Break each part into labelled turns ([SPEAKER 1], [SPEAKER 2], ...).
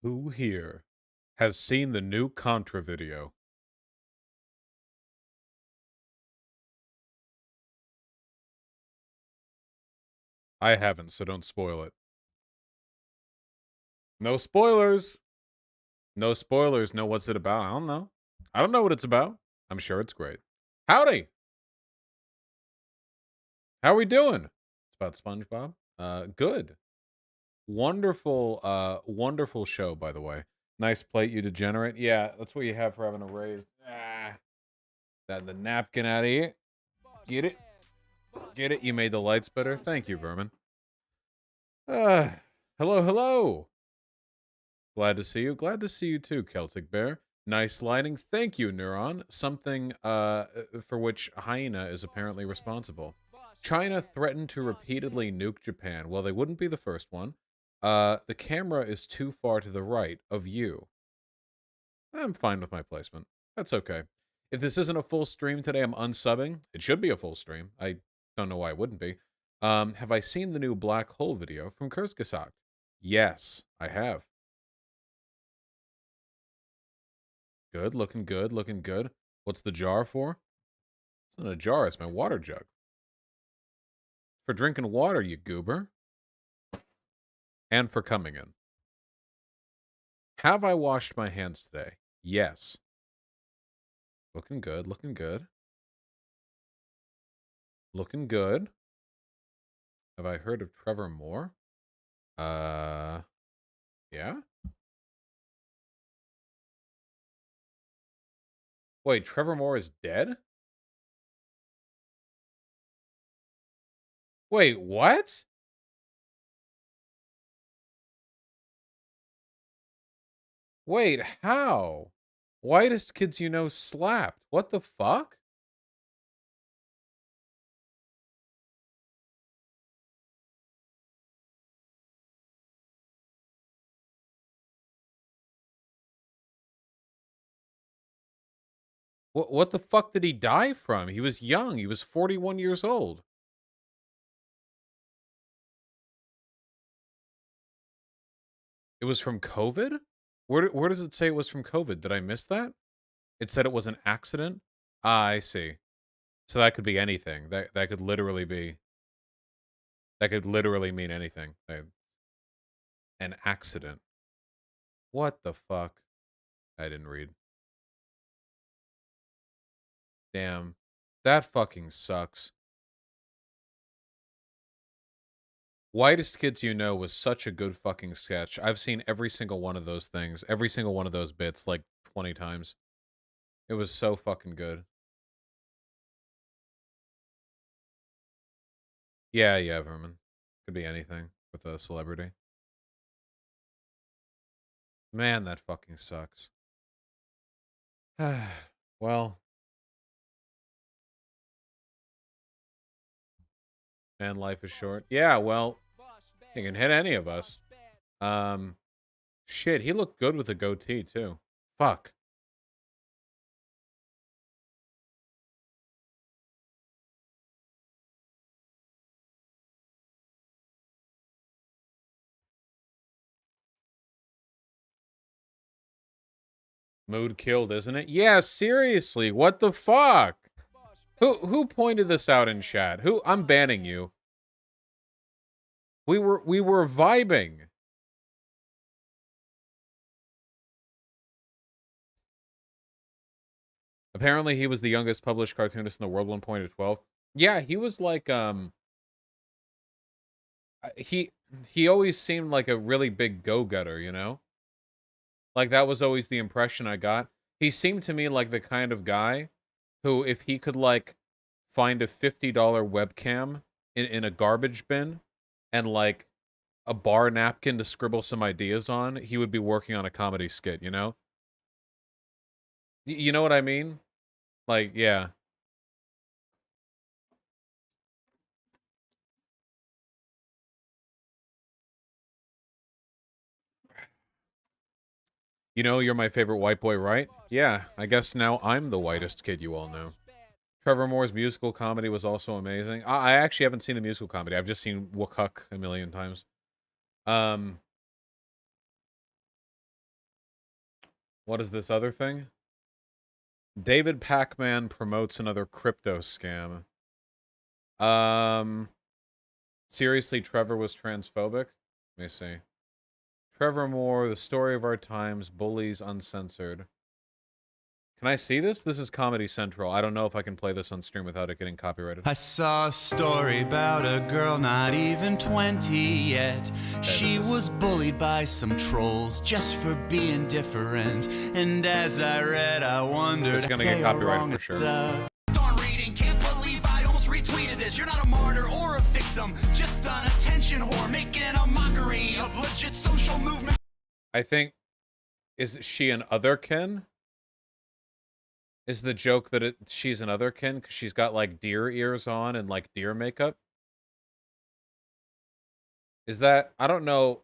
[SPEAKER 1] Who here has seen the new Contra video? I haven't, so don't spoil it. No spoilers. No spoilers. No, what's it about? I don't know. I don't know what it's about. I'm sure it's great. Howdy. How we doing? It's about SpongeBob. Good. Wonderful, wonderful show, by the way. Nice plate, you degenerate. Yeah, that's what you have for having a raise. That the napkin out of here. Get it? Get it? You made the lights better. Thank you, Vermin. Uh, hello, hello. Glad to see you. Glad to see you too, Celtic Bear. Nice lighting. Thank you, Neuron. Something for which Hyena is apparently responsible. China threatened to repeatedly nuke Japan. Well, they wouldn't be the first one. The camera is too far to the right of you. I'm fine with my placement. That's okay. If this isn't a full stream today, I'm unsubbing. It should be a full stream. I don't know why it wouldn't be. Have I seen the new black hole video from Kurzgesagt? Yes, I have. Good, looking good, looking good. What's the jar for? It's not a jar, it's my water jug. For drinking water, you goober. And for coming in. Have I washed my hands today? Yes. Looking good, looking good. Looking good. Have I heard of Trevor Moore? Yeah? Wait, Trevor Moore is dead? Wait, what? Wait, how? Whitest kids you know slapped. What the fuck? What the fuck did he die from? He was young. He was 41 years old. It was from COVID? Where does it say it was from COVID? Did I miss that? It said it was an accident? Ah, I see. So that could be anything. That could literally be that could literally mean anything. An accident. What the fuck? I didn't read. Damn. That fucking sucks. Whitest Kids You Know was such a good fucking sketch. I've seen every single one of those things, every single one of those bits like 20 times. It was so fucking good. Yeah, yeah, Vermin. Could be anything with a celebrity. Man, that fucking sucks. Well, man, life is short. Yeah, well, he can hit any of us. Um, shit, he looked good with a goatee too. Fuck. Mood killed, isn't it? Yeah, seriously, what the fuck? Who pointed this out in chat? Who? I'm banning you. We were vibing. Apparently, he was the youngest published cartoonist in the world, 1 point at 12. Yeah, he was like he he always seemed like a really big go-getter, you know? Like that was always the impression I got. He seemed to me like the kind of guy who if he could like find a $50 webcam in a garbage bin and like a bar napkin to scribble some ideas on, he would be working on a comedy skit, you know? You know what I mean? Like, yeah. You know, you're my favorite white boy, right? Yeah, I guess now I'm the whitest kid you all know. Trevor Moore's musical comedy was also amazing. I actually haven't seen the musical comedy. I've just seen Wookuk a million times. Um, What is this other thing? David Pac-Man promotes another crypto scam. Seriously, Trevor was transphobic? Let me see. Trevor Moore, the story of our times, bullies uncensored. Can I see this? This is Comedy Central. I don't know if I can play this on stream without it getting copyrighted.
[SPEAKER 2] I saw a story about a girl not even 20 yet. She was bullied by some trolls just for being different. And as I read, I wondered.
[SPEAKER 1] It's gonna get copyrighted for sure.
[SPEAKER 2] Darn reading, can't believe I almost retweeted this. You're not a martyr or a victim, just an attention whore making a mockery of legit social movement.
[SPEAKER 1] I think, is she an otherkin? Is the joke that she's an otherkin because she's got like deer ears on and like deer makeup? Is that, I don't know.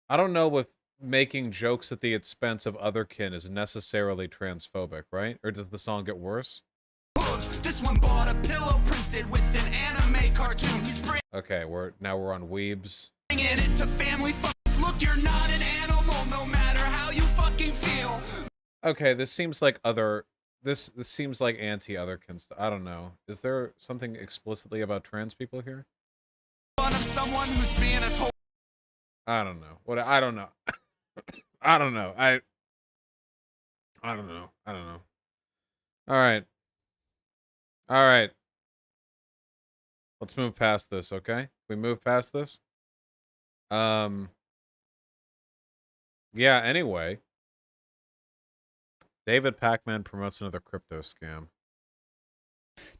[SPEAKER 1] I don't know if making jokes at the expense of otherkin is necessarily transphobic, right? Or does the song get worse?
[SPEAKER 2] This one bought a pillow printed with an anime cartoon.
[SPEAKER 1] Okay, now we're on Weebs.
[SPEAKER 2] Bringing it to family fun. Look, you're not an animal, no matter how you fucking feel.
[SPEAKER 1] Okay, this seems like this seems like anti-otherkin stuff. I don't know. Is there something explicitly about trans people here?
[SPEAKER 2] Fun of someone who's being a total.
[SPEAKER 1] I don't know. I don't know. I don't know. I don't know. I don't know. All right. All right. Let's move past this, okay? We move past this? Yeah, anyway. David Pac-Man promotes another crypto scam.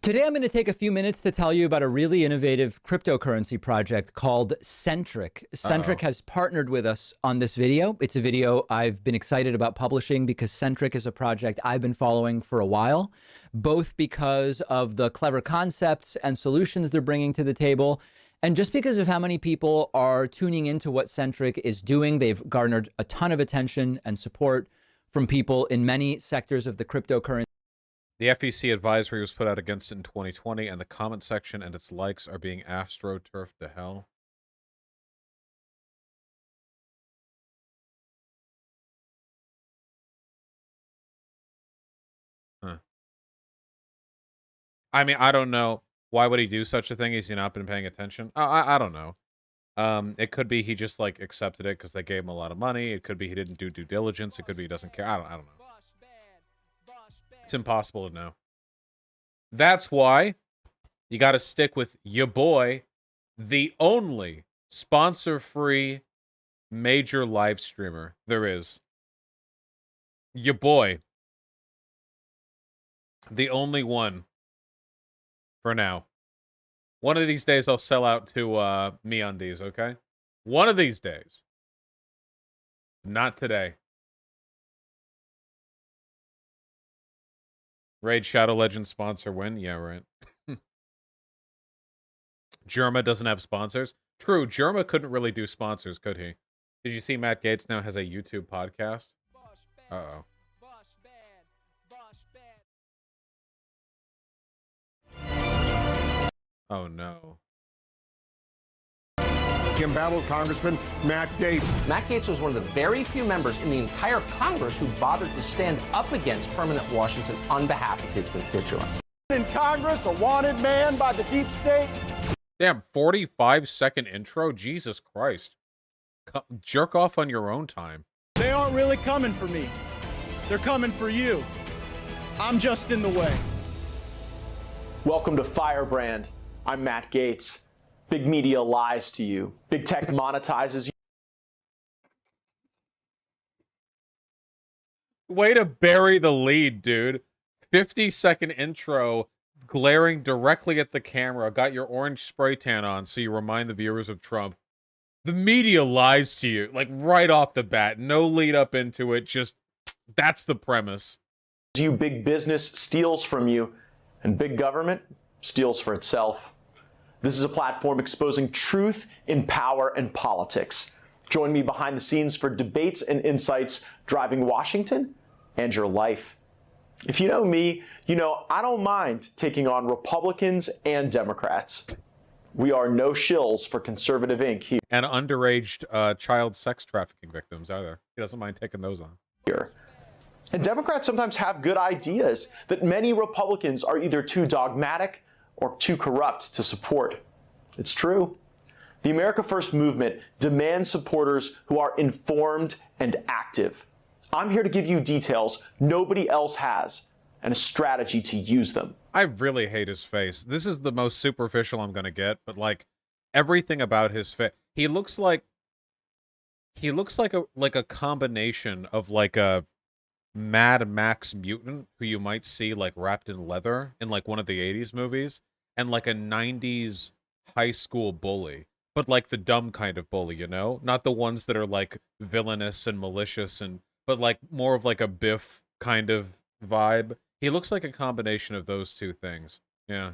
[SPEAKER 3] Today, I'm going to take a few minutes to tell you about a really innovative cryptocurrency project called Centric. Centric has partnered with us on this video. It's a video I've been excited about publishing because Centric is a project I've been following for a while, both because of the clever concepts and solutions they're bringing to the table, and just because of how many people are tuning into what Centric is doing. They've garnered a ton of attention and support from people in many sectors of the cryptocurrency.
[SPEAKER 1] The FEC advisory was put out against it in 2020, and the comment section and its likes are being astroturfed to hell. Huh. I mean, I don't know. Why would he do such a thing? Has he not been paying attention? I don't know. It could be he just like accepted it because they gave him a lot of money. It could be he didn't do due diligence. It could be he doesn't care. I don't know. It's impossible to know. That's why you got to stick with your boy, the only sponsor-free major live streamer there is. Your boy. The only one. For now. One of these days I'll sell out to MeUndies, okay? One of these days. Not today. Raid Shadow Legends sponsor win? Yeah, right. Jerma doesn't have sponsors. True, Jerma couldn't really do sponsors, could he? Did you see Matt Gaetz now has a YouTube podcast? Uh-oh. Oh, no.
[SPEAKER 4] Embattled Congressman Matt Gaetz.
[SPEAKER 5] Matt Gaetz was one of the very few members in the entire Congress who bothered to stand up against permanent Washington on behalf of his constituents.
[SPEAKER 4] In Congress, a wanted man by the deep state.
[SPEAKER 1] Damn, 45-second intro? Jesus Christ. Jerk off on your own time.
[SPEAKER 6] They aren't really coming for me. They're coming for you. I'm just in the way.
[SPEAKER 7] Welcome to Firebrand. I'm Matt Gaetz. Big media lies to you. Big tech monetizes you.
[SPEAKER 1] Way to bury the lead, dude. 50-second intro, glaring directly at the camera. Got your orange spray tan on so you remind the viewers of Trump. The media lies to you, like right off the bat. No lead up into it, just that's the premise.
[SPEAKER 7] You big business steals from you, and big government steals for itself. This is a platform exposing truth in power and politics. Join me behind the scenes for debates and insights driving Washington and your life. If you know me, you know I don't mind taking on Republicans and Democrats. We are no shills for conservative ink
[SPEAKER 1] And underage child sex trafficking victims either. He doesn't mind taking those on.
[SPEAKER 7] here. And Democrats sometimes have good ideas that many Republicans are either too dogmatic or too corrupt to support. It's true. The America First movement demands supporters who are informed and active. I'm here to give you details nobody else has and a strategy to use them.
[SPEAKER 1] I really hate his face. This is the most superficial I'm gonna get, but like everything about his face, he looks like a combination of like a Mad Max mutant who you might see like wrapped in leather in like one of the 80s movies, and like a 90s high school bully, but like the dumb kind of bully, you know? Not the ones that are like villainous and malicious, but like more of like a Biff kind of vibe. He looks like a combination of those two things. Yeah.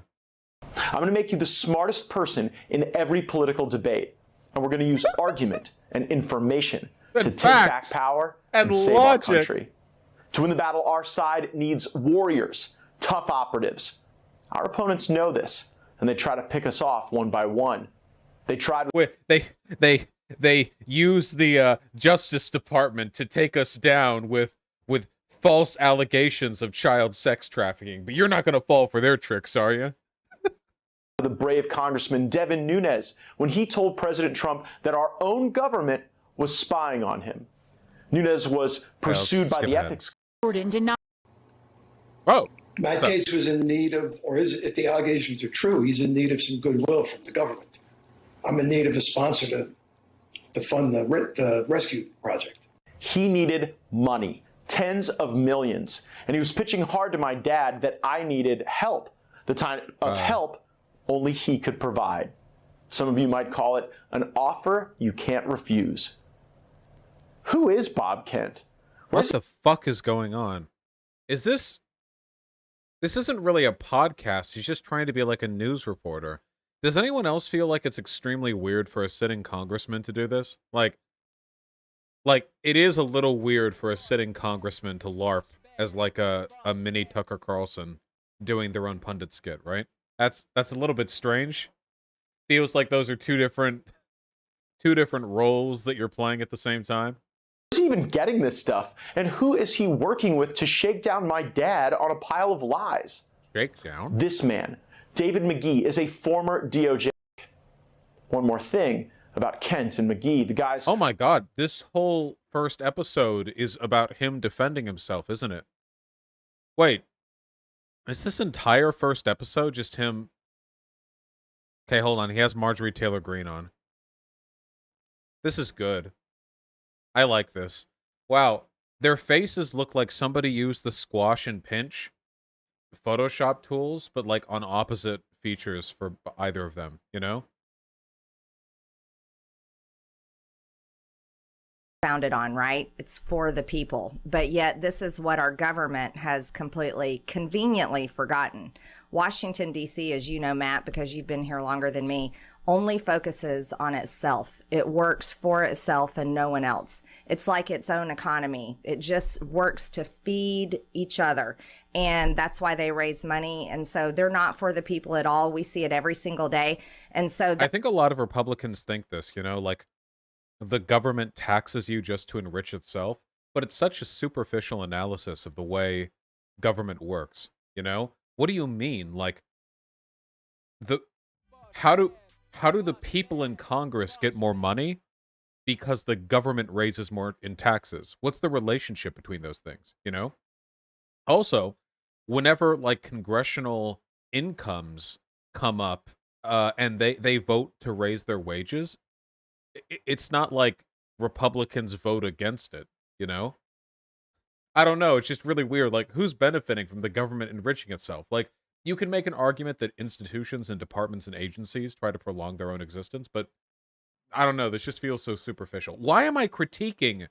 [SPEAKER 7] I'm going to make you the smartest person in every political debate. And we're going to use argument and information to take back power and save our country. To win the battle, our side needs warriors, tough operatives. Our opponents know this, and they try to pick us off one by one. They tried.
[SPEAKER 1] They use the Justice Department to take us down with false allegations of child sex trafficking, but you're not going to fall for their tricks, are you?
[SPEAKER 7] The brave Congressman Devin Nunes when he told President Trump that our own government was spying on him. Nunes was pursued by the ethics.
[SPEAKER 1] Oh,
[SPEAKER 8] Matt Gaetz was in need of, or if the allegations are true, he's in need of some goodwill from the government. I'm in need of a sponsor to fund the rescue project.
[SPEAKER 7] He needed money, tens of millions, and he was pitching hard to my dad that I needed help, the type of help only he could provide. Some of you might call it an offer you can't refuse. Who is Bob Kent?
[SPEAKER 1] What the fuck is going on? This isn't really a podcast. He's just trying to be like a news reporter. Does anyone else feel like it's extremely weird for a sitting congressman to do this? Like it is a little weird for a sitting congressman to LARP as like a mini Tucker Carlson doing their own pundit skit, right? That's a little bit strange. Feels like those are two different roles that you're playing at the same time.
[SPEAKER 7] Who's even getting this stuff? And who is he working with to shake down my dad on a pile of lies?
[SPEAKER 1] Shake down?
[SPEAKER 7] This man, David McGee, is a former DOJ. One more thing about Kent and McGee, the guys...
[SPEAKER 1] Oh my god, this whole first episode is about him defending himself, isn't it? Wait, is this entire first episode just him... Okay, hold on, he has Marjorie Taylor Greene on. This is good. I like this. Wow, their faces look like somebody used the squash and pinch Photoshop tools, but like on opposite features for either of them, you know?
[SPEAKER 9] Founded on, right? It's for the people. But yet this is what our government has completely conveniently forgotten. Washington, D.C., as you know, Matt, because you've been here longer than me, only focuses on itself. It works for itself and no one else. It's like its own economy. It just works to feed each other. And that's why they raise money. And so they're not for the people at all. We see it every single day. And so
[SPEAKER 1] I think a lot of Republicans think this, you know, like the government taxes you just to enrich itself, but it's such a superficial analysis of the way government works, you know? What do you mean? Like how do the people in Congress get more money? Because the government raises more in taxes. What's the relationship between those things, you know? Also, whenever like congressional incomes come up and they vote to raise their wages, it's not like Republicans vote against it, you know? I don't know. It's just really weird. Like, who's benefiting from the government enriching itself? Like, you can make an argument that institutions and departments and agencies try to prolong their own existence, but I don't know. This just feels so superficial. Why am I critiquing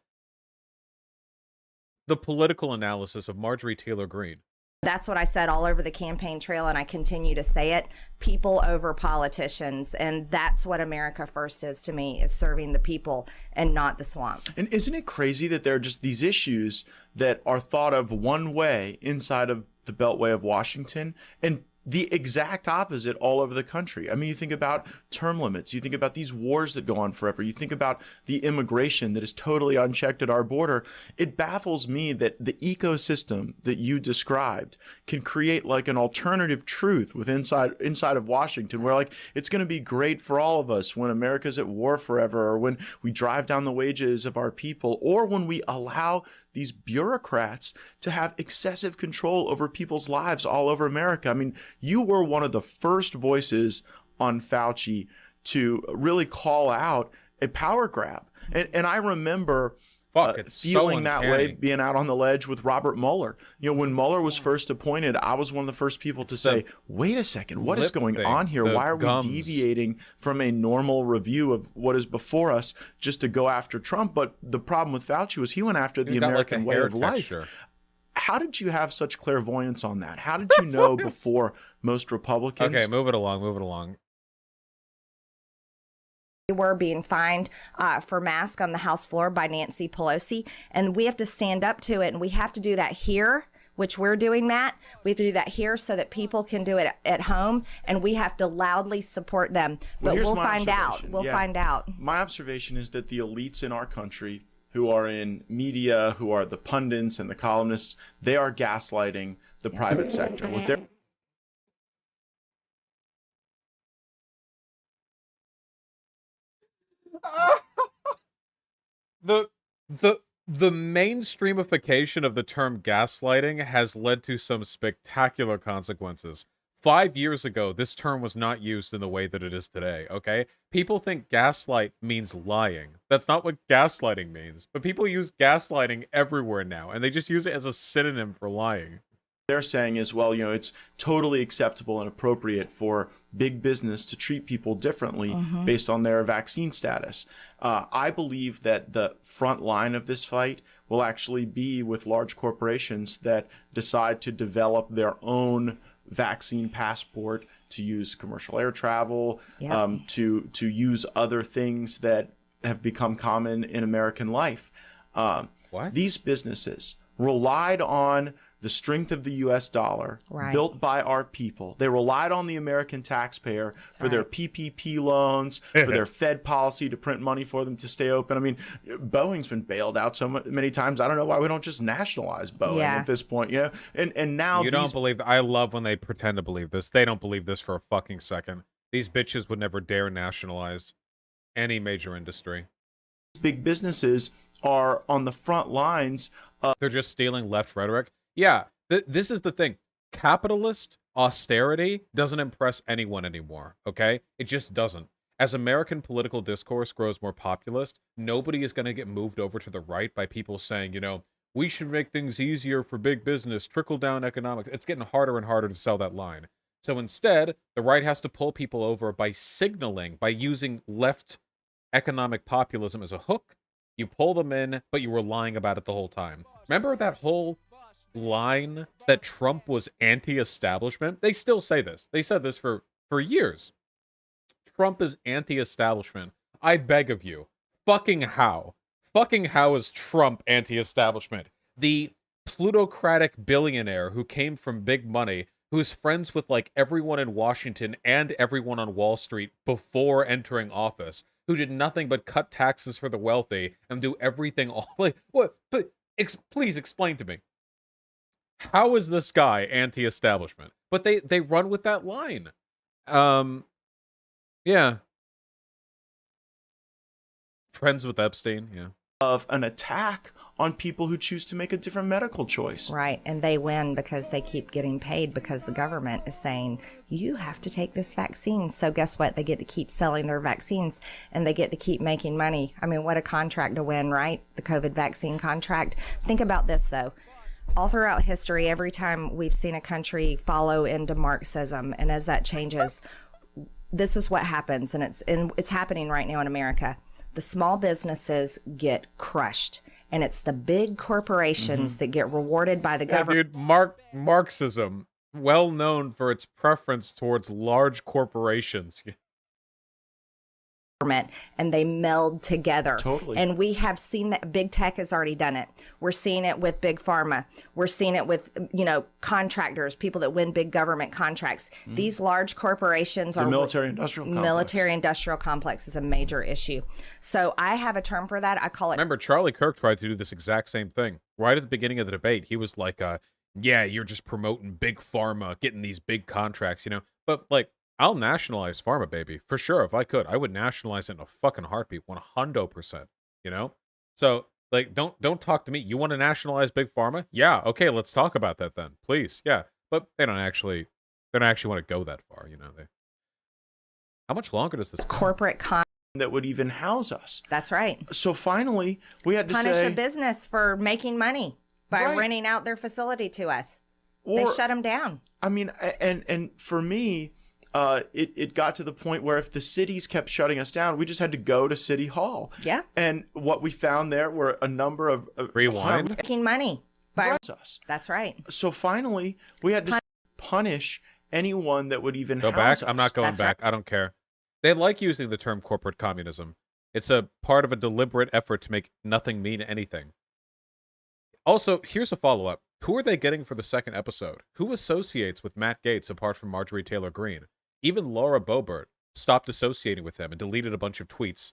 [SPEAKER 1] the political analysis of Marjorie Taylor Greene?
[SPEAKER 9] that's what I said all over the campaign trail, and I continue to say it: people over politicians. And that's what America First is to me, is serving the people and not the swamp.
[SPEAKER 2] And isn't it crazy that there are just these issues that are thought of one way inside of the Beltway of Washington, and
[SPEAKER 10] the exact opposite all over the country. I mean, you think about term limits, you think about these wars that go on forever, you think about the immigration that is totally unchecked at our border. It baffles me that the ecosystem that you described can create like an alternative truth with inside of Washington, where like it's going to be great for all of us when America's at war forever, or when we drive down the wages of our people, or when we allow these bureaucrats to have excessive control over people's lives all over America. I mean, you were one of the first voices on Fauci to really call out a power grab. And I remember feeling that way, being out on the ledge with Robert Mueller. You know, when Mueller was first appointed, I was one of the first people to say, wait a second, what is going on here? Why are we deviating from a normal review of what is before us just to go after Trump? But the problem with Fauci was he went after the American way of life. How did you have such clairvoyance on that? How did you know before most Republicans?
[SPEAKER 1] Okay, move it along, move it along.
[SPEAKER 9] We were being fined for masks on the House floor by Nancy Pelosi, and we have to stand up to it, and we have to do that here, which we're doing, Matt. We have to do that here so that people can do it at home, and we have to loudly support them. But we'll find out. We'll find out.
[SPEAKER 10] My observation is that the elites in our country who are in media, who are the pundits and the columnists, they are gaslighting the private sector. What they're
[SPEAKER 1] The mainstreamification of the term gaslighting has led to some spectacular consequences. 5 years ago, this term was not used in the way that it is today, okay? People think gaslight means lying. That's not what gaslighting means. But people use gaslighting everywhere now, and they just use it as a synonym for lying.
[SPEAKER 10] They're saying is, well, you know, it's totally acceptable and appropriate for big business to treat people differently based on their vaccine status. I believe that the front line of this fight will actually be with large corporations that decide to develop their own vaccine passport, to use commercial air travel, to use other things that have become common in American life. These businesses relied on the strength of the U.S. dollar, built by our people. They relied on the American taxpayer for their PPP loans, for their Fed policy to print money for them to stay open. I mean, Boeing's been bailed out so many times. I don't know why we don't just nationalize Boeing at this point, you know? And now
[SPEAKER 1] you don't believe. I love when they pretend to believe this. They don't believe this for a fucking second. These bitches would never dare nationalize any major industry.
[SPEAKER 10] Big businesses are on the front lines.
[SPEAKER 1] They're just stealing left rhetoric. Yeah, this is the thing. Capitalist austerity doesn't impress anyone anymore, okay? It just doesn't. As American political discourse grows more populist, nobody is going to get moved over to the right by people saying, you know, we should make things easier for big business, trickle-down economics. It's getting harder and harder to sell that line. So instead, the right has to pull people over by signaling, by using left economic populism as a hook. You pull them in, but you were lying about it the whole time. Remember that whole line that Trump was anti-establishment? They still say this. They said this for years. Trump is anti-establishment. I beg of you. Fucking how? Fucking how is Trump anti-establishment? The plutocratic billionaire who came from big money, who's friends with like everyone in Washington and everyone on Wall Street before entering office, who did nothing but cut taxes for the wealthy and do everything all like what? But please explain to me. How is this guy anti-establishment? But they run with that line. Yeah. Friends with Epstein, yeah.
[SPEAKER 10] Of an attack on people who choose to make a different medical choice.
[SPEAKER 9] Right, and they win because they keep getting paid because the government is saying, you have to take this vaccine. So guess what? They get to keep selling their vaccines and they get to keep making money. I mean, what a contract to win, right? The COVID vaccine contract. Think about this, though. All throughout history, every time we've seen a country follow into Marxism, and as that changes, this is what happens, and it's happening right now in America. The small businesses get crushed, and it's the big corporations that get rewarded by the government.
[SPEAKER 1] Dude, Marxism, well known for its preference towards large corporations.
[SPEAKER 9] and they meld together.
[SPEAKER 10] Totally.
[SPEAKER 9] And we have seen that big tech has already done it. We're seeing it with big pharma. We're seeing it with, contractors, people that win big government contracts. These large corporations
[SPEAKER 10] The military-industrial complex.
[SPEAKER 9] Military-industrial complex is a major issue. So I have a term for that. I call it.
[SPEAKER 1] Remember, Charlie Kirk tried to do this exact same thing. Right at the beginning of the debate, he was like, yeah, you're just promoting big pharma, getting these big contracts, But, I'll nationalize pharma, baby. For sure, if I could. I would nationalize it in a fucking heartbeat, 100%, So, don't talk to me. You want to nationalize big pharma? Yeah, okay, let's talk about that then, please. Yeah, but they don't actually want to go that far, How much longer does this
[SPEAKER 9] corporate
[SPEAKER 10] that would even house us?
[SPEAKER 9] That's right.
[SPEAKER 10] So finally, we had to
[SPEAKER 9] punish
[SPEAKER 10] say,
[SPEAKER 9] a business for making money by renting out their facility to us. They shut them down.
[SPEAKER 10] I mean, and for me, it got to the point where if the cities kept shutting us down, we just had to go to City Hall.
[SPEAKER 9] Yeah.
[SPEAKER 10] And what we found there were a number of
[SPEAKER 1] rewind
[SPEAKER 9] making money by
[SPEAKER 10] us.
[SPEAKER 9] That's right.
[SPEAKER 10] So finally, we had to punish anyone that would even
[SPEAKER 1] go
[SPEAKER 10] house
[SPEAKER 1] back.
[SPEAKER 10] us.
[SPEAKER 1] I'm not going back. I don't care. They like using the term corporate communism. It's a part of a deliberate effort to make nothing mean anything. Also, here's a follow-up. Who are they getting for the second episode? Who associates with Matt Gaetz apart from Marjorie Taylor Greene? Even Laura Boebert stopped associating with him and deleted a bunch of tweets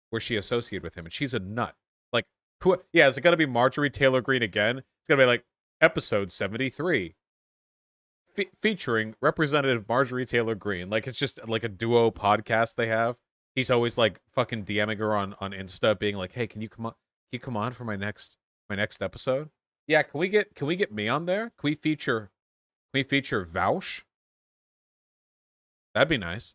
[SPEAKER 1] where she associated with him, and she's a nut. Who? Yeah, is it going to be Marjorie Taylor Greene again? It's going to be episode 73. Featuring Representative Marjorie Taylor Greene. It's just a duo podcast they have. He's always fucking DMing her on Insta, being like, "Hey, can you come on for my next episode?" Yeah, can we get me on there? Can we feature Vaush? That'd be nice.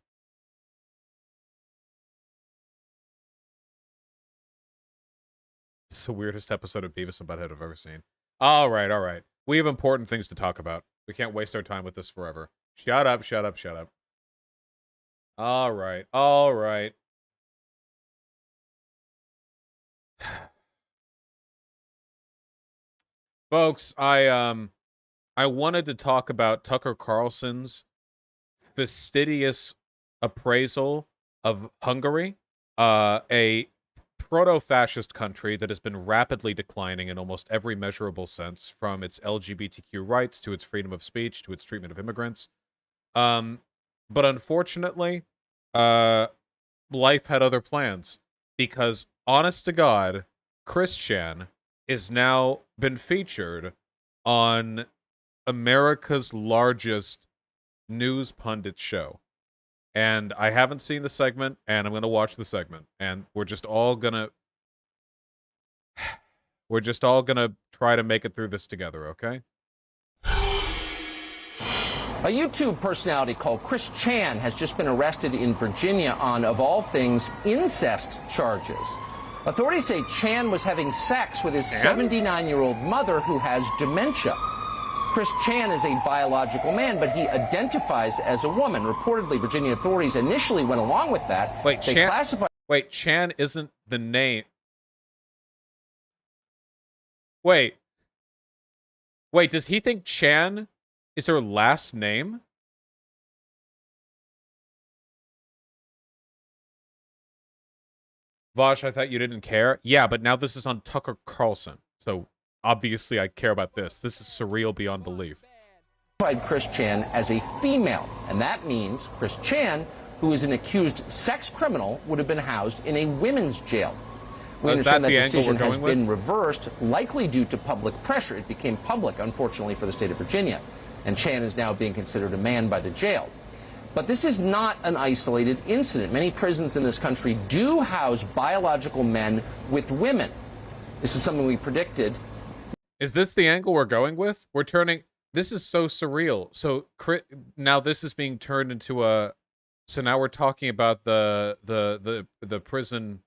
[SPEAKER 1] It's the weirdest episode of Beavis and Butthead I've ever seen. All right. We have important things to talk about. We can't waste our time with this forever. Shut up. All right. Folks, I wanted to talk about Tucker Carlson's fastidious appraisal of Hungary, a proto-fascist country that has been rapidly declining in almost every measurable sense, from its LGBTQ rights to its freedom of speech to its treatment of immigrants. But unfortunately, life had other plans, because, honest to God, Chris Chan is now been featured on America's largest news pundit show. And I haven't seen the segment, and I'm going to watch the segment. And we're just all going to try to make it through this together, okay?
[SPEAKER 5] A YouTube personality called Chris Chan has just been arrested in Virginia on, of all things, incest charges. Authorities say Chan was having sex with his 79-year-old mother who has dementia. Chris Chan is a biological man, but he identifies as a woman. Reportedly, Virginia authorities initially went along with that.
[SPEAKER 1] Wait, Chan isn't the name. Wait, does he think Chan is her last name? Vosh, I thought you didn't care. Yeah, but now this is on Tucker Carlson, so obviously I care about this. This is surreal beyond belief.
[SPEAKER 5] Chris Chan as a female, and that means Chris Chan, who is an accused sex criminal, would have been housed in a women's jail. We understand that decision has been reversed, likely due to public pressure. It became public, unfortunately, for the state of Virginia, and Chan is now being considered a man by the jail. But this is not an isolated incident. Many prisons in this country do house biological men with women. This is something we predicted.
[SPEAKER 1] Is this the angle we're going with? We're turning... This is so surreal. So now this is being turned into a... So now we're talking about the prison...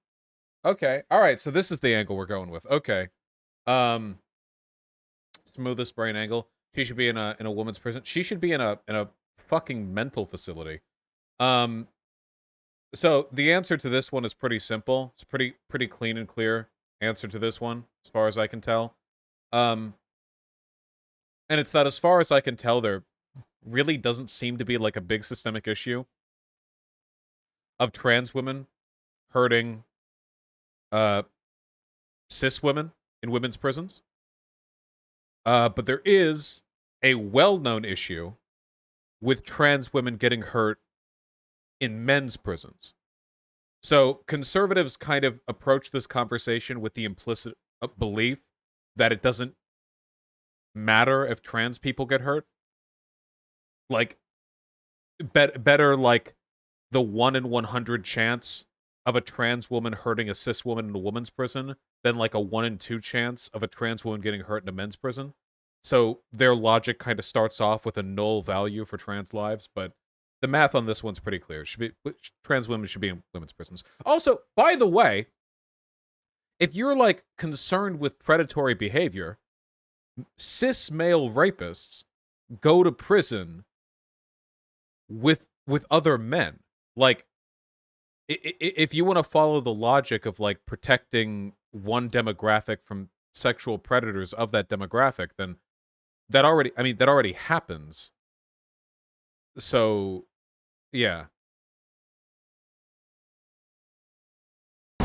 [SPEAKER 1] Okay, all right. So this is the angle we're going with. Okay, smoothest brain angle. She should be in a woman's prison. She should be in a fucking mental facility. So the answer to this one is pretty simple. It's pretty clean and clear answer to this one, as far as I can tell. And it's that, as far as I can tell, there really doesn't seem to be like a big systemic issue of trans women hurting cis women in women's prisons. But there is a well-known issue with trans women getting hurt in men's prisons. So conservatives kind of approach this conversation with the implicit belief that it doesn't matter if trans people get hurt. Like, better like the 1 in 100 chance of a trans woman hurting a cis woman in a woman's prison than like a 1 in 2 chance of a trans woman getting hurt in a men's prison. So their logic kind of starts off with a null value for trans lives, but the math on this one's pretty clear. Trans women should be in women's prisons. Also, by the way, if you're like concerned with predatory behavior, cis male rapists go to prison with other men. Like, if you want to follow the logic of like protecting one demographic from sexual predators of that demographic, then that already happens. So, yeah.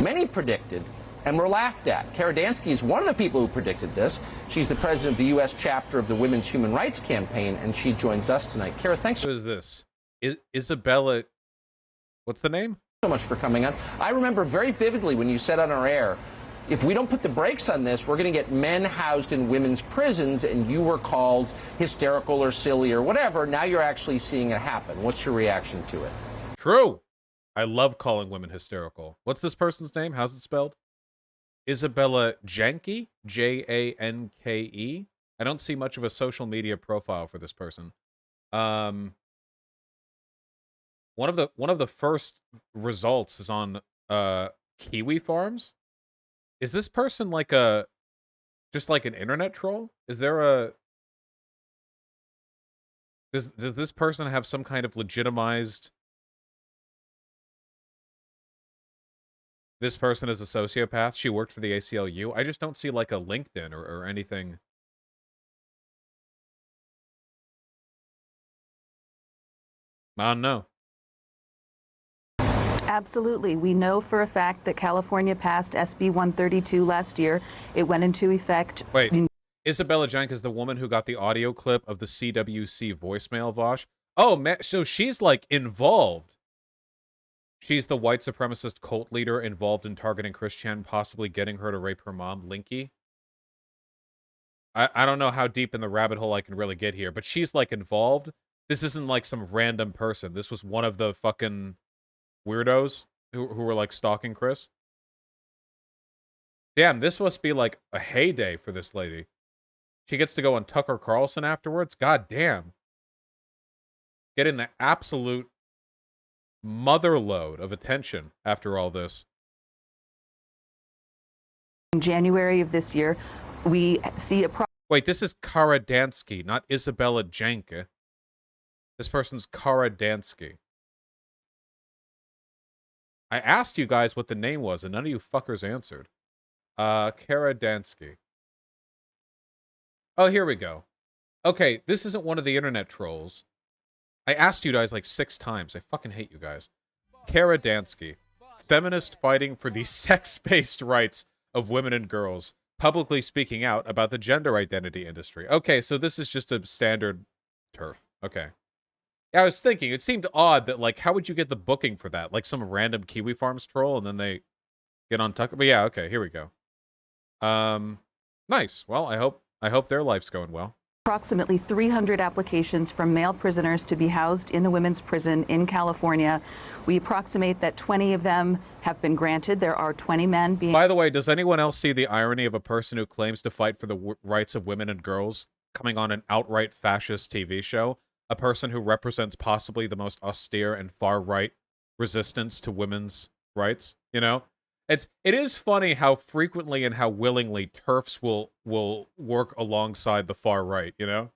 [SPEAKER 5] Many predicted and were laughed at. Kara Dansky is one of the people who predicted this. She's the president of the U.S. chapter of the Women's Human Rights Campaign, and she joins us tonight. Kara, thanks.
[SPEAKER 1] Who is this? Isabella, what's the name?
[SPEAKER 5] So much for coming on. I remember very vividly when you said on our air, if we don't put the brakes on this, we're going to get men housed in women's prisons, and you were called hysterical or silly or whatever. Now you're actually seeing it happen. What's your reaction to it?
[SPEAKER 1] True. I love calling women hysterical. What's this person's name? How's it spelled? Isabella Janke, Janke. I don't see much of a social media profile for this person. One of the first results is on Kiwi Farms. Is this person like just like an internet troll? Is there a does this person have some kind of legitimized this person is a sociopath? She worked for the ACLU. I just don't see like a LinkedIn or anything. I don't know.
[SPEAKER 11] Absolutely. We know for a fact that California passed SB 132 last year. It went into effect.
[SPEAKER 1] Wait, Isabella Jank is the woman who got the audio clip of the CWC voicemail, Vosh. Oh, man, so she's like involved. She's the white supremacist cult leader involved in targeting Chris Chan, possibly getting her to rape her mom, Linky. I don't know how deep in the rabbit hole I can really get here, but she's like involved. This isn't like some random person. This was one of the fucking weirdos who were like stalking Chris. Damn, this must be like a heyday for this lady. She gets to go on Tucker Carlson afterwards. God damn. Getting the absolute motherload of attention after all this.
[SPEAKER 11] In January of this year, we see a
[SPEAKER 1] Wait, this is Kara Dansky, not Isabella Janke. This person's Kara Dansky. I asked you guys what the name was, and none of you fuckers answered. Kara Dansky. Oh, here we go. Okay, this isn't one of the internet trolls. I asked you guys like 6 times. I fucking hate you guys. Kara Dansky. Feminist fighting for the sex-based rights of women and girls. Publicly speaking out about the gender identity industry. Okay, so this is just a standard turf. Okay. Yeah, I was thinking, it seemed odd that, like, how would you get the booking for that? Like some random Kiwi Farms troll, and then they get on Tucker. But yeah, okay, here we go. Nice. Well, I hope their life's going well.
[SPEAKER 11] Approximately 300 applications from male prisoners to be housed in a women's prison in California. We approximate that 20 of them have been granted. There are 20 men being...
[SPEAKER 1] By the way, does anyone else see the irony of a person who claims to fight for the rights of women and girls coming on an outright fascist TV show? A person who represents possibly the most austere and far-right resistance to women's rights, you know? It is funny how frequently and how willingly TERFs will work alongside the far right, you know?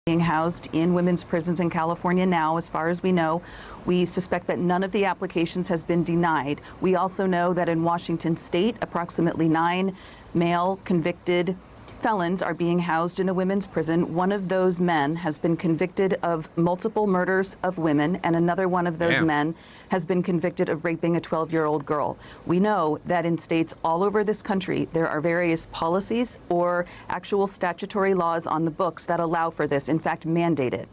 [SPEAKER 11] Being housed in women's prisons in California now, as far as we know. We suspect that none of the applications has been denied. We also know that in Washington state, approximately 9 male convicted felons are being housed in a women's prison. One of those men has been convicted of multiple murders of women, and another one of those men has been convicted of raping a 12-year-old girl. We know that in states all over this country, there are various policies or actual statutory laws on the books that allow for this, in fact, mandate it.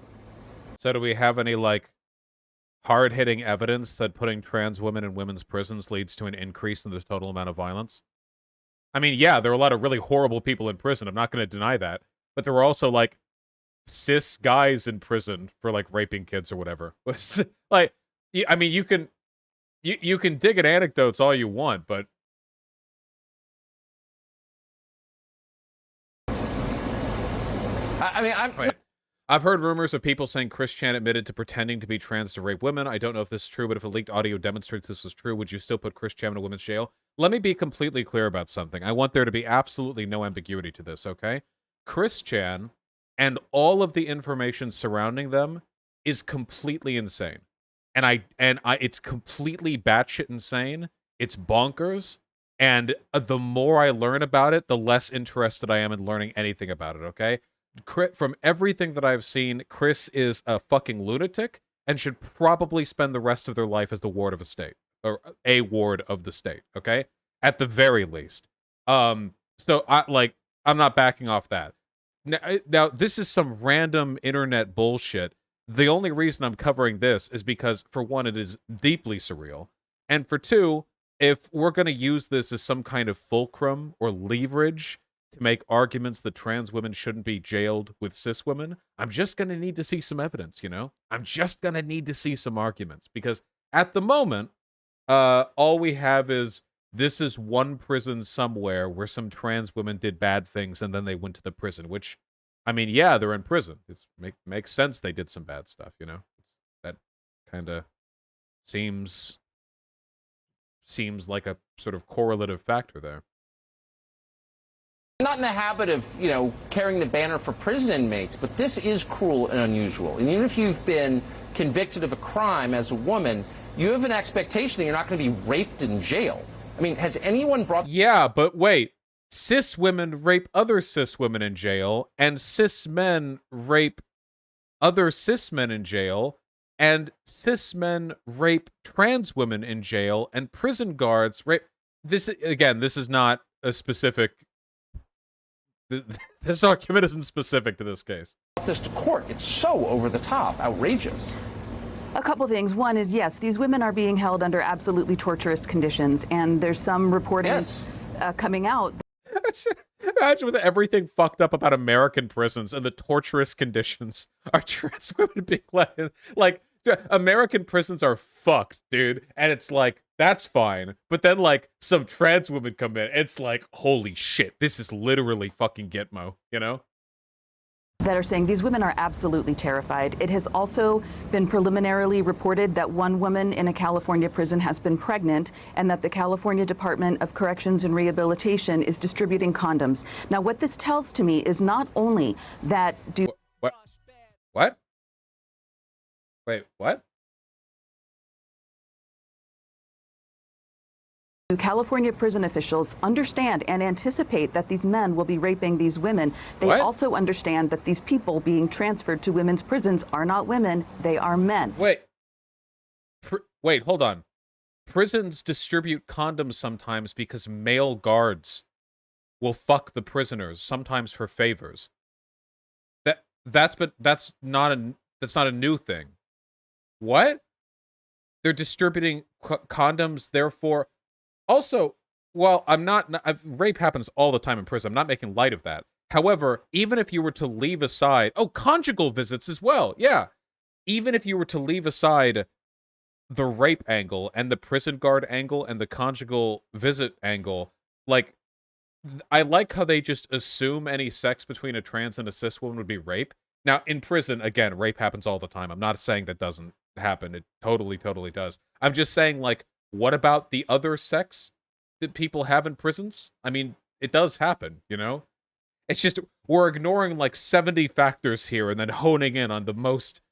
[SPEAKER 1] So do we have any, like, hard-hitting evidence that putting trans women in women's prisons leads to an increase in the total amount of violence? I mean, yeah, there are a lot of really horrible people in prison. I'm not going to deny that. But there were also, like, cis guys in prison for, like, raping kids or whatever. Like, I mean, you can dig at anecdotes all you want, but...
[SPEAKER 5] I mean,
[SPEAKER 1] Wait. I've heard rumors of people saying Chris Chan admitted to pretending to be trans to rape women. I don't know if this is true, but if a leaked audio demonstrates this was true, would you still put Chris Chan in a women's jail? Let me be completely clear about something. I want there to be absolutely no ambiguity to this, okay? Chris Chan and all of the information surrounding them is completely insane. And it's completely batshit insane. It's bonkers. And the more I learn about it, the less interested I am in learning anything about it, okay? From everything that I've seen, Chris is a fucking lunatic and should probably spend the rest of their life as the ward of a state, or a ward of the state, okay? At the very least. So I'm not backing off that. Now, this is some random internet bullshit. The only reason I'm covering this is because, for one, it is deeply surreal, and for two, if we're going to use this as some kind of fulcrum or leverage to make arguments that trans women shouldn't be jailed with cis women, I'm just going to need to see some evidence, you know? I'm just going to need to see some arguments, because at the moment, all we have is, this is one prison somewhere where some trans women did bad things and then they went to the prison, which, I mean, yeah, they're in prison. It makes sense they did some bad stuff, you know? That kind of seems like a sort of correlative factor there.
[SPEAKER 5] Not in the habit of, carrying the banner for prison inmates, but this is cruel and unusual. And even if you've been convicted of a crime as a woman, you have an expectation that you're not going to be raped in jail. I mean, has anyone brought...
[SPEAKER 1] Yeah, but wait. Cis women rape other cis women in jail, and cis men rape other cis men in jail, and cis men rape trans women in jail, and prison guards rape... This is not a specific... This argument isn't specific to this case.
[SPEAKER 5] This to court. It's so over the top, outrageous.
[SPEAKER 11] A couple things. One is, yes, these women are being held under absolutely torturous conditions, and there's some reporting coming out.
[SPEAKER 1] Imagine with everything fucked up about American prisons and the torturous conditions are trans women being let in. Like, American prisons are fucked, dude. And it's like, that's fine. But then, like, some trans women come in. It's like, holy shit, this is literally fucking Gitmo, you know?
[SPEAKER 11] That are saying these women are absolutely terrified. It has also been preliminarily reported that one woman in a California prison has been pregnant, and that the California Department of Corrections and Rehabilitation is distributing condoms. Now, what this tells to me is not only that...
[SPEAKER 1] What? Wait, what?
[SPEAKER 11] California prison officials understand and anticipate that these men will be raping these women. They also understand that these people being transferred to women's prisons are not women, they are men.
[SPEAKER 1] Wait, hold on. Prisons distribute condoms sometimes because male guards will fuck the prisoners, sometimes for favors. That's not a new thing. What? They're distributing condoms, therefore... Also, well, rape happens all the time in prison. I'm not making light of that. However, even if you were to leave aside... Oh, conjugal visits as well. Yeah. Even if you were to leave aside the rape angle and the prison guard angle and the conjugal visit angle, like, I like how they just assume any sex between a trans and a cis woman would be rape. Now, in prison, again, rape happens all the time. I'm not saying that doesn't happen. It totally, totally does. I'm just saying, like, what about the other sex that people have in prisons? I mean, it does happen, you know? It's just, we're ignoring like 70 factors here and then honing in on the most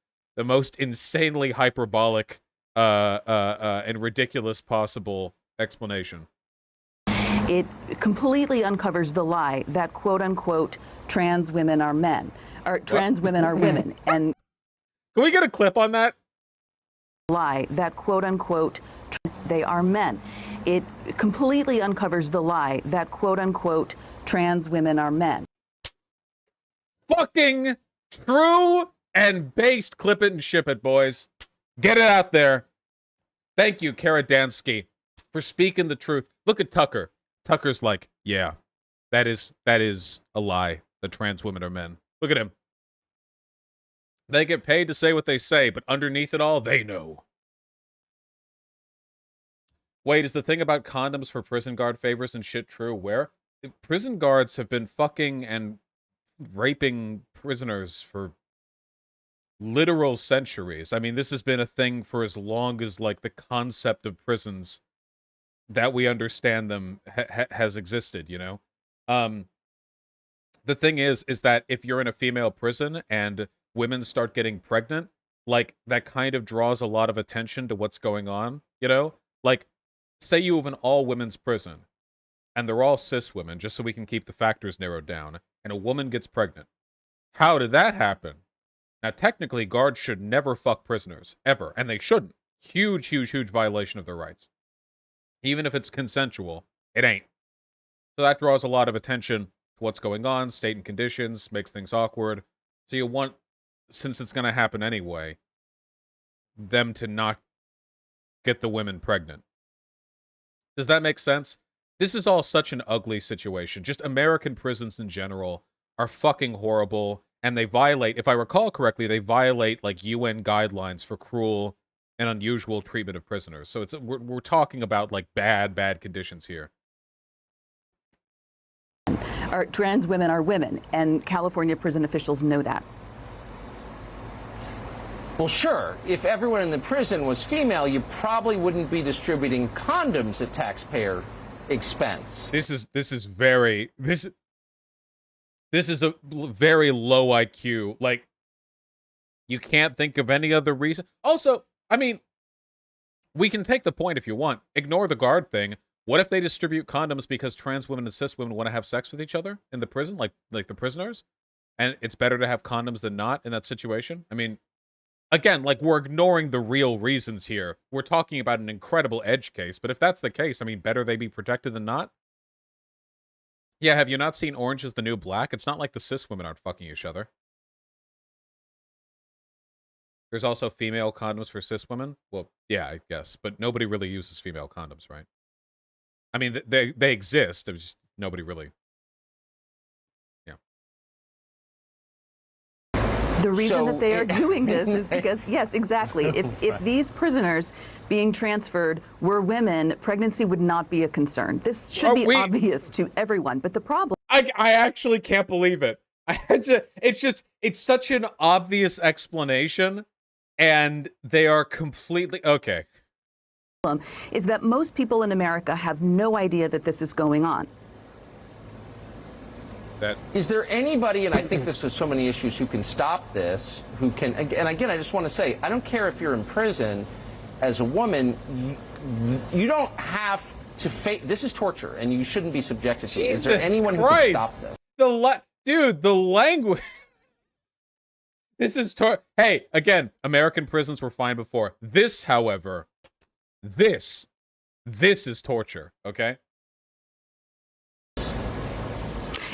[SPEAKER 1] insanely hyperbolic and ridiculous possible explanation.
[SPEAKER 11] it completely uncovers the lie that quote unquote trans women are men, or trans women are women. And
[SPEAKER 1] can we get a clip on that?
[SPEAKER 11] Lie that quote unquote they are men. It completely uncovers the lie that quote unquote trans women are men.
[SPEAKER 1] Fucking true and based. Clip it and ship it, boys. Get it out there. Thank you, Kara Dansky, for speaking the truth. Look at Tucker. Tucker's like, yeah, that is a lie. The trans women are men. Look at him. They get paid to say what they say, but underneath it all, they know. Wait, is the thing about condoms for prison guard favors and shit true? Where? Prison guards have been fucking and raping prisoners for literal centuries. I mean, this has been a thing for as long as, like, the concept of prisons that we understand them has existed, you know? The thing is that if you're in a female prison and women start getting pregnant, like, that kind of draws a lot of attention to what's going on, you know? Like, say you have an all-women's prison, and they're all cis women, just so we can keep the factors narrowed down, and a woman gets pregnant. How did that happen? Now, technically, guards should never fuck prisoners, ever, and they shouldn't. Huge, huge, huge violation of their rights. Even if it's consensual, it ain't. So that draws a lot of attention to what's going on, state and conditions, makes things awkward. So you want, since it's going to happen anyway, them to not get the women pregnant. Does that make sense? This is all such an ugly situation. Just American prisons in general are fucking horrible, and they violate, if I recall correctly, they violate, like, UN guidelines for cruel and unusual treatment of prisoners. So it's we're talking about, like, bad conditions here.
[SPEAKER 11] Trans women are women, and California prison officials know that.
[SPEAKER 5] Well, sure. If everyone in the prison was female, you probably wouldn't be distributing condoms at taxpayer expense.
[SPEAKER 1] This is a very low IQ. Like, you can't think of any other reason. Also, I mean, we can take the point if you want. Ignore the guard thing. What if they distribute condoms because trans women and cis women want to have sex with each other in the prison, like the prisoners? And it's better to have condoms than not in that situation? I mean, again, like, we're ignoring the real reasons here. We're talking about an incredible edge case, but if that's the case, I mean, better they be protected than not? Yeah, have you not seen Orange is the New Black? It's not like the cis women aren't fucking each other. There's also female condoms for cis women? Well, yeah, I guess, but nobody really uses female condoms, right? I mean, they exist, it's just nobody really...
[SPEAKER 11] The reason that they are doing this is because, yes, exactly. If these prisoners being transferred were women, pregnancy would not be a concern. This should be obvious to everyone. But the problem...
[SPEAKER 1] I actually can't believe it. It's such an obvious explanation, and they are completely... Okay.
[SPEAKER 11] ...is that most people in America have no idea that this is going on.
[SPEAKER 5] Is there anybody, and I think there's so many issues, who can stop this, who can, and again, I just want to say, I don't care if you're in prison as a woman, you don't have to face, this is torture, and you shouldn't be subjected to it. Is there anyone who can stop this?
[SPEAKER 1] Dude, the language. This is Hey, again, American prisons were fine before. This, however, this is torture, okay?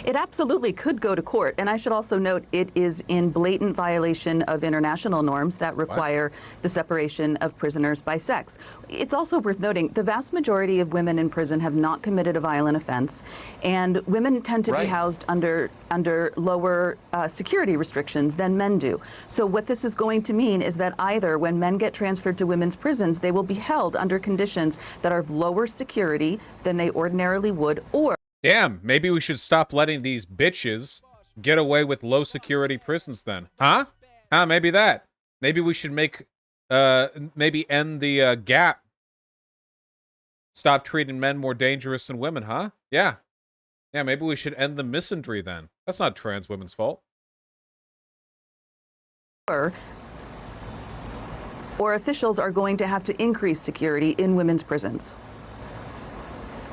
[SPEAKER 11] It absolutely could go to court. And I should also note it is in blatant violation of international norms that require the separation of prisoners by sex. It's also worth noting the vast majority of women in prison have not committed a violent offense, and women tend to be housed under lower security restrictions than men do. So what this is going to mean is that either when men get transferred to women's prisons, they will be held under conditions that are of lower security than they ordinarily would, or
[SPEAKER 1] damn, maybe we should stop letting these bitches get away with low security prisons then. Huh? Maybe that. Maybe we should maybe end the gap. Stop treating men more dangerous than women, huh? Yeah. Yeah, maybe we should end the misandry then. That's not trans women's fault.
[SPEAKER 11] Or officials are going to have to increase security in women's prisons.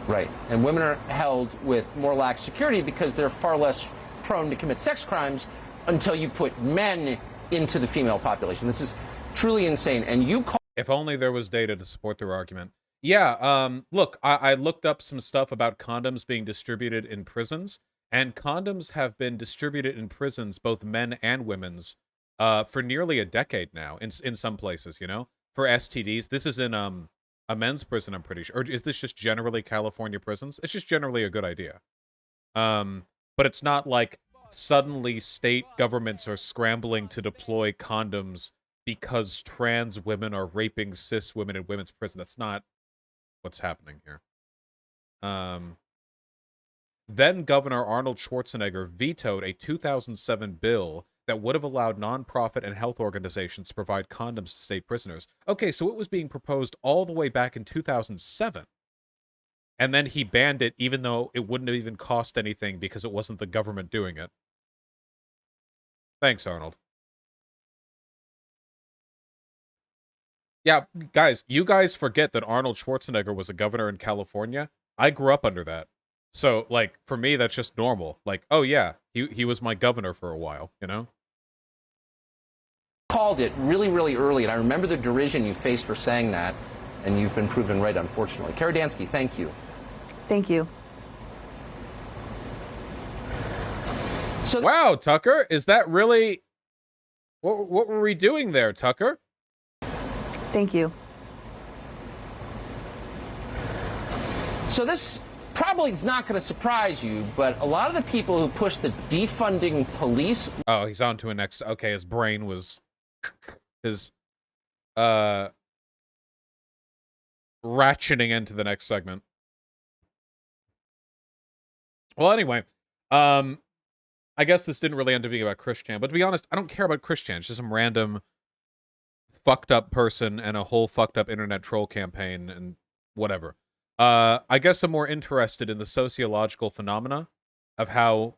[SPEAKER 5] Right. And women are held with more lax security because they're far less prone to commit sex crimes until you put men into the female population. This is truly insane. And you call—
[SPEAKER 1] If only there was data to support their argument. Yeah, look, I looked up some stuff about condoms being distributed in prisons, and condoms have been distributed in prisons, both men and women's, for nearly a decade now, in some places, you know, for STDs. This is in a men's prison, I'm pretty sure. Or is this just generally California prisons? It's just generally a good idea. But it's not like suddenly state governments are scrambling to deploy condoms because trans women are raping cis women in women's prison. That's not what's happening here. Then Governor Arnold Schwarzenegger vetoed a 2007 bill that would have allowed nonprofit and health organizations to provide condoms to state prisoners. Okay, so it was being proposed all the way back in 2007. And then he banned it even though it wouldn't have even cost anything because it wasn't the government doing it. Thanks, Arnold. Yeah, guys, you guys forget that Arnold Schwarzenegger was a governor in California. I grew up under that. So, like, for me, that's just normal. Like, oh yeah, he was my governor for a while, you know?
[SPEAKER 5] Called it really, really early, and I remember the derision you faced for saying that, and you've been proven right, unfortunately. Kara Dansky, thank you.
[SPEAKER 11] Thank you.
[SPEAKER 1] So, wow, Tucker, is that really... What were we doing there, Tucker?
[SPEAKER 11] Thank you.
[SPEAKER 5] So this probably is not going to surprise you, but a lot of the people who push the defunding police...
[SPEAKER 1] Oh, he's on to a next... Okay, his brain was... His... ratcheting into the next segment. Well, anyway, I guess this didn't really end up being about Chris Chan, but to be honest, I don't care about Chris Chan. It's just some random fucked up person and a whole fucked up internet troll campaign and whatever. I guess I'm more interested in the sociological phenomena of how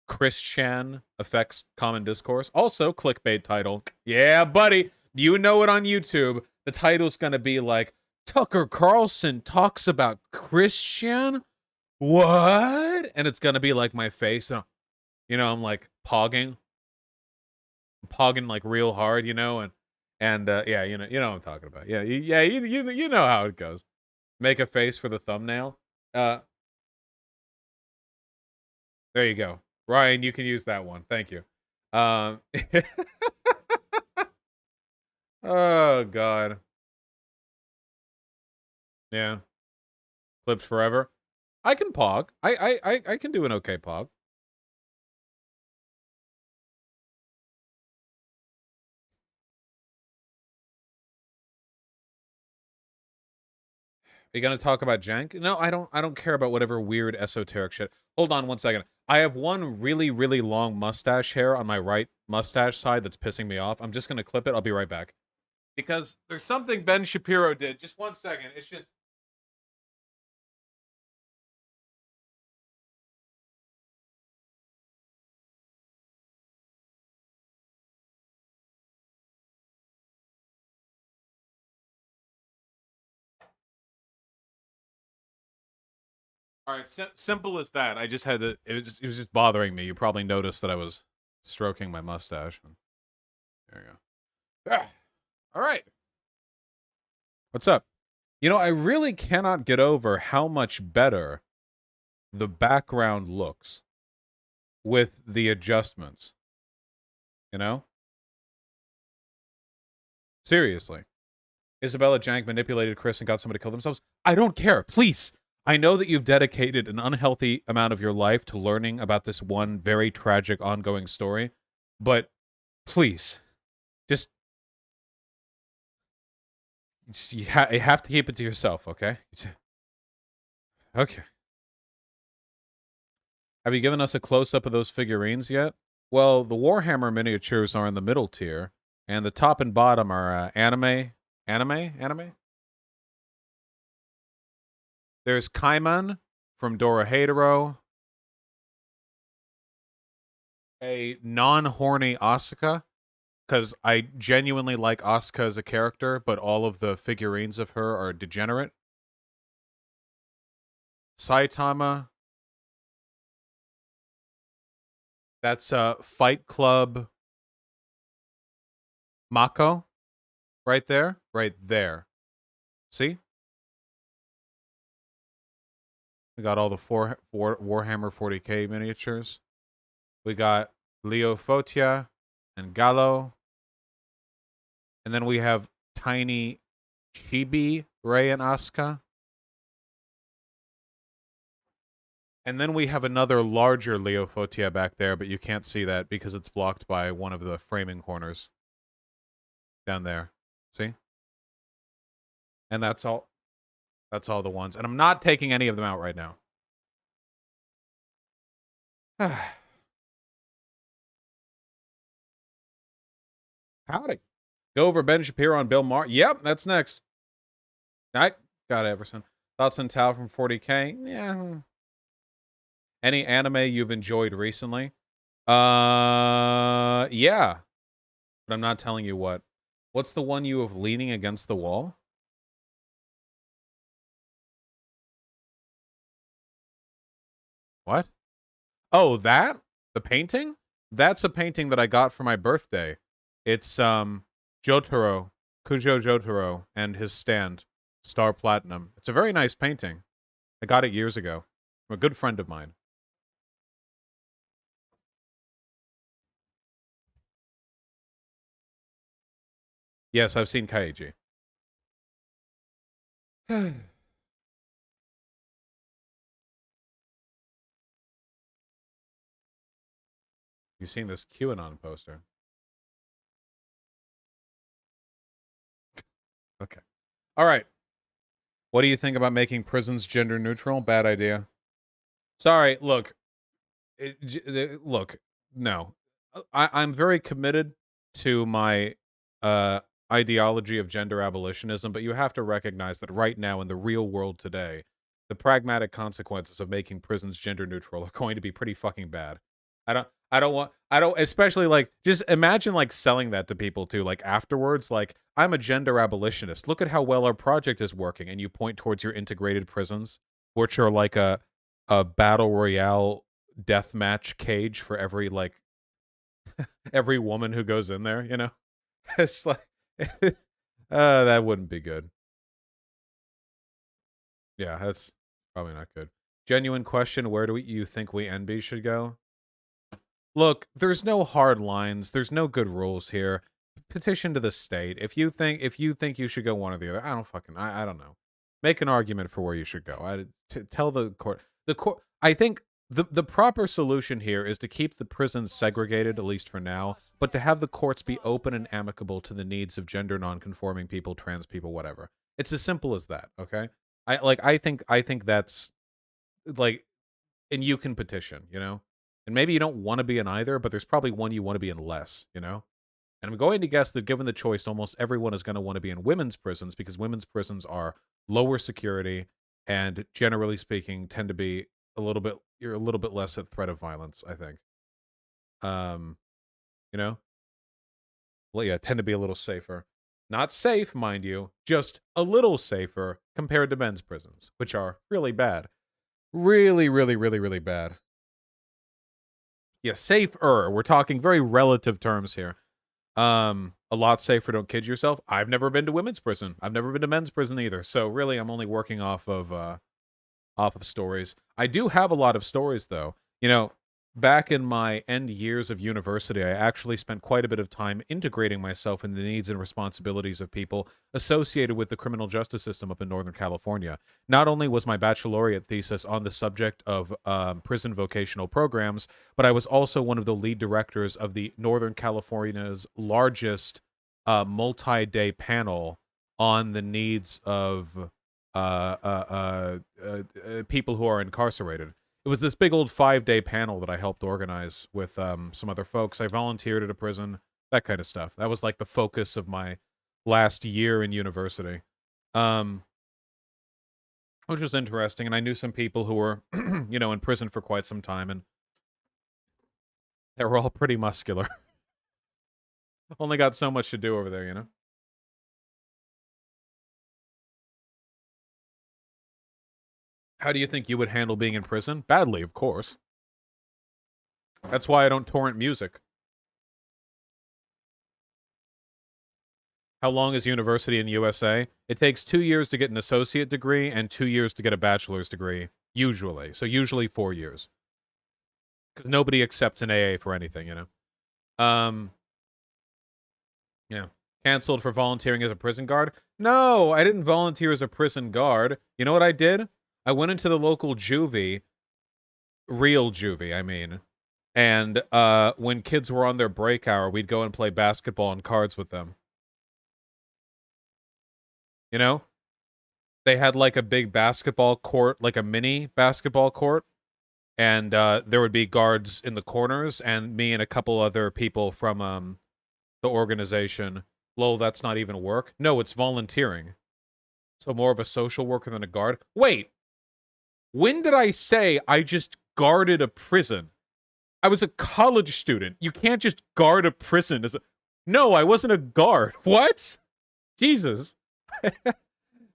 [SPEAKER 1] Chris Chan affects common discourse. Also, clickbait title. Yeah, buddy, you know it on YouTube. The title's gonna be like, Tucker Carlson talks about Chris Chan? What? And it's gonna be like my face. You know, I'm like pogging like real hard, you know, and yeah, you know what I'm talking about. Yeah, you know how it goes. Make a face for the thumbnail. There you go. Ryan, you can use that one. Thank you. Oh, God. Yeah. Clips forever. I can pog. I can do an okay pog. Are you gonna talk about jank? No, I don't care about whatever weird esoteric shit. Hold on one second. I have one really, really long mustache hair on my right mustache side that's pissing me off. I'm just gonna clip it. I'll be right back. Because there's something Ben Shapiro did. Just one second. It's just... All right, simple as that. I just had to... It was just bothering me. You probably noticed that I was stroking my mustache. There you go. Ah, all right. What's up? You know, I really cannot get over how much better the background looks with the adjustments. You know? Seriously. Isabella Jank manipulated Chris and got somebody to kill themselves. I don't care. Please. I know that you've dedicated an unhealthy amount of your life to learning about this one very tragic ongoing story, but please, just you have to keep it to yourself, okay? Okay. Have you given us a close-up of those figurines yet? Well, the Warhammer miniatures are in the middle tier, and the top and bottom are anime? There's Kaiman from Dorohedoro. A non-horny Asuka, because I genuinely like Asuka as a character, but all of the figurines of her are degenerate. Saitama. That's Fight Club Mako. Right there. Right there. See? We got all the Warhammer 40k miniatures. We got Leo Fotia and Gallo. And then we have tiny Chibi, Rey, and Asuka. And then we have another larger Leo Fotia back there, but you can't see that because it's blocked by one of the framing corners. Down there. See? And that's all. That's all the ones. And I'm not taking any of them out right now. Howdy. Go over Ben Shapiro on Bill Maher. Yep, that's next. I got Everson. Thoughts on Tao from 40K? Yeah. Any anime you've enjoyed recently? Yeah. But I'm not telling you what. What's the one you have leaning against the wall? What? Oh, that? The painting? That's a painting that I got for my birthday. It's Jotaro, Kujo Jotaro, and his stand, Star Platinum. It's a very nice painting. I got it years ago from a good friend of mine. Yes, I've seen Kaiji. You've seen this QAnon poster. Okay. All right. What do you think about making prisons gender neutral? Bad idea. Sorry, look. Look, no. I'm very committed to my ideology of gender abolitionism, but you have to recognize that right now in the real world today, the pragmatic consequences of making prisons gender neutral are going to be pretty fucking bad. I don't, especially like, just imagine like selling that to people too, like afterwards, like, I'm a gender abolitionist. Look at how well our project is working. And you point towards your integrated prisons, which are like a battle royale deathmatch cage for every, like, every woman who goes in there, you know? It's like, that wouldn't be good. Yeah, that's probably not good. Genuine question, where do you think we NB should go? Look, there's no hard lines. There's no good rules here. Petition to the state. If you think you should go one or the other, I don't know. Make an argument for where you should go. Tell the court. The court. I think the proper solution here is to keep the prisons segregated, at least for now, but to have the courts be open and amicable to the needs of gender nonconforming people, trans people, whatever. It's as simple as that. Okay. I think that's like, and you can petition, you know. And maybe you don't want to be in either, but there's probably one you want to be in less, you know? And I'm going to guess that given the choice, almost everyone is going to want to be in women's prisons because women's prisons are lower security and, generally speaking, tend to be you're a little bit less at threat of violence, I think. You know? Well, yeah, tend to be a little safer. Not safe, mind you, just a little safer compared to men's prisons, which are really bad. Really, really, really, really bad. Yeah, safer. We're talking very relative terms here. A lot safer. Don't kid yourself. I've never been to women's prison. I've never been to men's prison either. So really, I'm only working off of stories. I do have a lot of stories, though. You know, back in my end years of university, I actually spent quite a bit of time integrating myself in the needs and responsibilities of people associated with the criminal justice system up in Northern California. Not only was my baccalaureate thesis on the subject of prison vocational programs, but I was also one of the lead directors of the Northern California's largest multi-day panel on the needs of people who are incarcerated. It was this big old 5-day panel that I helped organize with some other folks. I volunteered at a prison, that kind of stuff. That was like the focus of my last year in university, which was interesting. And I knew some people who were, you know, in prison for quite some time, and they were all pretty muscular. Only got so much to do over there, you know? How do you think you would handle being in prison? Badly, of course. That's why I don't torrent music. How long is university in USA? It takes 2 years to get an associate degree and 2 years to get a bachelor's degree, usually. So usually 4 years. Because nobody accepts an AA for anything, you know? Yeah. Canceled for volunteering as a prison guard? No, I didn't volunteer as a prison guard. You know what I did? I went into the local juvie, real juvie, I mean, and when kids were on their break hour, we'd go and play basketball and cards with them. You know? They had like a big basketball court, like a mini basketball court, and there would be guards in the corners, and me and a couple other people from the organization. Lol, that's not even work. No, it's volunteering. So more of a social worker than a guard. Wait! When did I say I just guarded a prison? I was a college student. You can't just guard a prison as a... No, I wasn't a guard. What? Jesus.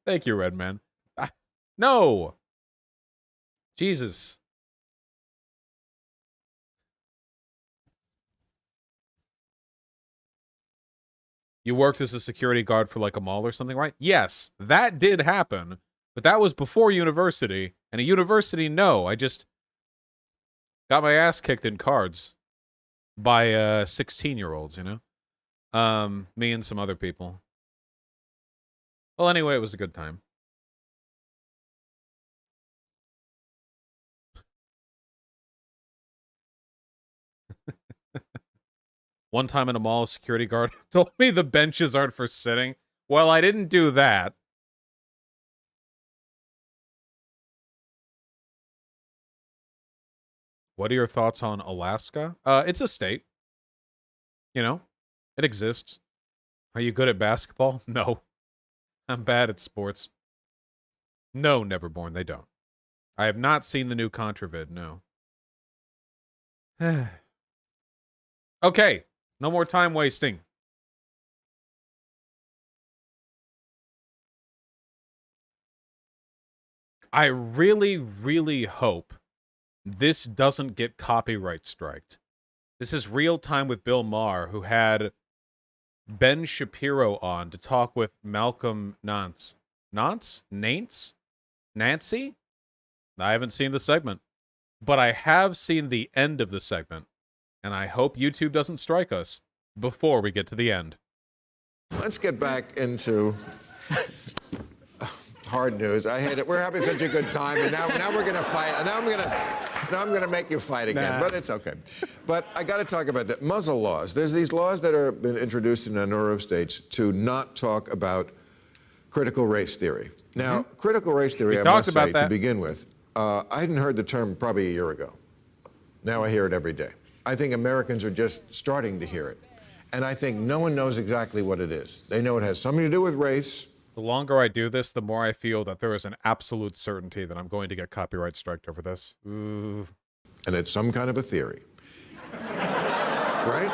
[SPEAKER 1] Thank you, Redman. No. Jesus. You worked as a security guard for like a mall or something, right? Yes, that did happen. But that was before university. And a university, no. I just got my ass kicked in cards by 16-year-olds, you know? Me and some other people. Well, anyway, it was a good time. One time in a mall, a security guard told me the benches aren't for sitting. Well, I didn't do that. What are your thoughts on Alaska? It's a state. You know, it exists. Are you good at basketball? No. I'm bad at sports. No, Neverborn, they don't. I have not seen the new Contravid, no. Okay, no more time wasting. I really, really hope this doesn't get copyright striked. This is Real Time with Bill Maher, who had Ben Shapiro on to talk with Malcolm Nance. Nancy? I haven't seen the segment, but I have seen the end of the segment, and I hope YouTube doesn't strike us before we get to the end.
[SPEAKER 12] Let's get back into hard news. I hate it. We're having such a good time, and now we're going to fight. And now I'm going to make you fight again. But it's okay. But I got to talk about the muzzle laws. There's these laws that are been introduced in a number of states to not talk about critical race theory. Now, critical race theory, I must say, to begin with, I hadn't heard the term probably a year ago. Now I hear it every day. I think Americans are just starting to hear it. And I think no one knows exactly what it is. They know it has something to do with race.
[SPEAKER 1] The longer I do this, the more I feel that there is an absolute certainty that I'm going to get copyright striked over this. Ooh.
[SPEAKER 12] And it's some kind of a theory. Right?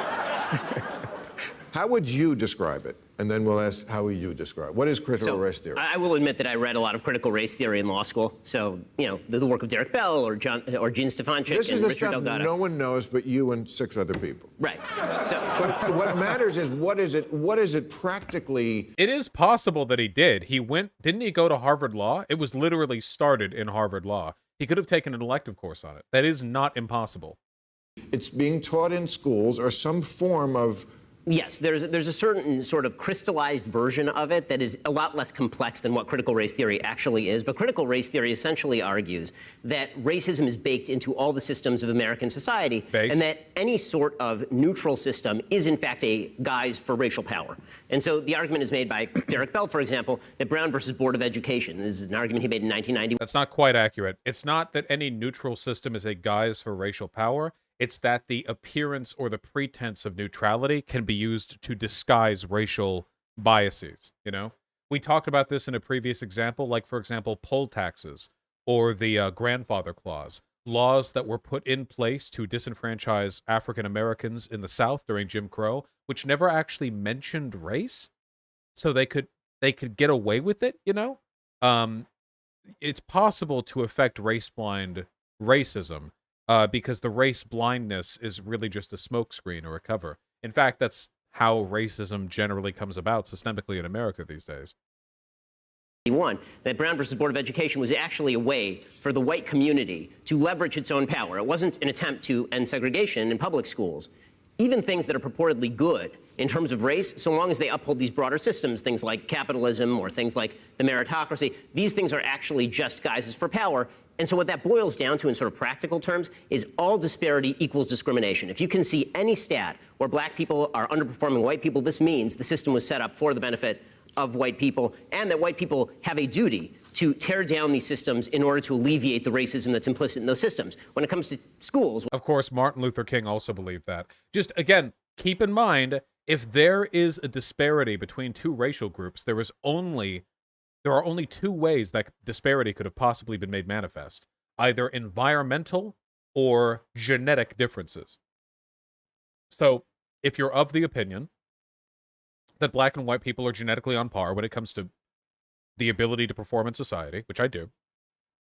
[SPEAKER 12] How would you describe it? And then we'll ask, how would you describe it? What is critical race theory?
[SPEAKER 13] I will admit that I read a lot of critical race theory in law school. So, you know, the work of Derek Bell or Gene Stefancic
[SPEAKER 12] this
[SPEAKER 13] and
[SPEAKER 12] is the
[SPEAKER 13] Richard
[SPEAKER 12] stuff
[SPEAKER 13] Delgado.
[SPEAKER 12] No one knows but you and 6 other people.
[SPEAKER 13] Right. So,
[SPEAKER 12] but what matters is what is it practically?
[SPEAKER 1] It is possible that he did. Didn't he go to Harvard Law? It was literally started in Harvard Law. He could have taken an elective course on it. That is not impossible.
[SPEAKER 12] It's being taught in schools or some form of...
[SPEAKER 13] Yes, there's a certain sort of crystallized version of it that is a lot less complex than what critical race theory actually is. But critical race theory essentially argues that racism is baked into all the systems of American society, and that any sort of neutral system is in fact a guise for racial power. And so the argument is made by Derek Bell, for example, that Brown versus Board of Education, this is an argument he made in 1990.
[SPEAKER 1] That's not quite accurate. It's not that any neutral system is a guise for racial power. It's that the appearance or the pretense of neutrality can be used to disguise racial biases, you know? We talked about this in a previous example, like, for example, poll taxes or the grandfather clause, laws that were put in place to disenfranchise African Americans in the South during Jim Crow, which never actually mentioned race, so they could get away with it, you know? it's possible to affect race-blind racism because the race blindness is really just a smokescreen or a cover. In fact, that's how racism generally comes about systemically in America these days.
[SPEAKER 13] That Brown versus Board of Education was actually a way for the white community to leverage its own power. It wasn't an attempt to end segregation in public schools. Even things that are purportedly good in terms of race, so long as they uphold these broader systems, things like capitalism or things like the meritocracy, these things are actually just guises for power. And so what that boils down to in sort of practical terms is all disparity equals discrimination. If you can see any stat where black people are underperforming white people, this means the system was set up for the benefit of white people, and that white people have a duty to tear down these systems in order to alleviate the racism that's implicit in those systems. When it comes to schools...
[SPEAKER 1] Of course, Martin Luther King also believed that. Just, again, keep in mind, if there is a disparity between two racial groups, there are only two ways that disparity could have possibly been made manifest. Either environmental or genetic differences. So, if you're of the opinion that black and white people are genetically on par when it comes to the ability to perform in society, which I do,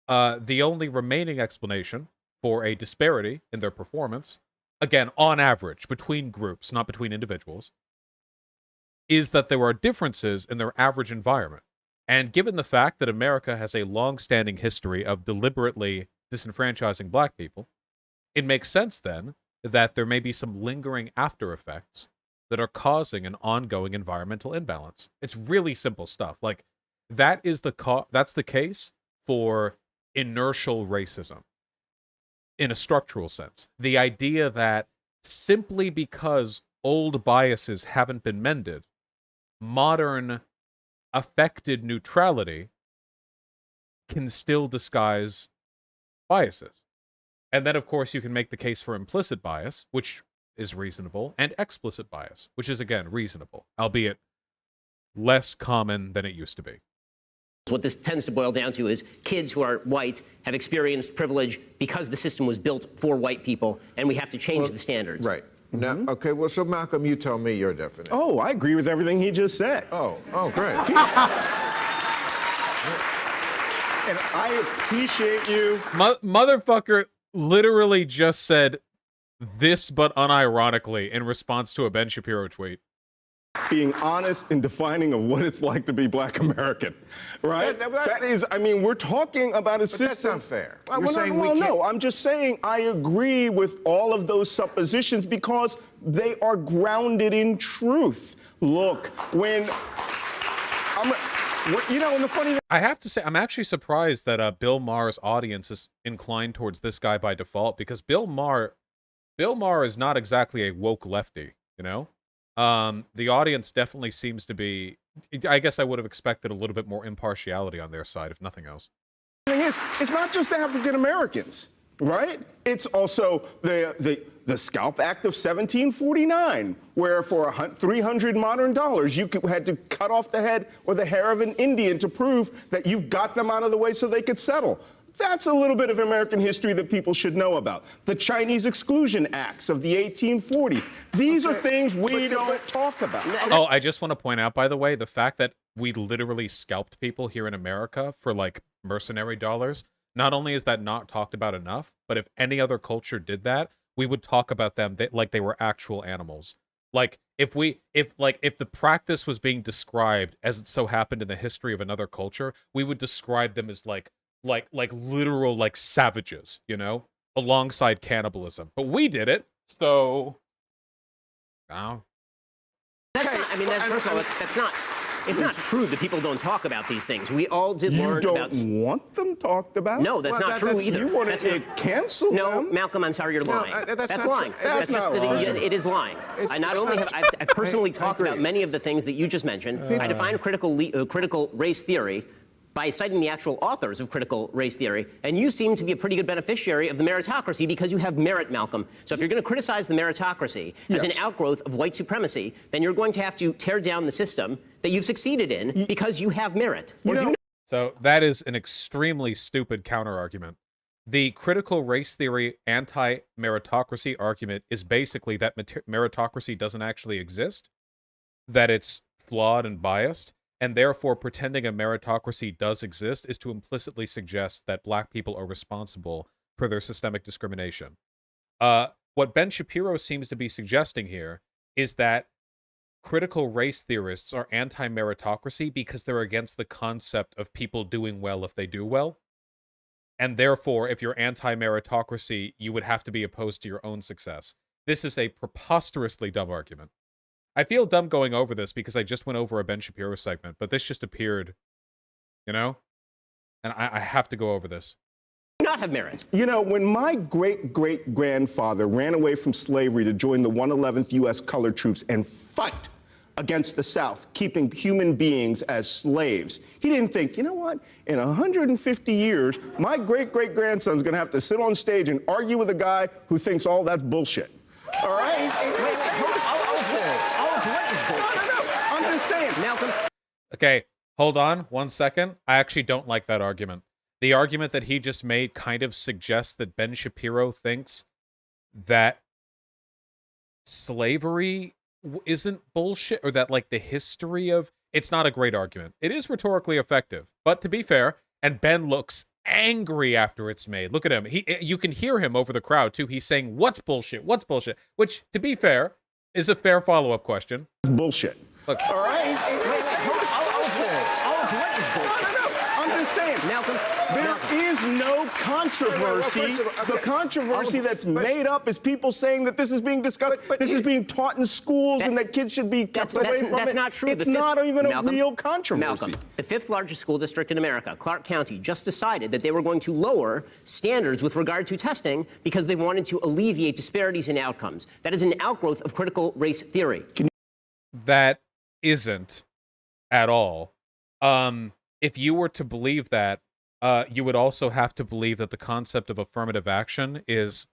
[SPEAKER 1] the only remaining explanation for a disparity in their performance, again, on average, between groups, not between individuals, is that there are differences in their average environment. And given the fact that America has a long-standing history of deliberately disenfranchising black people, it makes sense then that there may be some lingering after effects that are causing an ongoing environmental imbalance. It's really simple stuff. Like, that's the case for inertial racism in a structural sense. The idea that simply because old biases haven't been mended, modern affected neutrality can still disguise biases. And then, of course, you can make the case for implicit bias, which is reasonable, and explicit bias, which is, again, reasonable, albeit less common than it used to be.
[SPEAKER 13] What this tends to boil down to is kids who are white have experienced privilege because the system was built for white people, and we have to change the standards.
[SPEAKER 12] Right. Now, okay, well, so Malcolm, you tell me your definition.
[SPEAKER 14] Oh, I agree with everything he just said.
[SPEAKER 12] Oh, great.
[SPEAKER 14] And I appreciate you.
[SPEAKER 1] Motherfucker literally just said this, but unironically, in response to a Ben Shapiro tweet.
[SPEAKER 14] Being honest and defining of what it's like to be black American, right? That is, I mean, we're talking about a system.
[SPEAKER 12] That's unfair.
[SPEAKER 14] You're saying no, I'm just saying I agree with all of those suppositions because they are grounded in truth. Look, and the funny...
[SPEAKER 1] I have to say, I'm actually surprised that Bill Maher's audience is inclined towards this guy by default, because Bill Maher is not exactly a woke lefty, you know? The audience definitely seems to be... I guess I would have expected a little bit more impartiality on their side, if nothing else.
[SPEAKER 14] The thing is, it's not just African Americans, right? It's also the Scalp Act of 1749, where for $300 modern dollars, you had to cut off the head or the hair of an Indian to prove that you got them out of the way so they could settle. That's a little bit of American history that people should know about. The Chinese Exclusion Acts of the 1840s. These are things we don't talk about.
[SPEAKER 1] Oh, I just want to point out, by the way, the fact that we literally scalped people here in America for, like, mercenary dollars. Not only is that not talked about enough, but if any other culture did that, we would talk about them like they were actual animals. Like, if the practice was being described as it so happened in the history of another culture, we would describe them as like literal, like, savages, you know, alongside cannibalism. But we did it, so... Wow.
[SPEAKER 13] That's not, I mean, first of all, it's not true that people don't talk about these things. We all did learn about...
[SPEAKER 14] You don't want them talked about?
[SPEAKER 13] No, that's not true either.
[SPEAKER 14] You want to cancel them?
[SPEAKER 13] No, Malcolm, I'm sorry, you're lying. That's lying.
[SPEAKER 14] That's just
[SPEAKER 13] it is lying. I've personally talked about many of the things that you just mentioned. I define critical race theory by citing the actual authors of critical race theory, and you seem to be a pretty good beneficiary of the meritocracy because you have merit, Malcolm. So if you're going to criticize the meritocracy as an outgrowth of white supremacy, then you're going to have to tear down the system that you've succeeded in because you have merit.
[SPEAKER 1] So that is an extremely stupid counter-argument. The critical race theory anti-meritocracy argument is basically that meritocracy doesn't actually exist, that it's flawed and biased, and therefore pretending a meritocracy does exist is to implicitly suggest that black people are responsible for their systemic discrimination. What Ben Shapiro seems to be suggesting here is that critical race theorists are anti-meritocracy because they're against the concept of people doing well if they do well. And therefore, if you're anti-meritocracy, you would have to be opposed to your own success. This is a preposterously dumb argument. I feel dumb going over this because I just went over a Ben Shapiro segment, but this just appeared, you know? And I have to go over this.
[SPEAKER 13] Not have merit.
[SPEAKER 14] You know, when my great-great-grandfather ran away from slavery to join the 111th U.S. Colored Troops and fight against the South, keeping human beings as slaves, he didn't think, you know what, in 150 years, my great-great-grandson's going to have to sit on stage and argue with a guy who thinks all that's bullshit. All right? I'm just saying.
[SPEAKER 13] Malcolm.
[SPEAKER 1] Okay, hold on 1 second. I actually don't like that argument. The argument that he just made kind of suggests that Ben Shapiro thinks that slavery isn't bullshit, or that, like, the history of... It's not a great argument. It is rhetorically effective, but to be fair, and Ben looks angry after it's made. Look at him. You can hear him over the crowd, too. He's saying, what's bullshit? What's bullshit? Which, to be fair, is a fair follow-up question.
[SPEAKER 14] It's bullshit.
[SPEAKER 1] Look.
[SPEAKER 14] All right? I'm just saying.
[SPEAKER 13] Malcolm.
[SPEAKER 14] There is no controversy. The controversy that's made up is people saying that this is being discussed, this is being taught in schools, and that kids should be kept away from it.
[SPEAKER 13] That's not true.
[SPEAKER 14] It's not even a real controversy.
[SPEAKER 13] Malcolm, the fifth largest school district in America, Clark County, just decided that they were going to lower standards with regard to testing because they wanted to alleviate disparities in outcomes. That is an outgrowth of critical race theory.
[SPEAKER 1] That isn't at all. If you were to believe that, you would also have to believe that the concept of affirmative action is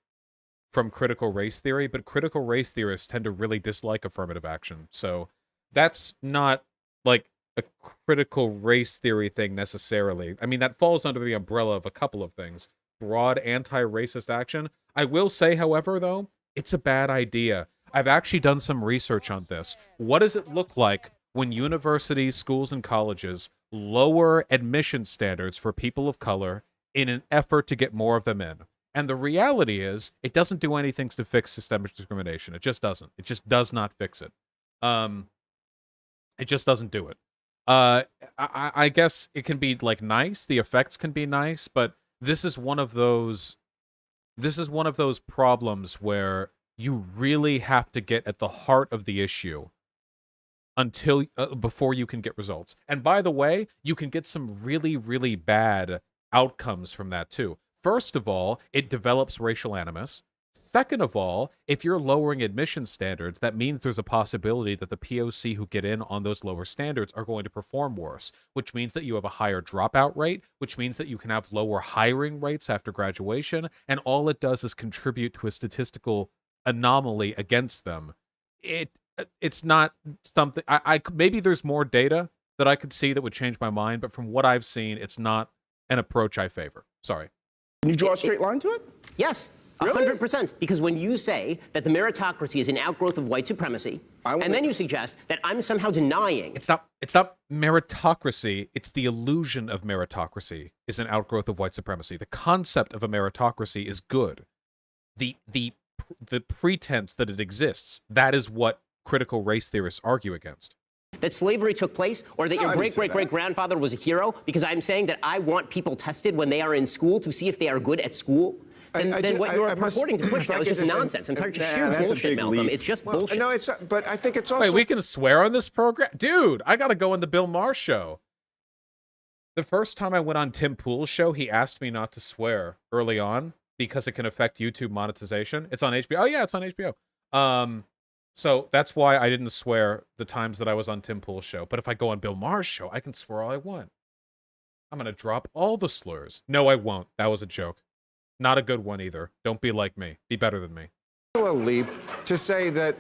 [SPEAKER 1] from critical race theory, but critical race theorists tend to really dislike affirmative action. So that's not like a critical race theory thing necessarily. I mean, that falls under the umbrella of a couple of things. Broad anti-racist action. I will say, however, though, it's a bad idea. I've actually done some research on this. What does it look like when universities, schools, and colleges lower admission standards for people of color in an effort to get more of them in? And the reality is, it doesn't do anything to fix systemic discrimination. It just doesn't. It just does not fix it. It just doesn't do it. I guess it can be, like, nice. The effects can be nice, but this is one of those problems where you really have to get at the heart of the issue until before you can get results. And by the way, you can get some really, really bad outcomes from that too. First of all, it develops racial animus. Second of all, if you're lowering admission standards, that means there's a possibility that the POC who get in on those lower standards are going to perform worse, which means that you have a higher dropout rate, which means that you can have lower hiring rates after graduation, and all it does is contribute to a statistical anomaly against them. It's not something... I maybe there's more data that I could see that would change my mind, but from what I've seen, it's not an approach I favor. Sorry.
[SPEAKER 14] Can you draw a straight line to it?
[SPEAKER 13] Yes.
[SPEAKER 14] Really?
[SPEAKER 13] 100%. Because when you say that the meritocracy is an outgrowth of white supremacy, and then you suggest that I'm somehow denying...
[SPEAKER 1] It's not meritocracy. It's the illusion of meritocracy is an outgrowth of white supremacy. The concept of a meritocracy is good. The pretense that it exists, that is what critical race theorists argue against.
[SPEAKER 13] That slavery took place, or that your great-great-great-grandfather was a hero, because I'm saying that I want people tested when they are in school to see if they are good at school, then what you're purporting to push now is just nonsense. And it's sheer bullshit, Malcolm. It's just bullshit.
[SPEAKER 12] No, it's not, but I think it's also...
[SPEAKER 1] Wait, we can swear on this program? Dude, I gotta go on the Bill Maher show. The first time I went on Tim Pool's show, he asked me not to swear early on because it can affect YouTube monetization. It's on HBO. Oh, yeah, it's on HBO. So that's why I didn't swear the times that I was on Tim Pool's show. But if I go on Bill Maher's show, I can swear all I want. I'm going to drop all the slurs. No, I won't. That was a joke. Not a good one either. Don't be like me. Be better than me.
[SPEAKER 12] A leap to say that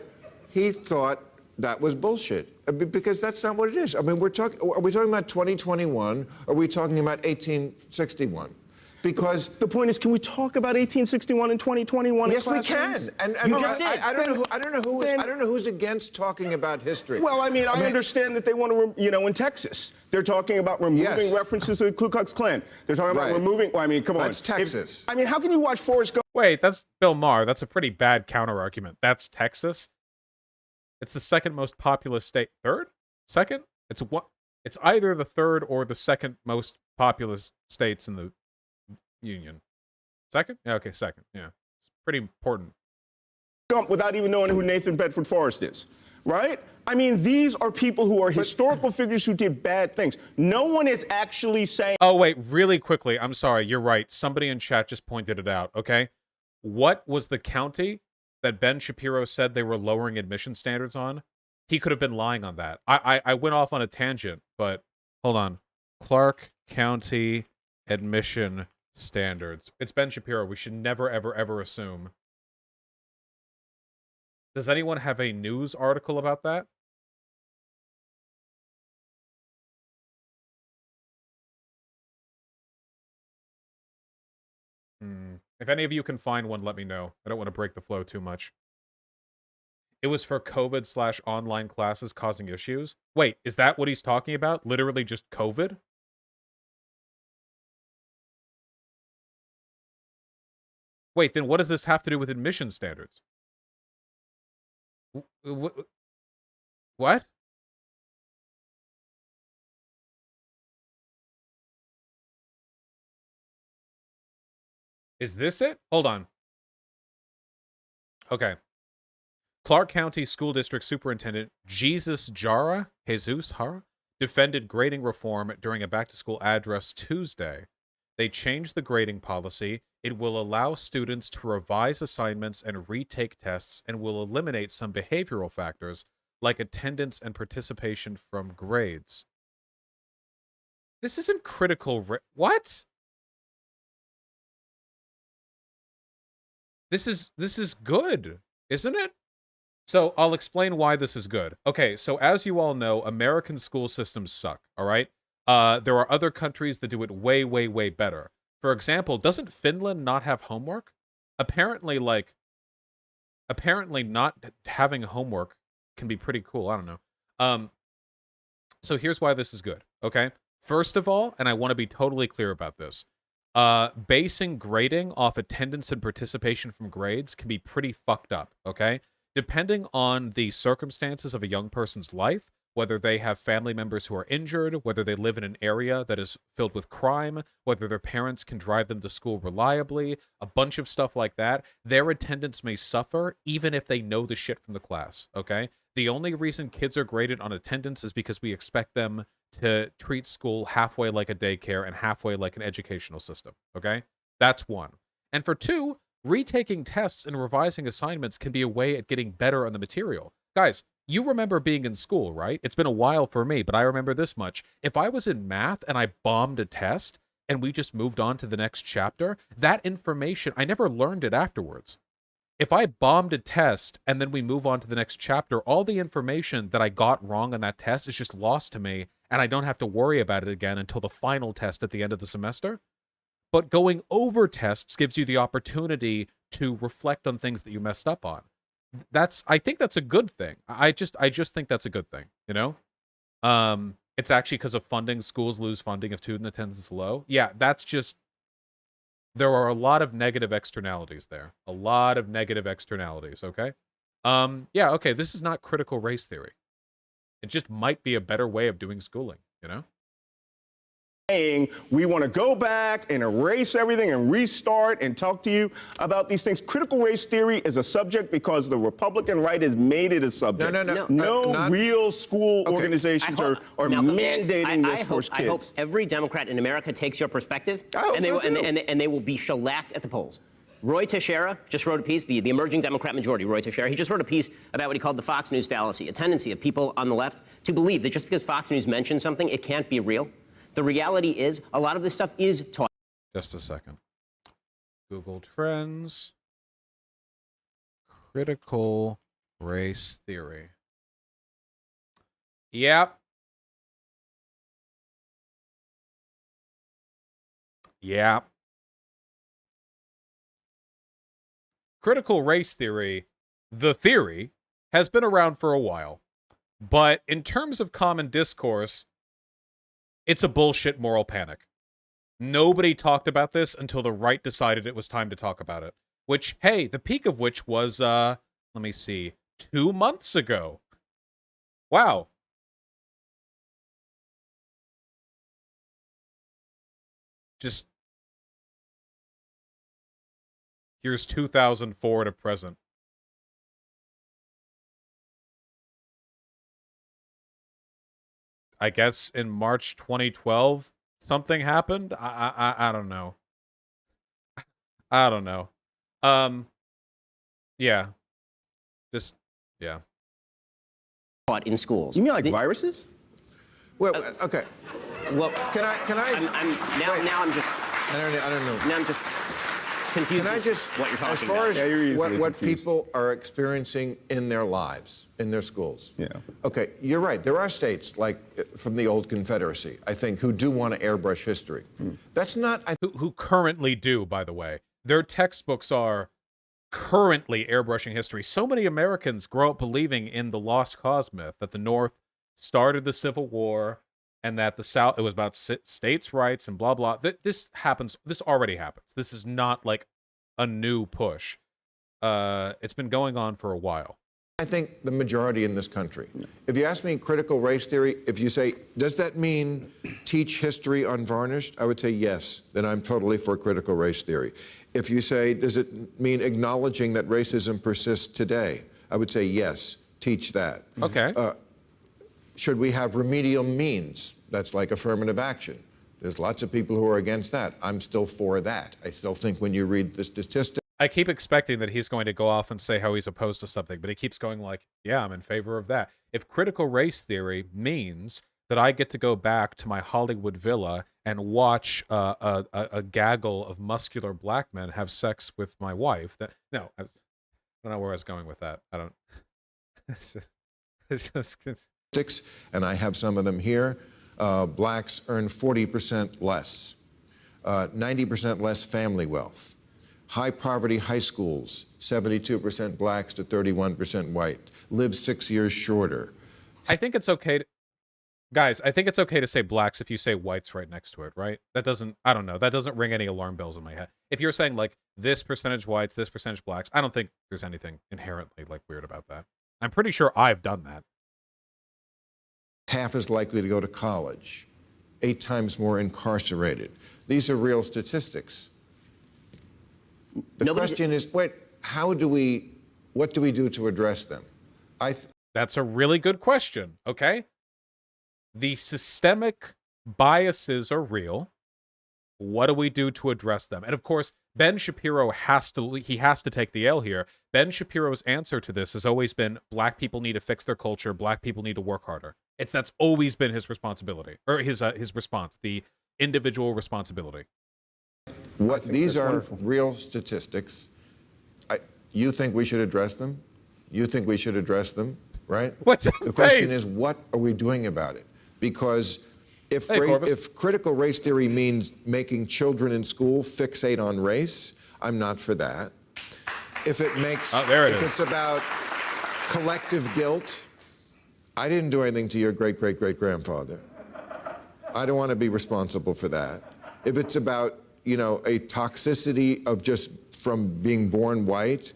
[SPEAKER 12] he thought that was bullshit, because that's not what it is. I mean, are we talking about 2021? Or are we talking about 1861? because
[SPEAKER 14] the point is, can we talk about 1861 and 2021?
[SPEAKER 12] Yes, we can. And
[SPEAKER 14] you just did.
[SPEAKER 12] I don't know who's against talking about history.
[SPEAKER 14] Well, I mean, I understand that they want to, in Texas, they're talking about removing references to the Ku Klux Klan. They're talking about removing. Well, I mean, come on.
[SPEAKER 12] That's Texas.
[SPEAKER 14] How can you watch Forrest Gump?
[SPEAKER 15] Wait, that's Bill Maher. That's a pretty bad counter argument. That's Texas. It's the second most populous state. Third? Second? It's either the third or the second most populous states in the Union. Second? Yeah, okay, second. Yeah. It's pretty important.
[SPEAKER 14] Without even knowing who Nathan Bedford Forrest is, right? I mean, these are people who are historical figures who did bad things. No one is actually saying...
[SPEAKER 15] Oh, wait, really quickly. I'm sorry, you're right. Somebody in chat just pointed it out, okay? What was the county that Ben Shapiro said they were lowering admission standards on? He could have been lying on that. I went off on a tangent, but hold on. Clark County admission standards. It's Ben Shapiro. We should never, ever, ever assume. Does anyone have a news article about that? If any of you can find one, let me know. I don't want to break the flow too much. It was for COVID/online classes causing issues. Wait, is that what he's talking about? Literally just COVID? Wait, then what does this have to do with admission standards? What? Is this it? Hold on. Okay. Clark County School District Superintendent Jesus Jara defended grading reform during a back-to-school address Tuesday. They changed the grading policy. It will allow students to revise assignments and retake tests and will eliminate some behavioral factors like attendance and participation from grades. This isn't critical. What? This is good, isn't it? So I'll explain why this is good. Okay, so as you all know, American school systems suck, all right? There are other countries that do it way, way, way better. For example, doesn't Finland not have homework? Apparently not having homework can be pretty cool. I don't know. So here's why this is good, okay? First of all, and I want to be totally clear about this, basing grading off attendance and participation from grades can be pretty fucked up, okay? Depending on the circumstances of a young person's life, whether they have family members who are injured, whether they live in an area that is filled with crime, whether their parents can drive them to school reliably, a bunch of stuff like that, their attendance may suffer even if they know the shit from the class, okay? The only reason kids are graded on attendance is because we expect them to treat school halfway like a daycare and halfway like an educational system, okay? That's one. And for two, retaking tests and revising assignments can be a way at getting better on the material. Guys, you remember being in school, right? It's been a while for me, but I remember this much. If I was in math and I bombed a test and we just moved on to the next chapter, that information, I never learned it afterwards. If I bombed a test and then we move on to the next chapter, all the information that I got wrong on that test is just lost to me, and I don't have to worry about it again until the final test at the end of the semester. But going over tests gives you the opportunity to reflect on things that you messed up on. I think that's a good thing. I just think that's a good thing, you know? It's actually because of funding. Schools lose funding if student attendance is low. Yeah, that's just... There are a lot of negative externalities there. A lot of negative externalities, okay? Yeah, okay, this is not critical race theory. It just might be a better way of doing schooling, you know?
[SPEAKER 14] Saying we want to go back and erase everything and restart and talk to you about these things. Critical race theory is a subject because the Republican right has made it a subject. No real school organizations are mandating this for kids.
[SPEAKER 13] I hope every Democrat in America takes your perspective, and they will be shellacked at the polls. Roy Teixeira just wrote a piece, the emerging Democrat majority, Roy Teixeira, he just wrote a piece about what he called the Fox News fallacy, a tendency of people on the left to believe that just because Fox News mentions something, it can't be real. The reality is, a lot of this stuff is taught.
[SPEAKER 15] Just a second. Google Trends. Critical race theory. Yep. Yep. critical race theory, the theory, has been around for a while. But in terms of common discourse, it's a bullshit moral panic. Nobody talked about this until the right decided it was time to talk about it. Which, hey, the peak of which was, let me see, 2 months ago. Wow. Just, here's 2004 to present. I guess in March 2012, something happened. I don't know. I don't know. Yeah. Just, yeah.
[SPEAKER 13] Taught in schools.
[SPEAKER 14] You mean like viruses?
[SPEAKER 12] Well, okay.
[SPEAKER 13] Well,
[SPEAKER 12] can I?
[SPEAKER 13] Now I'm just.
[SPEAKER 12] I don't know.
[SPEAKER 13] Now I'm just confused.
[SPEAKER 12] Can I just,
[SPEAKER 13] what you're talking
[SPEAKER 12] as far
[SPEAKER 13] about.
[SPEAKER 12] as what people are experiencing in their lives, in their schools.
[SPEAKER 14] Yeah.
[SPEAKER 12] Okay, you're right. There are states like from the old Confederacy, I think, who do want to airbrush history. That's not.
[SPEAKER 15] Who currently do, by the way. Their textbooks are currently airbrushing history. So many Americans grow up believing in the lost cause myth that the North started the Civil War and that the South, it was about states' rights and blah, blah. This happens. This already happens. This is not like a new push. It's been going on for a while.
[SPEAKER 12] I think the majority in this country. If you ask me critical race theory, if you say, does that mean teach history unvarnished? I would say yes, then I'm totally for critical race theory. If you say, does it mean acknowledging that racism persists today? I would say yes, teach that.
[SPEAKER 15] Okay.
[SPEAKER 12] Should we have remedial means? That's like affirmative action. There's lots of people who are against that. I'm still for that. I still think when you read the statistics,
[SPEAKER 15] I keep expecting that he's going to go off and say how he's opposed to something, but he keeps going like, yeah, I'm in favor of that. If critical race theory means that I get to go back to my Hollywood villa and watch a gaggle of muscular black men have sex with my wife, that no, I don't know where I was going with that. I don't. It's just,
[SPEAKER 12] and I have some of them here, blacks earn 40% less, 90% less family wealth. High poverty high schools, 72% blacks to 31% white, live 6 years shorter.
[SPEAKER 15] I think it's okay to, guys, I think it's okay to say blacks if you say whites right next to it, right? That doesn't, I don't know, that doesn't ring any alarm bells in my head. If you're saying like this percentage whites, this percentage blacks, I don't think there's anything inherently like weird about that. I'm pretty sure I've done that.
[SPEAKER 12] Half as likely to go to college, 8 times more incarcerated. These are real statistics. The question is, wait, what do we do to address them?
[SPEAKER 15] That's a really good question, okay? The systemic biases are real. What do we do to address them? And of course, Ben Shapiro has to take the L here. Ben Shapiro's answer to this has always been black people need to fix their culture, black people need to work harder. That's always been his responsibility, or his response, the individual responsibility.
[SPEAKER 12] These are real statistics. You think we should address them? You think we should address them, right?
[SPEAKER 15] What's
[SPEAKER 12] the question is, what are we doing about it? Because if critical race theory means making children in school fixate on race, I'm not for that. If it makes, if it's about collective guilt, I didn't do anything to your great-great-great-grandfather. I don't want to be responsible for that. If it's about, you know, a toxicity of just from being born white.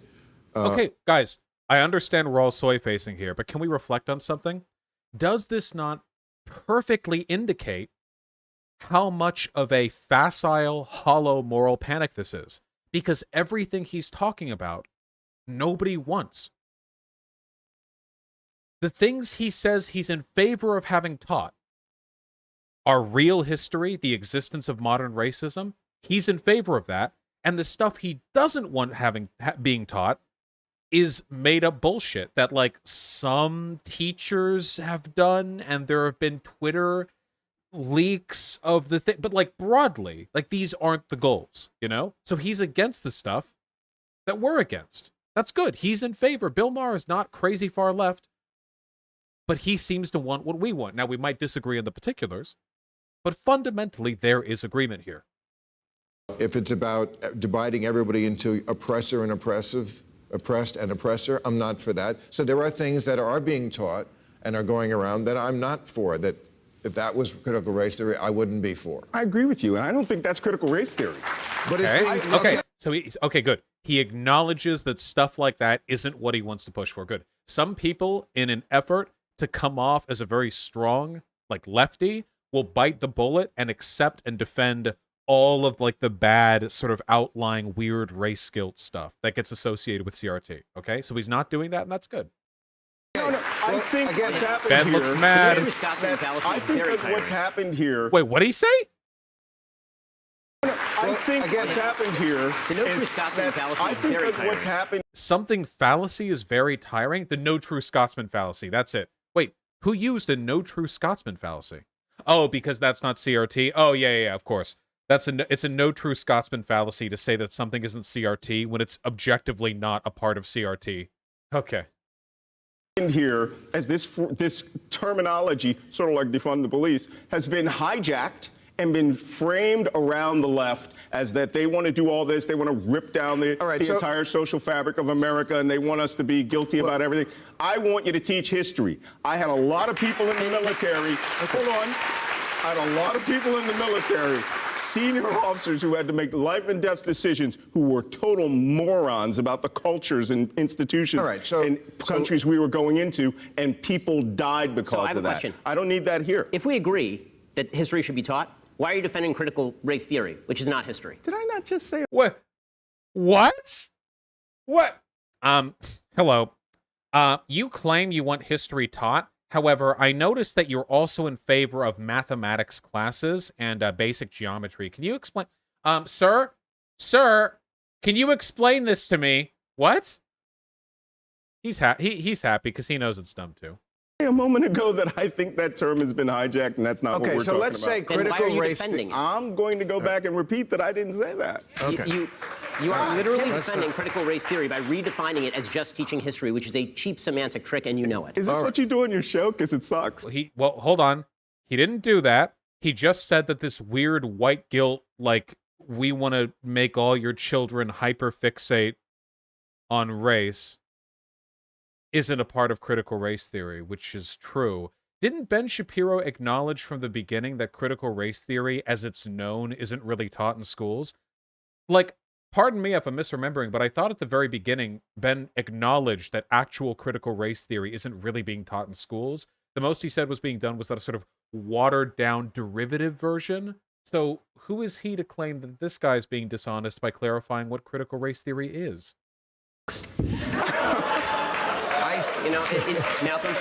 [SPEAKER 15] Okay, guys, I understand we're all soy-facing here, but can we reflect on something? Does this not perfectly indicate how much of a facile, hollow moral panic this is? Because everything he's talking about, nobody wants. The things he says he's in favor of having taught are real history, the existence of modern racism. He's in favor of that. And the stuff he doesn't want being taught is made up bullshit that like some teachers have done, and there have been Twitter leaks of the thing, but like broadly, like these aren't the goals, you know? So he's against the stuff that we're against. That's good. He's in favor. Bill Maher is not crazy far left, but he seems to want what we want. Now, we might disagree on the particulars, but fundamentally there is agreement here.
[SPEAKER 12] if it's about dividing everybody into oppressor and oppressive, oppressed and oppressor, I'm not for that. So there are things that are being taught and are going around that I'm not for, that if that was critical race theory, I wouldn't be for.
[SPEAKER 14] I agree with you, and I don't think that's critical race theory.
[SPEAKER 12] But
[SPEAKER 15] okay. So he's okay, good. He acknowledges that stuff like that isn't what he wants to push for. Good. Some people, in an effort to come off as a very strong, like, lefty, will bite the bullet and accept and defend all of, like, the bad sort of outlying weird race guilt stuff that gets associated with CRT. Okay? So he's not doing that, and that's good.
[SPEAKER 14] No, I think
[SPEAKER 12] again,
[SPEAKER 14] what's happened
[SPEAKER 15] Ben
[SPEAKER 14] here
[SPEAKER 15] looks mad.
[SPEAKER 14] I think that what's happened here.
[SPEAKER 15] Wait, what did he say?
[SPEAKER 14] I think what's happened here
[SPEAKER 13] The no true Scotsman fallacy
[SPEAKER 14] I
[SPEAKER 13] is
[SPEAKER 14] think
[SPEAKER 13] very
[SPEAKER 14] that
[SPEAKER 13] tiring.
[SPEAKER 14] what's happened.
[SPEAKER 15] Something fallacy is very tiring. The no true Scotsman fallacy. That's it. Wait, who used a no true Scotsman fallacy? Oh, because that's not CRT. Oh, yeah, of course. It's a no true Scotsman fallacy to say that something isn't CRT when it's objectively not a part of CRT. Okay.
[SPEAKER 14] Here, as this terminology, sort of like defund the police, has been hijacked and been framed around the left as that they want to do all this, they want to rip down the entire social fabric of America, and they want us to be guilty about everything. I want you to teach history. I had a lot of people in the military. Hold on. I had a lot of people in the military, senior officers who had to make life and death decisions, who were total morons about the cultures and institutions and countries we were going into, and people died because
[SPEAKER 13] So I have
[SPEAKER 14] of
[SPEAKER 13] a
[SPEAKER 14] that.
[SPEAKER 13] question.
[SPEAKER 14] I don't need that here.
[SPEAKER 13] If we agree that history should be taught, why are you defending critical race theory, which is not history?
[SPEAKER 14] Did I not just say
[SPEAKER 15] what? What? Hello. You claim you want history taught. However, I noticed that you're also in favor of mathematics classes and basic geometry. Can you explain? Sir, can you explain this to me? What? He's happy because he knows it's dumb too.
[SPEAKER 14] A moment ago that I think that term has been hijacked, and that's not what we're talking about.
[SPEAKER 12] Okay, so let's say critical race.
[SPEAKER 14] I'm going to go back and repeat that I didn't say that.
[SPEAKER 12] Okay.
[SPEAKER 13] You are literally defending critical race theory by redefining it as just teaching history, which is a cheap semantic trick, and you know it.
[SPEAKER 14] Is this what you do on your show? Because it sucks.
[SPEAKER 15] Well, hold on. He didn't do that. He just said that this weird white guilt, like, we want to make all your children hyperfixate on race, isn't a part of critical race theory, which is true. Didn't Ben Shapiro acknowledge from the beginning that critical race theory, as it's known, isn't really taught in schools? Like, pardon me if I'm misremembering, but I thought at the very beginning, Ben acknowledged that actual critical race theory isn't really being taught in schools. The most he said was being done was that a sort of watered-down derivative version. So who is he to claim that this guy is being dishonest by clarifying what critical race theory is?
[SPEAKER 13] Malcolm,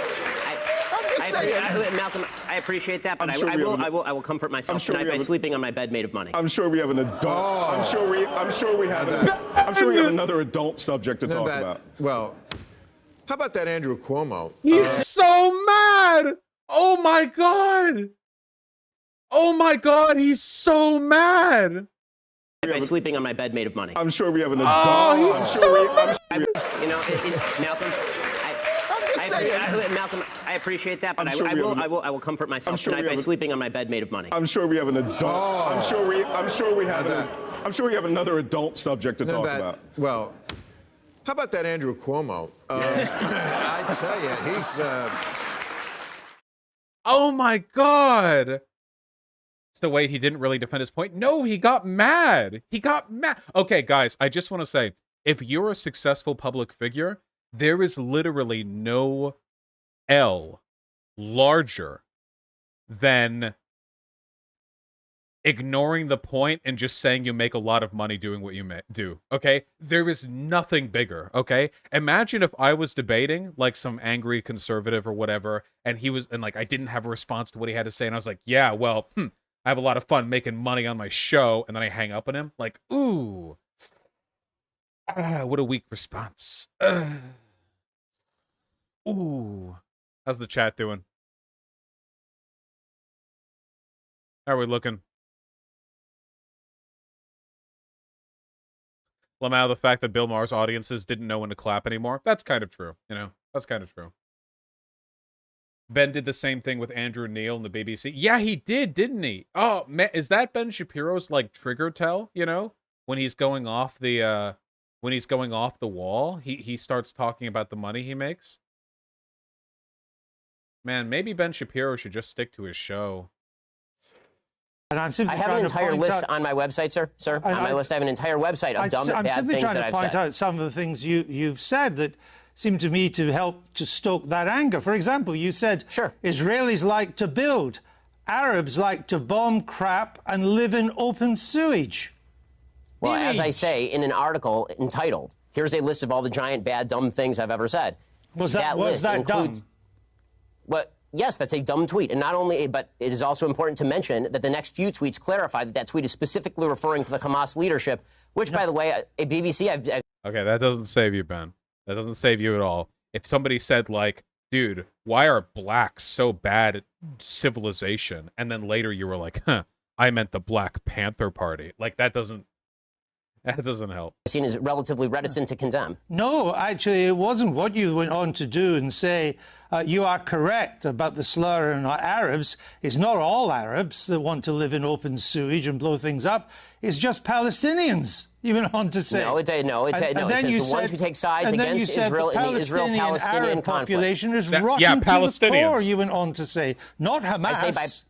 [SPEAKER 13] Malcolm, I appreciate that, but I will comfort myself tonight by sleeping on my bed made of money.
[SPEAKER 14] I'm sure we have an adult. I'm sure we have another adult subject to talk about.
[SPEAKER 12] Well, how about that Andrew Cuomo?
[SPEAKER 15] He's so mad. Oh my god. Oh my god, he's so mad.
[SPEAKER 13] By sleeping on my bed made of money.
[SPEAKER 14] I'm sure we have an adult.
[SPEAKER 15] Oh, he's so mad.
[SPEAKER 13] Malcolm. Malcolm, I appreciate that, but I will comfort myself tonight by sleeping on my bed made of money.
[SPEAKER 14] I'm sure we have an adult. I'm sure we have another adult subject to talk about.
[SPEAKER 12] Well, how about that Andrew Cuomo? I tell you, he's.
[SPEAKER 15] Oh my god. It's the way he didn't really defend his point. No, he got mad. He got mad. Okay, guys, I just want to say, if you're a successful public figure, there is literally no L larger than ignoring the point and just saying you make a lot of money doing what you do, okay? There is nothing bigger, okay? Imagine if I was debating, like, some angry conservative or whatever, and I didn't have a response to what he had to say, and I was like, yeah, well, I have a lot of fun making money on my show, and then I hang up on him, like, ooh. What a weak response. Ooh. How's the chat doing? How are we looking? Lamau, the fact that Bill Maher's audiences didn't know when to clap anymore. That's kind of true, you know? That's kind of true. Ben did the same thing with Andrew Neil in the BBC. Yeah, he did, didn't he? Oh man, is that Ben Shapiro's like trigger tell? You know, when he's going off the wall, he starts talking about the money he makes. Man, maybe Ben Shapiro should just stick to his show.
[SPEAKER 13] And I have an entire list on my website, sir. On my list, I have an entire website of dumb, bad things that I've said. I'm simply trying to point out
[SPEAKER 16] some of the things you've said that seem to me to help to stoke that anger. For example, you said Israelis like to build, Arabs like to bomb crap and live in open sewage.
[SPEAKER 13] Well, as I say in an article entitled, "Here's a list of all the giant, bad, dumb things I've ever said."
[SPEAKER 16] Was that dumb?
[SPEAKER 13] Well, yes, that's a dumb tweet. And not only, but it is also important to mention that the next few tweets clarify that that tweet is specifically referring to the Hamas leadership, which, by the way, at BBC,
[SPEAKER 15] Okay, that doesn't save you, Ben. That doesn't save you at all. If somebody said, like, dude, why are blacks so bad at civilization? And then later you were like, huh, I meant the Black Panther Party. Like, that doesn't help.
[SPEAKER 13] Seen as relatively reticent to condemn.
[SPEAKER 16] No, actually, it wasn't what you went on to do and say. You are correct about the slur on Arabs. It's not all Arabs that want to live in open sewage and blow things up. It's just Palestinians. You went on to say.
[SPEAKER 13] It says the ones who take sides against Israel in the Israel-Palestinian
[SPEAKER 16] population is rotten to the core. You went on to say, not Hamas.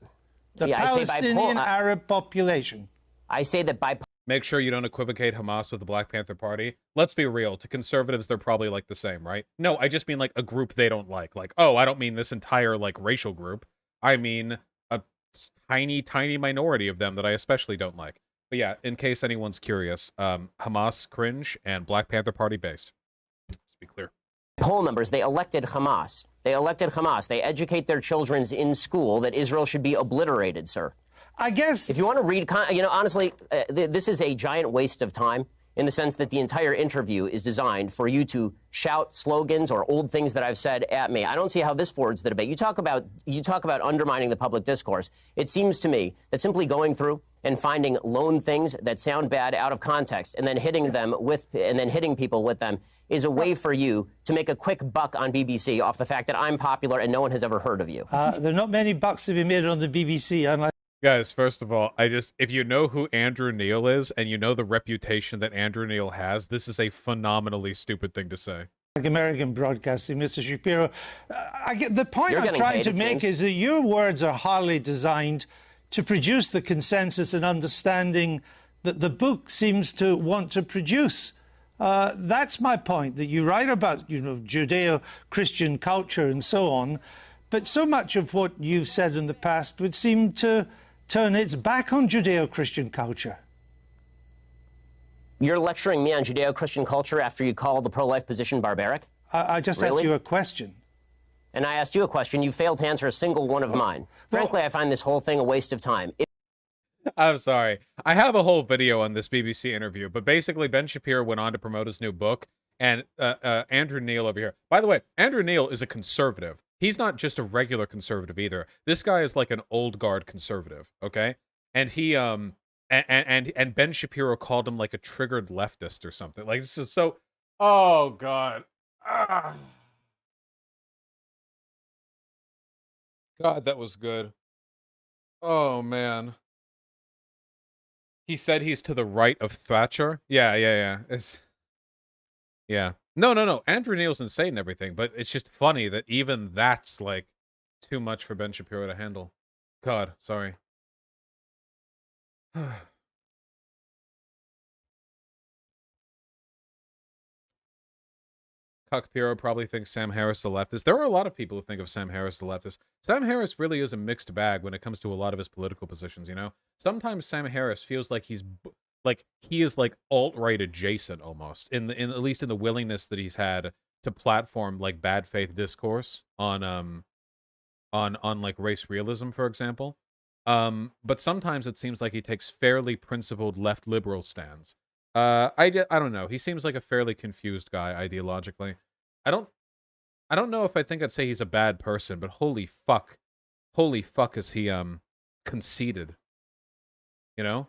[SPEAKER 16] The Palestinian Arab population.
[SPEAKER 13] I say that by.
[SPEAKER 15] Make sure you don't equivocate Hamas with the Black Panther Party. Let's be real. To conservatives, they're probably like the same, right? No, I just mean like a group they don't like. Like, oh, I don't mean this entire like racial group. I mean a tiny, tiny minority of them that I especially don't like. But yeah, in case anyone's curious, Hamas cringe and Black Panther Party based. Let's be clear.
[SPEAKER 13] Poll numbers, they elected Hamas. They educate their children in school that Israel should be obliterated, sir.
[SPEAKER 16] I guess
[SPEAKER 13] if you want to read, honestly, this is a giant waste of time in the sense that the entire interview is designed for you to shout slogans or old things that I've said at me. I don't see how this forwards the debate. You talk about undermining the public discourse. It seems to me that simply going through and finding lone things that sound bad out of context and then hitting people with them is a way for you to make a quick buck on BBC off the fact that I'm popular and no one has ever heard of you.
[SPEAKER 16] There are not many bucks to be made on the BBC, unlike.
[SPEAKER 15] Guys, first of all, if you know who Andrew Neil is and you know the reputation that Andrew Neil has, this is a phenomenally stupid thing to say.
[SPEAKER 16] Like American broadcasting, Mr. Shapiro. The point I'm trying to make is that your words are hardly designed to produce the consensus and understanding that the book seems to want to produce. That's my point, that you write about, Judeo-Christian culture and so on, but so much of what you've said in the past would seem to turn its back on Judeo-Christian culture.
[SPEAKER 13] You're lecturing me on Judeo-Christian culture after you call the pro-life position barbaric?
[SPEAKER 16] I just asked you a question.
[SPEAKER 13] And I asked you a question. You failed to answer a single one of mine. Frankly, I find this whole thing a waste of time.
[SPEAKER 15] I'm sorry. I have a whole video on this BBC interview, but basically Ben Shapiro went on to promote his new book, and Andrew Neil over here. By the way, Andrew Neil is a conservative. He's not just a regular conservative either. This guy is like an old guard conservative, okay? And he and Ben Shapiro called him like a triggered leftist or something. Like, this is so, oh god. God, that was good. Oh man. He said he's to the right of Thatcher. Yeah. No. Andrew Neil's insane and everything, but it's just funny that even that's like too much for Ben Shapiro to handle. God, sorry. Cuckpiro probably thinks Sam Harris the leftist. There are a lot of people who think of Sam Harris the leftist. Sam Harris really is a mixed bag when it comes to a lot of his political positions, you know? Sometimes Sam Harris feels like he is like alt-right adjacent almost, in at least in the willingness that he's had to platform like bad faith discourse on like race realism, for example. But sometimes it seems like he takes fairly principled left liberal stands. I don't know. He seems like a fairly confused guy ideologically. I don't know if I think I'd say he's a bad person, but holy fuck is he conceited. You know?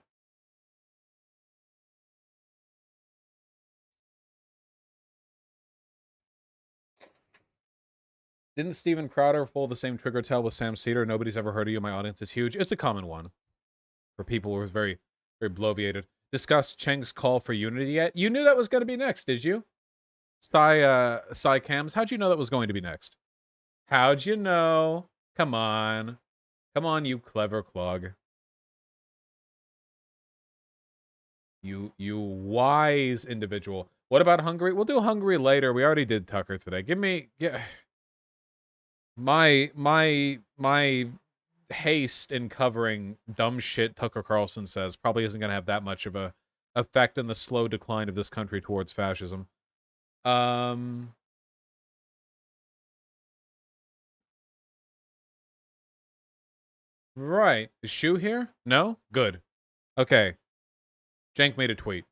[SPEAKER 15] Didn't Steven Crowder pull the same trigger tell with Sam Cedar? Nobody's ever heard of you. My audience is huge. It's a common one for people who are very, very bloviated. Discussed Cheng's call for unity yet? You knew that was going to be next, did you? Psy Cams, how'd you know that was going to be next? How'd you know? Come on. Come on, you clever clog. You wise individual. What about Hungary? We'll do Hungary later. We already did Tucker today. My haste in covering dumb shit Tucker Carlson says probably isn't going to have that much of a effect in the slow decline of this country towards fascism. Right. Is Shu here? No? Good. Okay. Jank made a tweet.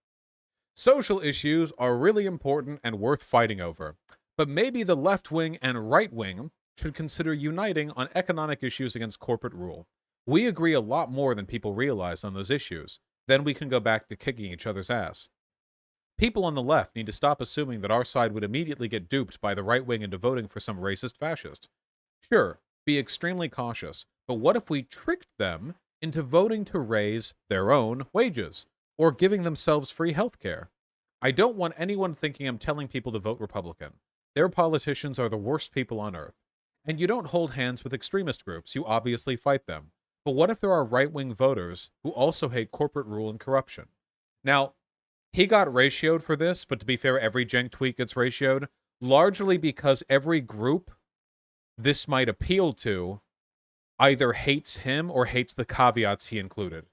[SPEAKER 15] Social issues are really important and worth fighting over, but maybe the left wing and right wing should consider uniting on economic issues against corporate rule. We agree a lot more than people realize on those issues. Then we can go back to kicking each other's ass. People on the left need to stop assuming that our side would immediately get duped by the right wing into voting for some racist fascist. Sure, be extremely cautious, but what if we tricked them into voting to raise their own wages, or giving themselves free health care? I don't want anyone thinking I'm telling people to vote Republican. Their politicians are the worst people on earth. And you don't hold hands with extremist groups, you obviously fight them. But what if there are right-wing voters who also hate corporate rule and corruption? Now, he got ratioed for this, but to be fair, every Cenk tweet gets ratioed, largely because every group this might appeal to either hates him or hates the caveats he included.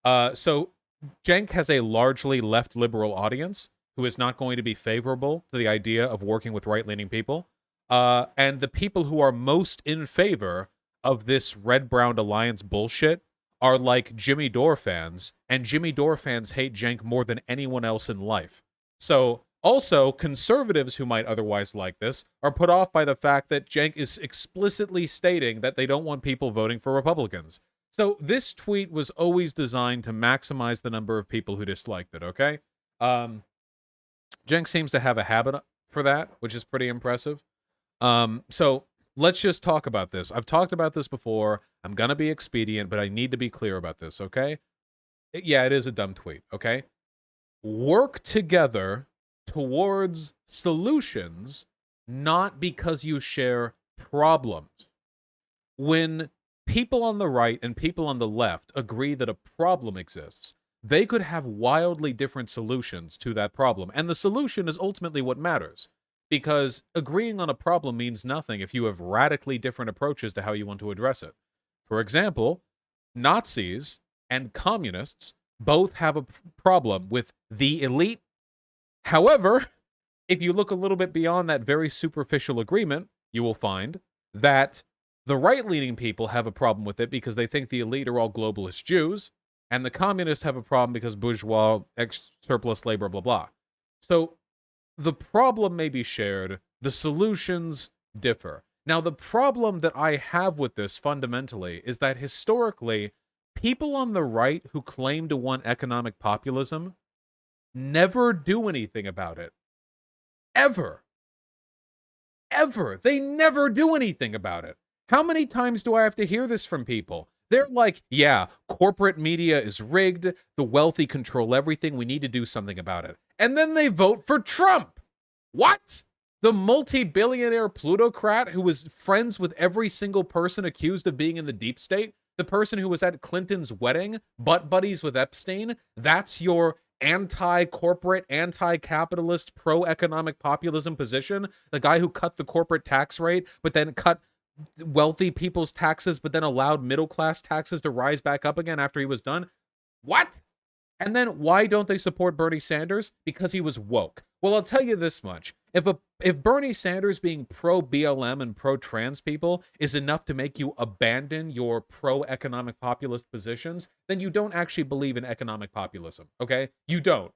[SPEAKER 15] So Cenk has a largely left liberal audience who is not going to be favorable to the idea of working with right-leaning people. And the people who are most in favor of this red-brown alliance bullshit are like Jimmy Dore fans, and Jimmy Dore fans hate Cenk more than anyone else in life. So, also, conservatives who might otherwise like this are put off by the fact that Cenk is explicitly stating that they don't want people voting for Republicans. So, this tweet was always designed to maximize the number of people who disliked it, okay? Cenk seems to have a habit for that, which is pretty impressive. So let's just talk about this. I've talked about this before. I'm going to be expedient, but I need to be clear about this, okay? Yeah, it is a dumb tweet, okay? Work together towards solutions, not because you share problems. When people on the right and people on the left agree that a problem exists, they could have wildly different solutions to that problem. And the solution is ultimately what matters. Because agreeing on a problem means nothing if you have radically different approaches to how you want to address it. For example, Nazis and communists both have a problem with the elite. However, if you look a little bit beyond that very superficial agreement, you will find that the right-leaning people have a problem with it because they think the elite are all globalist Jews, and the communists have a problem because bourgeois, surplus labor, blah, blah. So the problem may be shared, the solutions differ. Now, the problem that I have with this fundamentally is that historically, people on the right who claim to want economic populism never do anything about it. Ever. Ever. They never do anything about it. How many times do I have to hear this from people? They're like, yeah, corporate media is rigged, the wealthy control everything, we need to do something about it. And then they vote for Trump. What? The multi-billionaire plutocrat who was friends with every single person accused of being in the deep state? The person who was at Clinton's wedding, butt buddies with Epstein? That's your anti-corporate, anti-capitalist, pro-economic populism position? The guy who cut the corporate tax rate, but then cut wealthy people's taxes, but then allowed middle-class taxes to rise back up again after he was done? What? And then why don't they support Bernie Sanders? Because he was woke. Well, I'll tell you this much. If Bernie Sanders being pro-BLM and pro-trans people is enough to make you abandon your pro-economic populist positions, then you don't actually believe in economic populism, okay? You don't.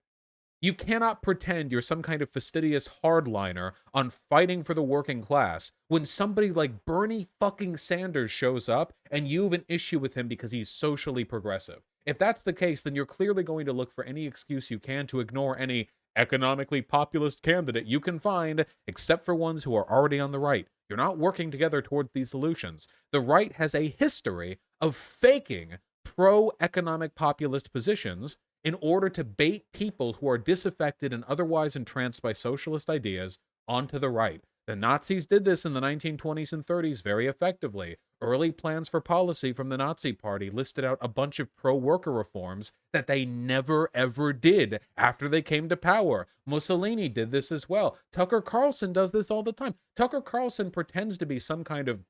[SPEAKER 15] You cannot pretend you're some kind of fastidious hardliner on fighting for the working class when somebody like Bernie fucking Sanders shows up and you have an issue with him because he's socially progressive. If that's the case, then you're clearly going to look for any excuse you can to ignore any economically populist candidate you can find, except for ones who are already on the right. You're not working together towards these solutions. The right has a history of faking pro-economic populist positions in order to bait people who are disaffected and otherwise entranced by socialist ideas onto the right. The Nazis did this in the 1920s and 30s very effectively. Early plans for policy from the Nazi Party listed out a bunch of pro-worker reforms that they never ever did after they came to power. Mussolini did this as well. Tucker Carlson does this all the time. Tucker Carlson pretends to be some kind of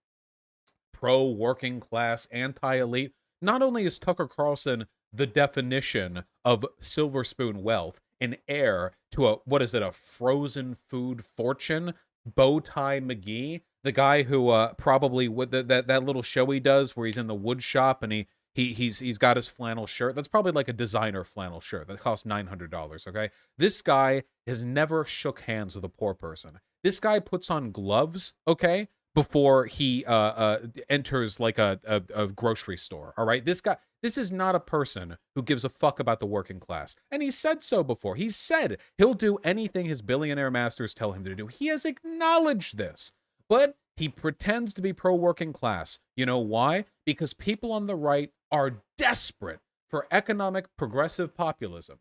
[SPEAKER 15] pro-working class, anti-elite. Not only is Tucker Carlson the definition of silver spoon wealth, an heir to a frozen food fortune, Bowtie McGee, the guy who probably with that little show he does where he's in the wood shop and he's got his flannel shirt. That's probably like a designer flannel shirt that costs $900. Okay, this guy has never shook hands with a poor person. This guy puts on gloves, okay, before he enters like a grocery store. All right, this is not a person who gives a fuck about the working class. And he said so before. He said he'll do anything his billionaire masters tell him to do. He has acknowledged this. But he pretends to be pro-working class. You know why? Because people on the right are desperate for economic progressive populism.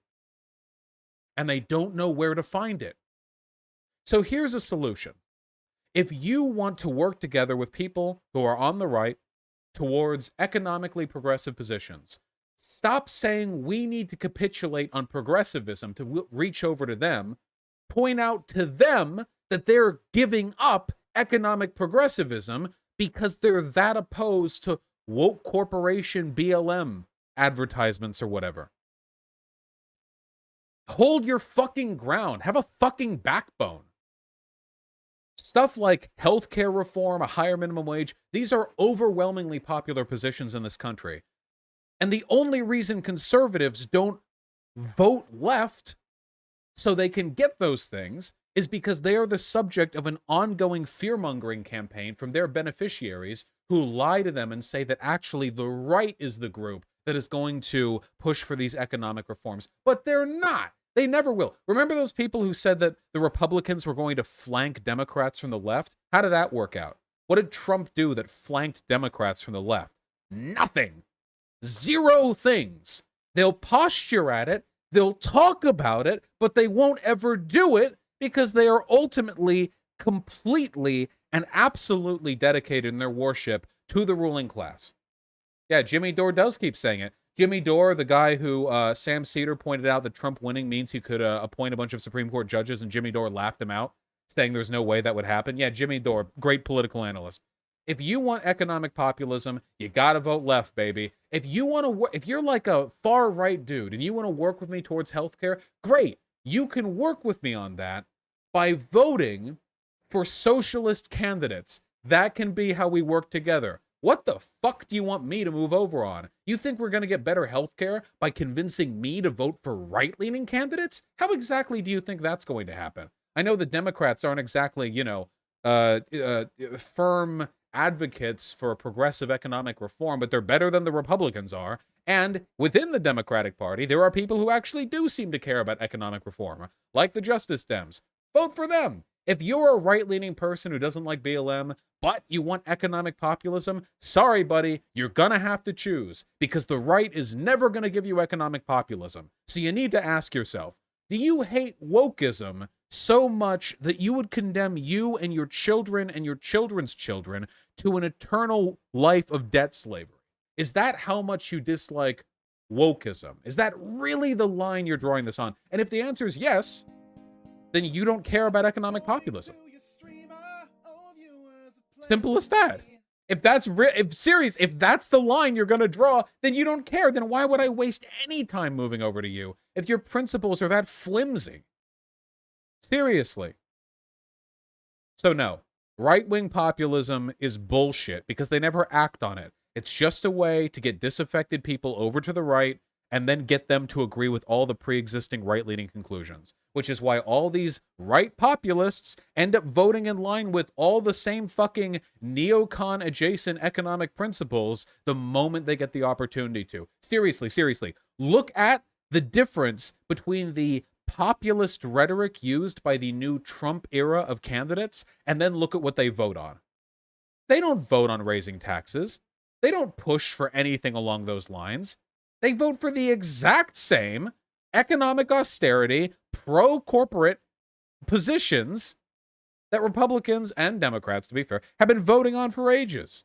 [SPEAKER 15] And they don't know where to find it. So here's a solution. If you want to work together with people who are on the right towards economically progressive positions, stop saying we need to capitulate on progressivism to reach over to them. Point out to them that they're giving up economic progressivism because they're that opposed to woke corporation BLM advertisements or whatever. Hold your fucking ground. Have a fucking backbone. Stuff like healthcare reform, a higher minimum wage, these are overwhelmingly popular positions in this country. And the only reason conservatives don't vote left so they can get those things is because they are the subject of an ongoing fear-mongering campaign from their beneficiaries who lie to them and say that actually the right is the group that is going to push for these economic reforms. But they're not. They never will. Remember those people who said that the Republicans were going to flank Democrats from the left? How did that work out? What did Trump do that flanked Democrats from the left? Nothing. Zero things. They'll posture at it, they'll talk about it, but they won't ever do it because they are ultimately, completely, and absolutely dedicated in their worship to the ruling class. Yeah, Jimmy Dore does keep saying it. Jimmy Dore, the guy who Sam Cedar pointed out that Trump winning means he could appoint a bunch of Supreme Court judges, and Jimmy Dore laughed him out, saying there's no way that would happen. Yeah, Jimmy Dore, great political analyst. If you want economic populism, you gotta vote left, baby. If you want to if you're like a far right dude and you want to work with me towards healthcare, great. You can work with me on that by voting for socialist candidates. That can be how we work together. What the fuck do you want me to move over on? You think we're going to get better healthcare by convincing me to vote for right-leaning candidates? How exactly do you think that's going to happen? I know the Democrats aren't exactly, firm advocates for progressive economic reform, but they're better than the Republicans are. And within the Democratic Party, there are people who actually do seem to care about economic reform, like the Justice Dems. Vote for them. If you're a right-leaning person who doesn't like BLM, but you want economic populism, sorry, buddy, you're gonna have to choose, because the right is never gonna give you economic populism. So you need to ask yourself, do you hate wokeism so much that you would condemn you and your children and your children's children to an eternal life of debt slavery? Is that how much you dislike wokeism? Is that really the line you're drawing this on? And if the answer is yes, then you don't care about economic populism. Simple as that. If that's if that's the line you're going to draw, then you don't care. Then why would I waste any time moving over to you if your principles are that flimsy? Seriously. So no, right-wing populism is bullshit because they never act on it. It's just a way to get disaffected people over to the right and then get them to agree with all the pre-existing right-leaning conclusions, which is why all these right populists end up voting in line with all the same fucking neocon-adjacent economic principles the moment they get the opportunity to. Seriously, look at the difference between the populist rhetoric used by the new Trump era of candidates, and then look at what they vote on. They don't vote on raising taxes. They don't push for anything along those lines. They vote for the exact same economic austerity, pro-corporate positions that Republicans and Democrats, to be fair, have been voting on for ages.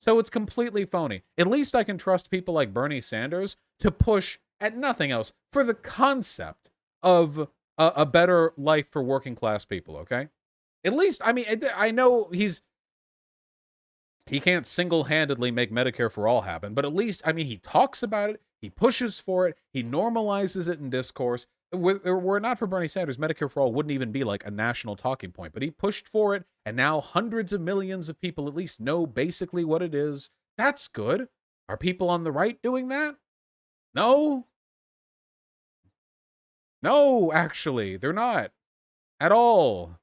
[SPEAKER 15] So it's completely phony. At least I can trust people like Bernie Sanders to push at nothing else for the concept of a better life for working class people, okay? At least, I mean, I know he can't single-handedly make Medicare for all happen, but at least, I mean, he talks about it, he pushes for it, he normalizes it in discourse. Were it not for Bernie Sanders, Medicare for all wouldn't even be like a national talking point, but he pushed for it, and now hundreds of millions of people at least know basically what it is. That's good. Are people on the right doing that? No. No, actually, they're not. At all.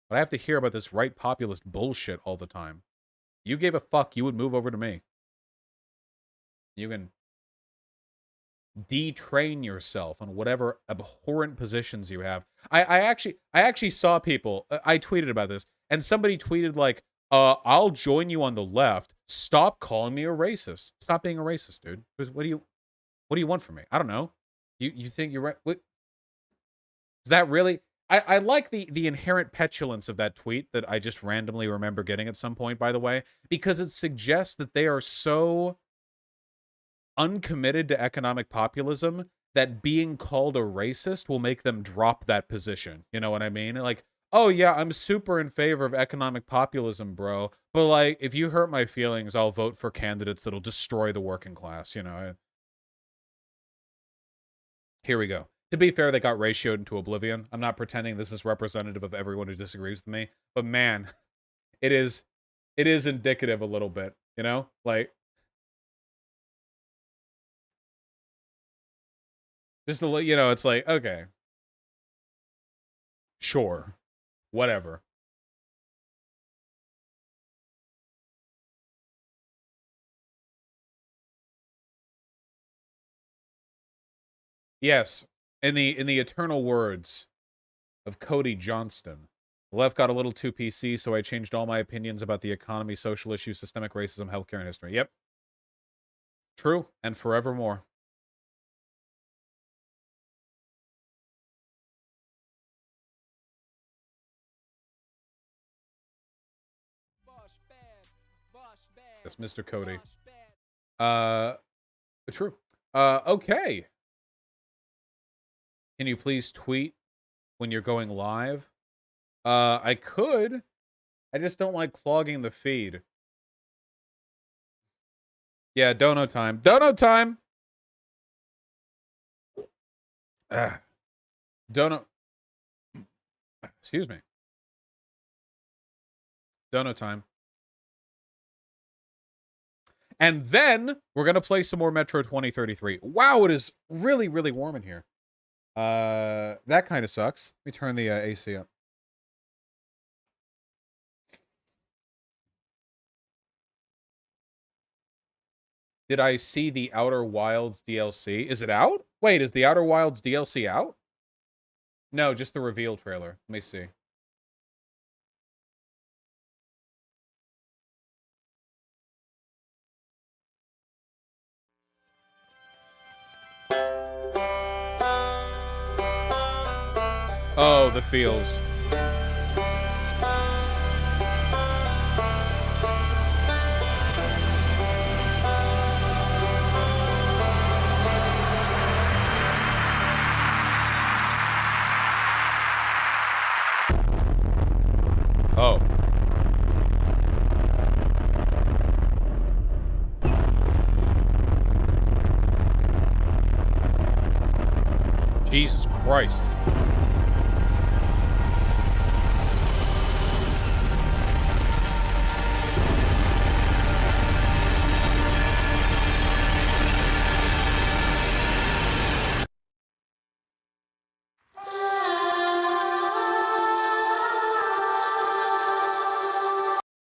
[SPEAKER 15] But I have to hear about this right populist bullshit all the time. You gave a fuck, you would move over to me. You can detrain yourself on whatever abhorrent positions you have. I actually saw people, I tweeted about this, and somebody tweeted like, I'll join you on the left. Stop calling me a racist. Stop being a racist, dude. What do you want from me? I don't know. You think you're right? What? Is that really? I like the inherent petulance of that tweet that I just randomly remember getting at some point, by the way, because it suggests that they are so uncommitted to economic populism that being called a racist will make them drop that position. You know what I mean? Like, oh yeah, I'm super in favor of economic populism, bro. But like, if you hurt my feelings, I'll vote for candidates that'll destroy the working class, you know? Here we go. To be fair, they got ratioed into oblivion. I'm not pretending this is representative of everyone who disagrees with me, but man, it is indicative a little bit, you know? Like, just a, you know, it's like, okay, sure, whatever. Yes, in the eternal words of Cody Johnston, the left got a little too PC, so I changed all my opinions about the economy, social issues, systemic racism, healthcare, and history. Yep. True, and forevermore. That's Mr. Cody. True. Okay. Can you please tweet when you're going live? I could. I just don't like clogging the feed. Yeah, dono time. Dono time! Dono. Excuse me. Dono time. And then we're going to play some more Metro 2033. Wow, it is really, really warm in here. That kind of sucks. Let me turn the AC up. Did I see the Outer Wilds DLC? Is it out? Wait, is the Outer Wilds DLC out? No, just the reveal trailer. Let me see. Oh, the feels. Oh. Jesus Christ.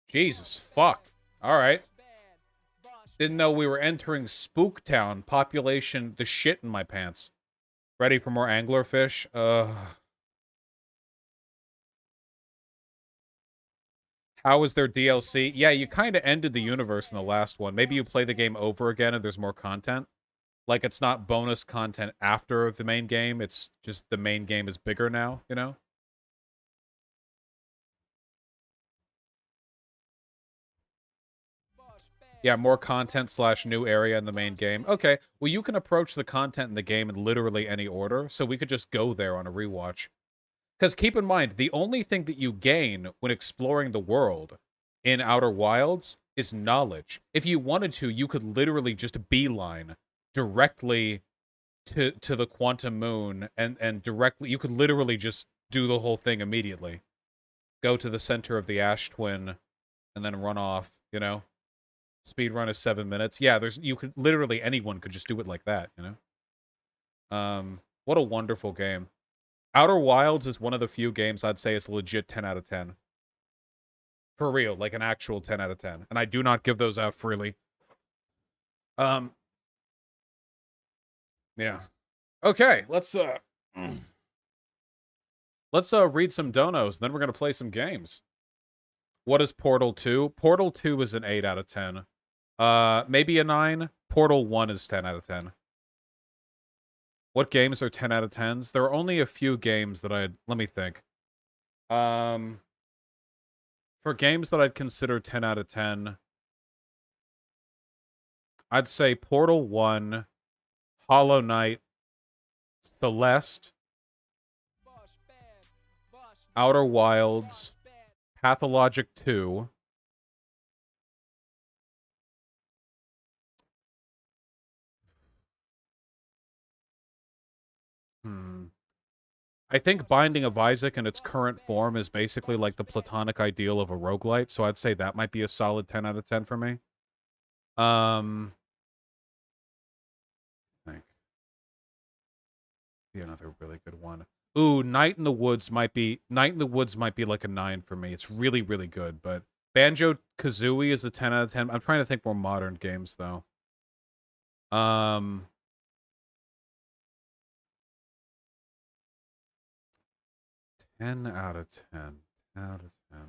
[SPEAKER 15] Jesus fuck. All right. Didn't know we were entering Spooktown. Population, the shit in my pants. Ready for more anglerfish? How was their DLC? Yeah, you kind of ended the universe in the last one. Maybe you play the game over again and there's more content. Like, it's not bonus content after the main game. It's just the main game is bigger now, you know? Yeah, more content / new area in the main game. Okay, well, you can approach the content in the game in literally any order, so we could just go there on a rewatch. Because keep in mind, the only thing that you gain when exploring the world in Outer Wilds is knowledge. If you wanted to, you could literally just beeline directly to the Quantum Moon and directly... You could literally just do the whole thing immediately. Go to the center of the Ash Twin and then run off, you know? Speedrun is 7 minutes. Yeah, you could literally anyone could just do it like that, you know? What a wonderful game. Outer Wilds is one of the few games I'd say is legit 10 out of 10. For real, like an actual 10 out of 10. And I do not give those out freely. Yeah. Okay, let's read some donos, then we're gonna play some games. What is Portal 2? Portal 2 is an 8 out of 10. Maybe a 9. Portal 1 is 10 out of 10. What games are 10 out of 10s? There are only a few games that let me think. For games that I'd consider 10 out of 10, I'd say Portal 1, Hollow Knight, Celeste, Outer Wilds, Pathologic 2, I think Binding of Isaac in its current form is basically like the platonic ideal of a roguelite, so I'd say that might be a solid 10 out of 10 for me. I think. Be another really good one. Ooh, Night in the Woods might be like a 9 for me. It's really, really good, but Banjo-Kazooie is a 10 out of 10. I'm trying to think more modern games, though. 10 out of 10. 10 out of 10.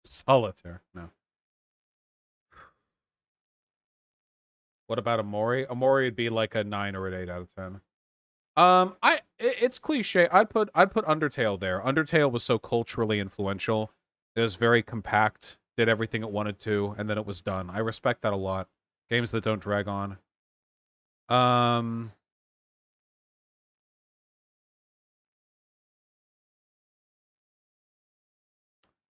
[SPEAKER 15] Solitaire. No. What about Amori? Amori would be like a 9 or an 8 out of 10. It's cliche. I'd put Undertale there. Undertale was so culturally influential. It was very compact, did everything it wanted to, and then it was done. I respect that a lot. Games that don't drag on.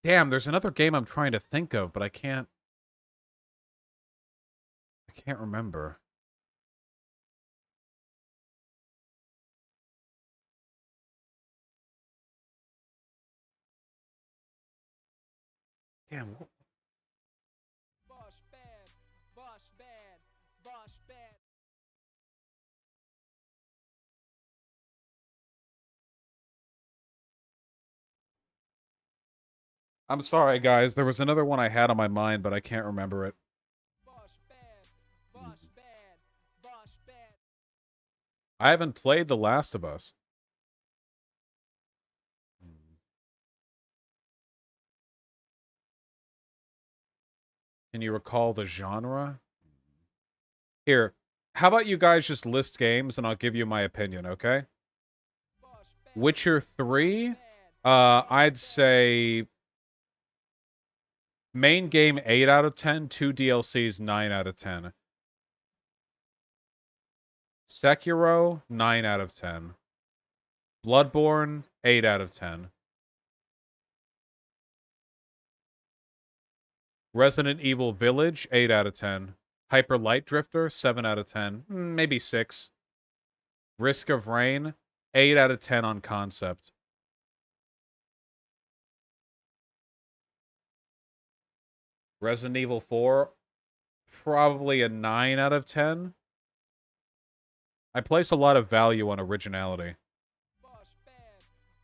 [SPEAKER 15] Damn, there's another game I'm trying to think of, but I can't remember. Damn. Boss bad. Boss bad. Boss bad. I'm sorry, guys. There was another one I had on my mind, but I can't remember it. Boss bad. Boss bad. Boss bad. I haven't played The Last of Us. Can you recall the genre? Here, how about you guys just list games and I'll give you my opinion, okay? Witcher 3, I'd say main game 8 out of 10, 2 DLCs 9 out of 10. Sekiro, 9 out of 10. Bloodborne, 8 out of 10. Resident Evil Village, 8 out of 10. Hyper Light Drifter, 7 out of 10. Maybe 6. Risk of Rain, 8 out of 10 on concept. Resident Evil 4, probably a 9 out of 10. I place a lot of value on originality. Boss bad.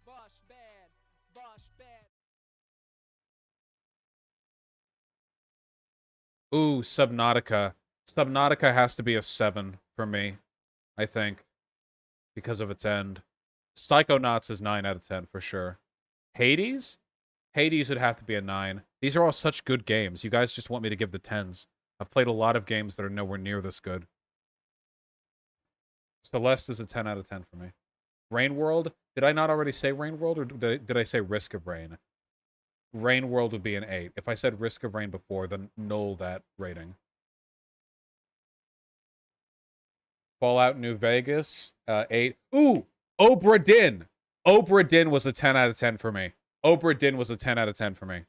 [SPEAKER 15] Boss bad. Boss bad. Ooh, Subnautica. Subnautica has to be a 7 for me, I think. because of its end. Psychonauts is 9 out of 10 for sure. Hades? Hades would have to be a 9. These are all such good games. You guys just want me to give the 10s. I've played a lot of games that are nowhere near this good. Celeste is a 10 out of 10 for me. Rain World? Did I not already say Rain World, or did I say Risk of Rain? Rain World would be an 8. If I said Risk of Rain before, then null that rating. Fallout New Vegas, 8. Ooh! Obra Dinn! Obra Dinn was a 10 out of 10 for me. Obra Dinn was a 10 out of 10 for me.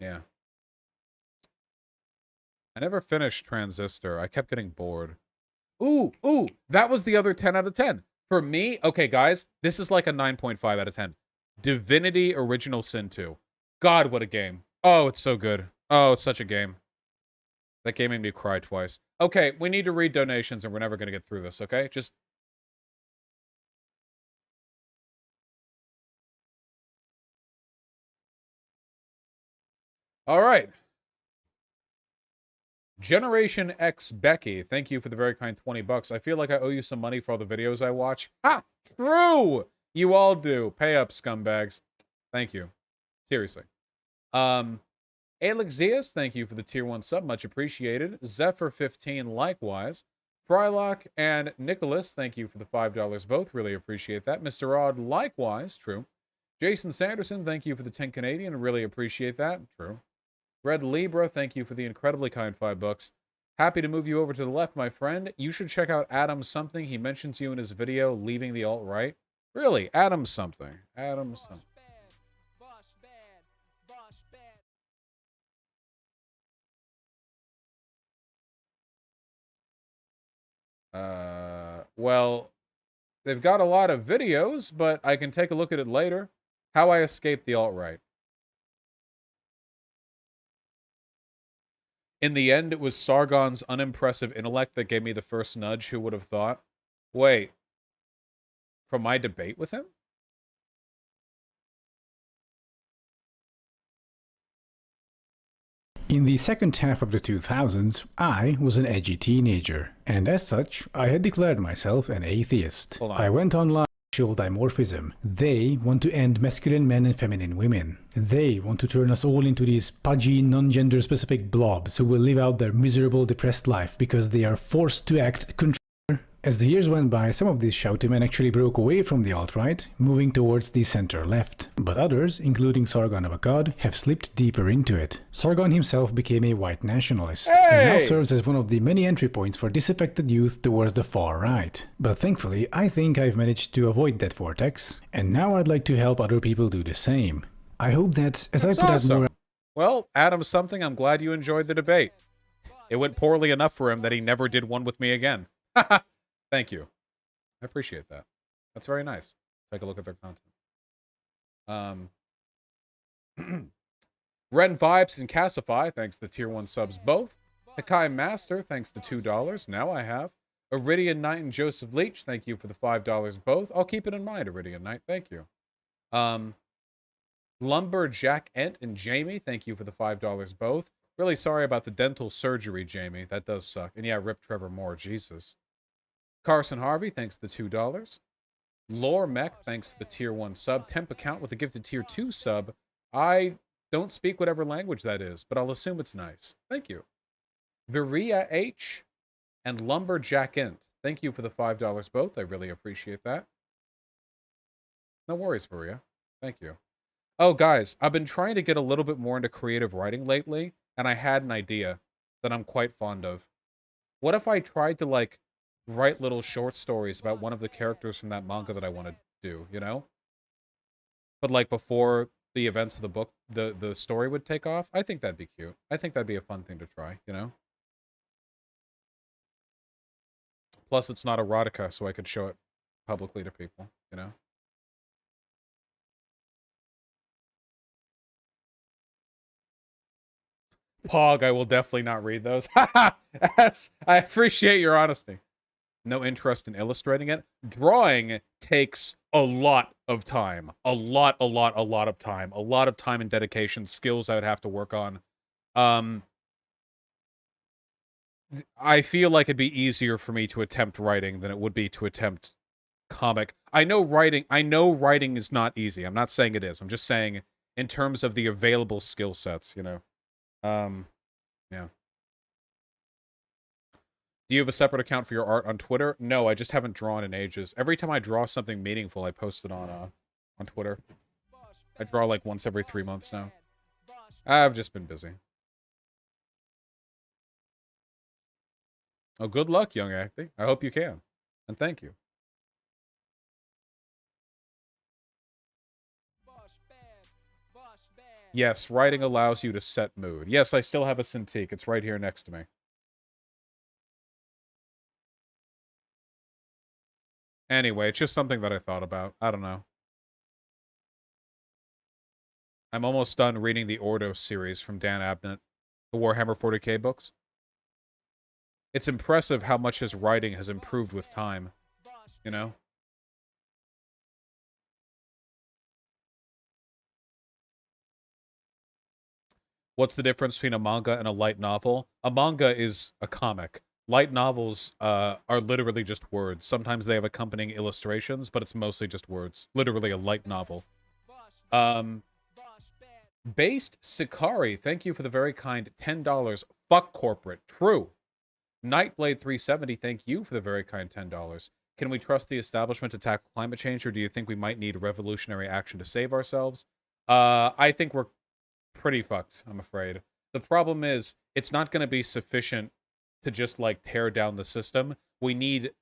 [SPEAKER 15] Yeah. I never finished Transistor. I kept getting bored. Ooh, that was the other 10 out of 10. For me, okay, guys, this is like a 9.5 out of 10. Divinity Original Sin 2. God, what a game. Oh, it's so good. Oh, it's such a game. That game made me cry twice. Okay, we need to read donations, and we're never going to get through this, okay? Just... All right. Generation X Becky, thank you for the very kind 20 bucks. I feel like I owe you some money for all the videos I watch. Ha! True! You all do. Pay up, scumbags. Thank you. Seriously. Alexius, thank you for the tier 1 sub. Much appreciated. Zephyr15, likewise. Frylock and Nicholas, thank you for the $5 both. Really appreciate that. Mr. Odd, likewise. True. Jason Sanderson, thank you for the 10 Canadian. Really appreciate that. True. Red Libra, thank you for the incredibly kind $5. Happy to move you over to the left, my friend. You should check out Adam Something. He mentions you in his video, Leaving the Alt-Right. Really, Adam Something. Adam Something. Well, they've got a lot of videos, but I can take a look at it later. How I Escaped the Alt-Right. In the end, it was Sargon's unimpressive intellect that gave me the first nudge. Who would have thought? Wait. From my debate with him?
[SPEAKER 17] In the second half of the 2000s, I was an edgy teenager, and as such, I had declared myself an atheist. I went online to show dimorphism. They want to end masculine men and feminine women. They want to turn us all into these pudgy, non-gender specific blobs who will live out their miserable, depressed life because they are forced to act control. As the years went by, some of these shouty men actually broke away from the alt-right, moving towards the center-left. But others, including Sargon of Akkad, have slipped deeper into it. Sargon himself became a white nationalist, and now serves as one of the many entry points for disaffected youth towards the far right. But thankfully, I think I've managed to avoid that vortex, and now I'd like to help other people do the same. I hope that, as I put out more...
[SPEAKER 15] Well, Adam Something, I'm glad you enjoyed the debate. It went poorly enough for him that he never did one with me again. Thank you. I appreciate that. That's very nice. Take a look at their content. Ren Vibes and Cassify, thanks to the tier 1 subs both. Hakai Master, thanks to $2. Now I have. Iridian Knight and Joseph Leach, thank you for the $5 both. I'll keep it in mind, Iridian Knight. Thank you. Lumberjack Ent and Jamie, thank you for the $5 both. Really sorry about the dental surgery, Jamie. That does suck. And yeah, rip Trevor Moore. Jesus. Carson Harvey, thanks to the $2. Lore Mech, thanks to the tier 1 sub. Temp account with a gifted tier 2 sub. I don't speak whatever language that is, but I'll assume it's nice. Thank you. Viria H and Lumberjack Ent, thank you for the $5 both. I really appreciate that. No worries, Viria. Thank you. Oh, guys, I've been trying to get a little bit more into creative writing lately, and I had an idea that I'm quite fond of. What if I tried to, like, write little short stories about one of the characters from that manga that I want to do, you know? But, like, before the events of the book, the story would take off? I think that'd be cute. I think that'd be a fun thing to try, you know? Plus, it's not erotica, so I could show it publicly to people, you know? Pog, I will definitely not read those. I appreciate your honesty. no interest in illustrating it. Drawing takes a lot of time. A lot of time. A lot of time and dedication, skills I would have to work on. I feel like it'd be easier for me to attempt writing than it would be to attempt comic. I know writing is not easy. I'm not saying it is. I'm just saying in terms of the available skill sets, you know. Yeah. Do you have a separate account for your art on Twitter? No, I just haven't drawn in ages. Every time I draw something meaningful, I post it on Twitter. I draw like once every 3 months now. I've just been busy. Oh, good luck, young acting. I hope you can. And thank you. Yes, writing allows you to set mood. Yes, I still have a Cintiq. It's right here next to me. Anyway, it's just something that I thought about. I don't know. I'm almost done reading the Ordo series from Dan Abnett, the Warhammer 40k books. It's impressive how much his writing has improved with time, you know? What's the difference between a manga and a light novel? A manga is a comic. Light novels are literally just words. Sometimes they have accompanying illustrations, but it's mostly just words. Literally a light novel. Based Sikari, thank you for the very kind $10. Fuck corporate. True. Nightblade 370, thank you for the very kind $10. Can we trust the establishment to tackle climate change, or do you think we might need revolutionary action to save ourselves? I think we're pretty fucked, I'm afraid. The problem is, it's not going to be sufficient to just, like, tear down the system. We need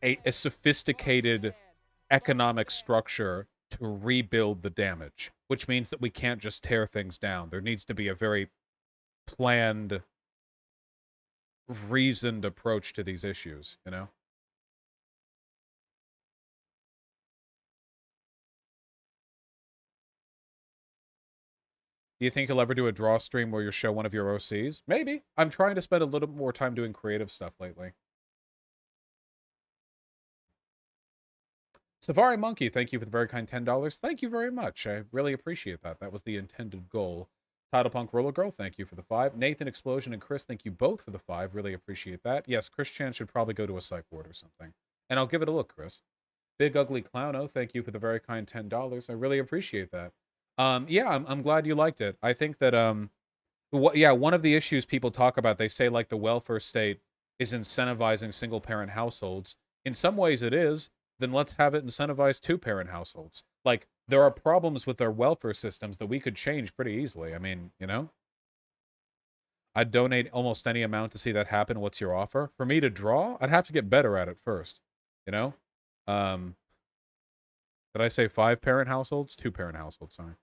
[SPEAKER 15] a sophisticated economic structure to rebuild the damage, which means that we can't just tear things down. There needs to be a very planned, reasoned approach to these issues, you know? Do you think you'll ever do a draw stream where you show one of your OCs? Maybe. I'm trying to spend a little more time doing creative stuff lately. Safari Monkey, thank you for the very kind $10. Thank you very much. I really appreciate that. That was the intended goal. Title Punk Roller Girl, thank you for the 5. Nathan Explosion and Chris, thank you both for the 5. Really appreciate that. Yes, Chris Chan should probably go to a psych ward or something. And I'll give it a look, Chris. Big Ugly Clowno, thank you for the very kind $10. I really appreciate that. Yeah, I'm glad you liked it. I think that, one of the issues people talk about, they say, like, the welfare state is incentivizing single-parent households. In some ways it is. Then let's have it incentivize two-parent households. Like, there are problems with our welfare systems that we could change pretty easily. I mean, you know? I'd donate almost any amount to see that happen. What's your offer? For me to draw, I'd have to get better at it first. You know? Did I say 5-parent households? 2-parent households, sorry.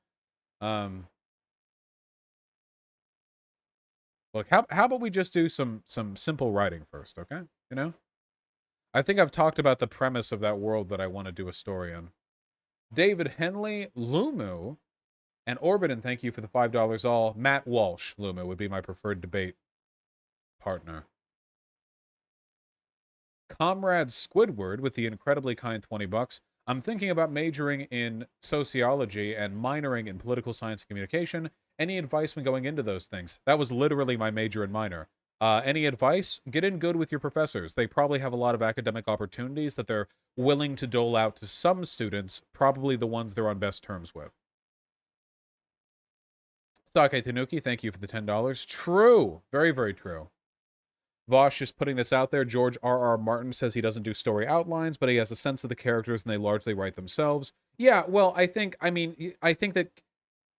[SPEAKER 15] Look, how about we just do some simple writing first, okay? You know? I think I've talked about the premise of that world that I want to do a story on. David Henley, Lumu, and Orbiton, thank you for the $5 all. Matt Walsh, Lumu, would be my preferred debate partner. Comrade Squidward with the incredibly kind $20. I'm thinking about majoring in sociology and minoring in political science and communication. Any advice when going into those things? That was literally my major and minor. Any advice? Get in good with your professors. They probably have a lot of academic opportunities that they're willing to dole out to some students, probably the ones they're on best terms with. Sake Tanuki, thank you for the $10. True. Very, very true. Vosh is putting this out there. George R.R. Martin says he doesn't do story outlines, but he has a sense of the characters and they largely write themselves. Yeah, well, I think that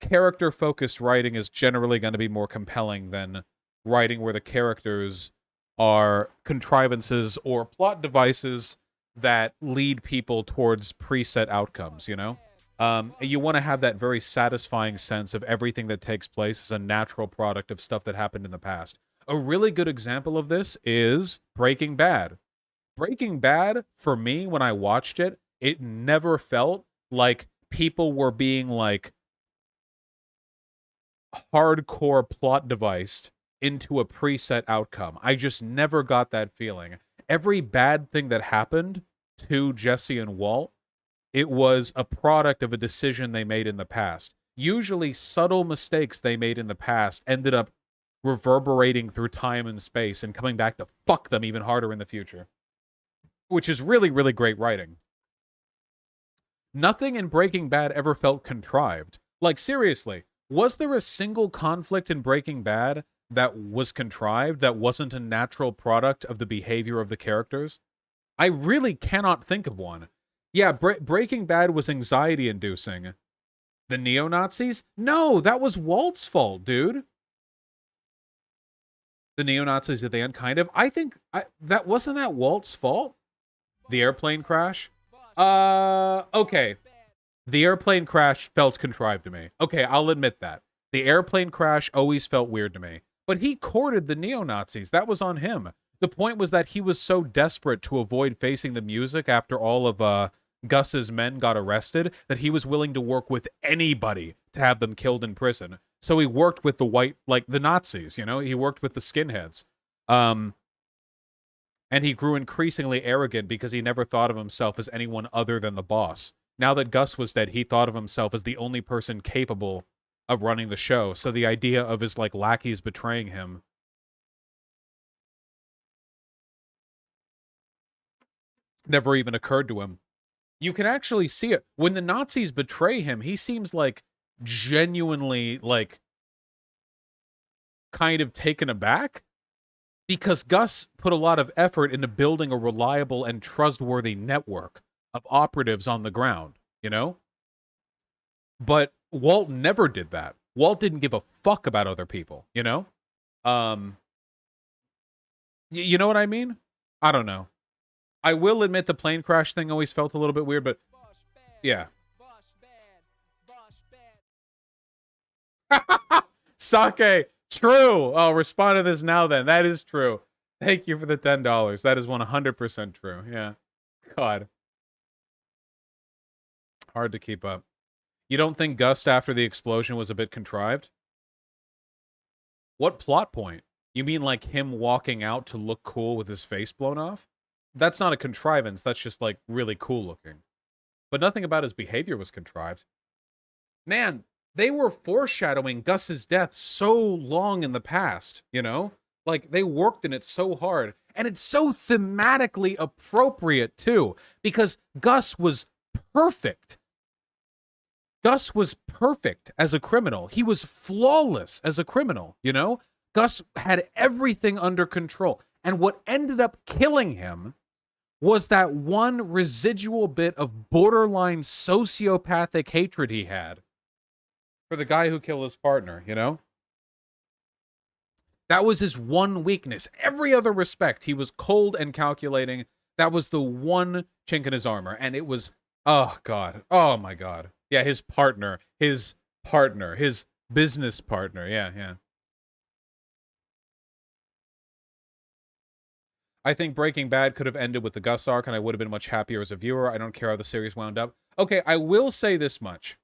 [SPEAKER 15] character-focused writing is generally going to be more compelling than writing where the characters are contrivances or plot devices that lead people towards preset outcomes, you know? You want to have that very satisfying sense of everything that takes place as a natural product of stuff that happened in the past. A really good example of this is Breaking Bad. Breaking Bad, for me, when I watched it, it never felt like people were being, like, hardcore plot deviced into a preset outcome. I just never got that feeling. every bad thing that happened to Jesse and Walt, it was a product of a decision they made in the past. Usually subtle mistakes they made in the past ended up reverberating through time and space and coming back to fuck them even harder in the future. Which is really, really great writing. Nothing in Breaking Bad ever felt contrived. Like, seriously, was there a single conflict in Breaking Bad that was contrived, that wasn't a natural product of the behavior of the characters? I really cannot think of one. Yeah, Breaking Bad was anxiety-inducing. The neo-Nazis? No, that was Walt's fault, dude. The neo-Nazis at the end, kind of. I think that wasn't that Walt's fault? The airplane crash? Okay. The airplane crash felt contrived to me. Okay, I'll admit that. The airplane crash always felt weird to me. But he courted the neo-Nazis. That was on him. The point was that he was so desperate to avoid facing the music after all of Gus's men got arrested that he was willing to work with anybody to have them killed in prison. So he worked with the white, like the Nazis, you know? He worked with the skinheads. And he grew increasingly arrogant because he never thought of himself as anyone other than the boss. Now that Gus was dead, he thought of himself as the only person capable of running the show. So the idea of his, like, lackeys betraying him never even occurred to him. You can actually see it. When the Nazis betray him, he seems, like, genuinely, like, kind of taken aback. Because Gus put a lot of effort into building a reliable and trustworthy network of operatives on the ground, you know? But Walt never did that. Walt didn't give a fuck about other people, you know? You know what I mean? I don't know. I will admit the plane crash thing always felt a little bit weird, but yeah. Sake, true. Oh, respond to this now then. That is true. Thank you for the $10. That is 100% true. Yeah. God. Hard to keep up. You don't think Gus after the explosion was a bit contrived? What plot point? You mean like him walking out to look cool with his face blown off? That's not a contrivance. That's just like really cool looking. But nothing about his behavior was contrived. Man, they were foreshadowing Gus's death so long in the past, you know? Like, they worked in it so hard. And it's so thematically appropriate, too. Because Gus was perfect. Gus was perfect as a criminal. He was flawless as a criminal, you know? Gus had everything under control. And what ended up killing him was that one residual bit of borderline sociopathic hatred he had for the guy who killed his partner, you know? That was his one weakness. Every other respect, he was cold and calculating. That was the one chink in his armor. And it was, oh, God. Oh, my God. Yeah, his business partner. Yeah, yeah. I think Breaking Bad could have ended with the Gus arc, and I would have been much happier as a viewer. I don't care how the series wound up. Okay, I will say this much.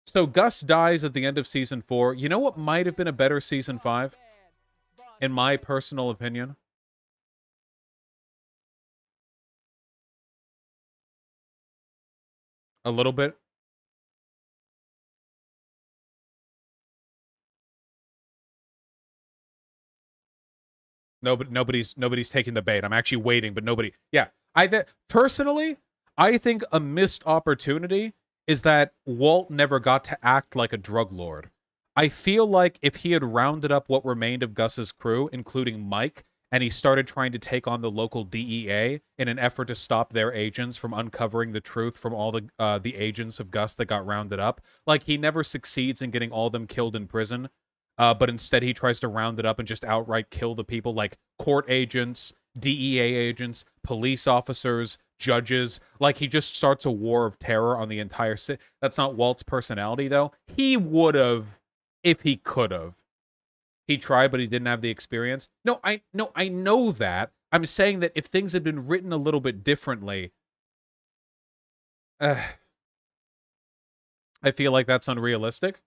[SPEAKER 15] So Gus dies at the end of Season 4. You know what might have been a better Season 5? In my personal opinion? A little bit? No, but nobody's taking the bait. I'm actually waiting, but nobody. Yeah, personally, I think a missed opportunity is that Walt never got to act like a drug lord. I feel like if he had rounded up what remained of Gus's crew, including Mike, and he started trying to take on the local DEA in an effort to stop their agents from uncovering the truth from all the agents of Gus that got rounded up, like he never succeeds in getting all of them killed in prison. But instead he tries to round it up and just outright kill the people like court agents, DEA agents, police officers, judges. Like he just starts a war of terror on the entire city. That's not Walt's personality, though. He would have, if he could have. He tried, but he didn't have the experience. No, I know that. I'm saying that if things had been written a little bit differently, I feel like that's unrealistic.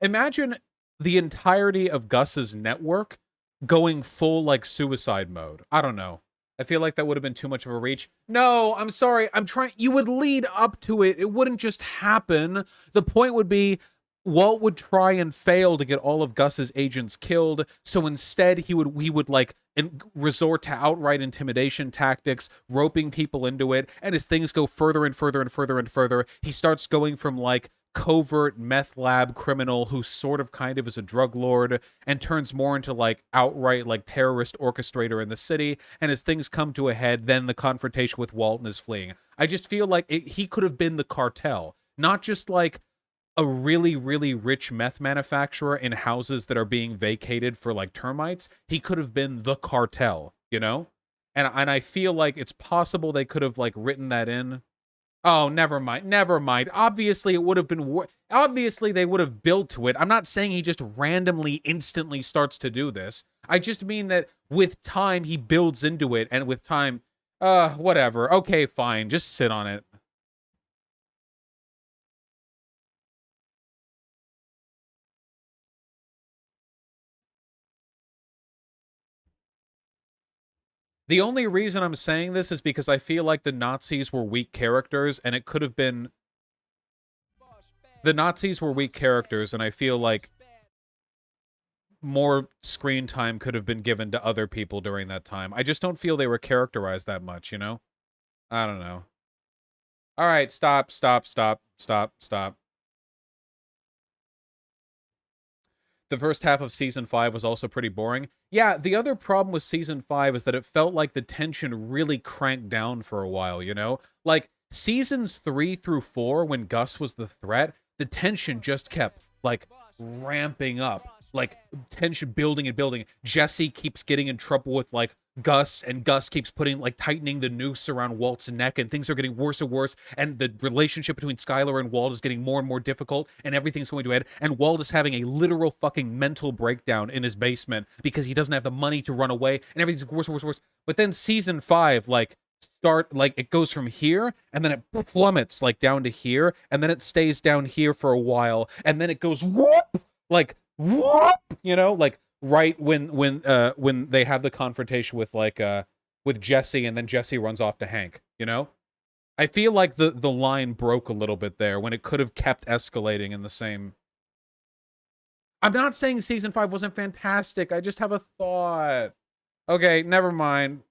[SPEAKER 15] Imagine the entirety of Gus's network going full, like, suicide mode. I don't know. I feel like that would have been too much of a reach. No, I'm sorry. I'm trying. You would lead up to it. It wouldn't just happen. The point would be Walt would try and fail to get all of Gus's agents killed. So instead, he would like resort to outright intimidation tactics, roping people into it. And as things go further and further and further and further, he starts going from like covert meth lab criminal who sort of kind of is a drug lord and turns more into like outright like terrorist orchestrator in the city. And as things come to a head, then the confrontation with Walton is fleeing. I just feel like he could have been the cartel, not just like a really, really rich meth manufacturer in houses that are being vacated for like termites. He could have been the cartel, you know? And I feel like it's possible they could have like written that in. Oh, never mind. Never mind. Obviously, it would have been... Obviously, they would have built to it. I'm not saying he just randomly, instantly starts to do this. I just mean that with time, he builds into it. And with time... whatever. Okay, fine. Just sit on it. The only reason I'm saying this is because I feel like the Nazis were weak characters, and it could have been... The Nazis were weak characters, and I feel like more screen time could have been given to other people during that time. I just don't feel they were characterized that much, you know? I don't know. All right, stop. The first half of Season 5 was also pretty boring. Yeah, the other problem with Season 5 is that it felt like the tension really cranked down for a while, you know? Like, Seasons 3 through 4, when Gus was the threat, the tension just kept, like, ramping up. Like, tension building and building. Jesse keeps getting in trouble with, like, Gus, and Gus keeps putting, like, tightening the noose around Walt's neck, and things are getting worse and worse, and the relationship between Skylar and Walt is getting more and more difficult, and everything's going to end, and Walt is having a literal fucking mental breakdown in his basement because he doesn't have the money to run away, and everything's worse and worse and worse. But then Season 5, like, it goes from here, and then it plummets, like, down to here, and then it stays down here for a while, and then it goes whoop! Like, whoop! You know, like, right when they have the confrontation with like with Jesse, and then Jesse runs off to Hank, you know? I feel like the line broke a little bit there when it could have kept escalating in the same. I'm not saying Season 5 wasn't fantastic. I just have a thought. Okay, never mind.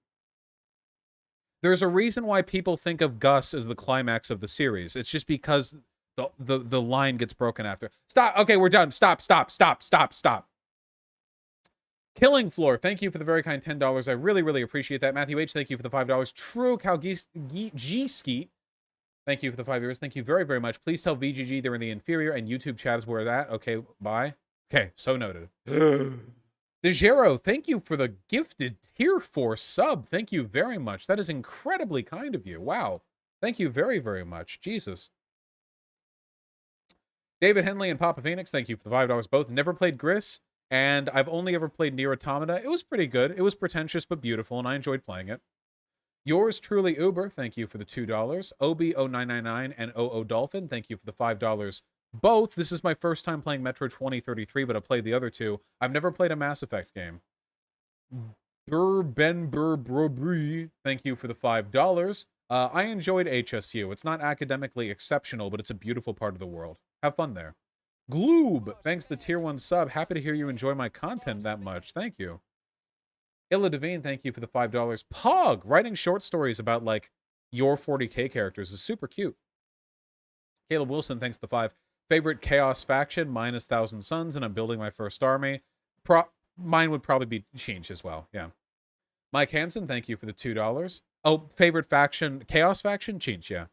[SPEAKER 15] There's a reason why people think of Gus as the climax of the series. It's just because the line gets broken after. Stop. Okay, we're done. Stop. Killing Floor, thank you for the very kind $10. I really, really appreciate that. Matthew H, thank you for the $5. True Cow G-Skeet, thank you for the 5 years. Thank you very, very much. Please tell VGG they're in the inferior, and YouTube chat is where that. Okay, bye. Okay, so noted. DeGero, thank you for the gifted Tier 4 sub. Thank you very much. That is incredibly kind of you. Wow. Thank you very, very much. Jesus. David Henley and Papa Phoenix, thank you for the $5 both. Never played Gris. And I've only ever played Nier Automata. It was pretty good. It was pretentious but beautiful, and I enjoyed playing it. Yours truly, Uber, thank you for the $2. OB0999 and OO Dolphin, thank you for the $5 both. This is my first time playing Metro 2033, but I played the other two. I've never played a Mass Effect game. Burbenburbrobri, thank you for the $5. I enjoyed HSU. It's not academically exceptional, but it's a beautiful part of the world. Have fun there. Gloob, thanks to the Tier 1 sub. Happy to hear you enjoy my content that much. Thank you. Illa Devine, thank you for the $5. Pog, writing short stories about, like, your 40k characters is super cute. Caleb Wilson, thanks to the 5. Favorite Chaos faction, minus 1,000 Suns, and I'm building my first army. Mine would probably be Chinch as well, yeah. Mike Hansen, thank you for the $2. Oh, favorite faction, Chaos faction? Chinch, yeah.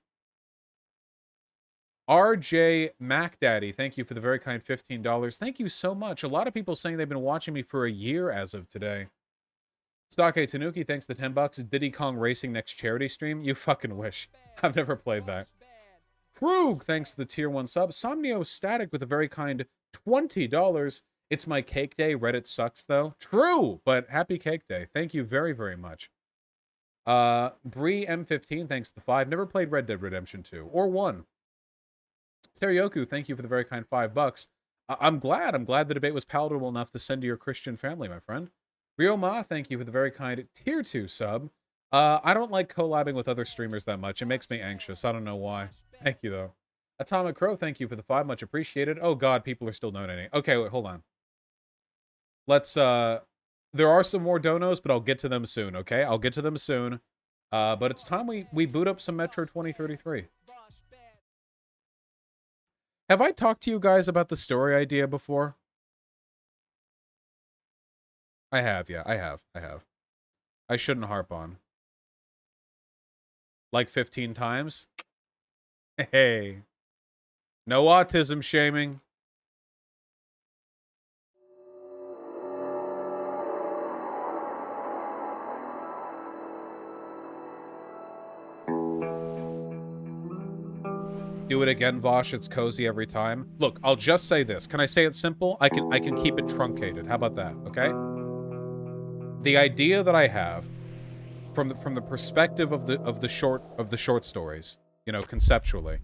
[SPEAKER 15] RJ MacDaddy, thank you for the very kind $15. Thank you so much. A lot of people saying they've been watching me for a year as of today. Stockade Tanuki, thanks for the $10. Diddy Kong Racing next charity stream? You fucking wish. I've never played that. Krug, thanks to the Tier 1 sub. Somnio Static with a very kind $20. It's my cake day. Reddit sucks, though. True, but happy cake day. Thank you very, very much. Bree M15, thanks to the 5. Never played Red Dead Redemption 2 or 1. Terioku, thank you for the very kind $5. I'm glad the debate was palatable enough to send to your Christian family, my friend. Rio Ma, thank you for the very kind tier 2 sub. I don't like collabing with other streamers that much. It makes me anxious. I don't know why. Thank you, though. Atomic Crow, thank you for the 5. Much appreciated. Oh, God, people are still donating. Okay, wait, hold on. Let's, there are some more donos, but I'll get to them soon, okay? I'll get to them soon. But it's time we boot up some Metro 2033. Have I talked to you guys about the story idea before? I have, yeah, I have. I shouldn't harp on. Like 15 times? Hey. No autism shaming. Do it again, Vosh. It's cozy every time. Look, I'll just say this. Can I say it simple? I can keep it truncated. How about that? Okay? The idea that I have from the perspective of the short stories, you know, conceptually.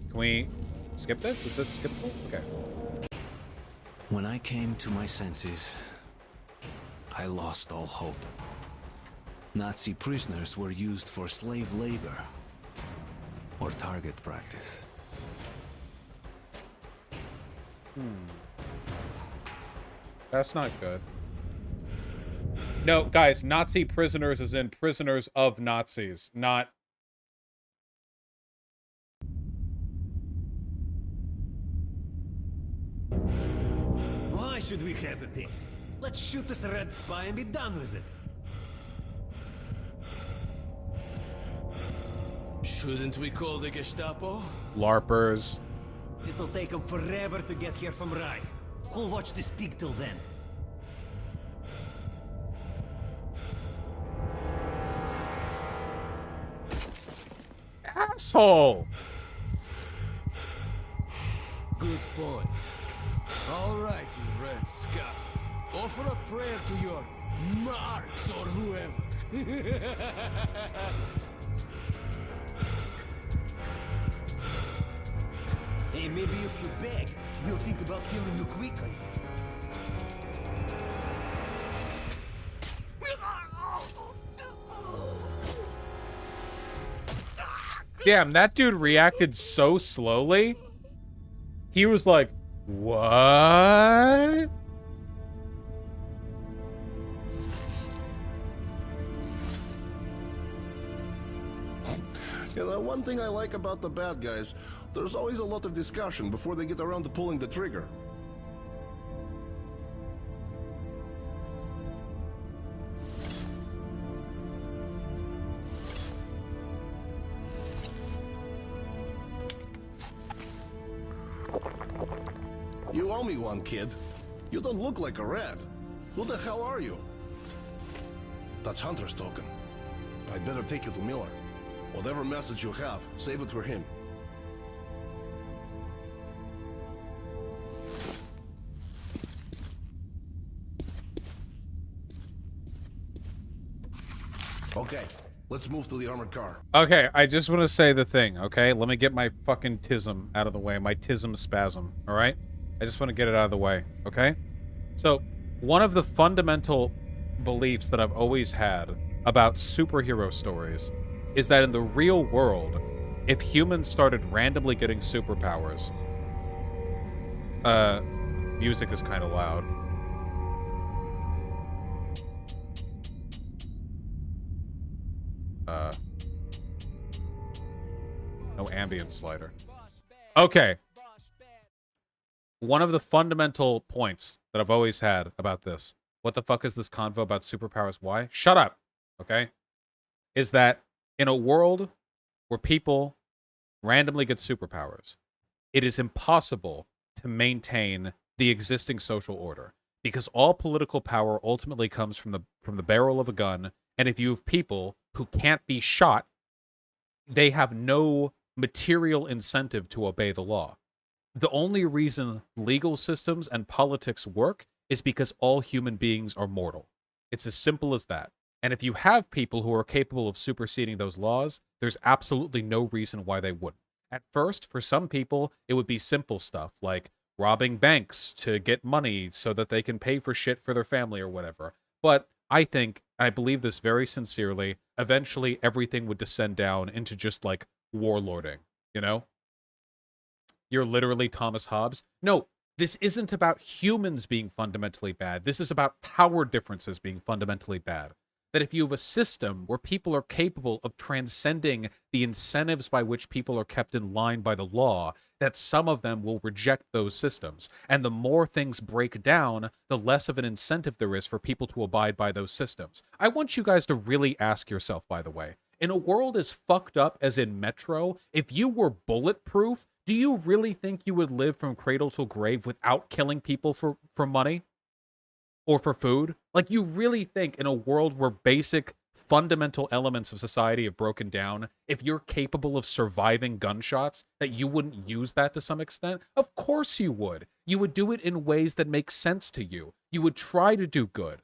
[SPEAKER 15] Can we skip this? Is this skippable? Okay.
[SPEAKER 18] When I came to my senses, I lost all hope. Nazi prisoners were used for slave labor or target practice.
[SPEAKER 15] That's not good. No, guys, Nazi prisoners is in prisoners of Nazis, not...
[SPEAKER 19] Why should we hesitate? Let's shoot this red spy and be done with it. Shouldn't we call the Gestapo?
[SPEAKER 15] LARPers.
[SPEAKER 19] It'll take them forever to get here from Reich. Who'll watch this pig till then?
[SPEAKER 15] Asshole!
[SPEAKER 19] Good point. All right, you red scum. Offer a prayer to your Marx or whoever. Hey, maybe if you beg, we'll think about killing you quickly.
[SPEAKER 15] Damn, that dude reacted so slowly. He was like, what?
[SPEAKER 20] You know, one thing I like about the bad guys, there's always a lot of discussion before they get around to pulling the trigger. You owe me one, kid. You don't look like a rat. Who the hell are you? That's Hunter's token. I'd better take you to Miller. Whatever message you have, save it for him. Okay, let's move to the armored car.
[SPEAKER 15] Okay, I just want to say the thing, okay? Let me get my fucking tism out of the way, my tism spasm, all right? I just want to get it out of the way, okay? So, one of the fundamental beliefs that I've always had about superhero stories is that in the real world, if humans started randomly getting superpowers... music is kind of loud. No ambient slider. Okay. One of the fundamental points that I've always had about this, what the fuck is this convo about superpowers? Why? Shut up. Okay? Is that in a world where people randomly get superpowers, it is impossible to maintain the existing social order because all political power ultimately comes from the barrel of a gun, and if you have people who can't be shot, they have no material incentive to obey the law. The only reason legal systems and politics work is because all human beings are mortal. It's as simple as that. And if you have people who are capable of superseding those laws, there's absolutely no reason why they wouldn't. At first, for some people, it would be simple stuff like robbing banks to get money so that they can pay for shit for their family or whatever. But I think, I believe this very sincerely, eventually everything would descend down into just like warlording, you know? You're literally Thomas Hobbes. No, this isn't about humans being fundamentally bad. This is about power differences being fundamentally bad. That if you have a system where people are capable of transcending the incentives by which people are kept in line by the law, that some of them will reject those systems. And the more things break down, the less of an incentive there is for people to abide by those systems. I want you guys to really ask yourself, by the way, in a world as fucked up as in Metro, if you were bulletproof, do you really think you would live from cradle to grave without killing people for money? Or for food? Like, you really think in a world where basic fundamental elements of society have broken down, if you're capable of surviving gunshots, that you wouldn't use that to some extent? Of course you would. You would do it in ways that make sense to you. You would try to do good.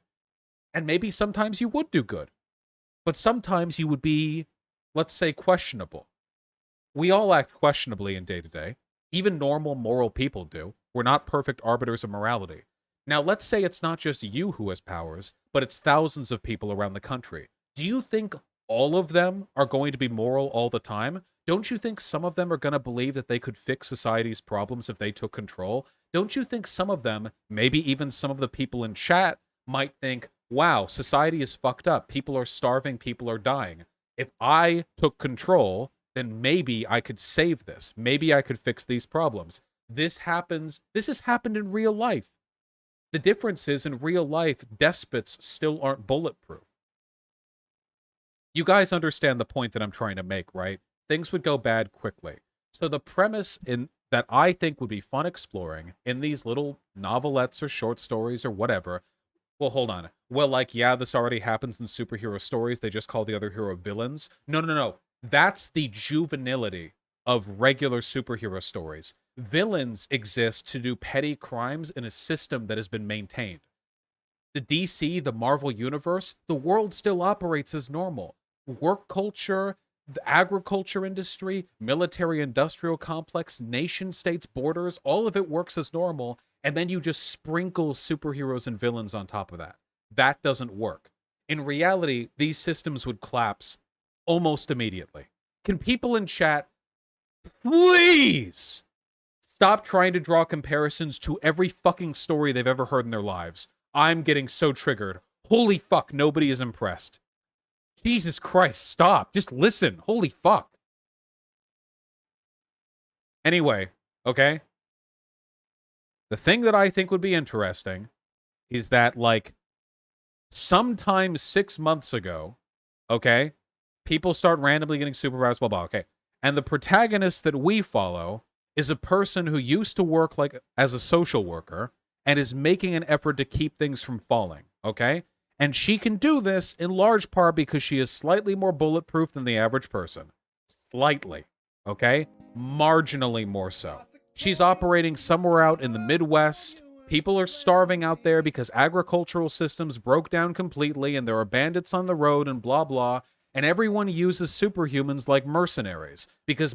[SPEAKER 15] And maybe sometimes you would do good. But sometimes you would be, let's say, questionable. We all act questionably in day-to-day. Even normal, moral people do. We're not perfect arbiters of morality. Now, let's say it's not just you who has powers, but it's thousands of people around the country. Do you think all of them are going to be moral all the time? Don't you think some of them are going to believe that they could fix society's problems if they took control? Don't you think some of them, maybe even some of the people in chat, might think, wow, society is fucked up. People are starving. People are dying. If I took control, then maybe I could save this. Maybe I could fix these problems. This has happened in real life. The difference is, in real life, despots still aren't bulletproof. You guys understand the point that I'm trying to make, right? Things would go bad quickly. So the premise that I think would be fun exploring in these little novelettes or short stories or whatever. Well, hold on. Well, like, yeah, this already happens in superhero stories. They just call the other hero villains. No. That's the juvenility of regular superhero stories. Villains exist to do petty crimes in a system that has been maintained. The DC, the Marvel Universe, the world still operates as normal. Work culture, the agriculture industry, military-industrial complex, nation-states, borders, all of it works as normal, and then you just sprinkle superheroes and villains on top of that. That doesn't work. In reality, these systems would collapse almost immediately. Can people in chat please stop trying to draw comparisons to every fucking story they've ever heard in their lives? I'm getting so triggered. Holy fuck, nobody is impressed. Jesus Christ, stop. Just listen. Holy fuck. Anyway, okay? The thing that I think would be interesting is that, like, sometime 6 months ago, okay, people start randomly getting superpowers, blah, blah, okay. And the protagonist that we follow is a person who used to work, like, as a social worker and is making an effort to keep things from falling, okay? And she can do this in large part because she is slightly more bulletproof than the average person. Slightly, okay? Marginally more so. She's operating somewhere out in the Midwest. People are starving out there because agricultural systems broke down completely and there are bandits on the road and blah, blah. And everyone uses superhumans like mercenaries because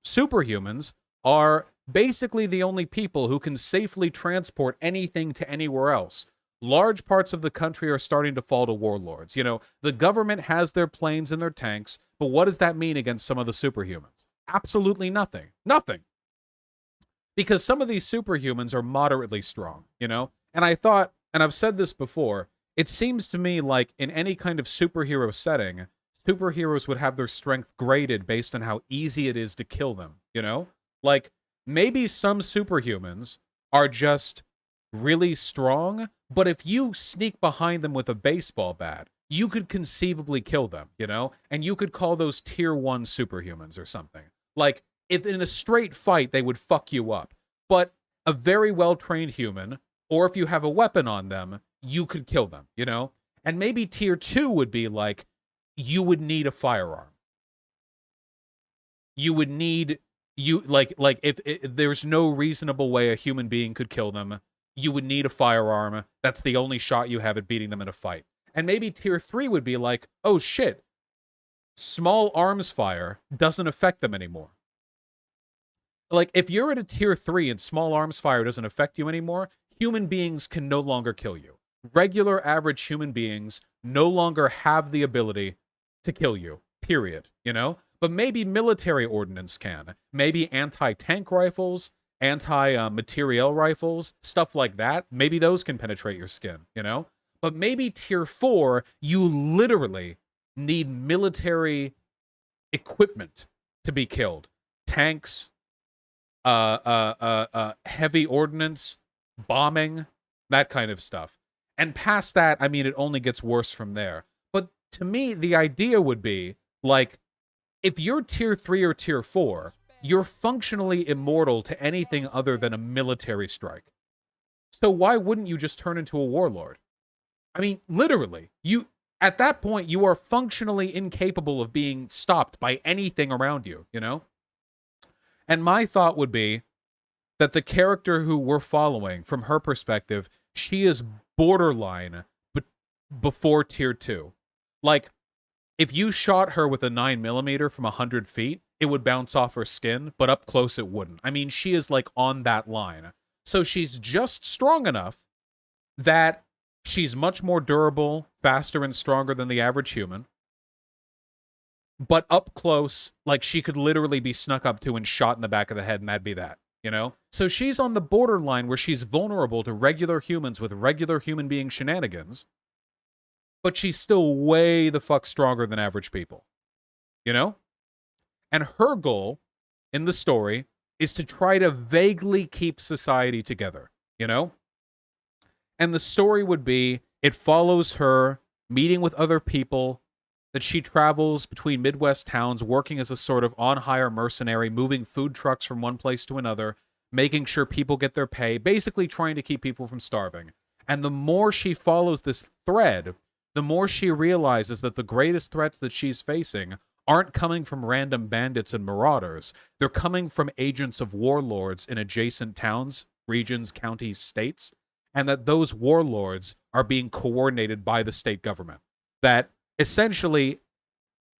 [SPEAKER 15] superhumans are basically the only people who can safely transport anything to anywhere else. Large parts of the country are starting to fall to warlords. You know, the government has their planes and their tanks, but what does that mean against some of the superhumans? Absolutely nothing. Nothing. Because some of these superhumans are moderately strong, you know? And I thought, and I've said this before, it seems to me like in any kind of superhero setting, superheroes would have their strength graded based on how easy it is to kill them, you know? Like, maybe some superhumans are just really strong, but if you sneak behind them with a baseball bat, you could conceivably kill them, you know? And you could call those tier 1 superhumans or something. Like, if in a straight fight, they would fuck you up. But a very well-trained human, or if you have a weapon on them, you could kill them, you know? And maybe tier 2 would be like, you would need a firearm. You would need, if there's no reasonable way a human being could kill them, you would need a firearm. That's the only shot you have at beating them in a fight. And maybe tier 3 would be like, oh shit, small arms fire doesn't affect them anymore. Like, if you're at a tier 3 and small arms fire doesn't affect you anymore, human beings can no longer kill you. regular average human beings no longer have the ability to kill you, period, you know? But maybe military ordnance can. Maybe anti-tank rifles, anti-materiel rifles, stuff like that. Maybe those can penetrate your skin, you know? But maybe tier 4, you literally need military equipment to be killed. Tanks, heavy ordnance, bombing, that kind of stuff. And past that, I mean, it only gets worse from there. But to me, the idea would be, like, if you're tier 3 or tier 4, you're functionally immortal to anything other than a military strike. So why wouldn't you just turn into a warlord? I mean, literally, at that point, you are functionally incapable of being stopped by anything around you, you know? And my thought would be that the character who we're following, from her perspective, she is borderline before tier 2. Like, if you shot her with a 9mm from 100 feet, it would bounce off her skin, but up close it wouldn't. I mean, she is, like, on that line. So she's just strong enough that she's much more durable, faster, and stronger than the average human. But up close, like, she could literally be snuck up to and shot in the back of the head, and that'd be that, you know? So she's on the borderline where she's vulnerable to regular humans with regular human being shenanigans, but she's still way the fuck stronger than average people, you know? And her goal in the story is to try to vaguely keep society together, you know? And the story would be, it follows her meeting with other people, that she travels between Midwest towns, working as a sort of on-hire mercenary, moving food trucks from one place to another, making sure people get their pay, basically trying to keep people from starving. And the more she follows this thread, the more she realizes that the greatest threats that she's facing aren't coming from random bandits and marauders. They're coming from agents of warlords in adjacent towns, regions, counties, states, and that those warlords are being coordinated by the state government. That essentially,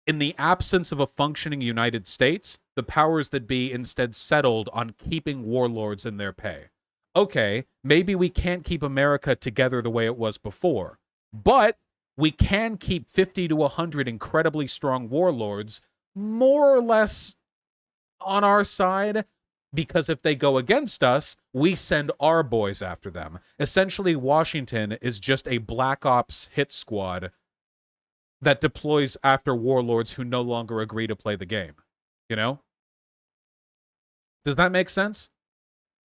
[SPEAKER 15] in the absence of a functioning United States, the powers that be instead settled on keeping warlords in their pay. Okay, maybe we can't keep America together the way it was before, but we can keep 50 to 100 incredibly strong warlords more or less on our side, because if they go against us, we send our boys after them. Essentially, Washington is just a Black Ops hit squad that deploys after warlords who no longer agree to play the game. You know? Does that make sense?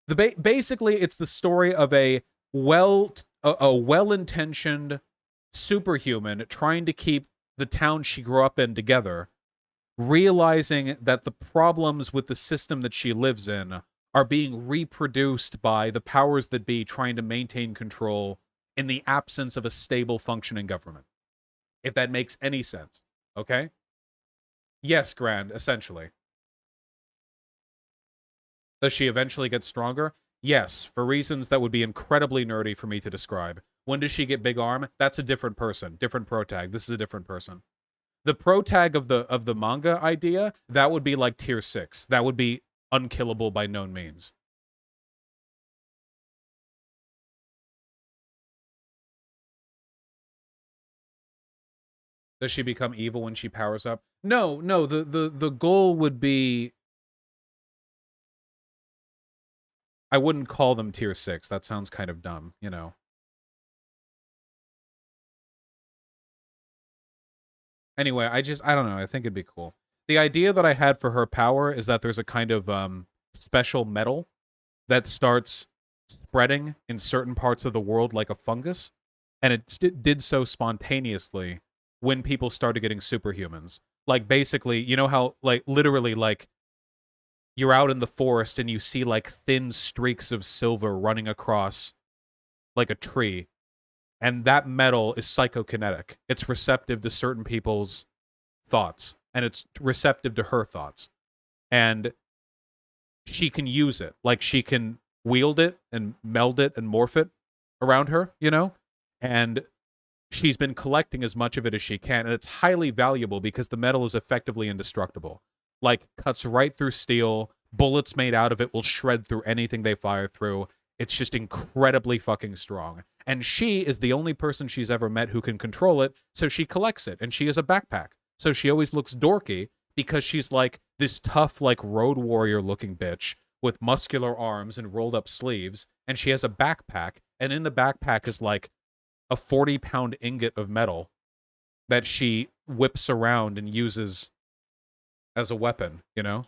[SPEAKER 15] Basically, it's the story of a well-intentioned superhuman trying to keep the town she grew up in together, realizing that the problems with the system that she lives in are being reproduced by the powers that be trying to maintain control in the absence of a stable functioning government. If that makes any sense. Okay? Yes, Grand, essentially. Does she eventually get stronger? Yes, for reasons that would be incredibly nerdy for me to describe. When does she get big arm? That's a different person. Different protag. This is a different person. The protag of the manga idea, that would be like tier 6. That would be unkillable by known means. Does she become evil when she powers up? No, the goal would be... I wouldn't call them tier 6. That sounds kind of dumb, you know. Anyway, I don't know. I think it'd be cool. The idea that I had for her power is that there's a kind of special metal that starts spreading in certain parts of the world like a fungus, and it did so spontaneously when people started getting superhumans. Like, basically, you know how, like, literally, like, you're out in the forest and you see, like, thin streaks of silver running across, like, a tree. And that metal is psychokinetic. It's receptive to certain people's thoughts. And it's receptive to her thoughts. And she can use it. Like, she can wield it and meld it and morph it around her, you know? And she's been collecting as much of it as she can. And it's highly valuable because the metal is effectively indestructible. Like, cuts right through steel. Bullets made out of it will shred through anything they fire through. It's just incredibly fucking strong. And she is the only person she's ever met who can control it, so she collects it. And she is a backpack. So she always looks dorky because she's like this tough, like road warrior looking bitch with muscular arms and rolled up sleeves. And she has a backpack. And in the backpack is like a 40-pound ingot of metal that she whips around and uses as a weapon, you know?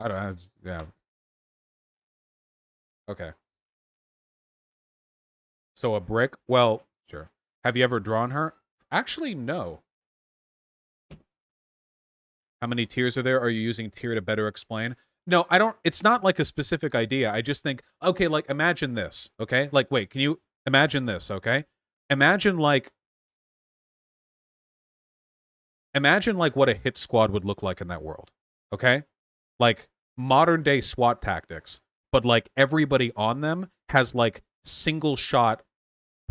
[SPEAKER 15] I don't know. Yeah. Okay. So a brick? Well, sure. Have you ever drawn her? Actually, no. How many tiers are there? Are you using tier to better explain? No, I don't. It's not like a specific idea. I just think, okay, like imagine this, okay? Like, wait, can you imagine this, okay? Imagine like what a hit squad would look like in that world, okay? Like modern day SWAT tactics, but like everybody on them has like single shot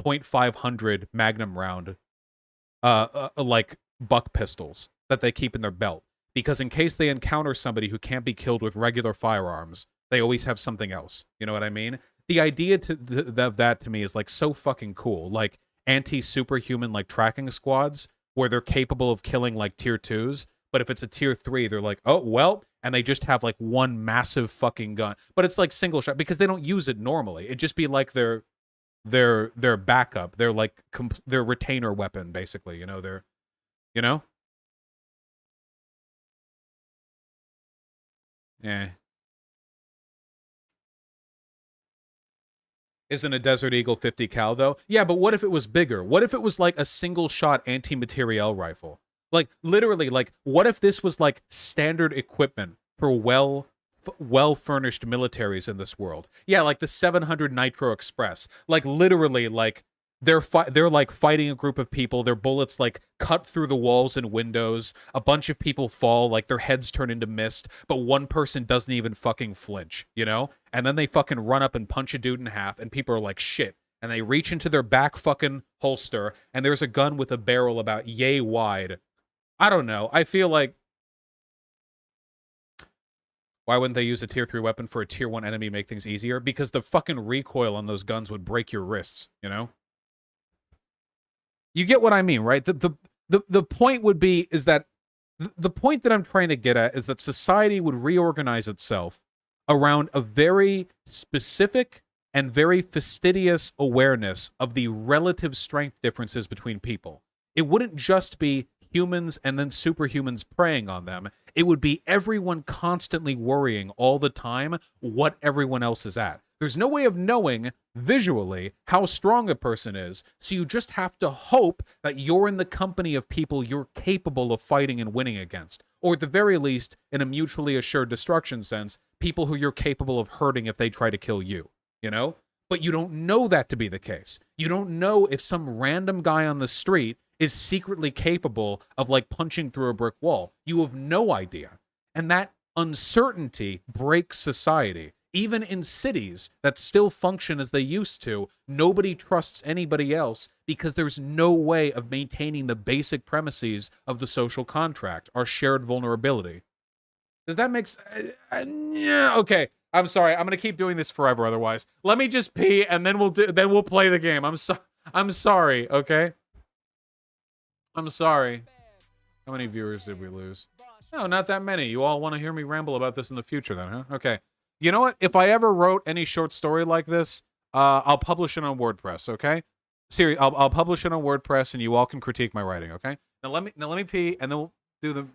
[SPEAKER 15] .500 Magnum round like buck pistols that they keep in their belt, because in case they encounter somebody who can't be killed with regular firearms, they always have something else. You know what I mean? The idea of that to me is like so fucking cool. Like anti-superhuman like tracking squads where they're capable of killing like tier 2s, but if it's a tier 3, they're like, oh well, and they just have like one massive fucking gun, but it's like single shot because they don't use it normally. It'd just be like their backup, their like their retainer weapon, basically. You know, their, you know. Yeah. Isn't a Desert Eagle 50 cal though? Yeah, but what if it was bigger? What if it was like a single shot anti-materiel rifle? Like literally, like what if this was like standard equipment for well furnished militaries in this world? Yeah, like the 700 Nitro Express. Like literally, like they're like fighting a group of people. Their bullets like cut through the walls and windows. A bunch of people fall, like their heads turn into mist, but one person doesn't even fucking flinch, you know? And then they fucking run up and punch a dude in half, and people are like, shit. And they reach into their back fucking holster, and there's a gun with a barrel about yay wide. I don't know. I feel like, why wouldn't they use a tier 3 weapon for a tier 1 enemy, make things easier? Because the fucking recoil on those guns would break your wrists, you know? You get what I mean, right? The point would be is that the point that I'm trying to get at is that society would reorganize itself around a very specific and very fastidious awareness of the relative strength differences between people. It wouldn't just be humans and then superhumans preying on them. It would be everyone constantly worrying all the time what everyone else is at. There's no way of knowing visually how strong a person is, so you just have to hope that you're in the company of people you're capable of fighting and winning against. Or at the very least, in a mutually assured destruction sense, people who you're capable of hurting if they try to kill you, you know? But you don't know that to be the case. You don't know if some random guy on the street is secretly capable of like punching through a brick wall. You have no idea. And that uncertainty breaks society. Even in cities that still function as they used to, nobody trusts anybody else because there's no way of maintaining the basic premises of the social contract, our shared vulnerability. Does that make sense? Yeah, okay. I'm sorry. I'm going to keep doing this forever otherwise. Let me just pee and then we'll play the game. I'm sorry, okay? I'm sorry. How many viewers did we lose? No, not that many. You all want to hear me ramble about this in the future then, huh? Okay. You know what? If I ever wrote any short story like this, I'll publish it on WordPress, okay? Seriously, I'll publish it on WordPress and you all can critique my writing, okay? Now let me pee and then we'll do the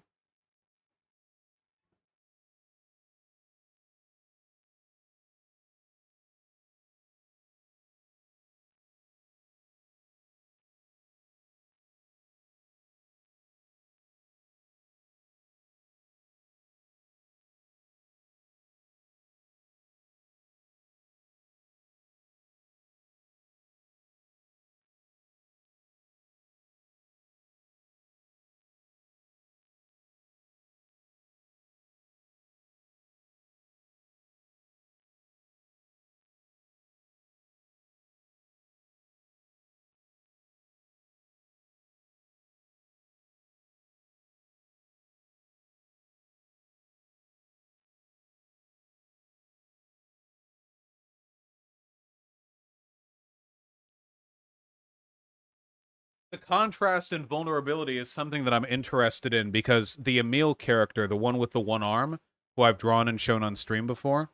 [SPEAKER 15] The contrast and vulnerability is something that I'm interested in because the Emil character, the one with the one arm, who I've drawn and shown on stream before,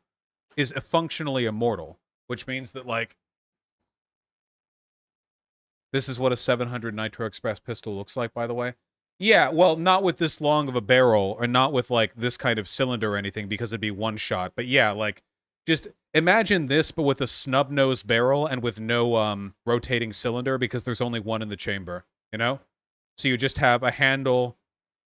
[SPEAKER 15] is functionally immortal, which means that, like, this is what a 700 Nitro Express pistol looks like, by the way. Yeah, well, not with this long of a barrel, or not with, like, this kind of cylinder or anything, because it'd be one shot. But yeah, like, just imagine this, but with a snub-nosed barrel and with no rotating cylinder, because there's only one in the chamber, you know? So you just have a handle,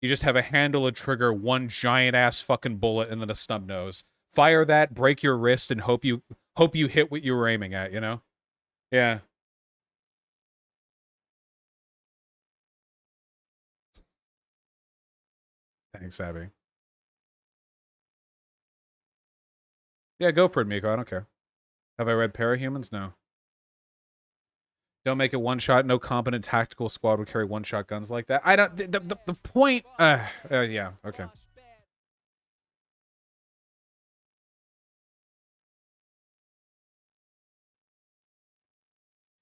[SPEAKER 15] a trigger, one giant-ass fucking bullet, and then a snub nose. Fire that, break your wrist, and hope you hit what you were aiming at, you know? Yeah. Thanks, Abby. Yeah, go for it, Miko. I don't care. Have I read Parahumans? No. Don't make it one shot. No competent tactical squad would carry one shot guns like that. I don't. The point. Yeah. Okay.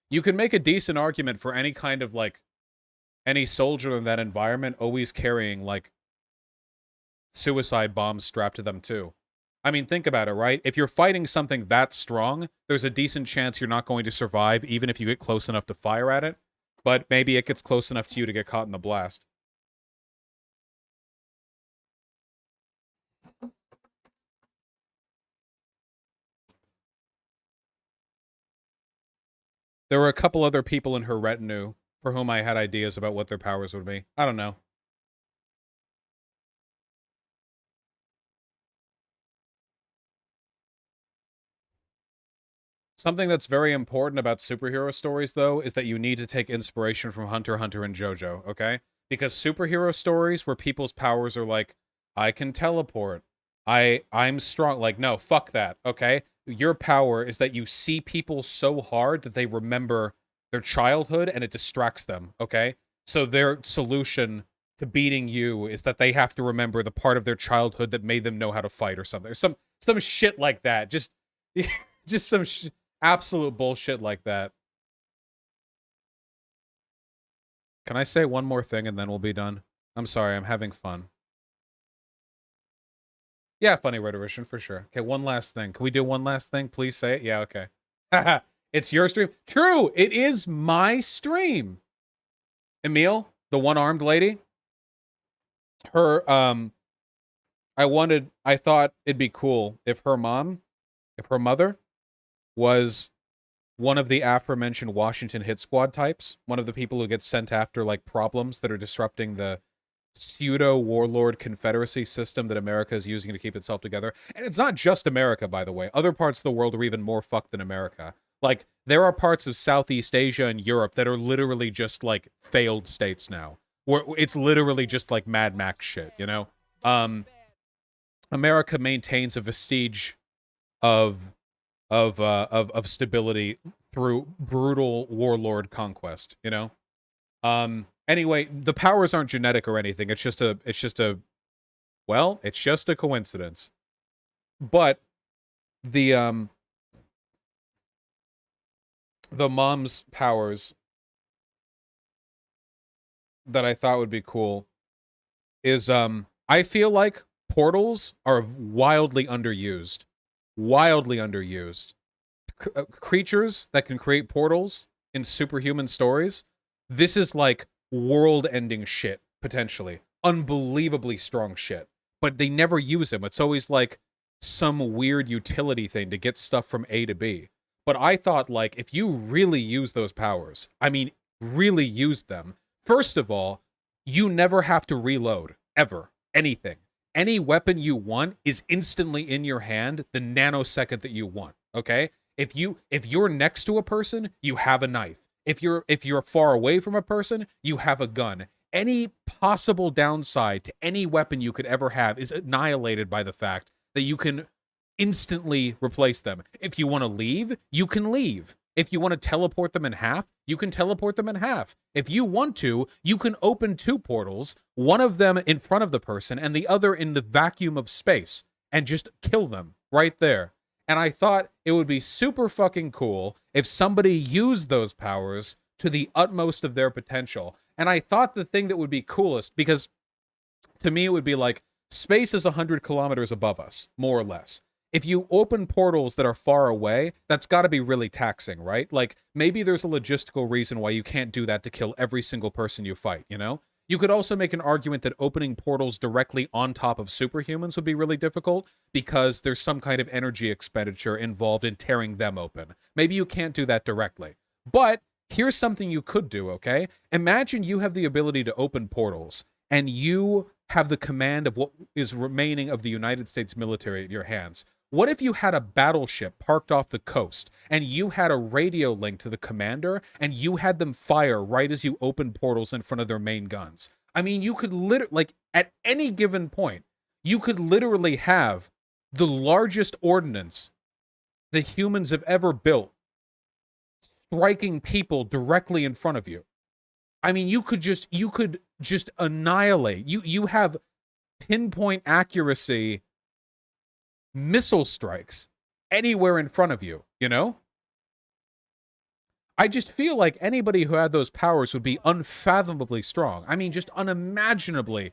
[SPEAKER 15] You can make a decent argument for any kind of, like, any soldier in that environment always carrying, like, suicide bombs strapped to them too. I mean, think about it, right? If you're fighting something that strong, there's a decent chance you're not going to survive, even if you get close enough to fire at it. But maybe it gets close enough to you to get caught in the blast. There were a couple other people in her retinue for whom I had ideas about what their powers would be. I don't know. Something that's very important about superhero stories, though, is that you need to take inspiration from Hunter x Hunter and JoJo, okay? Because superhero stories where people's powers are like, I can teleport, I'm strong, like, no, fuck that, okay? Your power is that you see people so hard that they remember their childhood and it distracts them, okay? So their solution to beating you is that they have to remember the part of their childhood that made them know how to fight or something. Some shit like that. Just some absolute bullshit like that. Can I say one more thing and then we'll be done? I'm sorry, I'm having fun. Yeah, funny rhetorician, for sure. Okay, one last thing. Can we do one last thing? Please say it. Yeah, okay. It's your stream. True, it is my stream. Emil, the one-armed lady. Her, I thought it'd be cool if her mother was one of the aforementioned Washington hit squad types, one of the people who gets sent after, like, problems that are disrupting the pseudo-warlord confederacy system that America is using to keep itself together. And it's not just America, by the way. Other parts of the world are even more fucked than America. Like, there are parts of Southeast Asia and Europe that are literally just, like, failed states now. Where it's literally just, like, Mad Max shit, you know? America maintains a vestige of stability through brutal warlord conquest, you know? Anyway, the powers aren't genetic or anything. It's just a coincidence. But the mom's powers that I thought would be cool is, I feel like portals are wildly underused. Wildly underused. Creatures that can create portals in superhuman stories, this is like world-ending shit, potentially. Unbelievably strong shit. But they never use them. It's always like some weird utility thing to get stuff from A to B. But I thought, like, if you really use those powers, I mean, really use them, first of all, you never have to reload, ever. Anything. Any weapon you want is instantly in your hand the nanosecond that you want, okay? If you're next to a person, you have a knife. If you're far away from a person, you have a gun. Any possible downside to any weapon you could ever have is annihilated by the fact that you can instantly replace them. If you want to leave, you can leave. If you want to teleport them in half, you can teleport them in half. If you want to, you can open two portals, one of them in front of the person and the other in the vacuum of space, and just kill them right there. And I thought it would be super fucking cool if somebody used those powers to the utmost of their potential. And I thought the thing that would be coolest, because to me it would be like, space is 100 kilometers above us, more or less. If you open portals that are far away, that's got to be really taxing, right? Like, maybe there's a logistical reason why you can't do that to kill every single person you fight, you know? You could also make an argument that opening portals directly on top of superhumans would be really difficult because there's some kind of energy expenditure involved in tearing them open. Maybe you can't do that directly. But here's something you could do, okay? Imagine you have the ability to open portals, and you have the command of what is remaining of the United States military at your hands. What if you had a battleship parked off the coast, and you had a radio link to the commander, and you had them fire right as you opened portals in front of their main guns? I mean, you could literally, like, at any given point, you could literally have the largest ordnance the humans have ever built striking people directly in front of you. I mean, you could just annihilate. You have pinpoint accuracy missile strikes anywhere in front of you, you know? I just feel like anybody who had those powers would be unfathomably strong. I mean, just unimaginably,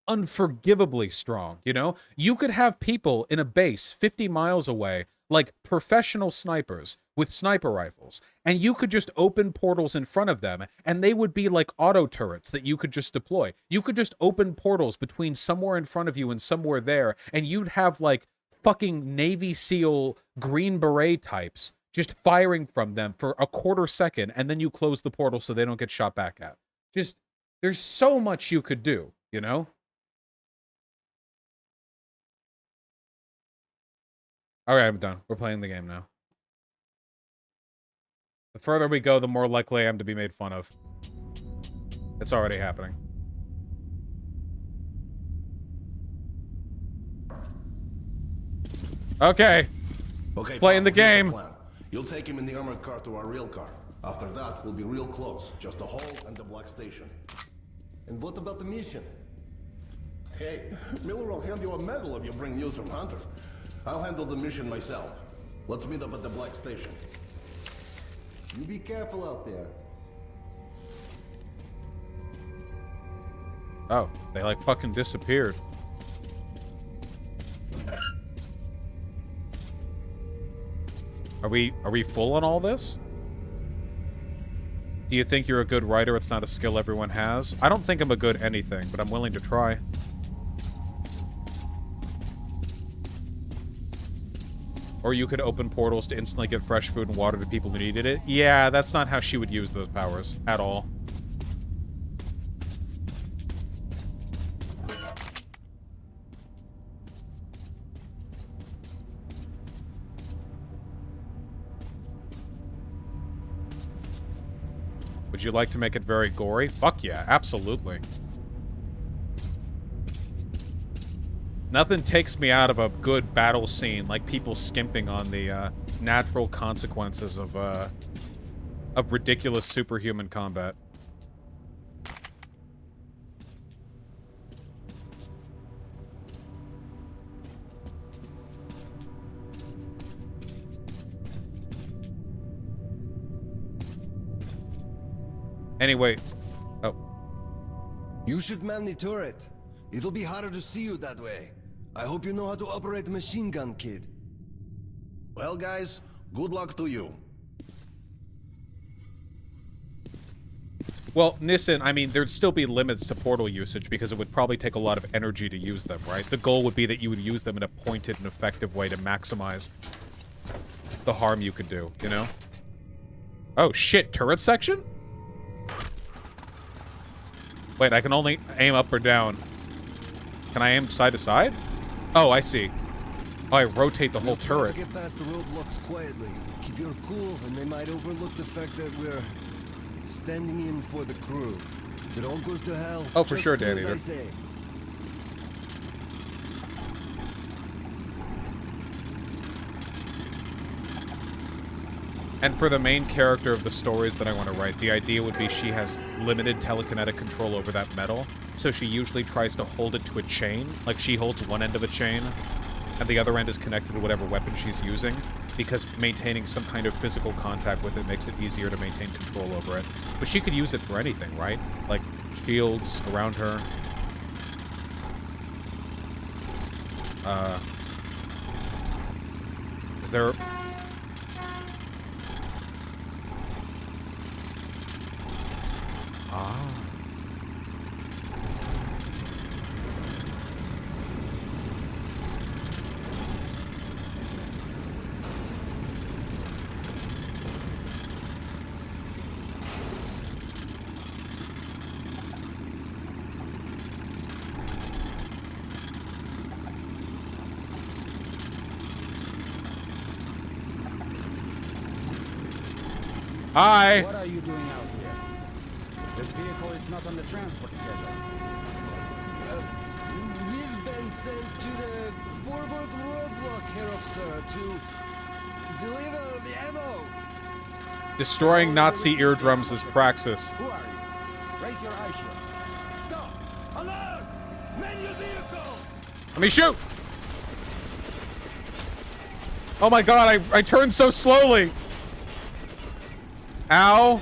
[SPEAKER 15] unforgivably strong, you know? You could have people in a base 50 miles away, like professional snipers with sniper rifles, and you could just open portals in front of them, and they would be like auto turrets that you could just deploy. You could just open portals between somewhere in front of you and somewhere there, and you'd have like fucking Navy SEAL Green Beret types just firing from them for a quarter second, and then you close the portal so they don't get shot back at. Just, there's so much you could do, you know? Alright, I'm done. We're playing the game now. The further we go, the more likely I am to be made fun of. It's already happening. Okay.
[SPEAKER 20] Okay,
[SPEAKER 15] playing the game.
[SPEAKER 20] The You'll take him in the armored car to our real car. After that, we'll be real close. Just the hole and the black station.
[SPEAKER 21] And what about the mission?
[SPEAKER 20] Hey, Miller will hand you a medal if you bring news from Hunter. I'll handle the mission myself. Let's meet up at the black station.
[SPEAKER 21] You be careful out there.
[SPEAKER 15] Oh, they like fucking disappeared. Are we full on all this? Do you think you're a good writer? It's not a skill everyone has. I don't think I'm a good anything, but I'm willing to try. Or you could open portals to instantly give fresh food and water to people who needed it. Yeah, that's not how she would use those powers at all. Would you like to make it very gory? Fuck yeah, absolutely. Nothing takes me out of a good battle scene like people skimping on the natural consequences of ridiculous superhuman combat. Anyway, oh.
[SPEAKER 21] You should man the turret. It'll be harder to see you that way. I hope you know how to operate a machine gun, kid.
[SPEAKER 20] Well, guys, good luck to you.
[SPEAKER 15] Well, Nissen, I mean, there'd still be limits to portal usage because it would probably take a lot of energy to use them, right? The goal would be that you would use them in a pointed and effective way to maximize the harm you could do, you know? Oh, shit, turret section? Wait, I can only aim up or down. Can I aim side to side? Oh, I see. Oh, I rotate the whole turret.
[SPEAKER 21] Get past the roadblocks quietly. Keep your cool, and they might overlook the fact that we're standing in for the crew. If it all goes to hell,
[SPEAKER 15] oh, for sure, Dan Eater. And for the main character of the stories that I want to write, the idea would be she has limited telekinetic control over that metal, so she usually tries to hold it to a chain. Like, she holds one end of a chain, and the other end is connected to whatever weapon she's using, because maintaining some kind of physical contact with it makes it easier to maintain control over it. But she could use it for anything, right? Like shields around her. Is there... Ah. Hi.
[SPEAKER 3] What are you doing out here? This vehicle is not on the transport schedule.
[SPEAKER 21] We've been sent to the forward roadblock here, sir, to deliver the ammo.
[SPEAKER 15] Destroying Nazi eardrums is praxis.
[SPEAKER 3] Who are you? Raise your eye shield. Stop! Alert! Man your vehicles!
[SPEAKER 15] Let me shoot! Oh my god, I turned so slowly! Ow!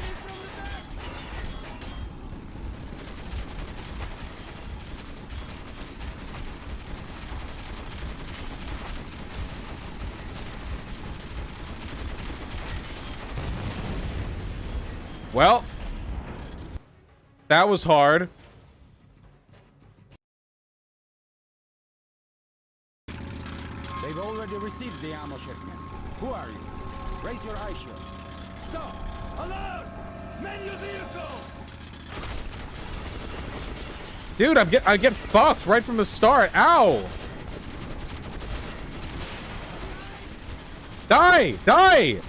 [SPEAKER 15] Well, that was hard.
[SPEAKER 3] They've already received the ammo shipment. Who are you? Raise your eye shield. Stop! Alert! Man your vehicles!
[SPEAKER 15] Dude, I get fucked right from the start. Ow! Die! Die!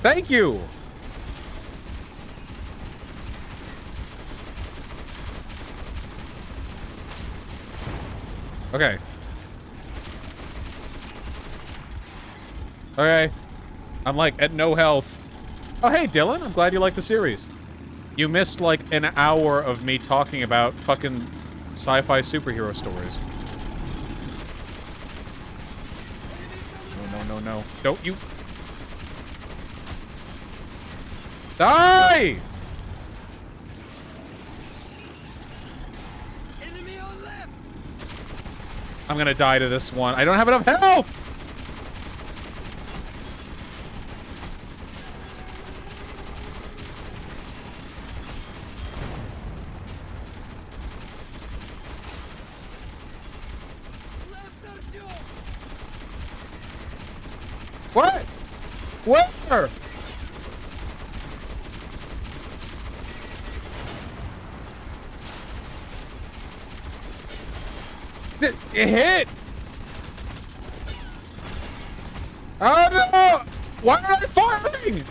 [SPEAKER 15] Thank you! Okay. Okay. I'm like at no health. Oh, hey, Dylan. I'm glad you like the series. You missed like an hour of me talking about fucking sci-fi superhero stories. No, no, no, no. Don't you... Die! I'm gonna die to this one. I don't have enough health! What? Where? It hit! Oh no! Why am I firing?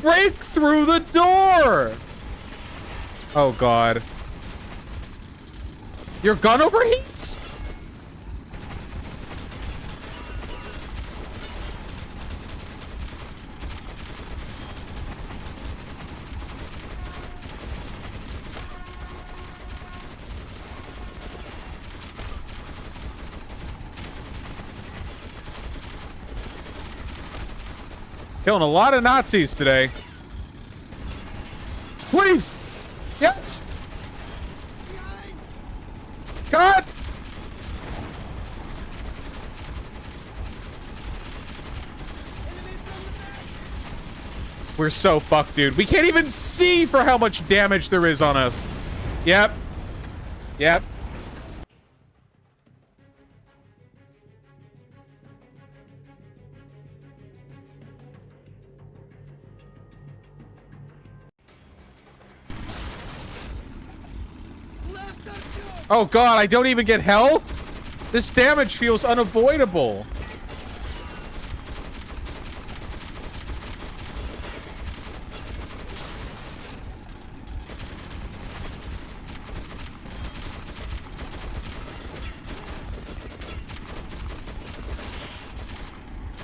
[SPEAKER 15] Break through the door! Oh god. Your gun overheats? Killing a lot of Nazis today. Please! Yes! God! We're so fucked, dude. We can't even see for how much damage there is on us. Yep. Yep. Oh god, I don't even get health? This damage feels unavoidable.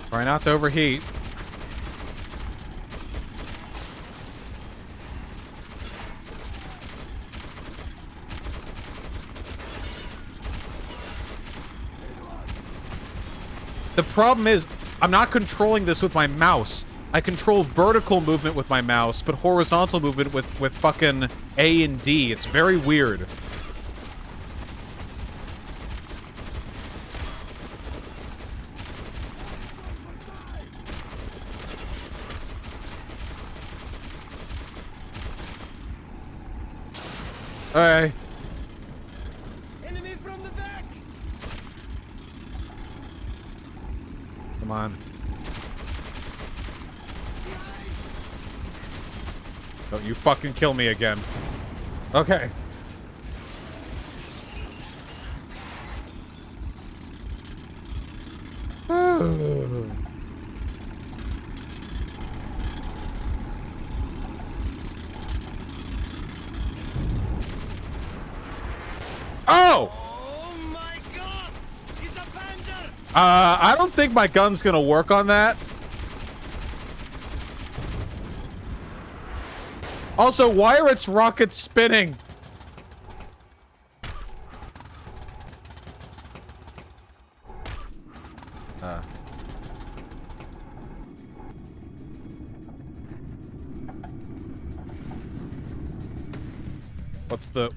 [SPEAKER 15] Try not to overheat. The problem is, I'm not controlling this with my mouse. I control vertical movement with my mouse, but horizontal movement with fucking A and D. It's very weird. Alright.
[SPEAKER 21] Enemy from the back.
[SPEAKER 15] Come on. Don't you fucking kill me again. Okay. Oh!
[SPEAKER 21] Oh my God! It's a Panzer!
[SPEAKER 15] I don't think my gun's gonna work on that. Also, why are its rockets spinning?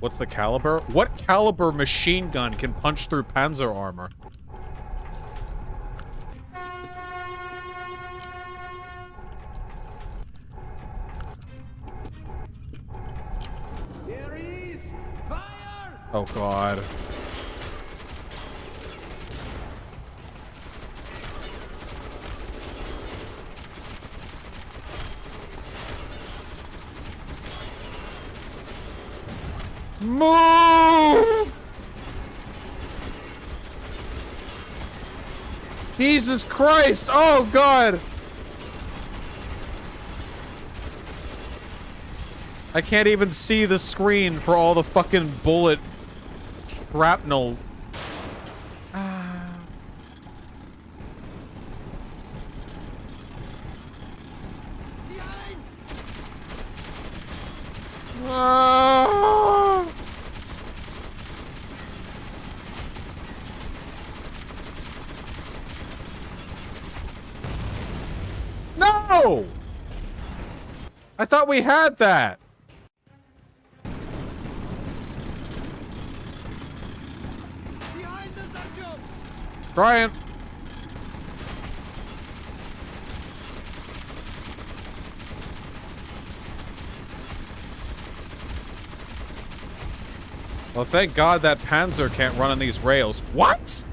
[SPEAKER 15] What's the caliber? What caliber machine gun can punch through Panzer armor?
[SPEAKER 21] Here he is! Fire!
[SPEAKER 15] Oh god. Move! Jesus Christ! Oh god! I can't even see the screen for all the fucking bullet shrapnel. No! I thought we had that. Trying. Well, thank God that Panzer can't run on these rails. What?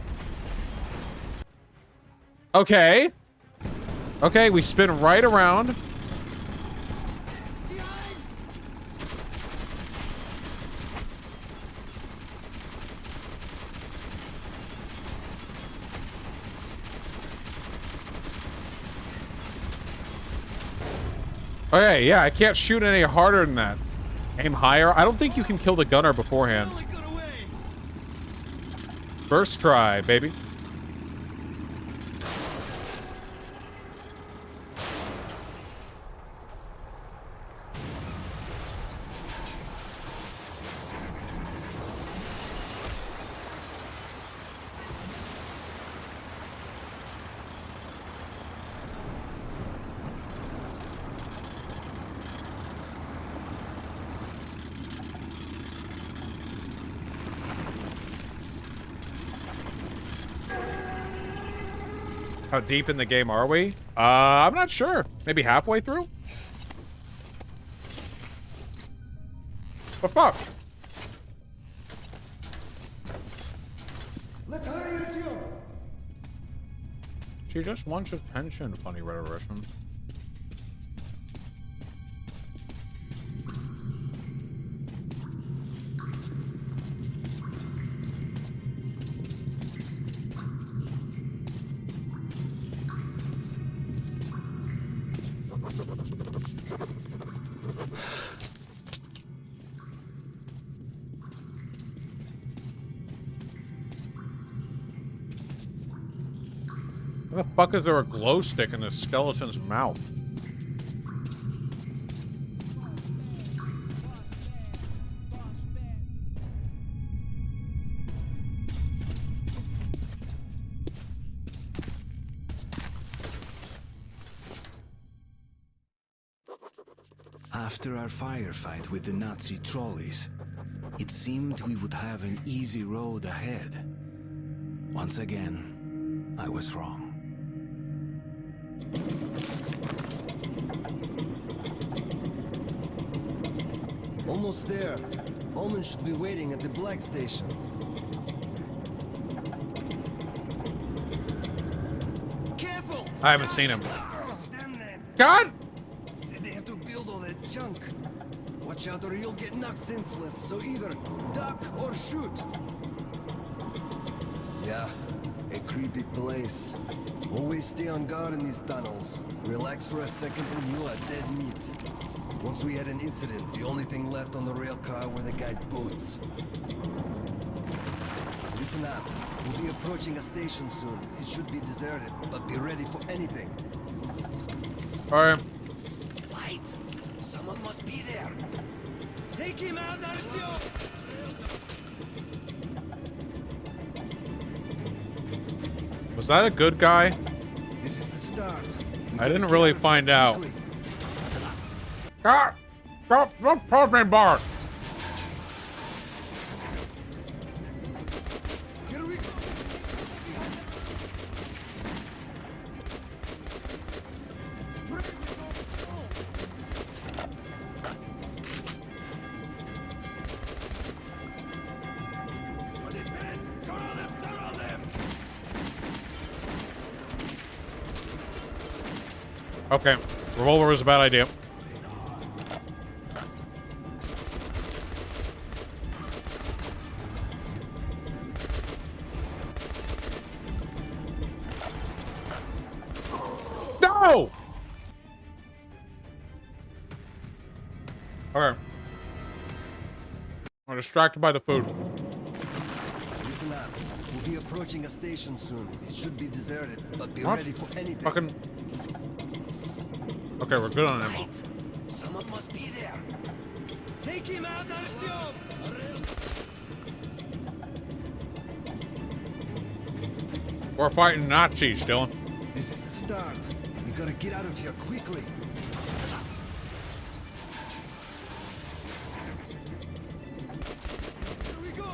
[SPEAKER 15] Okay. Okay, we spin right around. Okay, yeah, I can't shoot any harder than that. Aim higher. I don't think you can kill the gunner beforehand. First try, baby. How deep in the game are we? I'm not sure. Maybe halfway through? The fuck?
[SPEAKER 21] Let's hurry it, Jim!
[SPEAKER 15] She just wants attention, funny rhetorician. Why the fuck is there a glow stick in this skeleton's mouth?
[SPEAKER 18] After our firefight with the Nazi trolleys, it seemed we would have an easy road ahead. Once again, I was wrong.
[SPEAKER 21] Almost there. Ullman should be waiting at the Black Station. Careful!
[SPEAKER 15] I haven't seen him.
[SPEAKER 21] Damn that.
[SPEAKER 15] God!
[SPEAKER 21] Did they have to build all that junk? Watch out or you'll get knocked senseless, so either duck or shoot. Yeah, a creepy place. Always stay on guard in these tunnels. Relax for a second and you are dead meat. Once we had an incident, the only thing left on the rail car were the guy's boots. Listen up. We'll be approaching a station soon. It should be deserted, but be ready for anything.
[SPEAKER 15] Alright.
[SPEAKER 21] Light! Someone must be there. Take him out, Artyom!
[SPEAKER 15] Was that a good guy?
[SPEAKER 21] This is the start.
[SPEAKER 15] I didn't really find out. Ah! Stop propane bar! Okay, revolver is a bad idea. No! Okay. I'm distracted by the food.
[SPEAKER 21] Listen up. We'll be approaching a station soon. It should be deserted, but be
[SPEAKER 15] What?
[SPEAKER 21] ready for anything.
[SPEAKER 15] Fucking... Okay, we're good on ammo.
[SPEAKER 21] Light! Someone must be there. Take him out, Artyom!
[SPEAKER 15] We're fighting Nazis, Dylan.
[SPEAKER 21] This is the start. We gotta get out of here quickly. Here we go.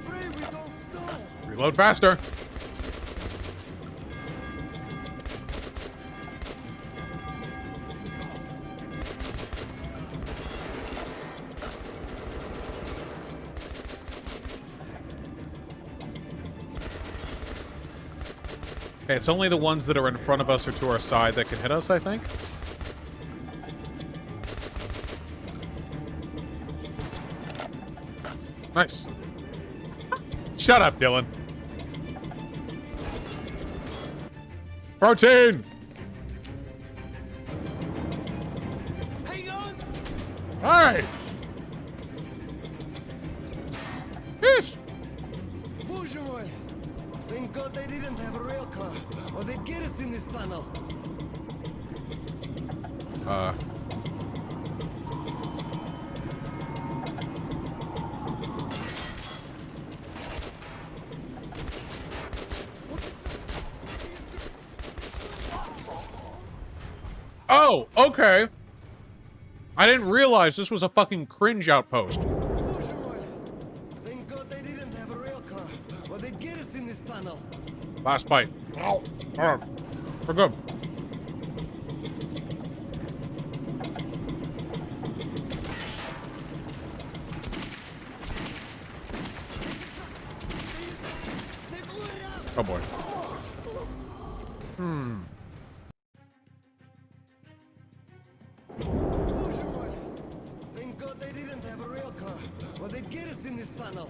[SPEAKER 21] Pray we don't stall.
[SPEAKER 15] Reload faster. Okay, it's only the ones that are in front of us or to our side that can hit us, I think. Nice. Shut up, Dylan. Protein!
[SPEAKER 21] Hang on!
[SPEAKER 15] Alright! Yes!
[SPEAKER 21] Bonjour! Thank God they didn't have a rail car, or they'd get us in this tunnel.
[SPEAKER 15] Oh, okay. I didn't realize this was a fucking cringe outpost.
[SPEAKER 21] Thank God they didn't have a rail car, or they'd get us in this tunnel.
[SPEAKER 15] Last bite. Ow. Alright. We're good. Oh boy.
[SPEAKER 21] Bonjour! Thank God they didn't have a rail car, or they'd get us in this tunnel.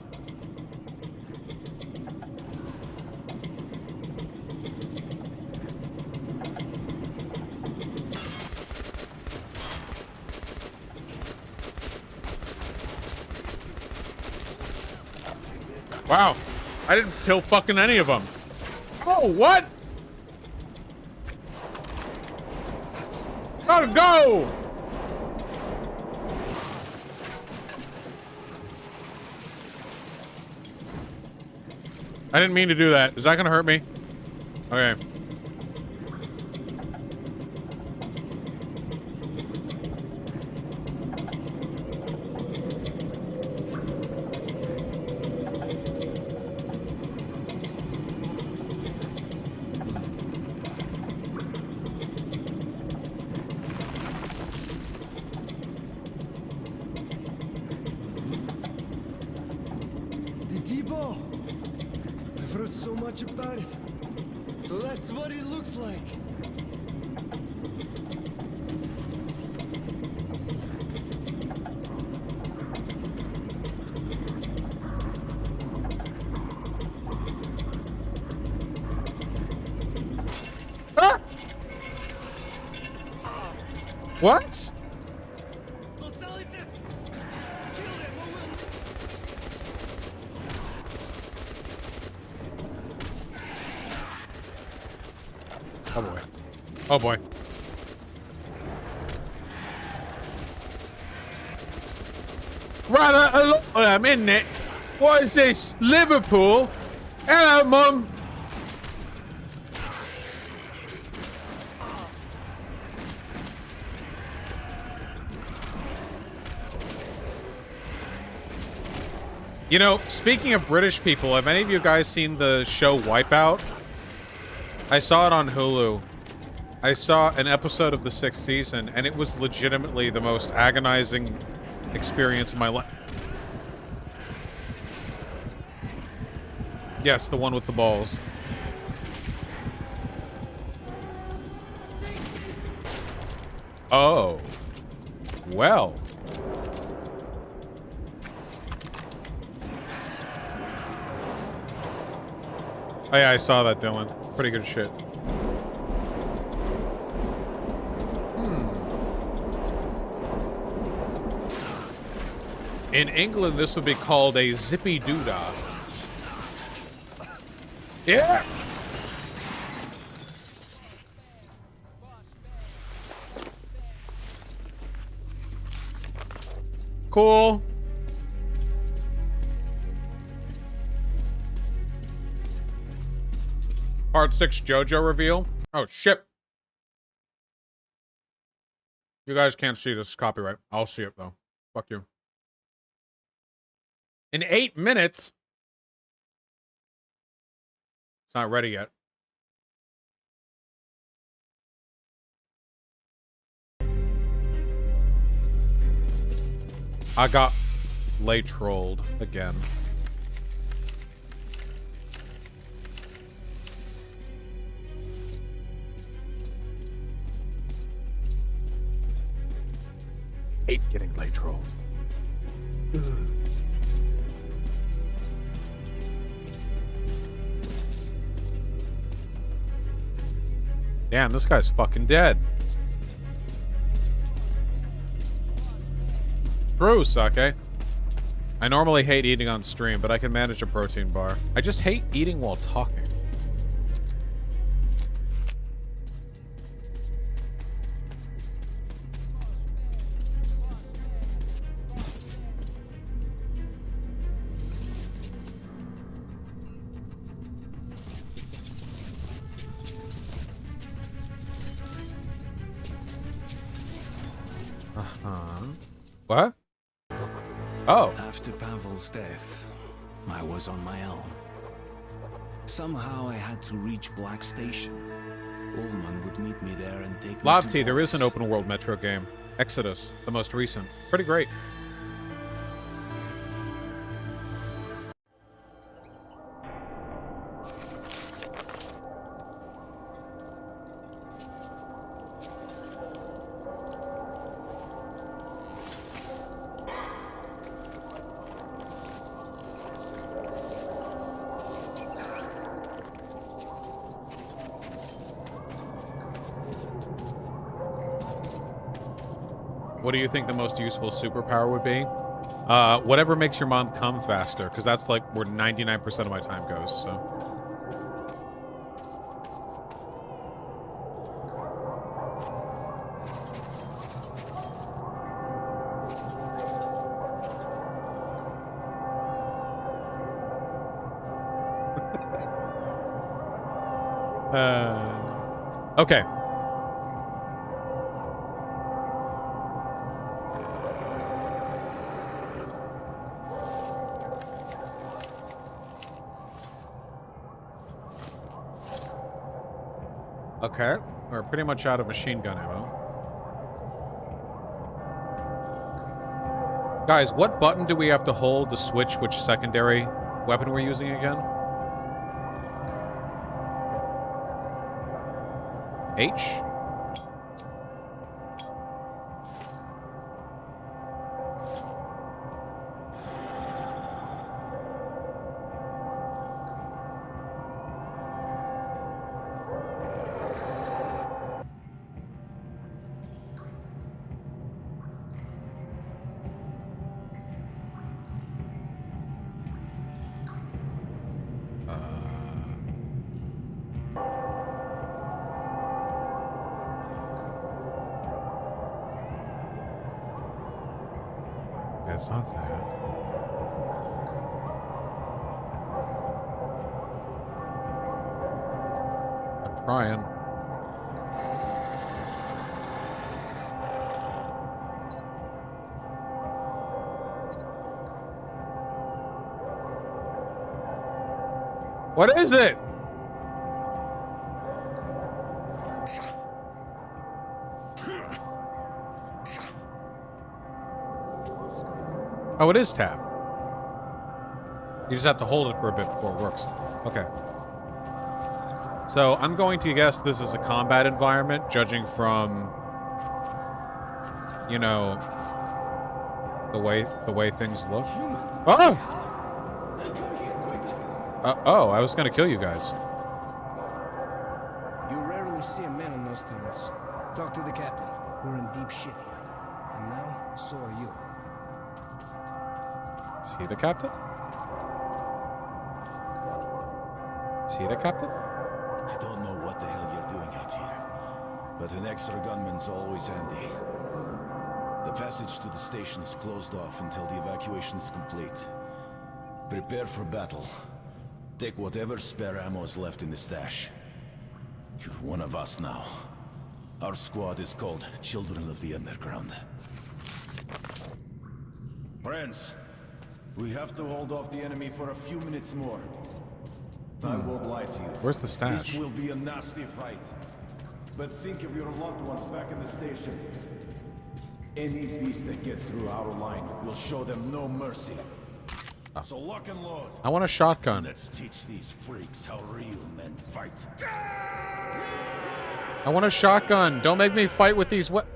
[SPEAKER 15] Wow. I didn't kill fucking any of them. Oh, what? Gotta go! I didn't mean to do that. Is that gonna hurt me? Okay.
[SPEAKER 21] Debo! I've heard so much about it. So that's what it looks like.
[SPEAKER 15] Ah! What? Oh boy. Oh boy. Rather a lot of them, isn't it? What is this? Liverpool? Hello, Mum. You know, speaking of British people, have any of you guys seen the show Wipeout? I saw it on Hulu. I saw an episode of the 6th season, and it was legitimately the most agonizing experience of my life. Yes, the one with the balls. Oh. Well. Oh yeah, I saw that, Dylan. Pretty good shit. In England, this would be called a zippy doodah. Yeah. Cool. Part 6 JoJo reveal. Oh, shit. You guys can't see this copyright. I'll see it, though. Fuck you. In 8 minutes. It's not ready yet. I got late trolled again. Hate getting late trolled. Damn, this guy's fucking dead. True, Sake. I normally hate eating on stream, but I can manage a protein bar. I just hate eating while talking. What? Oh.
[SPEAKER 18] After Pavel's death, I was on my own. Somehow I had to reach Black Station. Ullman would meet me there and take me to
[SPEAKER 15] Lavty, there is an open world Metro game. Exodus, the most recent. Pretty great. What do you think the most useful superpower would be? Whatever makes your mom come faster, because that's like where 99% of my time goes, so. Okay. Okay, we're pretty much out of machine gun ammo. Guys, what button do we have to hold to switch which secondary weapon we're using again? H? It's not that. I'm trying. What is it? Oh, it is tab. You just have to hold it for a bit before it works. Okay. So I'm going to guess this is a combat environment, judging from, you know, the way things look. Oh! Oh, I was gonna kill you guys.
[SPEAKER 3] You rarely see a man in those terms. Talk to the captain. We're in deep shit here. And now, so are you.
[SPEAKER 15] Is he the captain? Is he the captain?
[SPEAKER 18] I don't know what the hell you're doing out here, but an extra gunman's always handy. The passage to the station is closed off until the evacuation is complete. Prepare for battle. Take whatever spare ammo is left in the stash. You're one of us now. Our squad is called Children of the Underground.
[SPEAKER 20] Friends, we have to hold off the enemy for a few minutes more. I won't lie to you.
[SPEAKER 15] Where's the stash?
[SPEAKER 20] This will be a nasty fight. But think of your loved ones back in the station. Any beast that gets through our line will show them no mercy. So lock and load.
[SPEAKER 15] I want a shotgun.
[SPEAKER 20] Let's teach these freaks how real men fight.
[SPEAKER 15] I want a shotgun. Don't make me fight with these what?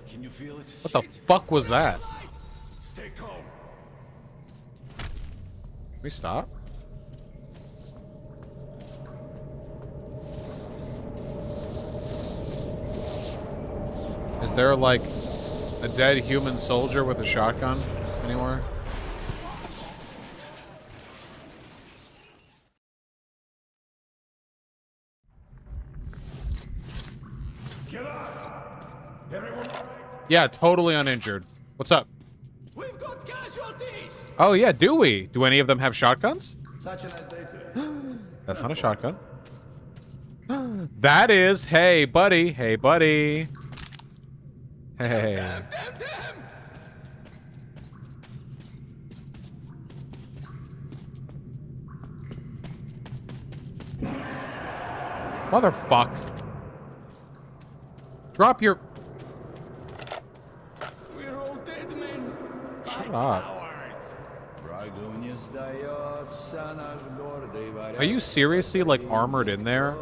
[SPEAKER 20] Can you feel it?
[SPEAKER 15] What the fuck was that?
[SPEAKER 20] Stay calm.
[SPEAKER 15] Can we stop? Is there like a dead human soldier with a shotgun anywhere? Yeah, totally uninjured. What's up?
[SPEAKER 19] We've got casualties.
[SPEAKER 15] Oh yeah, do we? Do any of them have shotguns?
[SPEAKER 20] Such a nice day today.
[SPEAKER 15] That's not a shotgun. That is, hey buddy, hey buddy. Hey. Motherfuck. Drop your...
[SPEAKER 19] We're all dead men.
[SPEAKER 15] Shut up. Are you seriously, like, armored in there?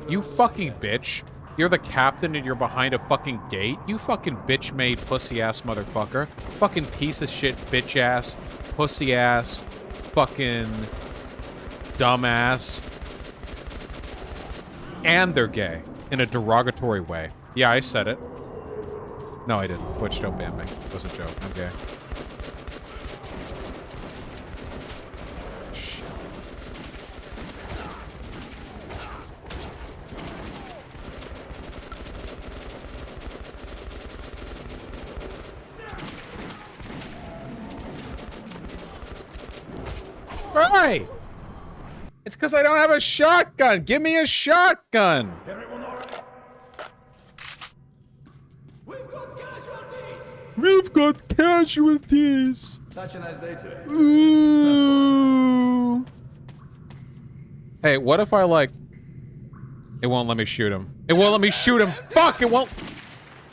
[SPEAKER 15] You fucking bitch. You're the captain and you're behind a fucking gate? You fucking bitch-made pussy-ass motherfucker. Fucking piece of shit, bitch-ass, pussy-ass, fucking dumbass. And they're gay. In a derogatory way. Yeah, I said it. No, I didn't. Twitch, don't ban me. It was a joke. I'm gay. Hey! It's because I don't have a shotgun. Give me a shotgun. We've got casualties.
[SPEAKER 20] Such a nice day today.
[SPEAKER 15] Ooh. Hey, what if I like... It won't let me shoot him. It won't let me shoot him. Fuck, it won't...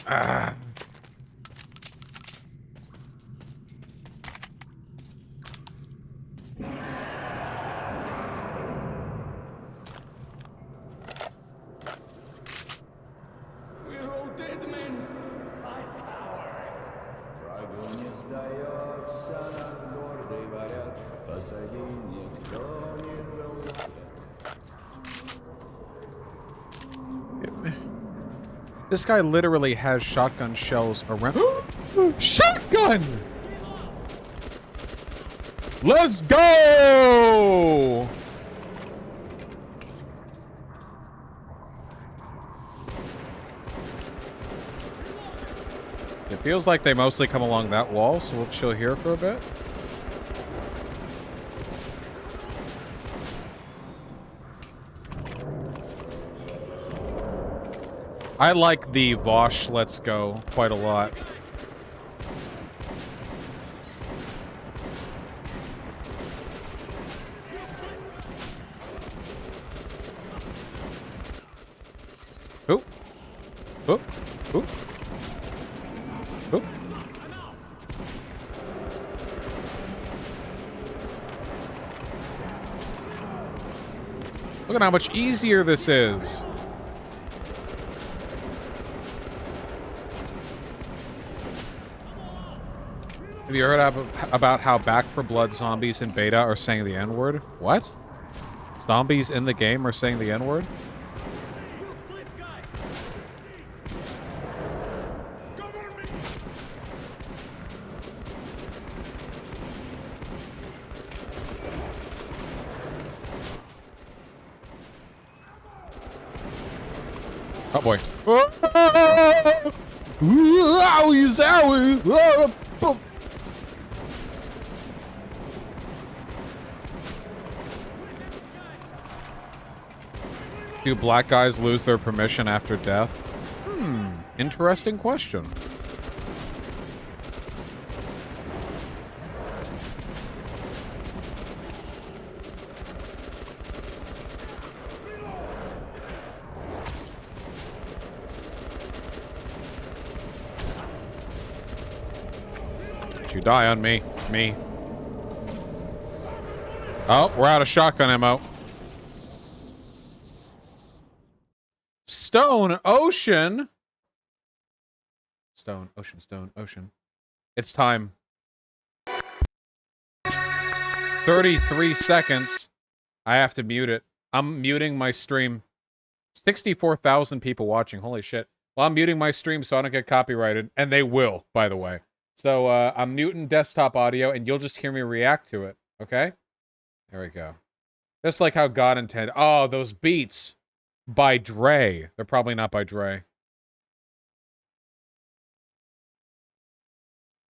[SPEAKER 15] Ah. This guy literally has shotgun shells around. Shotgun! Let's go! It feels like they mostly come along that wall, so we'll chill here for a bit. I like the Vosh Let's Go quite a lot. Oop. Oop. Oop. Oop. Look at how much easier this is. Have you heard about how Back 4 Blood zombies in beta are saying the N-word? What? Zombies in the game are saying the N-word? Oh boy. Owie zowie. Do black guys lose their permission after death? Interesting question. Don't you die on me. Me. Oh, we're out of shotgun ammo. Stone Ocean. Stone Ocean, Stone Ocean. It's time. 33 seconds. I have to mute it. I'm muting my stream. 64,000 people watching. Holy shit. Well, I'm muting my stream so I don't get copyrighted. And they will, by the way. So I'm muting desktop audio and you'll just hear me react to it. Okay? There we go. Just like how God intended. Oh, those beats. By Dre. They're probably not by Dre.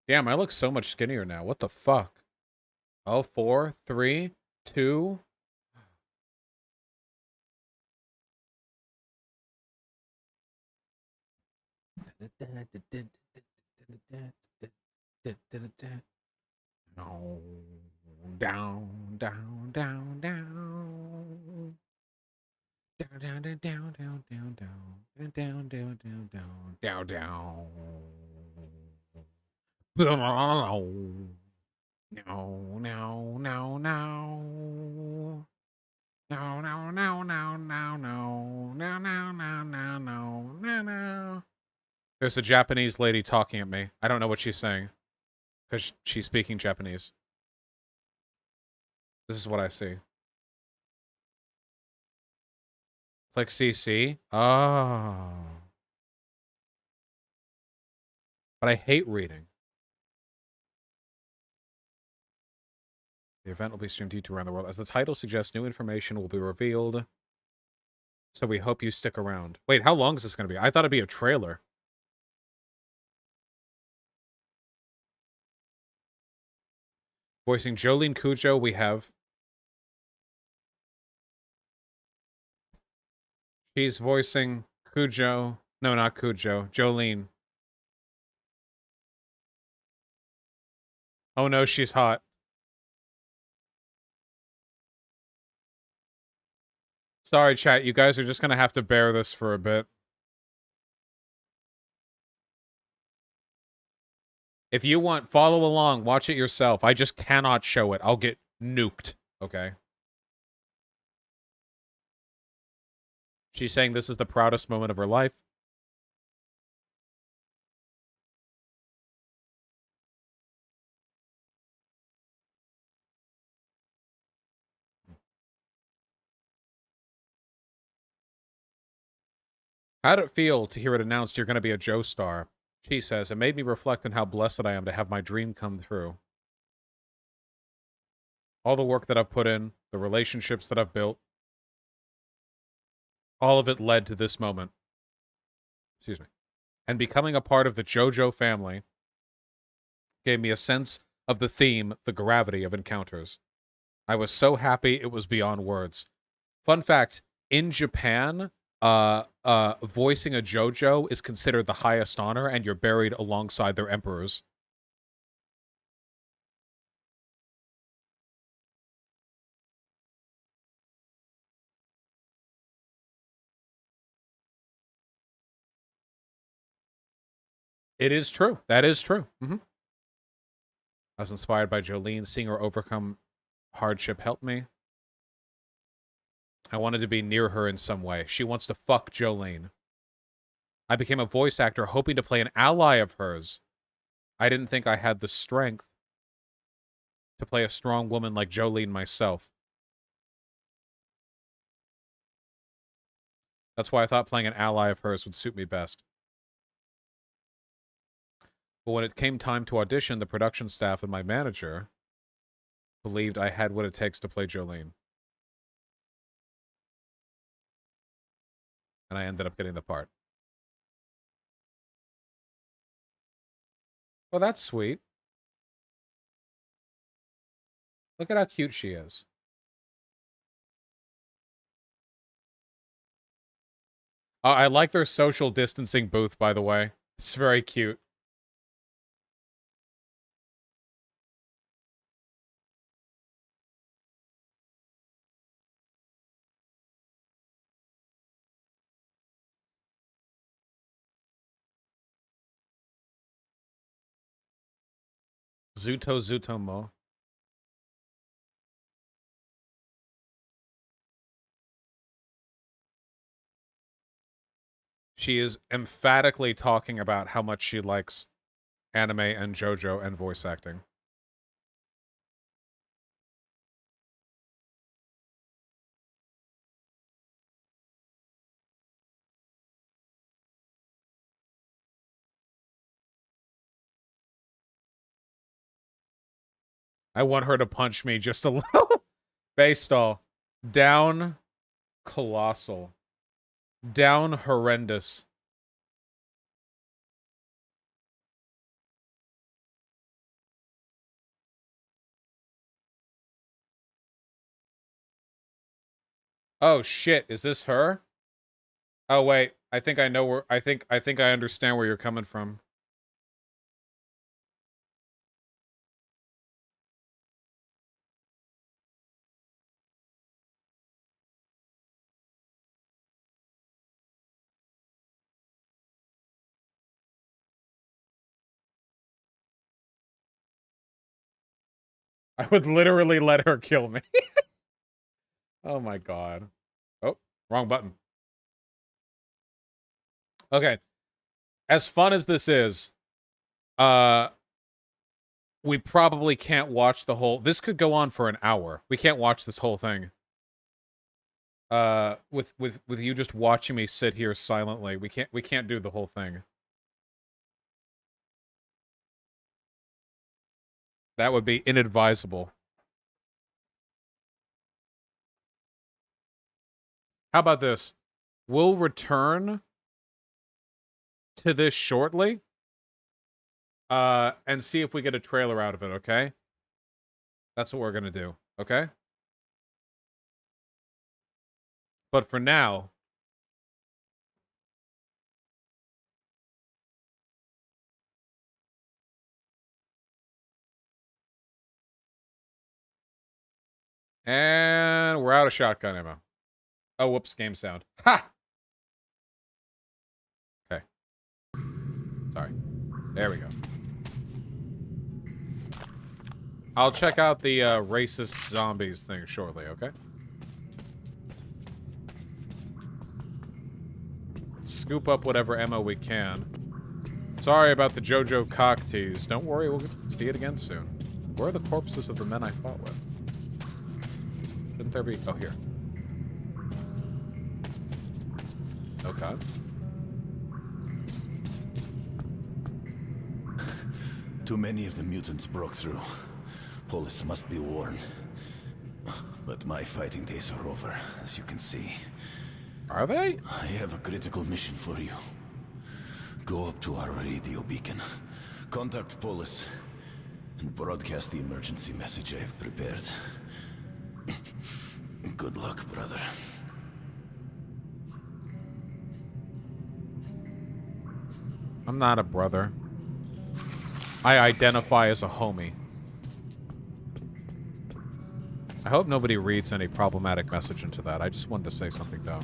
[SPEAKER 15] Damn, I look so much skinnier now. What the fuck? Oh, 4, 3, 2. No. Down, down, down, down. Down, down, down, down, down, down, down, down, down, down, down, down, down. No, no, no, no. No, no, no, no, no, no, no, no, no, no, no, no. There's a Japanese lady talking at me. I don't know what she's saying. Because she's speaking Japanese. This is what I see. Click CC. Oh. But I hate reading. The event will be streamed to YouTube around the world. As the title suggests, new information will be revealed. So we hope you stick around. Wait, how long is this going to be? I thought it'd be a trailer. Voicing Jolene Cujo, we have... She's voicing Cujo. No, not Cujo. Jolene. Oh no, she's hot. Sorry, chat. You guys are just going to have to bear this for a bit. If you want, follow along. Watch it yourself. I just cannot show it. I'll get nuked. Okay? She's saying this is the proudest moment of her life. How'd it feel to hear it announced you're going to be a Joe star? She says, it made me reflect on how blessed I am to have my dream come through. All the work that I've put in, the relationships that I've built, all of it led to this moment. Excuse me. And becoming a part of the JoJo family gave me a sense of the theme, the gravity of encounters. I was so happy it was beyond words. Fun fact, in Japan, voicing a JoJo is considered the highest honor, and you're buried alongside their emperors. It is true. That is true. I was inspired by Jolene. Seeing her overcome hardship helped me. I wanted to be near her in some way. She wants to fuck Jolene. I became a voice actor hoping to play an ally of hers. I didn't think I had the strength to play a strong woman like Jolene myself. That's why I thought playing an ally of hers would suit me best. But when it came time to audition, the production staff and my manager believed I had what it takes to play Jolene. And I ended up getting the part. Well, that's sweet. Look at how cute she is. I like their social distancing booth, by the way. It's very cute. Zutomo. She is emphatically talking about how much she likes anime and JoJo and voice acting. I want her to punch me just a little. Baystall. Down colossal. Down horrendous. Oh shit, is this her? Oh wait, I think I know where I think I understand where you're coming from. I would literally let her kill me. Oh my god. Oh, wrong button. Okay. As fun as this is, we probably can't watch the whole... This could go on for an hour. We can't watch this whole thing. With you just watching me sit here silently. We can't do the whole thing. That would be inadvisable. How about this? We'll return to this shortly. And see if we get a trailer out of it, okay? That's what we're gonna do, okay? But for now... And we're out of shotgun ammo. Oh, whoops, game sound. Ha! Okay. Sorry. There we go. I'll check out the racist zombies thing shortly, okay? Let's scoop up whatever ammo we can. Sorry about the JoJo cock tease. Don't worry, we'll see it again soon. Where are the corpses of the men I fought with? Shouldn't there be? Oh, here. Okay.
[SPEAKER 20] Too many of the mutants broke through. Polis must be warned. But my fighting days are over, as you can see.
[SPEAKER 15] Are they?
[SPEAKER 20] I have a critical mission for you. Go up to our radio beacon. Contact Polis. And broadcast the emergency message I have prepared. Good luck, brother.
[SPEAKER 15] I'm not a brother. I identify as a homie. I hope nobody reads any problematic message into that. I just wanted to say something dumb.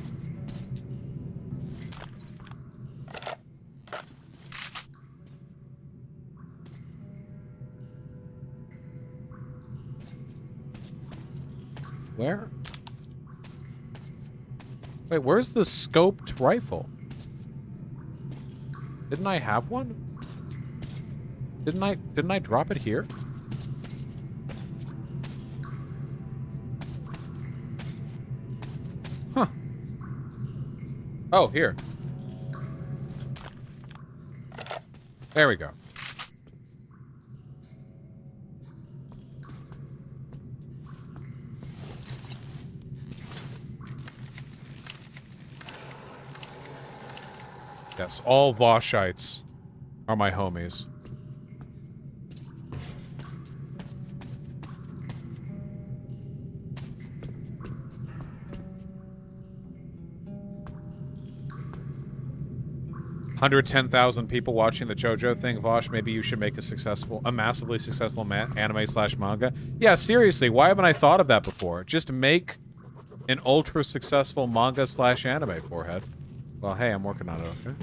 [SPEAKER 15] Where? Wait, where's the scoped rifle? Didn't I have one? Didn't I drop it here? Huh. Oh, here. There we go. Yes, all Voshites are my homies. $110,000 people watching the JoJo thing. Vosh, maybe you should make a massively successful anime/manga. Yeah, seriously, why haven't I thought of that before? Just make an ultra successful manga/anime, Forehead. Well, hey, I'm working on it, okay?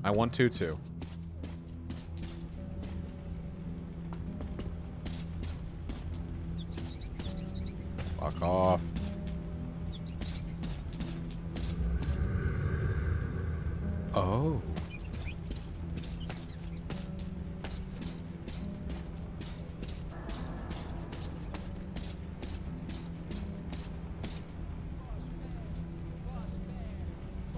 [SPEAKER 15] I want to, too. Fuck off. Oh.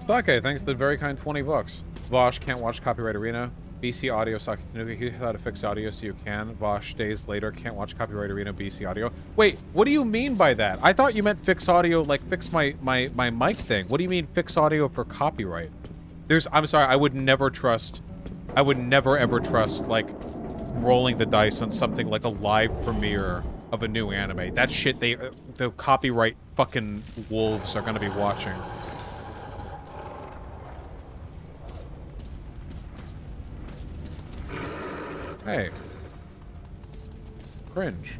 [SPEAKER 15] Okay, thanks to the very kind 20 bucks. Vosh can't watch Copyright Arena. BC Audio Saki Tanuki, here's how to fix audio so you can. Vosh days later can't watch Copyright Arena BC Audio. Wait, what do you mean by that? I thought you meant fix audio, like fix my mic thing. What do you mean fix audio for copyright? I'm sorry, I would never ever trust, like, rolling the dice on something like a live premiere of a new anime. That shit, the copyright fucking wolves are gonna be watching. Hey. Cringe.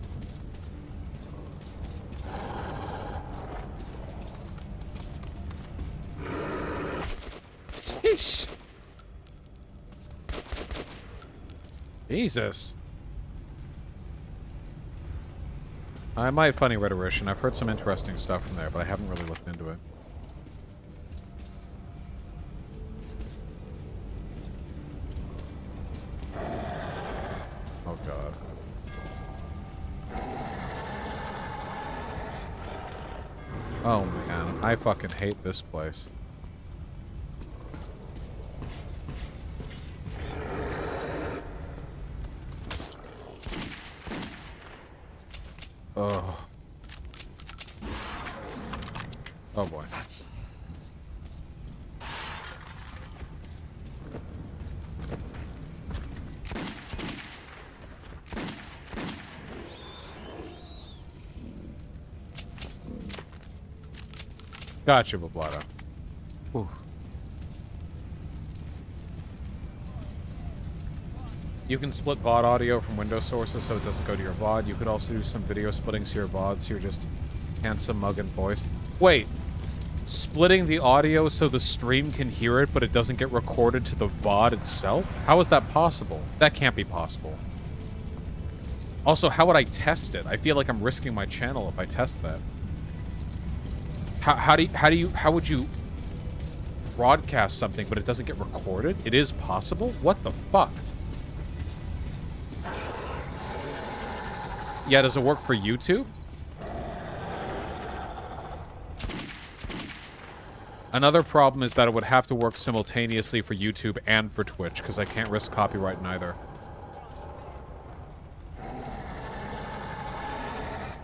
[SPEAKER 15] Jeez. Jesus. I might funny rhetorician. I've heard some interesting stuff from there, but I haven't really looked into it. Oh god. Oh man, I fucking hate this place. Oh. Oh boy. Gotcha, Bablata. Whew. You can split VOD audio from Windows sources so it doesn't go to your VOD. You could also do some video splitting to your VOD so you're just handsome mug and voice. Wait, splitting the audio so the stream can hear it but it doesn't get recorded to the VOD itself? How is that possible? That can't be possible. Also, how would I test it? I feel like I'm risking my channel if I test that. How would you broadcast something but it doesn't get recorded? It is possible? What the fuck? Yeah, does it work for YouTube? Another problem is that it would have to work simultaneously for YouTube and for Twitch, because I can't risk copyright neither.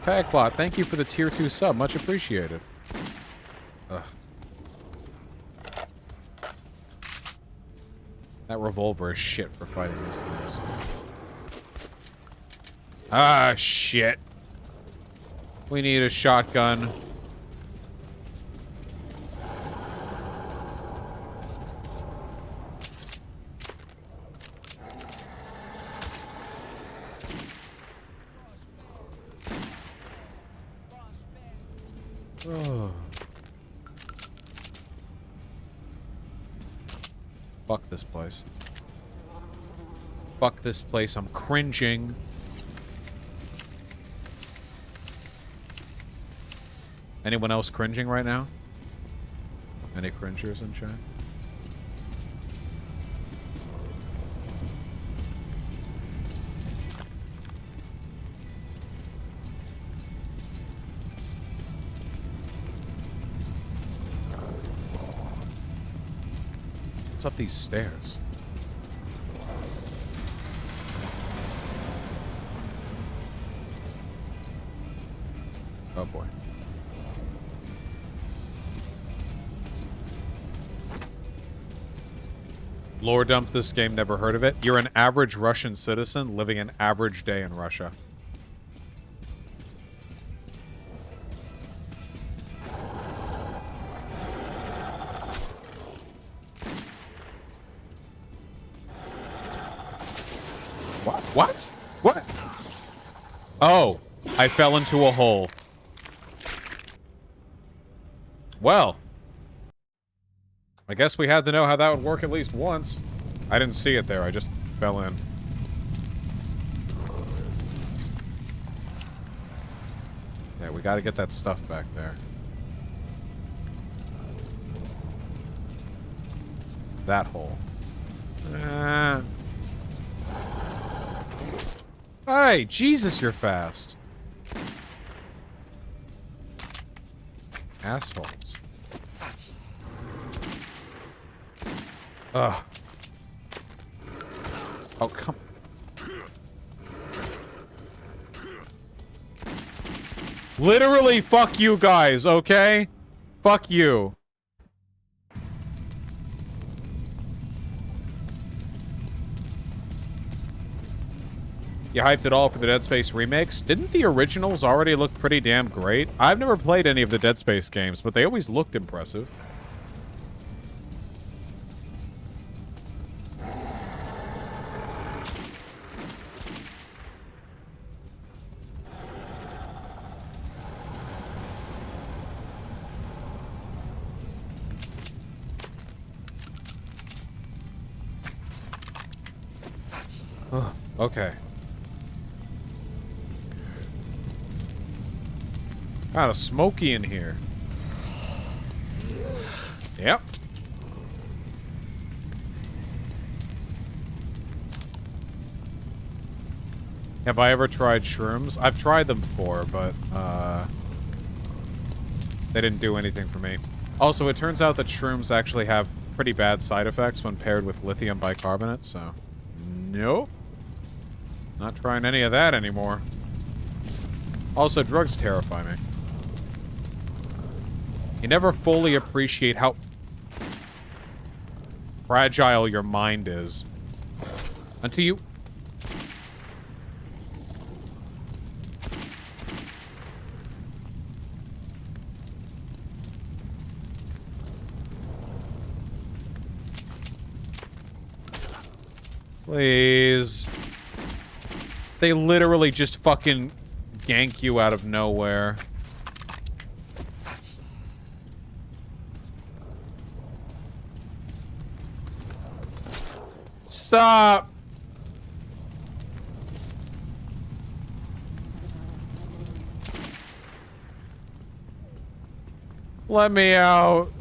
[SPEAKER 15] Kajakbot, thank you for the tier 2 sub. Much appreciated. Ugh. That revolver is shit for fighting these things. Ah, shit. We need a shotgun. Oh. Fuck this place. Fuck this place. I'm cringing. Anyone else cringing right now? Any cringers in chat? What's up these stairs? Oh boy. Lore dump this game, never heard of it. You're an average Russian citizen living an average day in Russia. What? What? Oh, I fell into a hole. Well, I guess we had to know how that would work at least once. I didn't see it there, I just fell in. Yeah, we gotta get that stuff back there. That hole. Hey, Jesus, you're fast. Assholes. Ugh. Oh, come. Literally, fuck you guys, okay? Fuck you. You hyped it all for the Dead Space remakes? Didn't the originals already look pretty damn great? I've never played any of the Dead Space games, but they always looked impressive. Oh, okay. Kind of smoky in here. Yep. Have I ever tried shrooms? I've tried them before, but they didn't do anything for me. Also, it turns out that shrooms actually have pretty bad side effects when paired with lithium bicarbonate, so nope. Not trying any of that anymore. Also, drugs terrify me. You never fully appreciate how fragile your mind is until you... Please. They literally just fucking gank you out of nowhere. Stop! Let me out.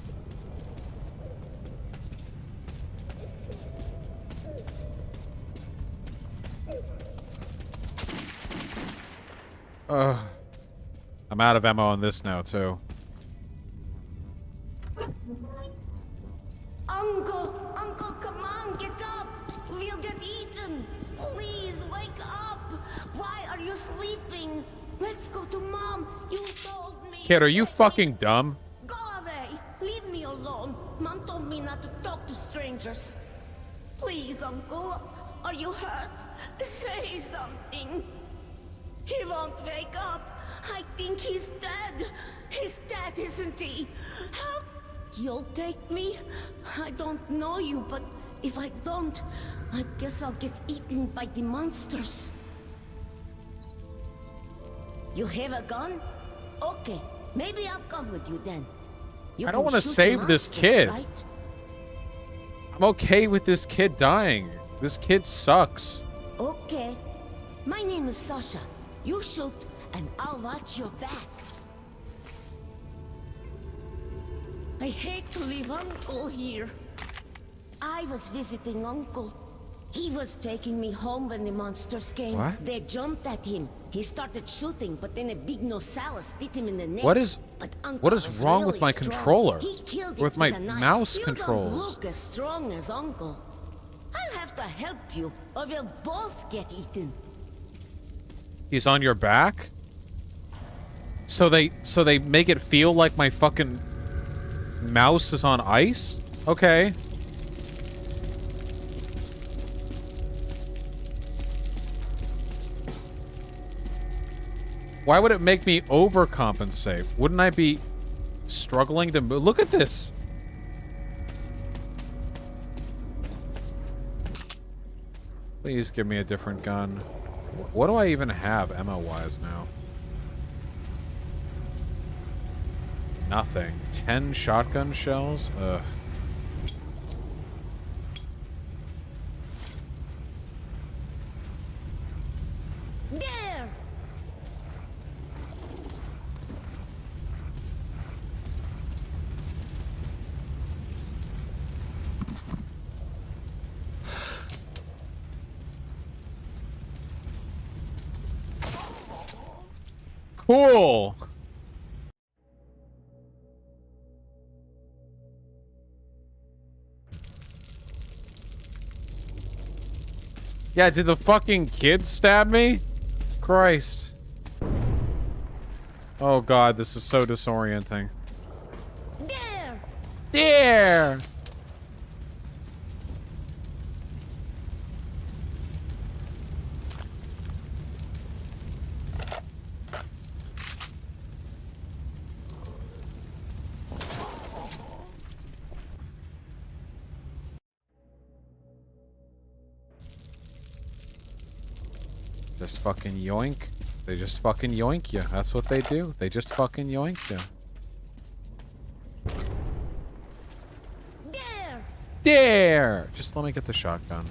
[SPEAKER 15] I'm out of ammo on this now, too.
[SPEAKER 4] Why are you sleeping? Let's go to Mom. You told me.
[SPEAKER 15] Kid, are you fucking dumb?
[SPEAKER 4] Go away. Leave me alone. Mom told me not to talk to strangers. Please, Uncle. Are you hurt? Say something. He won't wake up. I think he's dead. He's dead, isn't he? How? You'll take me? I don't know you, but if I don't, I guess I'll get eaten by the monsters. You have a gun? Okay, maybe I'll come with you then. You
[SPEAKER 15] I don't
[SPEAKER 4] can
[SPEAKER 15] want to
[SPEAKER 4] shoot
[SPEAKER 15] save
[SPEAKER 4] the
[SPEAKER 15] this
[SPEAKER 4] monsters,
[SPEAKER 15] kid.
[SPEAKER 4] right?
[SPEAKER 15] I'm okay with this kid dying. This kid sucks.
[SPEAKER 4] Okay. My name is Sasha. You shoot, and I'll watch your back. I hate to leave Uncle here. I was visiting Uncle. He was taking me home when the monsters came.
[SPEAKER 15] What?
[SPEAKER 4] They jumped at him. He started shooting, but then a big Nosalis bit him in the neck.
[SPEAKER 15] What is
[SPEAKER 4] was
[SPEAKER 15] wrong
[SPEAKER 4] really
[SPEAKER 15] with my
[SPEAKER 4] strong.
[SPEAKER 15] controller?
[SPEAKER 4] He killed it
[SPEAKER 15] With my
[SPEAKER 4] a knife.
[SPEAKER 15] mouse
[SPEAKER 4] You
[SPEAKER 15] controls?
[SPEAKER 4] don't look as strong as Uncle. I'll have to help you, or we'll both get eaten.
[SPEAKER 15] He's on your back? So they make it feel like my fucking mouse is on ice? Okay. Why would it make me overcompensate? Wouldn't I be struggling to move? Look at this. Please give me a different gun. What do I even have ammo-wise now? Nothing. 10 shotgun shells? Ugh.
[SPEAKER 4] There!
[SPEAKER 15] Cool! Yeah, did the fucking kid stab me? Christ. Oh god, this is so disorienting.
[SPEAKER 4] There!
[SPEAKER 15] There! Just fucking yoink. They just fucking yoink you. That's what they do. They just fucking yoink you.
[SPEAKER 4] There!
[SPEAKER 15] There! Just let me get the shotgun.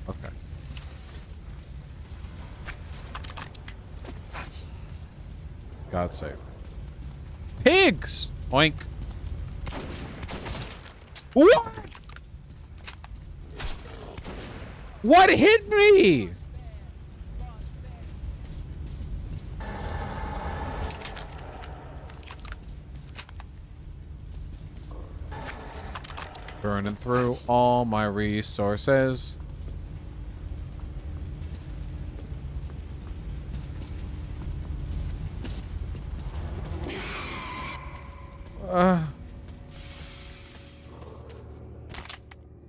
[SPEAKER 15] Okay. God save. Pigs! Oink. What? What hit me? Burning through all my resources.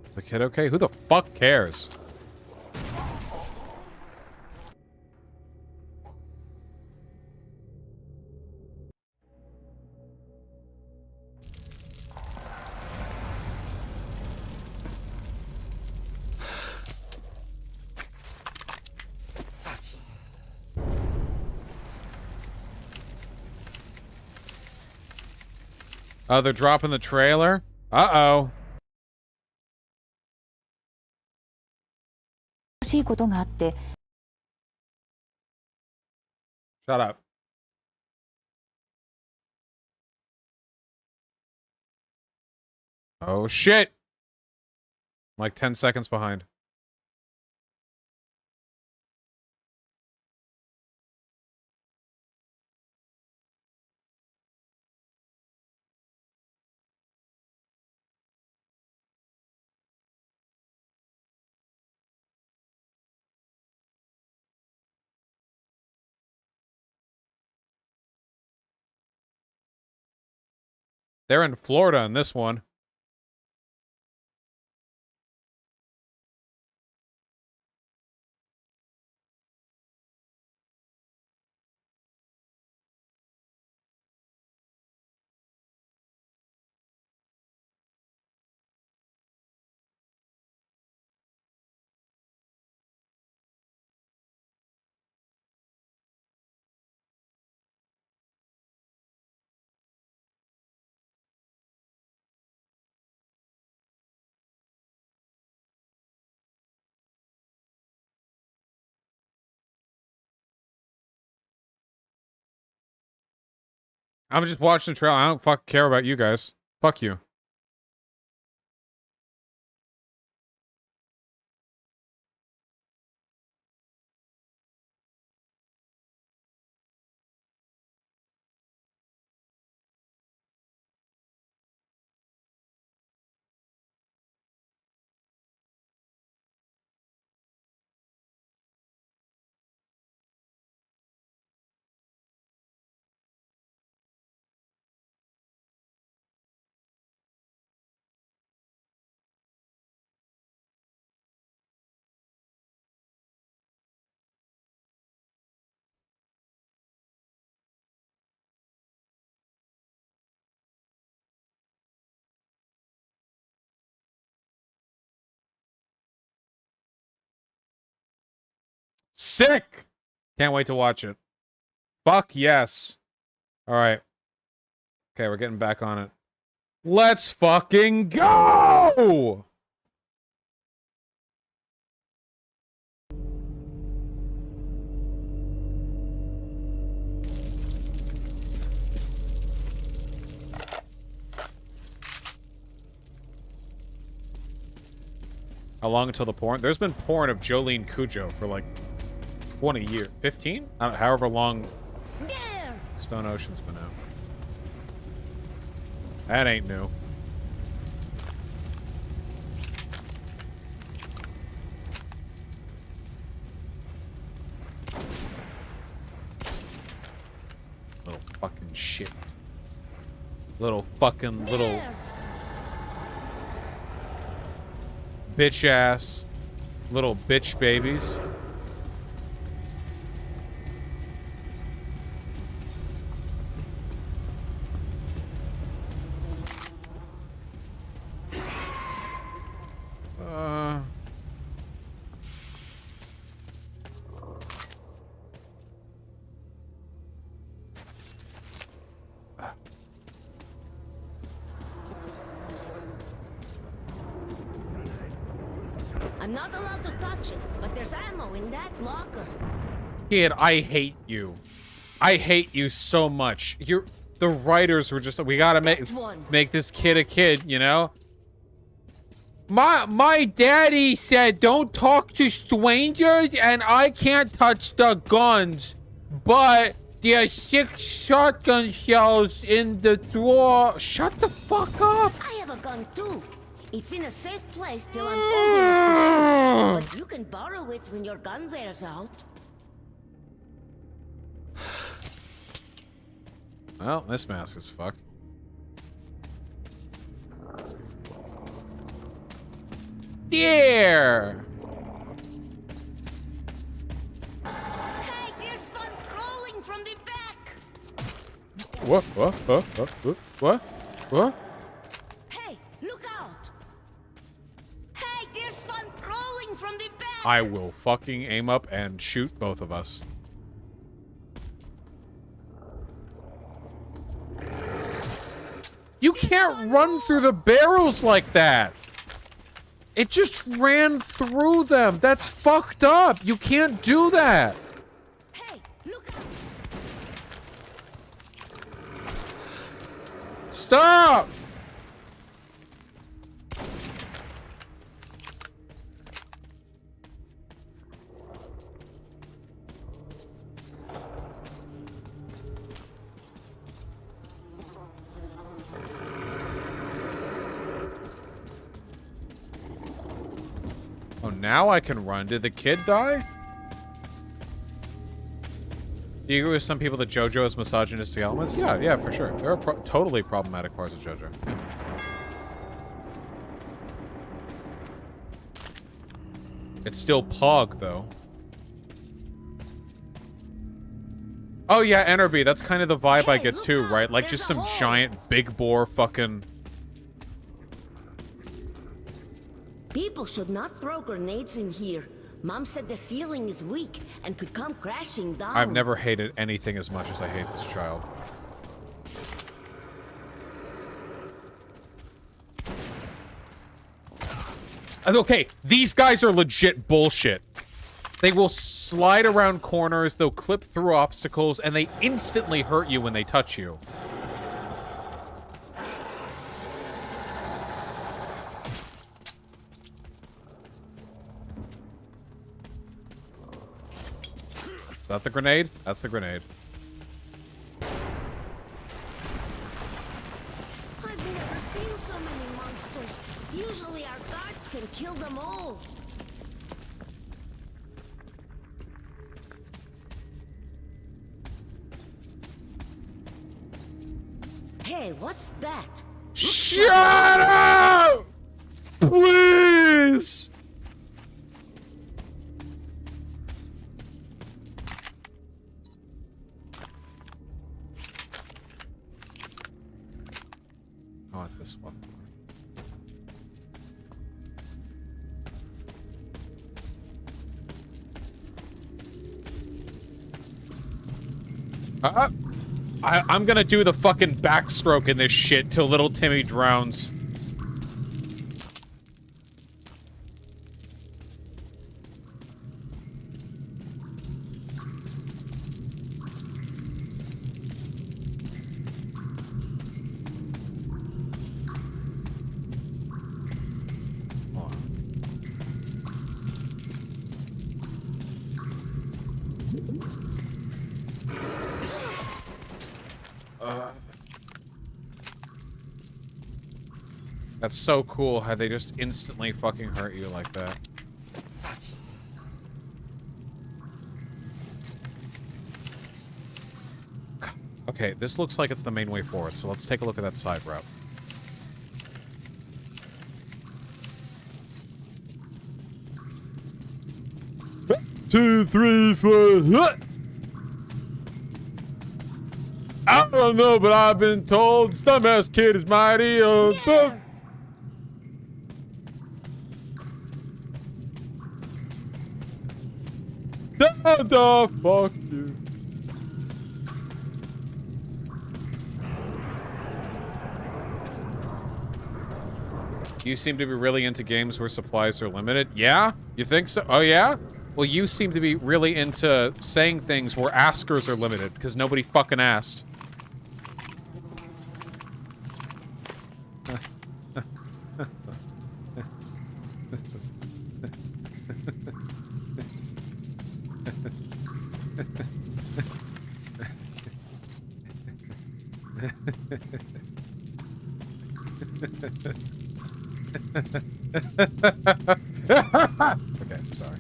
[SPEAKER 15] Is the kid okay? Who the fuck cares? Oh, they're dropping the trailer? Uh-oh. Shut up. Oh, shit! I'm like 10 seconds behind. They're in Florida in this one. I'm just watching the trail. I don't fucking care about you guys. Fuck you. Sick! Can't wait to watch it. Fuck yes. All right. Okay, we're getting back on it. Let's fucking go! How long until the porn? There's been porn of Jolene Cujo for like 20 years. 15? However long Stone Ocean's been out. That ain't new. Little fucking shit. Little fucking little bitch ass little bitch babies.
[SPEAKER 4] I'm not allowed to touch it, but there's ammo in that locker.
[SPEAKER 15] Kid, I hate you. I hate you so much. The writers were just, we gotta make this kid a kid, you know? My daddy said don't talk to strangers and I can't touch the guns. But there's 6 shotgun shells in the drawer. Shut the fuck up.
[SPEAKER 4] I have a gun too. It's in a safe place till I'm old enough to shoot. But you can borrow it when your gun wears out.
[SPEAKER 15] Well, this mask is fucked. Dear!
[SPEAKER 4] Hey, there's fun crawling from the back!
[SPEAKER 15] What? What?
[SPEAKER 4] Hey, look out! Hey, there's fun crawling from the back!
[SPEAKER 15] I will fucking aim up and shoot both of us. You can't run through the barrels like that! It just ran through them! That's fucked up! You can't do that!
[SPEAKER 4] Hey, look out!
[SPEAKER 15] Stop! Oh, now I can run. Did the kid die? Do you agree with some people that JoJo has misogynistic elements? Yeah, yeah, for sure. There are totally problematic parts of JoJo. Yeah. It's still Pog, though. Oh, yeah, Enerby. That's kind of the vibe I get, too, right? Like, just some giant, big bore fucking...
[SPEAKER 4] People should not throw grenades in here. Mom said the ceiling is weak and could come crashing down.
[SPEAKER 15] I've never hated anything as much as I hate this child. Okay, these guys are legit bullshit. They will slide around corners, they'll clip through obstacles, and they instantly hurt you when they touch you. Is that the grenade? That's the grenade.
[SPEAKER 4] I've never seen so many monsters. Usually our guards can kill them all. Hey, what's that?
[SPEAKER 15] Shut up! Please! I want this one. I'm gonna do the fucking backstroke in this shit till little Timmy drowns. That's so cool how they just instantly fucking hurt you like that. Okay, this looks like it's the main way forward, so let's take a look at that side route. Two, three, four. I don't know, but I've been told Stumbass Kid is mighty. Fuck you. You seem to be really into games where supplies are limited. Yeah? You think so? Oh, yeah? Well, you seem to be really into saying things where askers are limited, because nobody fucking asked. Okay, sorry.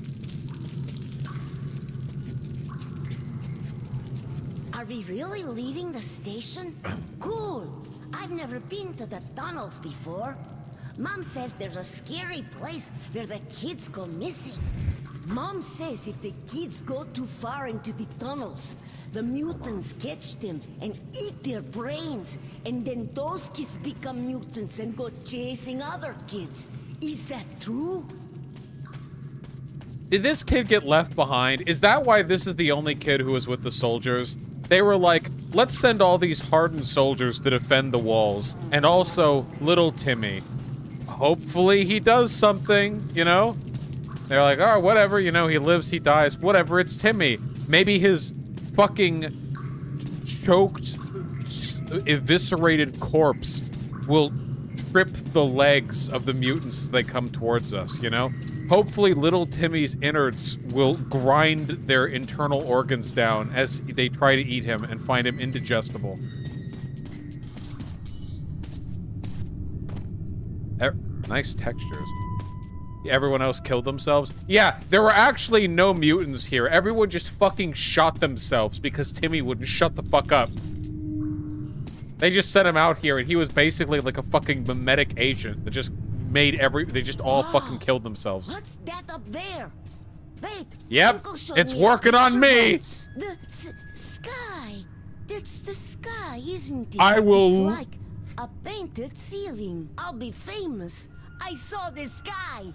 [SPEAKER 4] Are we really leaving the station? Cool. I've never been to the tunnels before. Mom says there's a scary place where the kids go missing. Mom says if the kids go too far into the tunnels, the mutants catch them and eat their brains, and then those kids become mutants and go chasing other kids. Is that true?
[SPEAKER 15] Did this kid get left behind? Is that why this is the only kid who was with the soldiers? They were like, let's send all these hardened soldiers to defend the walls, and also little Timmy. Hopefully he does something, you know? They're like, oh, whatever, you know, he lives, he dies, whatever, it's Timmy. Maybe his fucking choked, eviscerated corpse will trip the legs of the mutants as they come towards us, you know? Hopefully little Timmy's innards will grind their internal organs down as they try to eat him and find him indigestible. Nice textures. Everyone else killed themselves. Yeah, there were actually no mutants here. Everyone just fucking shot themselves because Timmy wouldn't shut the fuck up. They just sent him out here, and he was basically like a fucking mimetic agent that just made they just all fucking killed themselves.
[SPEAKER 4] What's that up there? Wait.
[SPEAKER 15] Yep, it's working on me.
[SPEAKER 4] The sky. That's the sky, isn't it?
[SPEAKER 15] I will.
[SPEAKER 4] It's like a painted ceiling. I'll be famous. I saw the sky.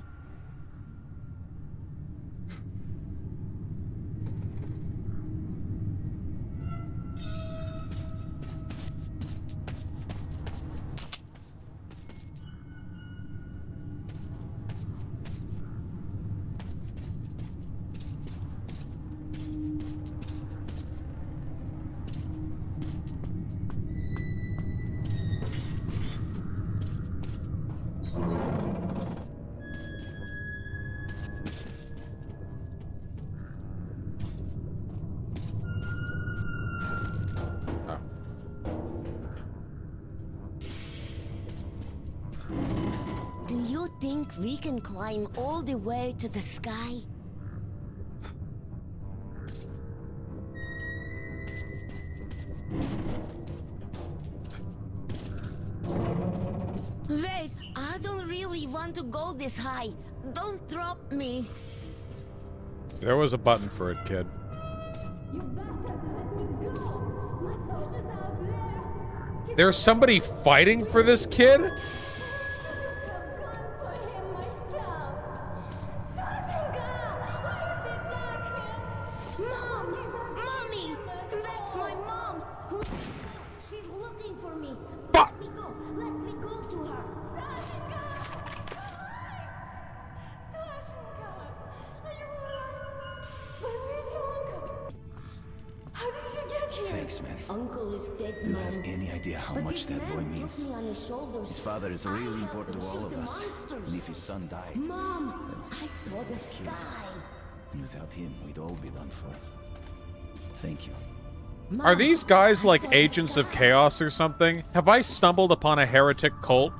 [SPEAKER 4] Do you think we can climb all the way to the sky? Wait, I don't really want to go this high. Don't drop me.
[SPEAKER 15] There was a button for it, kid. There's somebody fighting for this kid?
[SPEAKER 4] Mom! Mommy! That's my mom! She's looking for me. Let me go. Let me go to her.
[SPEAKER 6] How did you get here?
[SPEAKER 18] Thanks, man.
[SPEAKER 4] Uncle is dead,
[SPEAKER 18] Do you
[SPEAKER 4] Mom.
[SPEAKER 18] have any idea how
[SPEAKER 4] But
[SPEAKER 18] much
[SPEAKER 4] this
[SPEAKER 18] that boy
[SPEAKER 4] man
[SPEAKER 18] means?
[SPEAKER 4] put me on his shoulders.
[SPEAKER 18] His father is
[SPEAKER 4] I
[SPEAKER 18] really
[SPEAKER 4] helped
[SPEAKER 18] important
[SPEAKER 4] him
[SPEAKER 18] to all
[SPEAKER 4] shoot
[SPEAKER 18] of
[SPEAKER 4] the
[SPEAKER 18] us.
[SPEAKER 4] monsters.
[SPEAKER 18] And if his son died,
[SPEAKER 4] Mom, I saw the sky.
[SPEAKER 18] and without him, we'd all be done for. Thank you.
[SPEAKER 15] Are these guys like agents of chaos or something? Have I stumbled upon a heretic cult?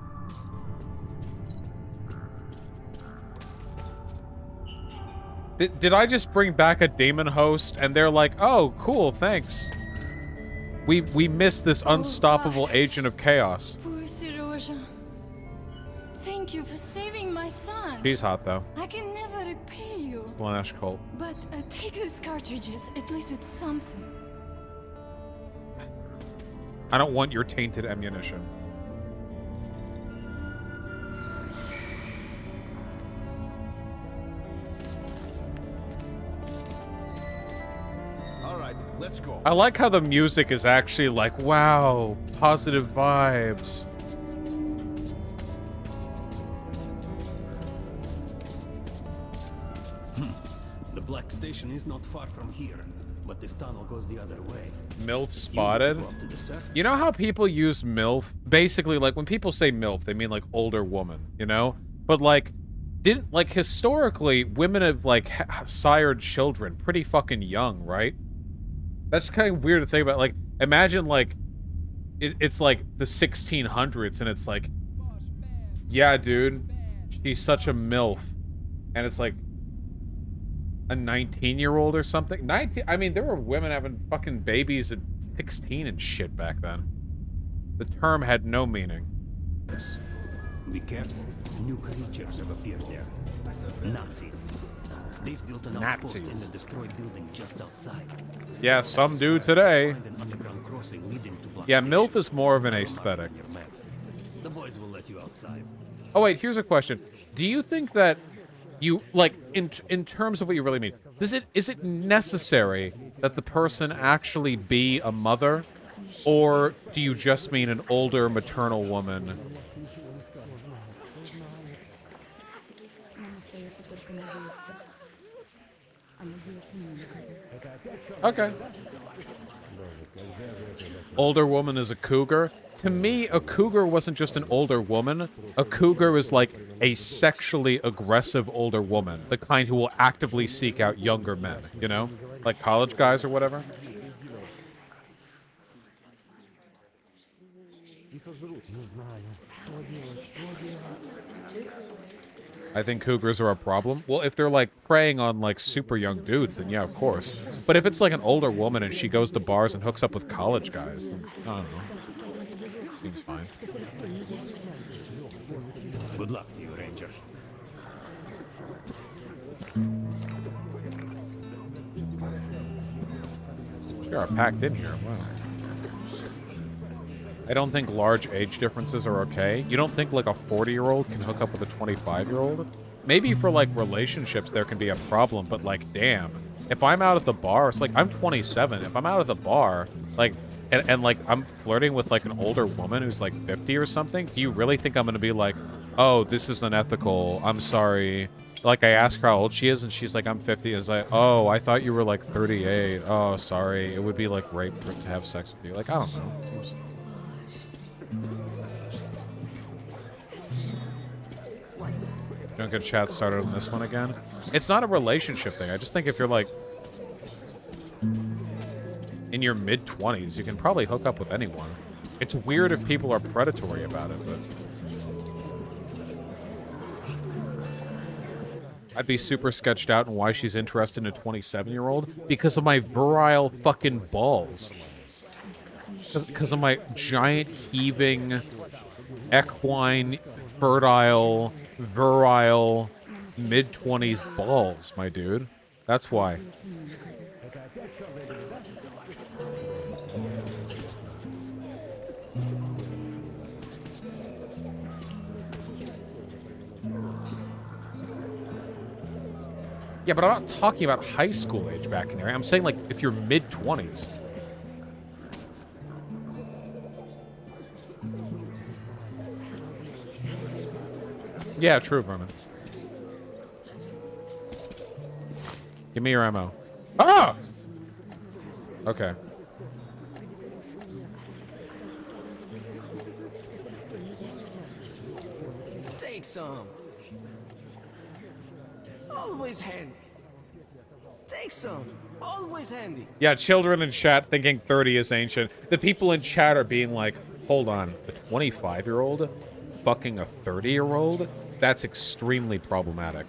[SPEAKER 15] Did I just bring back a demon host and they're like, oh, cool, thanks. We missed this unstoppable agent of chaos.
[SPEAKER 6] Poor Siroja. Thank you for saving my son.
[SPEAKER 15] She's hot, though.
[SPEAKER 6] I can never repay you.
[SPEAKER 15] Slanesh cult.
[SPEAKER 6] But take these cartridges. At least it's something.
[SPEAKER 15] I don't want your tainted ammunition.
[SPEAKER 20] All right, let's go.
[SPEAKER 15] I like how the music is actually like, wow, positive vibes.
[SPEAKER 3] The Black Station is not far from here, but this tunnel goes the other way.
[SPEAKER 15] MILF spotted.
[SPEAKER 3] Up to the surface.
[SPEAKER 15] You know how people use MILF? Basically, like, when people say MILF, they mean, like, older woman, you know? But, like, historically, women have, like, sired children pretty fucking young, right? That's kind of weird to think about. Like, imagine, like, it's, like, the 1600s, and it's like, yeah, dude, she's such a MILF. And it's, like, a 19-year-old or something. 19. I mean, there were women having fucking babies at 16 and shit back then. The term had no meaning.
[SPEAKER 3] Yes. Be careful. New creatures have appeared there. Nazis. They've built an outpost in the destroyed building just outside.
[SPEAKER 15] Yeah, some do today.
[SPEAKER 3] Find an underground crossing leading to Black
[SPEAKER 15] Yeah,
[SPEAKER 3] Station.
[SPEAKER 15] MILF is more of an aesthetic.
[SPEAKER 3] The boys will let you outside.
[SPEAKER 15] Oh wait, here's a question. Do you think that you, like, in terms of what you really mean, is it necessary that the person actually be a mother, or do you just mean an older maternal woman? Okay. Older woman is a cougar. To me, a cougar wasn't just an older woman. A cougar is like a sexually aggressive older woman. The kind who will actively seek out younger men, you know? Like college guys or whatever. I think cougars are a problem. Well, if they're like preying on like super young dudes, then yeah, of course. But if it's like an older woman and she goes to bars and hooks up with college guys, then I don't know. Seems fine.
[SPEAKER 3] Good luck to you, Ranger.
[SPEAKER 15] We are packed in here. Wow. I don't think large age differences are okay. You don't think like a 40-year-old can hook up with a 25-year-old? Maybe for like relationships there can be a problem, but like, damn. If I'm out at the bar, it's like I'm 27. If I'm out at the bar, like, and like I'm flirting with like an older woman who's like 50 or something, do you really think I'm gonna be like, oh, this is unethical, I'm sorry? Like, I ask her how old she is, and she's like, I'm 50. It's like, oh, I thought you were like 38. Oh, sorry. It would be like rape for to have sex with you. Like, I don't know. Don't get chat started on this one again. It's not a relationship thing. I just think if you're like in your mid-20s, you can probably hook up with anyone. It's weird if people are predatory about it, but I'd be super sketched out on why she's interested in a 27-year-old because of my virile fucking balls. Because of my giant heaving equine fertile virile mid-20s balls, my dude. That's why. Yeah, but I'm not talking about high school age back in there. I'm saying, like, if you're mid-20s. Yeah, true, Vermin. Give me your ammo. Ah! Okay.
[SPEAKER 19] Take some. Always handy. Take some. Always handy.
[SPEAKER 15] Yeah, children in chat thinking 30 is ancient. The people in chat are being like, hold on, a 25-year-old fucking a 30-year-old? That's extremely problematic.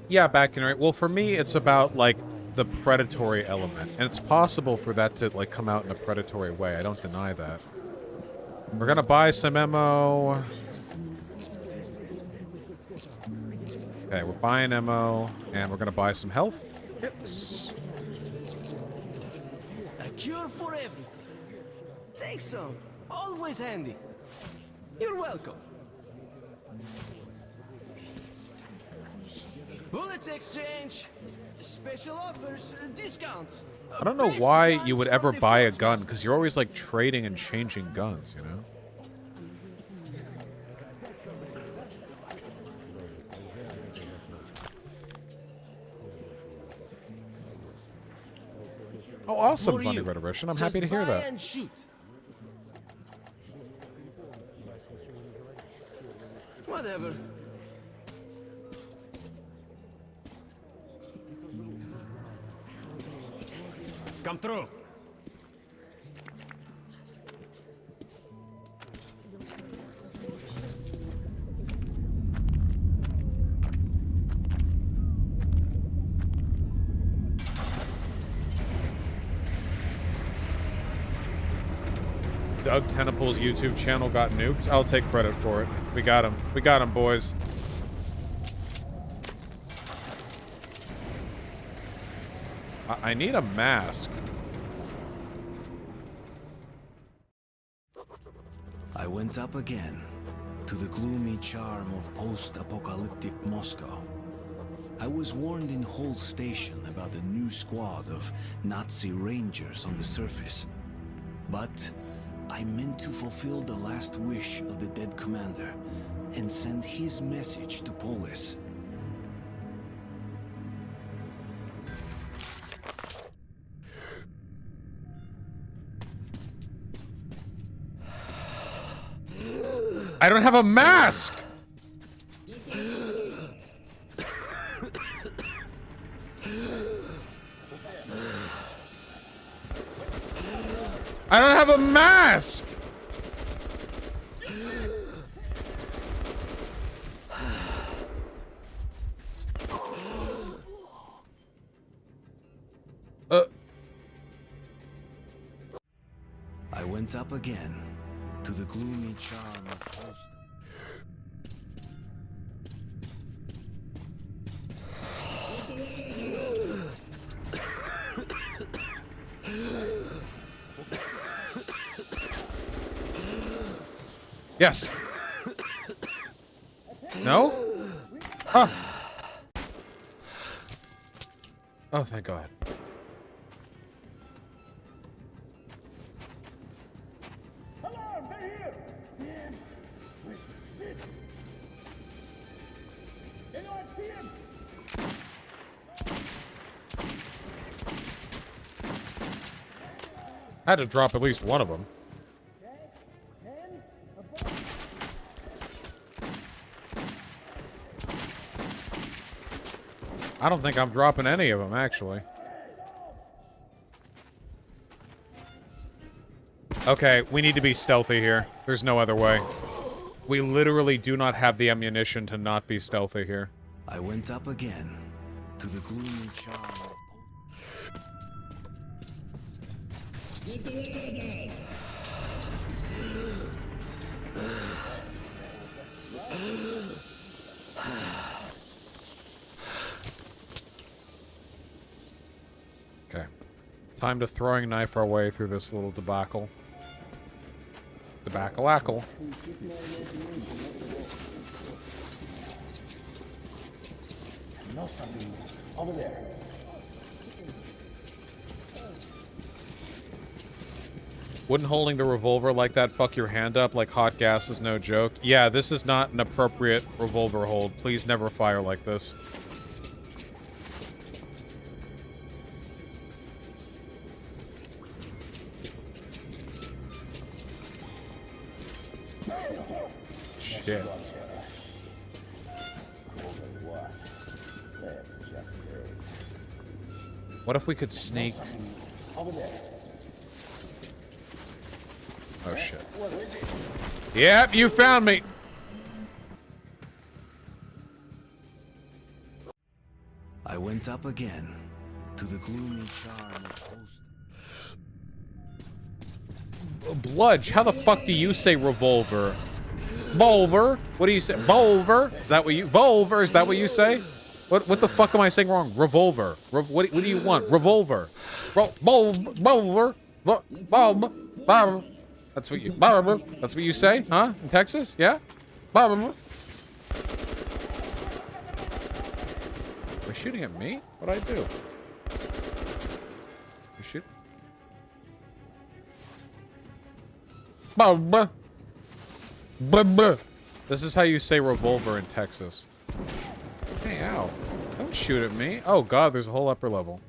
[SPEAKER 15] Yeah, back in right. Well, for me, it's about like the predatory element, and it's possible for that to like come out in a predatory way. I don't deny that. We're gonna buy some ammo. Okay, we're buying ammo, and we're gonna buy some health kits.
[SPEAKER 19] A cure for everything. Take some. Always handy. You're welcome. Bullets exchange. Special offers, discounts.
[SPEAKER 15] I don't know why you would ever buy a gun, because you're always like trading and changing guns, you know? Oh, awesome, Funny Rhetorician. I'm happy to hear that.
[SPEAKER 19] And shoot. Whatever.
[SPEAKER 3] Come through.
[SPEAKER 15] Doug Tenaple's YouTube channel got nuked. I'll take credit for it. We got him. We got him, boys. I need a mask.
[SPEAKER 18] I went up again to the gloomy charm of post-apocalyptic Moscow. I was warned in Hull Station about a new squad of Nazi Rangers on the surface. But I meant to fulfill the last wish of the dead commander and send his message to Polis.
[SPEAKER 15] I don't have a mask! I don't have a mask!
[SPEAKER 18] I went up again to the gloomy charm of Coast.
[SPEAKER 15] Yes. No? Oh. Oh, thank God. I had to drop at least one of them. I don't think I'm dropping any of them, actually. Okay, we need to be stealthy here. There's no other way. We literally do not have the ammunition to not be stealthy here.
[SPEAKER 18] I went up again to the gloomy charm of
[SPEAKER 15] Okay. Time to throwing knife our way through this little debacle. Debacle-ackle.
[SPEAKER 3] Over there.
[SPEAKER 15] Wouldn't holding the revolver like that fuck your hand up like hot gas is no joke? Yeah, this is not an appropriate revolver hold. Please never fire like this. Shit. What if we could sneak? Oh shit. Yep, you found me.
[SPEAKER 18] I went up again to the gloomy charm of Coast.
[SPEAKER 15] Bludge, how the fuck do you say revolver? Volver? What do you say? Volver? Is that what you? Volver? Is that what you say? What the fuck am I saying wrong? Revolver. What do you want? Revolver. Volver. Bob. That's what you. That's what you say, huh? In Texas? Yeah. They're shooting at me? What'd I do? You shoot? This is how you say revolver in Texas. Hey, ow. Don't shoot at me. Oh god, there's a whole upper level.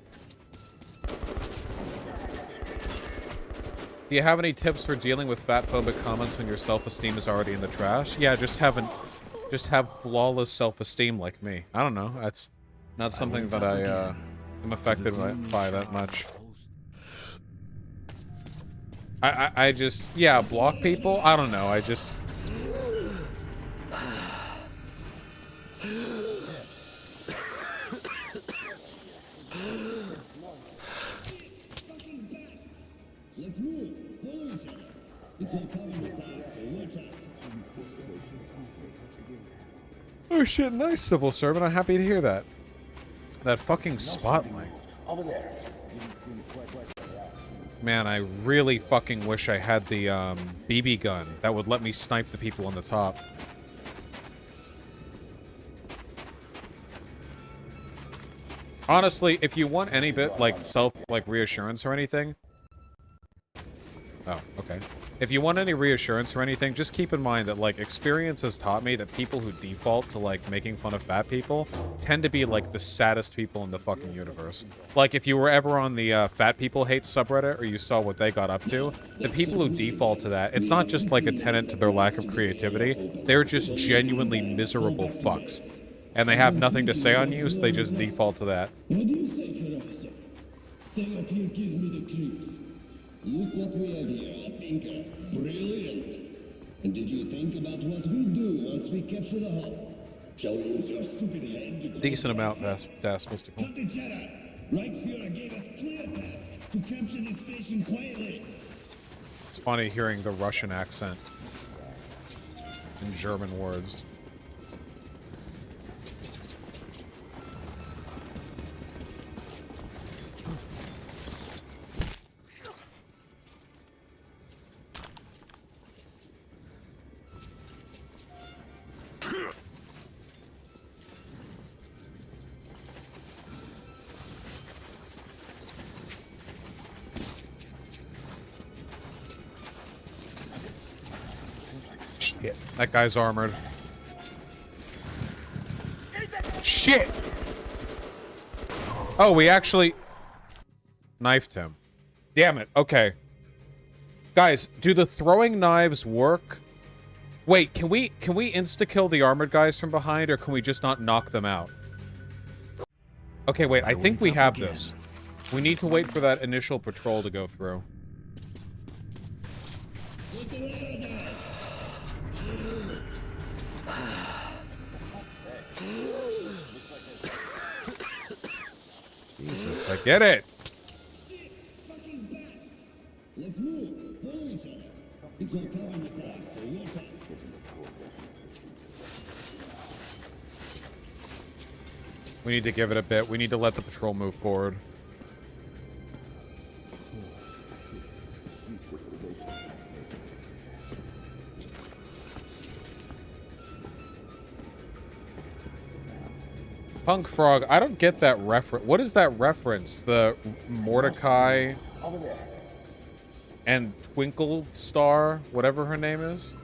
[SPEAKER 15] Do you have any tips for dealing with fat-phobic comments when your self-esteem is already in the trash? Yeah, just have flawless self-esteem like me. I don't know. That's not something that I am affected by that much. I just, yeah, block people? I don't know. I just... Oh shit, nice, civil servant. I'm happy to hear that. That fucking spotlight.
[SPEAKER 3] Over there.
[SPEAKER 15] Man, I really fucking wish I had the BB gun that would let me snipe the people on the top. Honestly, if you want any bit like reassurance or anything. Oh, okay. if you want any reassurance or anything, just keep in mind that, like, experience has taught me that people who default to, like, making fun of fat people tend to be, like, the saddest people in the fucking universe. Like, if you were ever on the fat people hate subreddit or you saw what they got up to, the people who default to that, it's not just, like, a tenet to their lack of creativity. They're just genuinely miserable fucks. And they have nothing to say on you, so they just default to that.
[SPEAKER 8] What do you say, Herr Officer? Staying up here gives me the creeps. Look what we have here, a thinker. Brilliant. And did you think about what we do once we capture the hull? Shall we use your stupid head to...
[SPEAKER 15] Decent amount, Das Mystical.
[SPEAKER 8] Cut the chatter. Reichsfuhrer gave us clear task to capture this station quietly.
[SPEAKER 15] It's funny hearing the Russian accent in German words. Shit. That guy's armored. Shit! Oh, we actually knifed him. Damn it. Okay. Guys, do the throwing knives work? Wait, can we insta-kill the armored guys from behind, or can we just not knock them out? Okay, wait, I think we have this. We need to wait for that initial patrol to go through. Jesus, I get it.
[SPEAKER 8] Let's move. Follow each other. It's all coming with us, so you're fine.
[SPEAKER 15] We need to give it a bit. We need to let the patrol move forward. Punk Frog, I don't get that reference. What is that reference? The Mordecai and Twinkle Star, whatever her name is?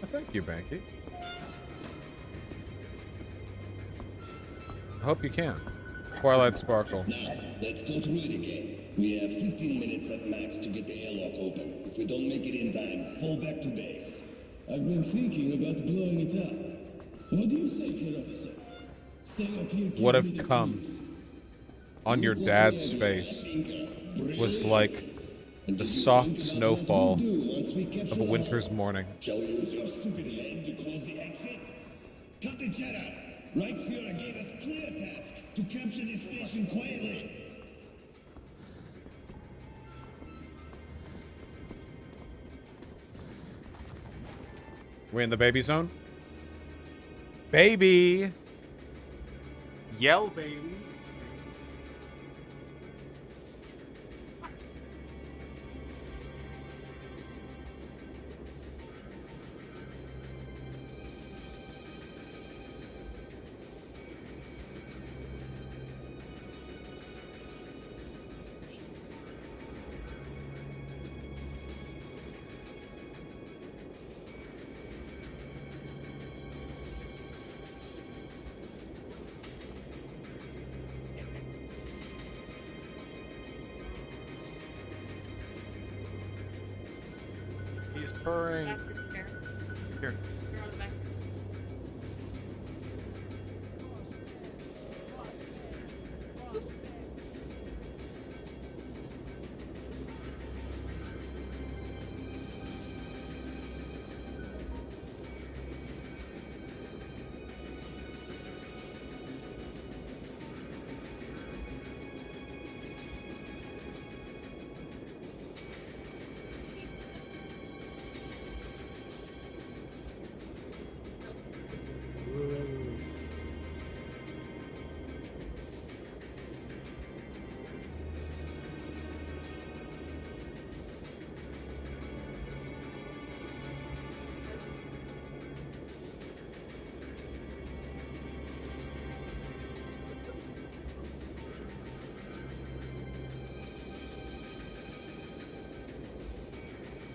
[SPEAKER 15] Oh, thank you, Banky. I hope you can. Twilight Sparkle.
[SPEAKER 8] Now, let's go through it again. We have 15 minutes at max to get the airlock open. If we don't make it in time, fall back to base. I've been thinking about blowing it up. What do you say, Herr Officer?
[SPEAKER 15] What have come on your dad's face was like the soft snowfall of a winter's morning.
[SPEAKER 8] Shall we use your stupid head to close the exit? Cut the chatter. Reichsfuhrer gave us clear task to capture this station quietly.
[SPEAKER 15] We're in the baby zone? Baby! Yell, baby. He's purring. Here.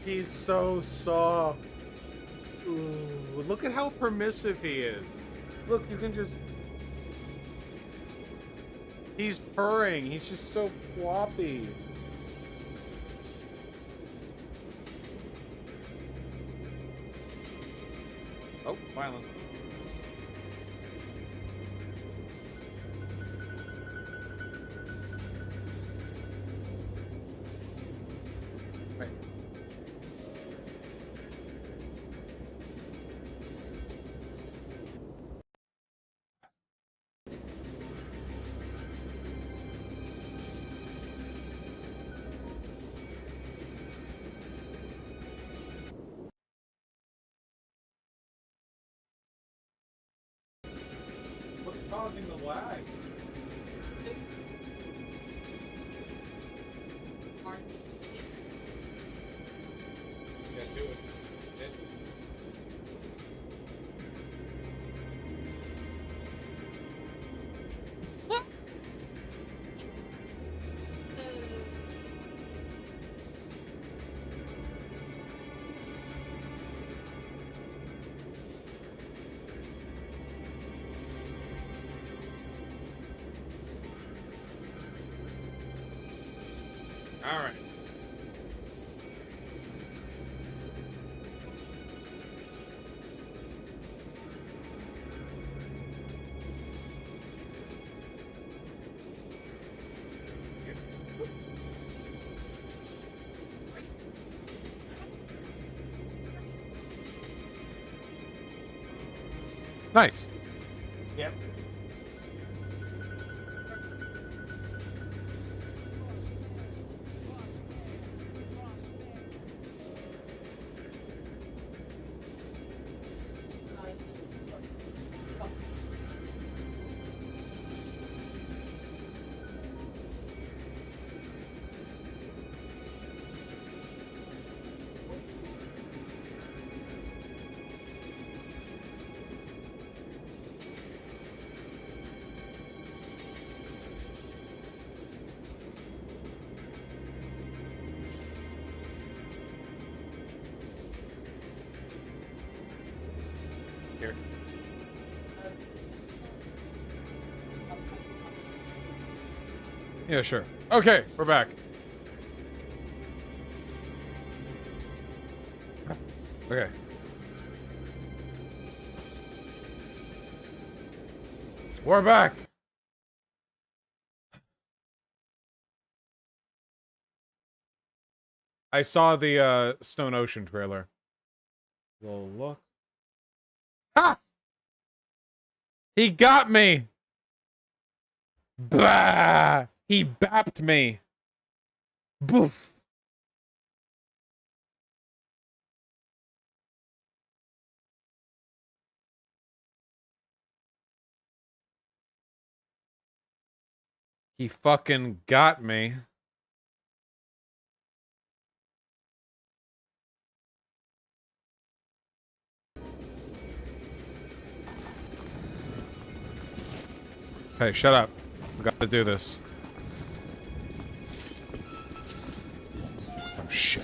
[SPEAKER 15] He's so soft. Ooh, look at how permissive he is. Look, you can just... He's purring. He's just so floppy. Oh, violence. Right. What's causing the lag? Yeah, do it. All right. Nice. Yep. Here. Yeah, sure. Okay, we're back. Okay. We're back. I saw the Stone Ocean trailer. Well, look. Ha! He got me. Bah! He bapped me. Boof. He fucking got me. Hey, shut up. We got to do this. Oh, shit.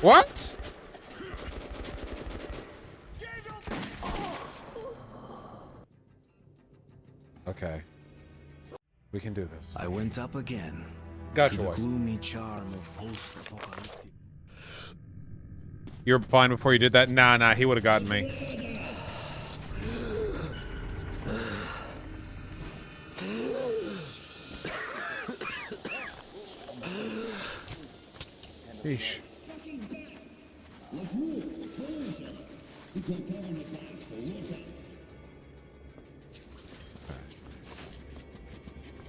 [SPEAKER 15] What? Okay. We can do this.
[SPEAKER 18] I went up again.
[SPEAKER 15] Gotcha.
[SPEAKER 18] To the gloomy charm of post-apocalyptic.
[SPEAKER 15] You were fine before you did that? Nah, he would have gotten me. Sheesh.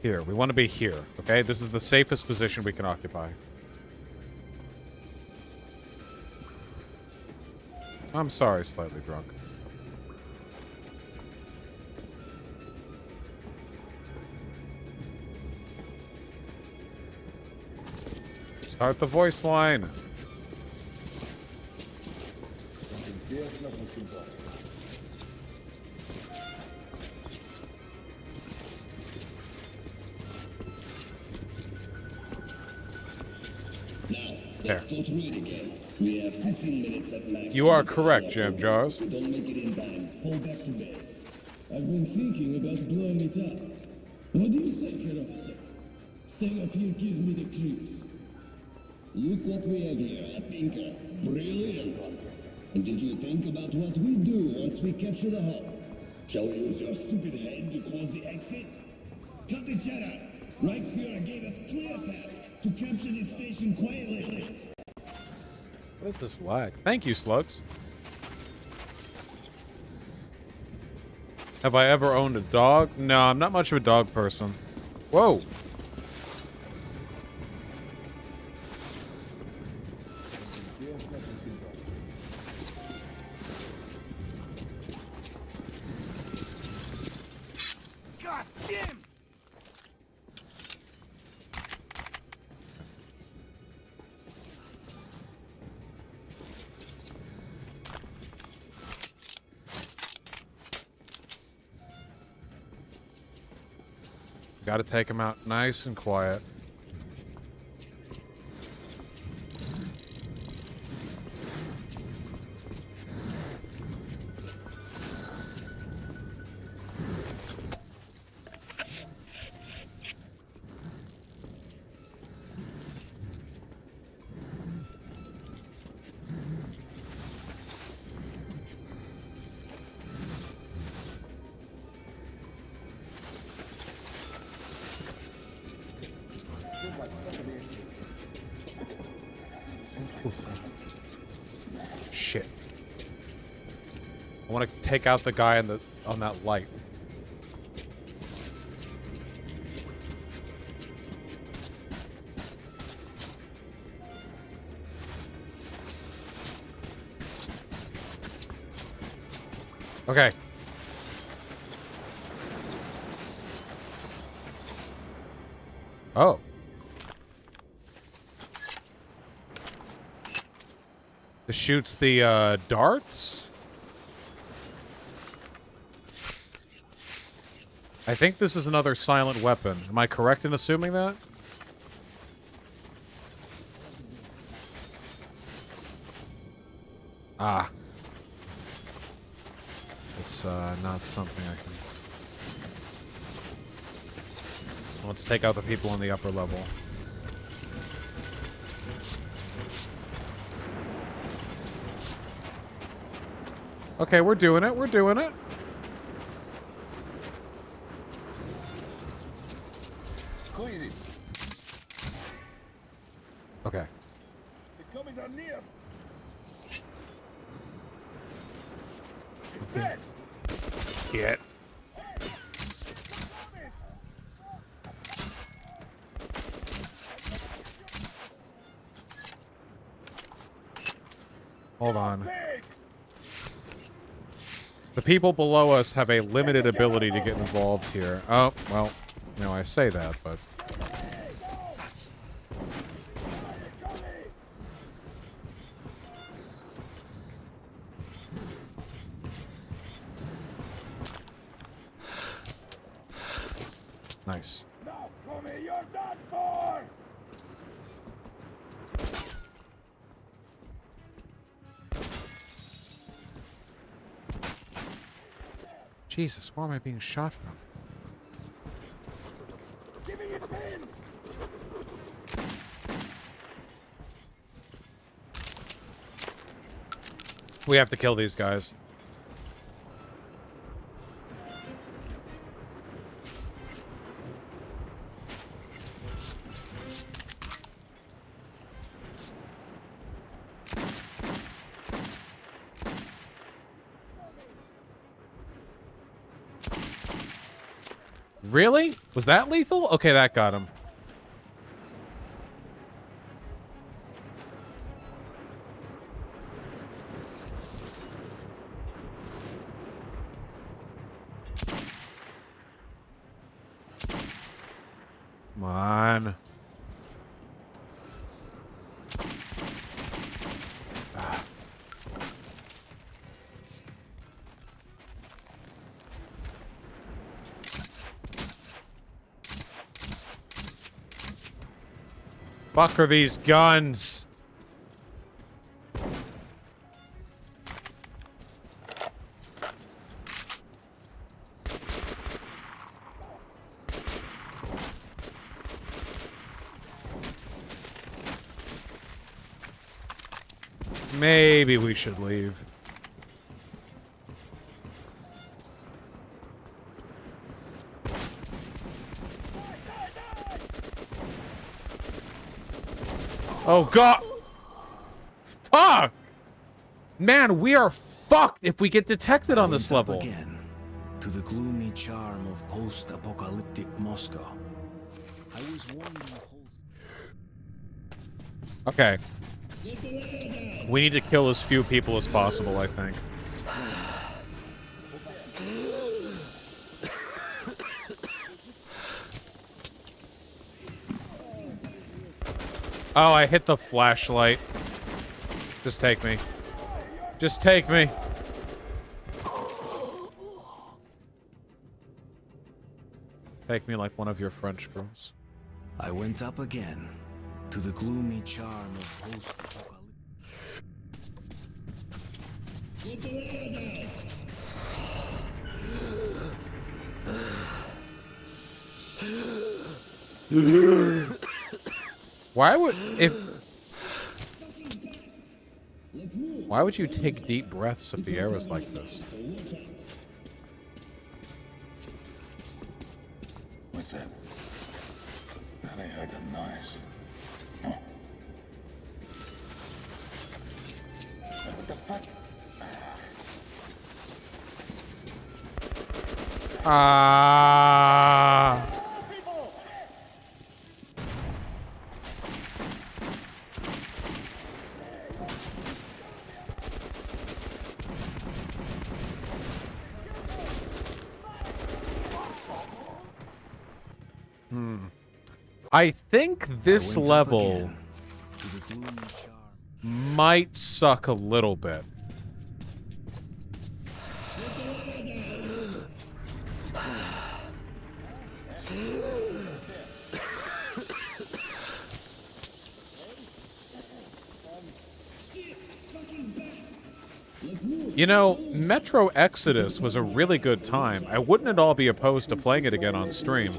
[SPEAKER 15] Here, we want to be here, okay? This is the safest position we can occupy. I'm sorry, slightly drunk. Start the voice line.
[SPEAKER 8] Go through it again. We have 15 minutes at max.
[SPEAKER 1] You are correct, Jam Jars.
[SPEAKER 8] If we don't make it in time, fall back to base. I've been thinking about blowing it up. What do you say, Head Officer? Staying up here gives me the creeps. Look what we have here, a thinker. Brilliant. And did you think about what we do once we capture the hull? Shall we use your stupid head to close the exit? Cut the chatter! Reichsfuhrer gave us clear task to capture this station quietly.
[SPEAKER 1] What is this lag? Thank you, Slugs. Have I ever owned a dog? No, I'm not much of a dog person. Whoa.
[SPEAKER 2] God damn!
[SPEAKER 1] Got to take him out nice and quiet. Shit. I want to take out the guy on that light. Okay. Oh. This shoots the darts? I think this is another silent weapon. Am I correct in assuming that? Ah. It's not something I can... Let's take out the people in the upper level. Okay, we're doing it. We're doing it.
[SPEAKER 8] Go easy.
[SPEAKER 1] Okay.
[SPEAKER 8] The coming are near.
[SPEAKER 1] Get. Hold on. The people below us have a limited ability to get involved here. Oh, well, you know, I say that, but... Nice.
[SPEAKER 8] You're done for!
[SPEAKER 1] Jesus, where am I being shot from?
[SPEAKER 8] Give me your pin!
[SPEAKER 1] We have to kill these guys. Really? Was that lethal? Okay, that got him. Come on. Ah. Fuck are these guns?
[SPEAKER 15] Maybe we should leave. Oh, God. Fuck! Man, we are fucked if we get detected on this level.
[SPEAKER 18] Again, to the gloomy charm of post-apocalyptic Moscow. I was wondering.
[SPEAKER 15] Okay. We need to kill as few people as possible, I think. Oh, I hit the flashlight. Just take me. Just take me. Take me like one of your French girls.
[SPEAKER 18] I went up again to the gloomy charm of post-apocalyptic.
[SPEAKER 15] Why would you take deep breaths if the air was like this?
[SPEAKER 7] What's that? I heard a noise. Oh. What the fuck?
[SPEAKER 15] Ah. I think this level might suck a little bit. You know, Metro Exodus was a really good time. I wouldn't at all be opposed to playing it again on stream.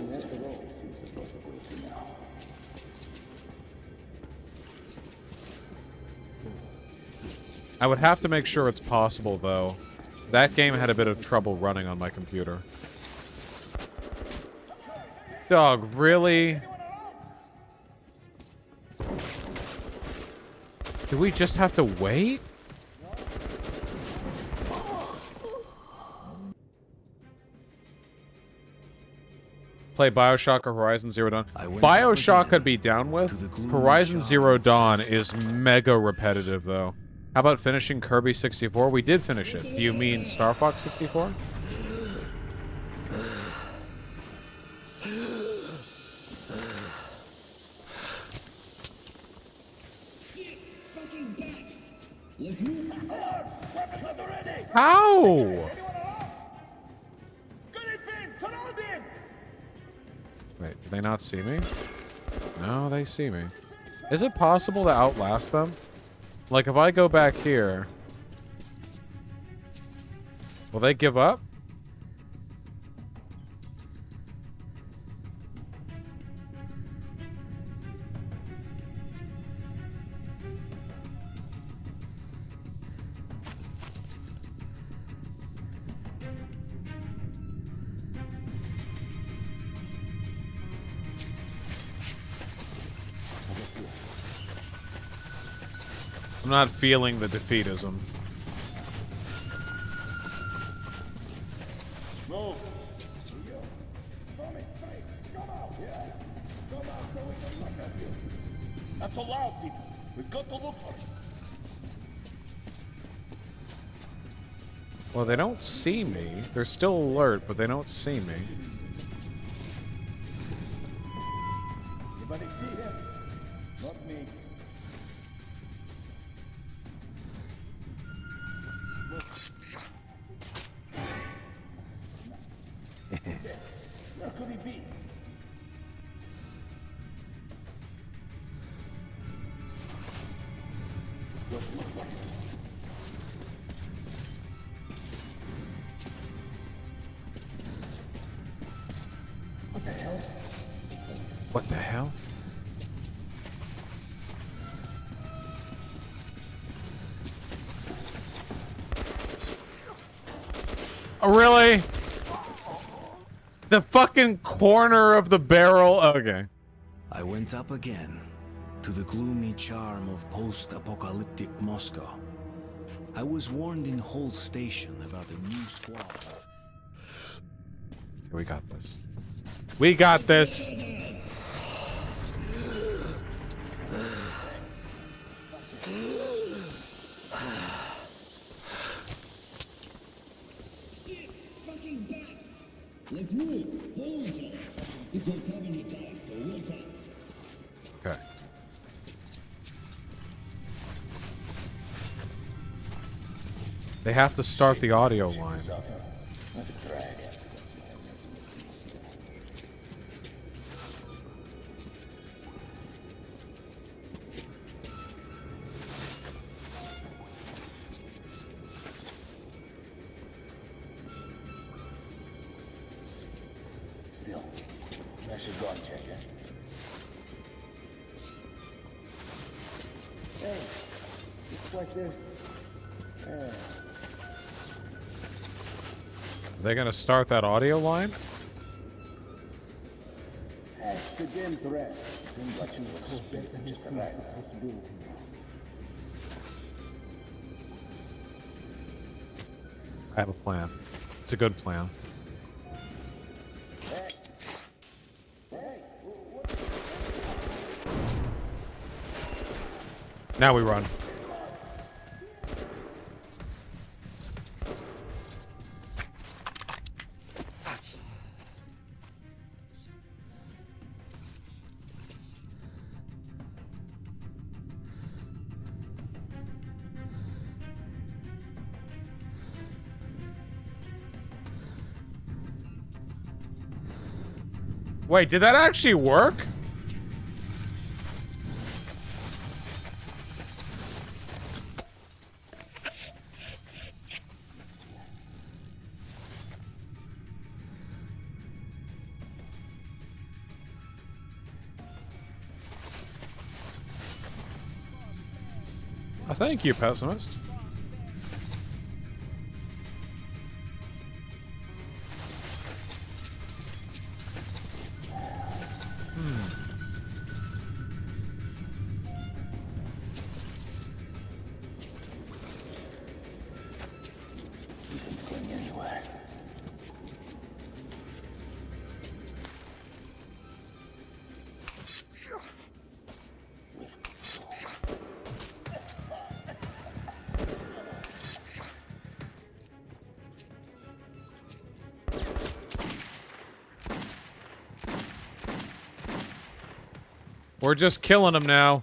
[SPEAKER 15] I would have to make sure it's possible, though. That game had a bit of trouble running on my computer. Dog, really? Do we just have to wait? Play Bioshock or Horizon Zero Dawn. Bioshock could be down with. Horizon Zero Dawn is mega repetitive, though. How about finishing Kirby 64? We did finish it. Do you mean Star Fox 64? How? Wait, do they not see me? No, they see me. Is it possible to outlast them? Like, if I go back here, will they give up? I'm not feeling the defeatism.
[SPEAKER 7] No. That's allowed, people. We've got to look for it.
[SPEAKER 15] Well, they don't see me. They're still alert, but they don't see me.
[SPEAKER 7] Anybody see him? Not me. Where could he be? What the hell?
[SPEAKER 15] What the hell? Oh, really? The fucking corner of the barrel. Okay.
[SPEAKER 18] I went up again to the gloomy charm of post-apocalyptic Moscow. I was warned in Hull Station about a new squad.
[SPEAKER 15] Okay, we got this. We got this.
[SPEAKER 8] Let's move. Hold each other. It's all covered with ice, so we'll talk.
[SPEAKER 15] Okay. They have to start the audio line.
[SPEAKER 7] Still, that's your guard check, eh? Hey, looks like this.
[SPEAKER 15] Are they gonna start that audio line?
[SPEAKER 7] Hash the dim threat. Seems like you were spitting just right.
[SPEAKER 15] I have a plan. It's a good plan. Now we run. Wait, did that actually work? Thank you, pessimist. We're just killing them now.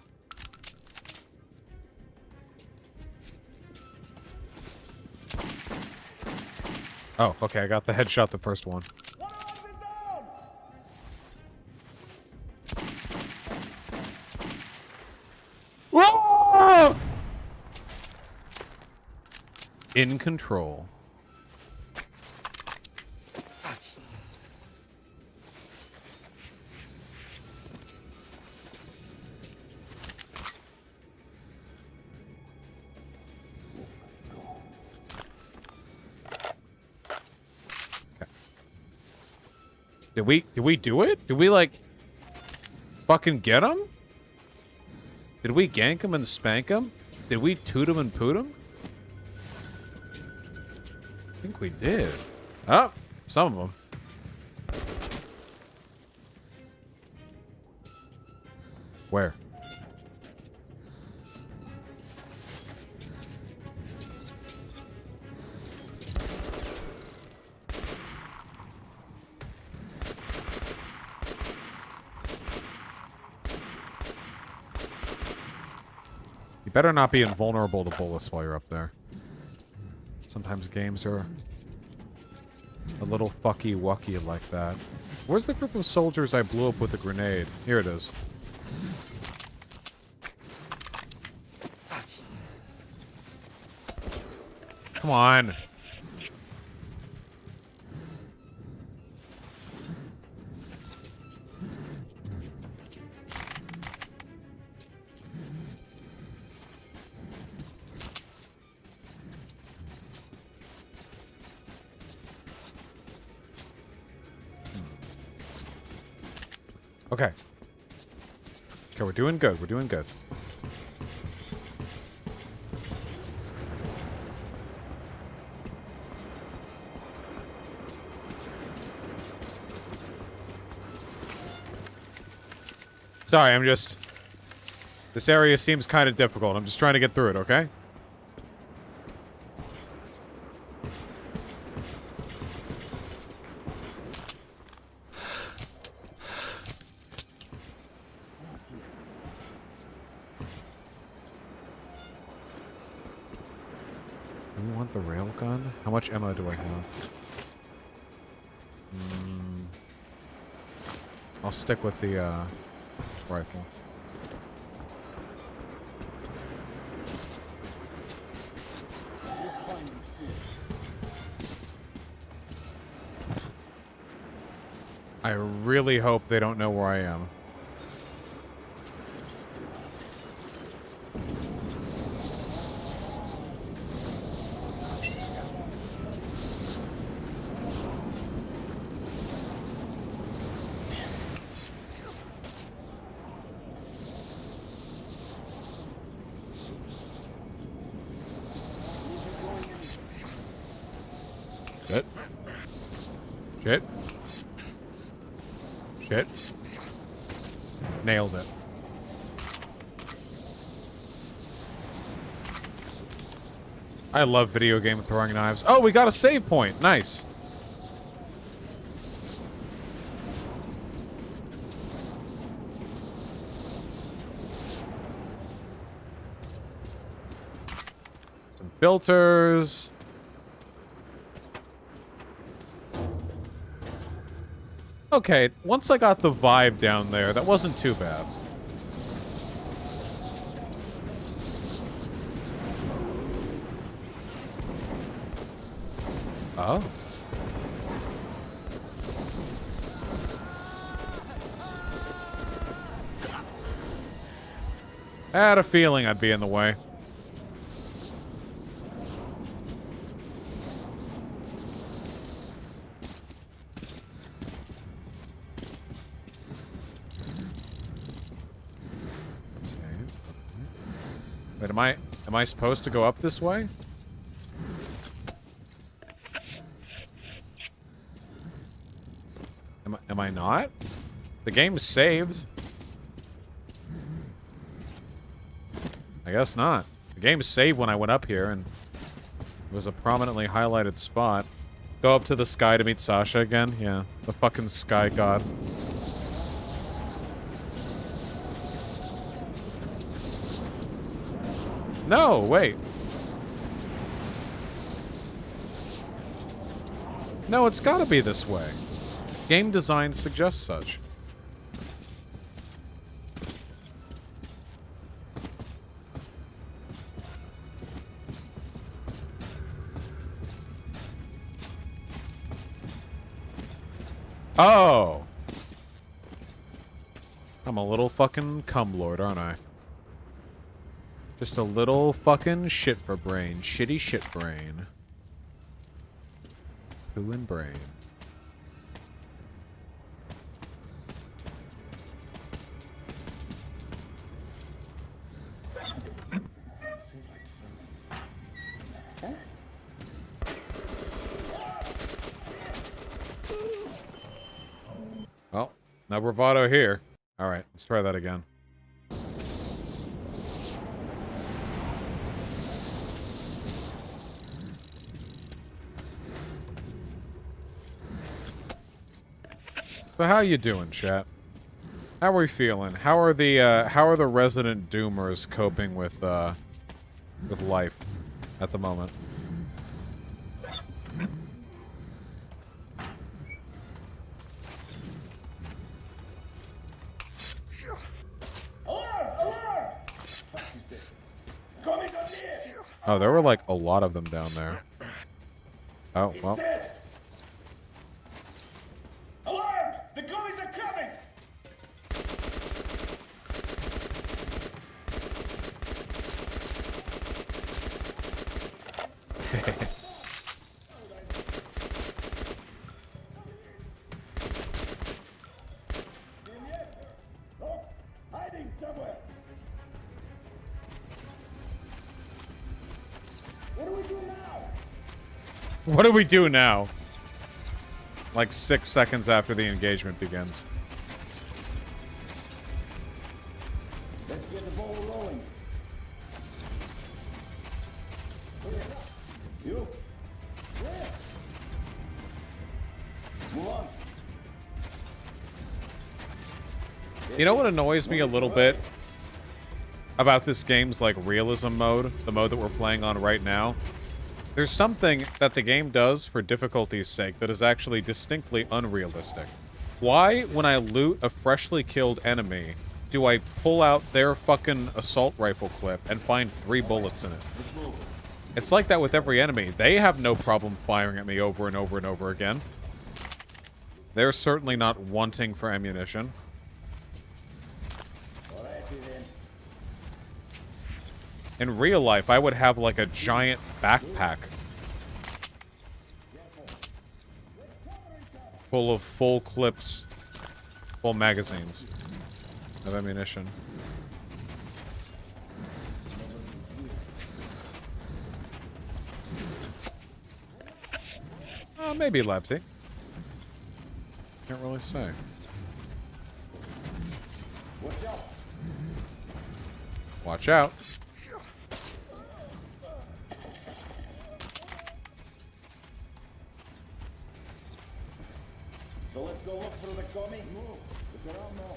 [SPEAKER 15] Oh, okay, I got the headshot the first one. Whoa! In control. Did we do it? Did we, like, fucking get him? Did we gank him and spank him? Did we toot him and poot him? I think we did. Oh, some of them. Where? You better not be invulnerable to bullets while you're up there. Sometimes games are a little fucky-wucky like that. Where's the group of soldiers I blew up with a grenade? Here it is. Come on. Okay. Okay, we're doing good. We're doing good. Sorry, I'm just... This area seems kind of difficult. I'm just trying to get through it, okay? Do we want the railgun? How much ammo do I have? I'll stick with the, rifle. I really hope they don't know where I am. Shit. Shit. Shit. Nailed it. I love video game throwing knives. Oh, we got a save point. Nice. Some filters. Okay, once I got the vibe down there, that wasn't too bad. Oh. I had a feeling I'd be in the way. Wait, am I supposed to go up this way? Am I not? The game's saved. I guess not. The game's saved when I went up here, and it was a prominently highlighted spot. Go up to the sky to meet Sasha again? Yeah, the fucking sky god. No, wait. No, it's gotta be this way. Game design suggests such. Oh! I'm a little fucking cumlord, aren't I? Just a little fucking shit for brain. Shitty shit brain. Poo and brain. Well, no bravado here. Alright, let's try that again. So how you doing, chat? How are we feeling? How are the resident doomers coping with life at the moment? Oh, there were like a lot of them down there. Oh, well.
[SPEAKER 9] Alarm! The gummies are coming!
[SPEAKER 15] What do we do now? Like 6 seconds after the engagement begins.
[SPEAKER 7] Let's get the ball rolling. You. Move on.
[SPEAKER 15] You know what annoys me a little bit about this game's like realism mode, the mode that we're playing on right now? There's something that the game does for difficulty's sake that is actually distinctly unrealistic. Why, when I loot a freshly killed enemy, do I pull out their fucking assault rifle clip and find 3 bullets in it? It's like that with every enemy. They have no problem firing at me over and over and over again. They're certainly not wanting for ammunition. In real life, I would have like a giant backpack full of full clips, full magazines of ammunition. Maybe Lepsy. Can't really say. Watch out.
[SPEAKER 7] So let's go look through the comic. Look around now.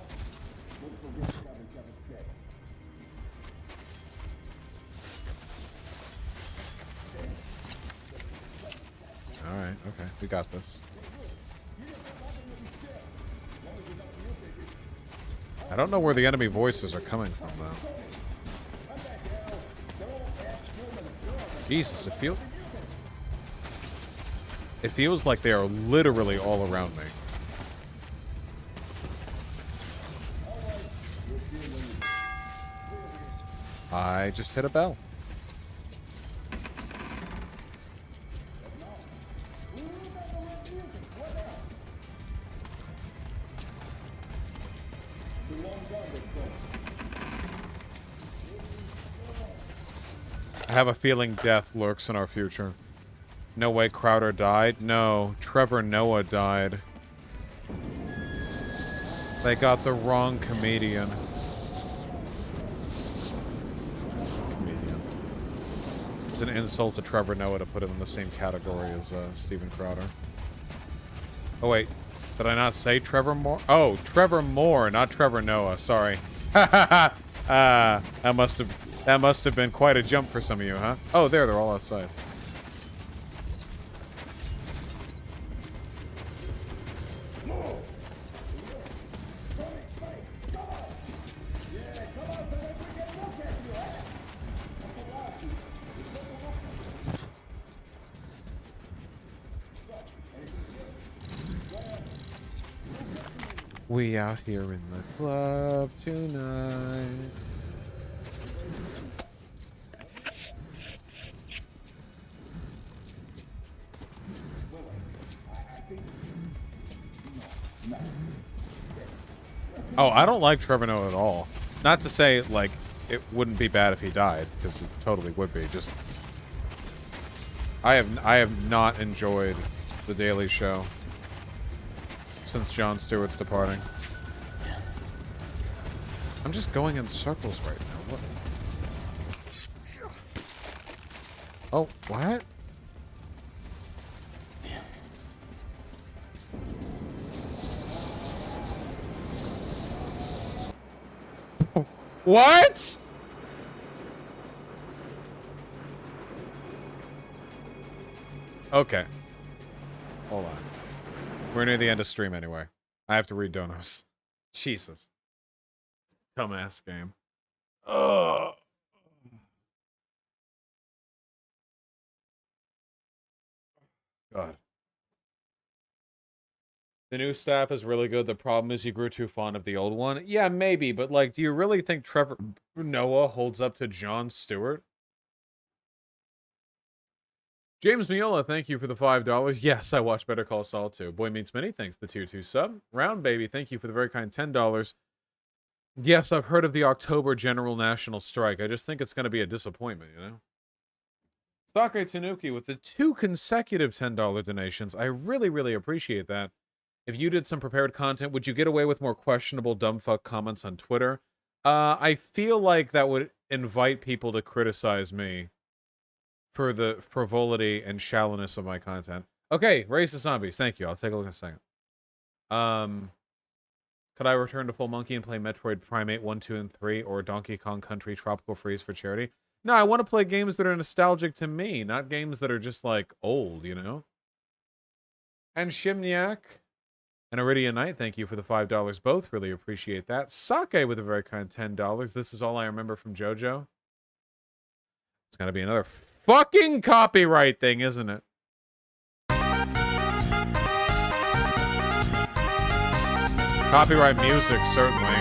[SPEAKER 7] Look for this cabin check.
[SPEAKER 15] Alright, okay. We got this. I don't know where the enemy voices are coming from, though. Jesus, it feels like they are literally all around me. I just hit a bell. I have a feeling death lurks in our future. No way Crowder died. No, Trevor Noah died. They got the wrong comedian. It's an insult to Trevor Noah to put him in the same category as Steven Crowder. Oh wait, did I not say Trevor Moore? Oh, Trevor Moore, not Trevor Noah. Sorry. That must have been quite a jump for some of you, huh? Oh, they're all outside. We out here in the club tonight. Oh, I don't like Trevor Noah at all. Not to say, like, it wouldn't be bad if he died, because it totally would be. Just, I have not enjoyed The Daily Show since Jon Stewart's departing. I'm just going in circles right now. What? Oh, what? What? Okay. Hold on. We're near the end of stream anyway. I have to read donos. Jesus. Dumbass game. Ugh. God. The new staff is really good. The problem is you grew too fond of the old one. Yeah, maybe, but like, do you really think Trevor Noah holds up to Jon Stewart? James Miola, thank you for the $5. Yes, I watched Better Call Saul too. Boy Meets Many, thanks the tier 2 sub. Round Baby, thank you for the very kind $10. Yes, I've heard of the October general national strike. I just think it's going to be a disappointment, you know? Sake Tanuki with the 2 consecutive $10 donations. I really, really appreciate that. If you did some prepared content, would you get away with more questionable dumbfuck comments on Twitter? I feel like that would invite people to criticize me for the frivolity and shallowness of my content. Okay, Race of Zombies. Thank you. I'll take a look in a second. Could I return to Full Monkey and play Metroid Prime 8, 1, 2, and 3, or Donkey Kong Country Tropical Freeze for charity? No, I want to play games that are nostalgic to me, not games that are just, like, old, you know? And Shimniak and Iridian Knight, thank you for the $5 both. Really appreciate that. Sake with a very kind $10. This is all I remember from JoJo. It's gotta be another fucking copyright thing, isn't it? Copyright music, certainly.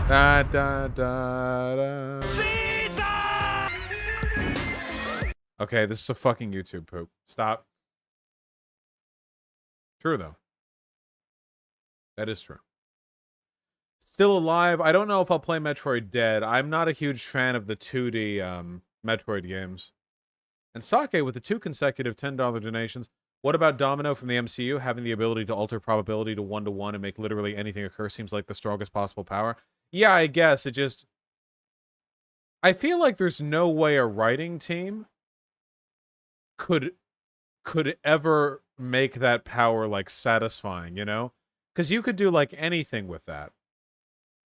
[SPEAKER 15] Da, da, da, da. Okay, this is a fucking YouTube poop. Stop. True, though. That is true. Still alive. I don't know if I'll play Metroid Dead. I'm not a huge fan of the 2D Metroid games. And Sake with the 2 consecutive $10 donations. What about Domino from the MCU? Having the ability to alter probability to 1-to-1 and make literally anything occur seems like the strongest possible power. Yeah, I guess. It just... I feel like there's no way a writing team could ever make that power, like, satisfying, you know? Because you could do, like, anything with that.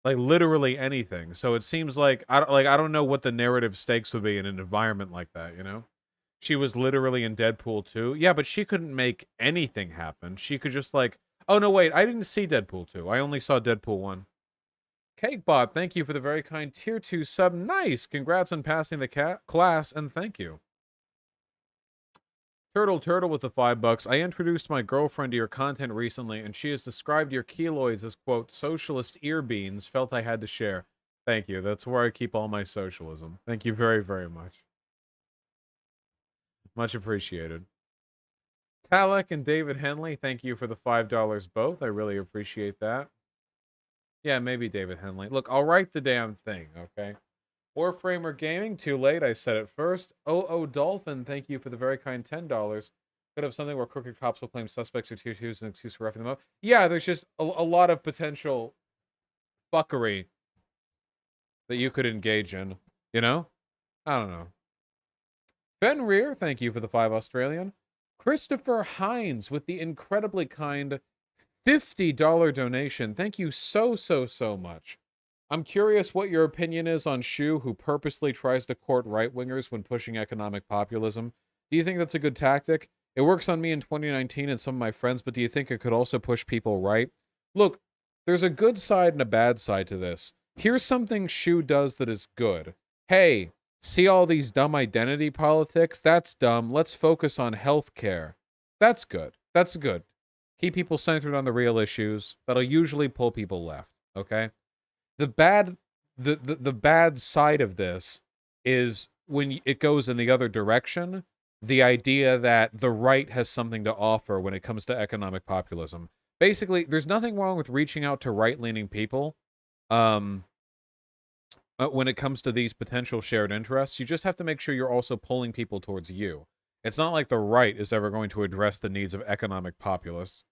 [SPEAKER 15] Like, literally anything. So it seems like I don't know what the narrative stakes would be in an environment like that, you know? She was literally in Deadpool 2. Yeah, but she couldn't make anything happen. She could just, like... Oh, no, wait. I didn't see Deadpool 2. I only saw Deadpool 1. Cakebot, thank you for the very kind Tier 2 sub. Nice! Congrats on passing the class, and thank you. Turtle with the $5. I introduced my girlfriend to your content recently, and she has described your keloids as, quote, socialist ear beans. Felt I had to share. Thank you. That's where I keep all my socialism. Thank you very, very much. Much appreciated. Talek and David Henley, thank you for the $5 both. I really appreciate that. Yeah, maybe David Henley. Look, I'll write the damn thing, okay? Warframer Gaming, too late. I said it first. OO Dolphin, thank you for the very kind $10. Could have something where crooked cops will claim suspects or tier 2s and excuse for roughing them up. Yeah, there's just a lot of potential fuckery that you could engage in, you know? I don't know. Fenrir, thank you for the 5 Australian. Christopher Hines with the incredibly kind $50 donation. Thank you so much. I'm curious what your opinion is on Shu, who purposely tries to court right-wingers when pushing economic populism. Do you think that's a good tactic? It works on me in 2019 and some of my friends, but do you think it could also push people right? Look, there's a good side and a bad side to this. Here's something Shu does that is good. Hey, see all these dumb identity politics? That's dumb. Let's focus on healthcare. That's good. That's good. Keep people centered on the real issues. That'll usually pull people left, okay? The bad side of this is when it goes in the other direction, the idea that the right has something to offer when it comes to economic populism. Basically, there's nothing wrong with reaching out to right-leaning people when it comes to these potential shared interests. You just have to make sure you're also pulling people towards you. It's not like the right is ever going to address the needs of economic populists.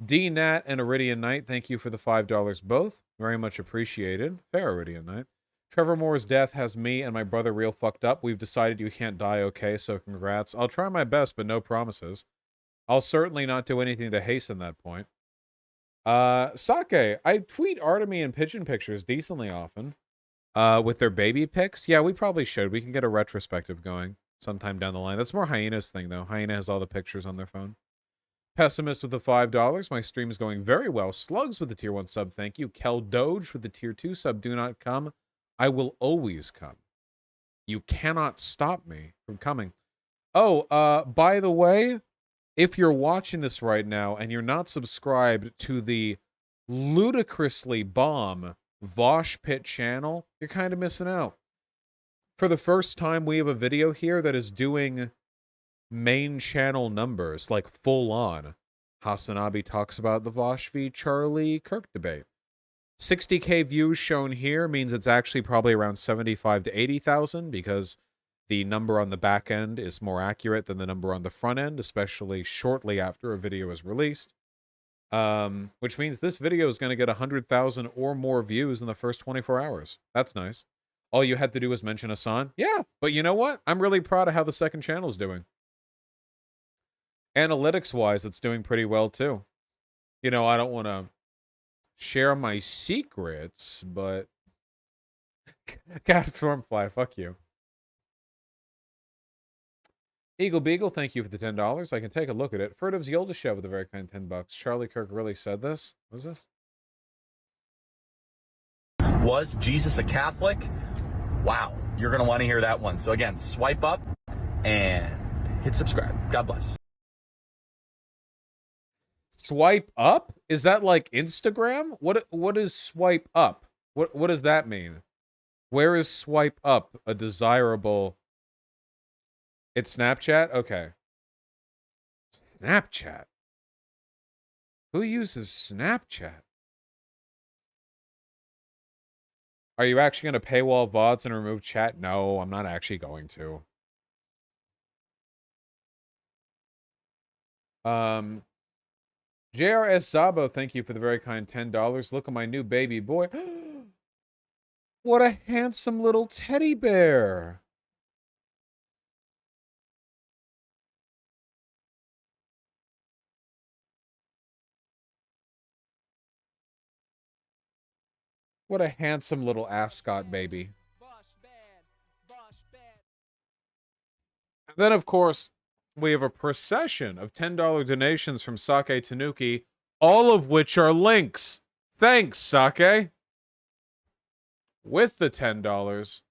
[SPEAKER 15] DNat and Iridian Knight, thank you for the $5 both. Very much appreciated. Fair, Iridian Knight. Trevor Moore's death has me and my brother real fucked up. We've decided you can't die okay, so congrats. I'll try my best, but no promises. I'll certainly not do anything to hasten that point. Sake, I tweet Artemy and Pigeon pictures decently often. With their baby pics? Yeah, we probably should. We can get a retrospective going sometime down the line. That's more Hyena's thing, though. Hyena has all the pictures on their phone. Pessimist with the $5. My stream is going very well. Slugs with the tier 1 sub, thank you. Kel Doge with the tier 2 sub, do not come. I will always come. You cannot stop me from coming. Oh, by the way, if you're watching this right now and you're not subscribed to the ludicrously bomb Vosh Pit channel, you're kind of missing out. For the first time, we have a video here that is doing main channel numbers, like full on. Hasanabi talks about the Vosh v. Charlie Kirk debate. 60K views shown here means it's actually probably around 75 to 80,000 because the number on the back end is more accurate than the number on the front end, especially shortly after a video is released. Which means this video is going to get 100,000 or more views in the first 24 hours. That's nice. All you had to do was mention Hassan. Yeah, but you know what? I'm really proud of how the second channel is doing. Analytics-wise, it's doing pretty well, too. You know, I don't want to share my secrets, but... God, Stormfly, fuck you. Eagle Beagle, thank you for the $10. I can take a look at it. Furtiv's Yoldashev with a very kind $10. Charlie Kirk really said this? What is this?
[SPEAKER 10] Was Jesus a Catholic? Wow, you're going to want to hear that one. So again, swipe up and hit subscribe. God bless.
[SPEAKER 15] Swipe up? Is that like Instagram? What is swipe up? What does that mean? Where is swipe up a desirable... It's Snapchat? Okay. Snapchat? Who uses Snapchat? Are you actually going to paywall VODs and remove chat? No, I'm not actually going to. JRS Zabo, thank you for the very kind $10. Look at my new baby boy. What a handsome little teddy bear. What a handsome little ascot baby. And then, of course, we have a procession of $10 donations from Sake Tanuki, all of which are links. Thanks, Sake. With the $10.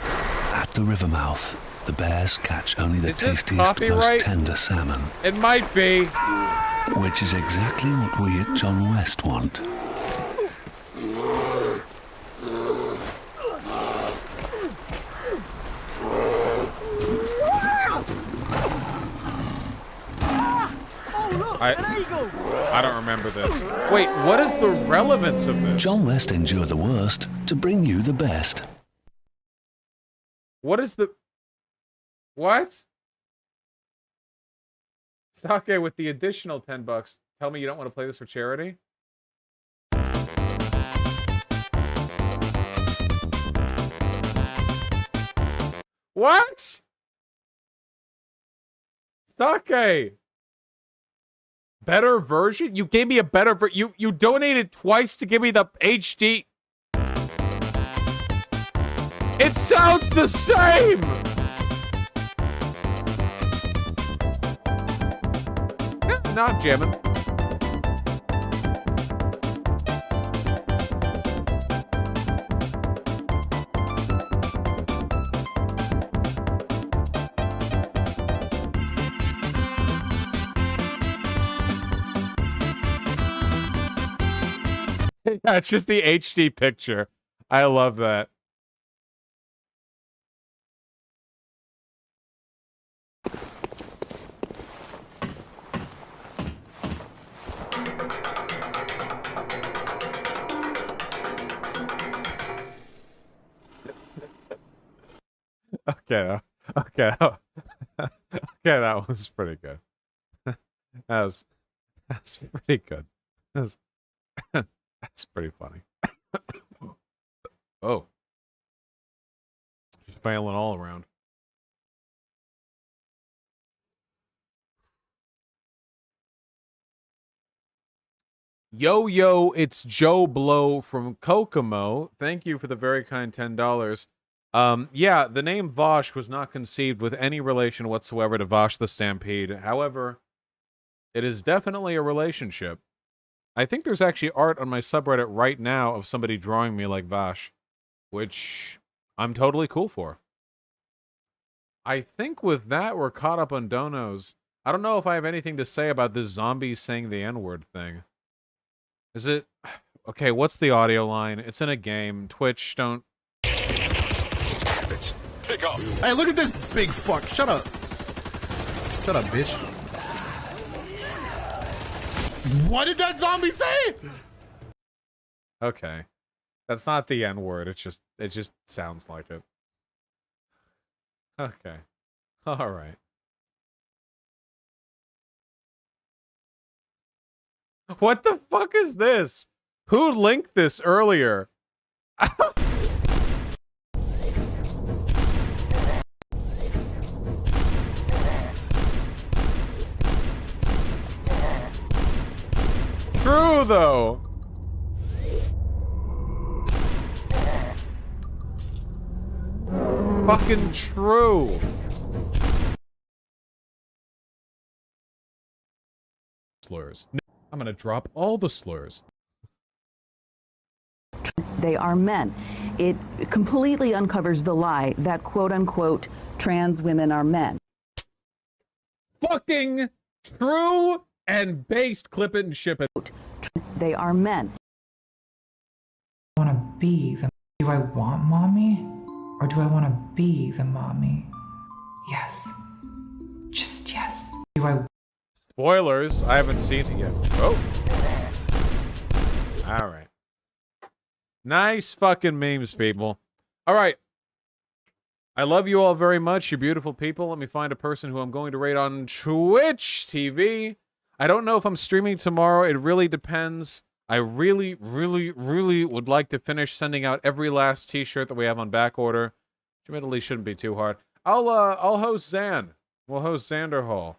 [SPEAKER 18] At the river mouth, the bears catch only the tastiest, most tender salmon.
[SPEAKER 15] It might be.
[SPEAKER 18] Which is exactly what we at John West want.
[SPEAKER 15] I don't remember this. Wait, what is the relevance of this?
[SPEAKER 18] John West endured the worst to bring you the best.
[SPEAKER 15] What is the... What? Sake, with the additional $10, tell me you don't want to play this for charity? What? Sake! Better version? You gave me a better version. You donated twice to give me the HD. It sounds the same! Not jamming. Yeah, it's just the HD picture. I love that. Okay, that was pretty good. That's pretty good. That's pretty funny. Oh, just failing all around. Yo, it's Joe Blow from Kokomo. Thank you for the very kind $10. Yeah, the name Vosh was not conceived with any relation whatsoever to Vosh the Stampede. However, it is definitely a relationship. I think there's actually art on my subreddit right now of somebody drawing me like Vosh, which I'm totally cool for. I think with that, we're caught up on donos. I don't know if I have anything to say about this zombie saying the N-word thing. Is it... Okay, what's the audio line? It's in a game. Twitch, don't...
[SPEAKER 22] Damn it. Pick up. Hey, look at this big fuck. Shut up. Shut up, bitch. What did that zombie say?
[SPEAKER 15] Okay. That's not the N word. It just sounds like it. Okay. All right. What the fuck is this? Who linked this earlier? True, though. Fucking true. Slurs. No, I'm gonna drop all the slurs.
[SPEAKER 5] They are men. It completely uncovers the lie that quote-unquote trans women are men.
[SPEAKER 15] Fucking true and based. Clip it and ship it.
[SPEAKER 5] They are men.
[SPEAKER 11] I want to be the... Do I want mommy? Or do I want to be the mommy? Yes. Just yes. Do I...
[SPEAKER 15] Spoilers. I haven't seen it yet. Oh. All right. Nice fucking memes, people. All right. I love you all very much. You're beautiful people. Let me find a person who I'm going to rate on Twitch TV. I don't know if I'm streaming tomorrow. It really depends. I really, really, really would like to finish sending out every last t-shirt that we have on back order. Which admittedly shouldn't be too hard. I'll host Zan. We'll host Xander Hall.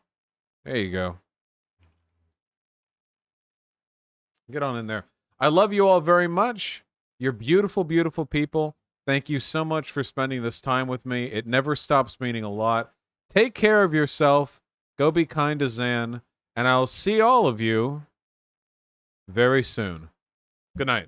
[SPEAKER 15] There you go. Get on in there. I love you all very much. You're beautiful, beautiful people. Thank you so much for spending this time with me. It never stops meaning a lot. Take care of yourself. Go be kind to Zan. And I'll see all of you very soon. Good night.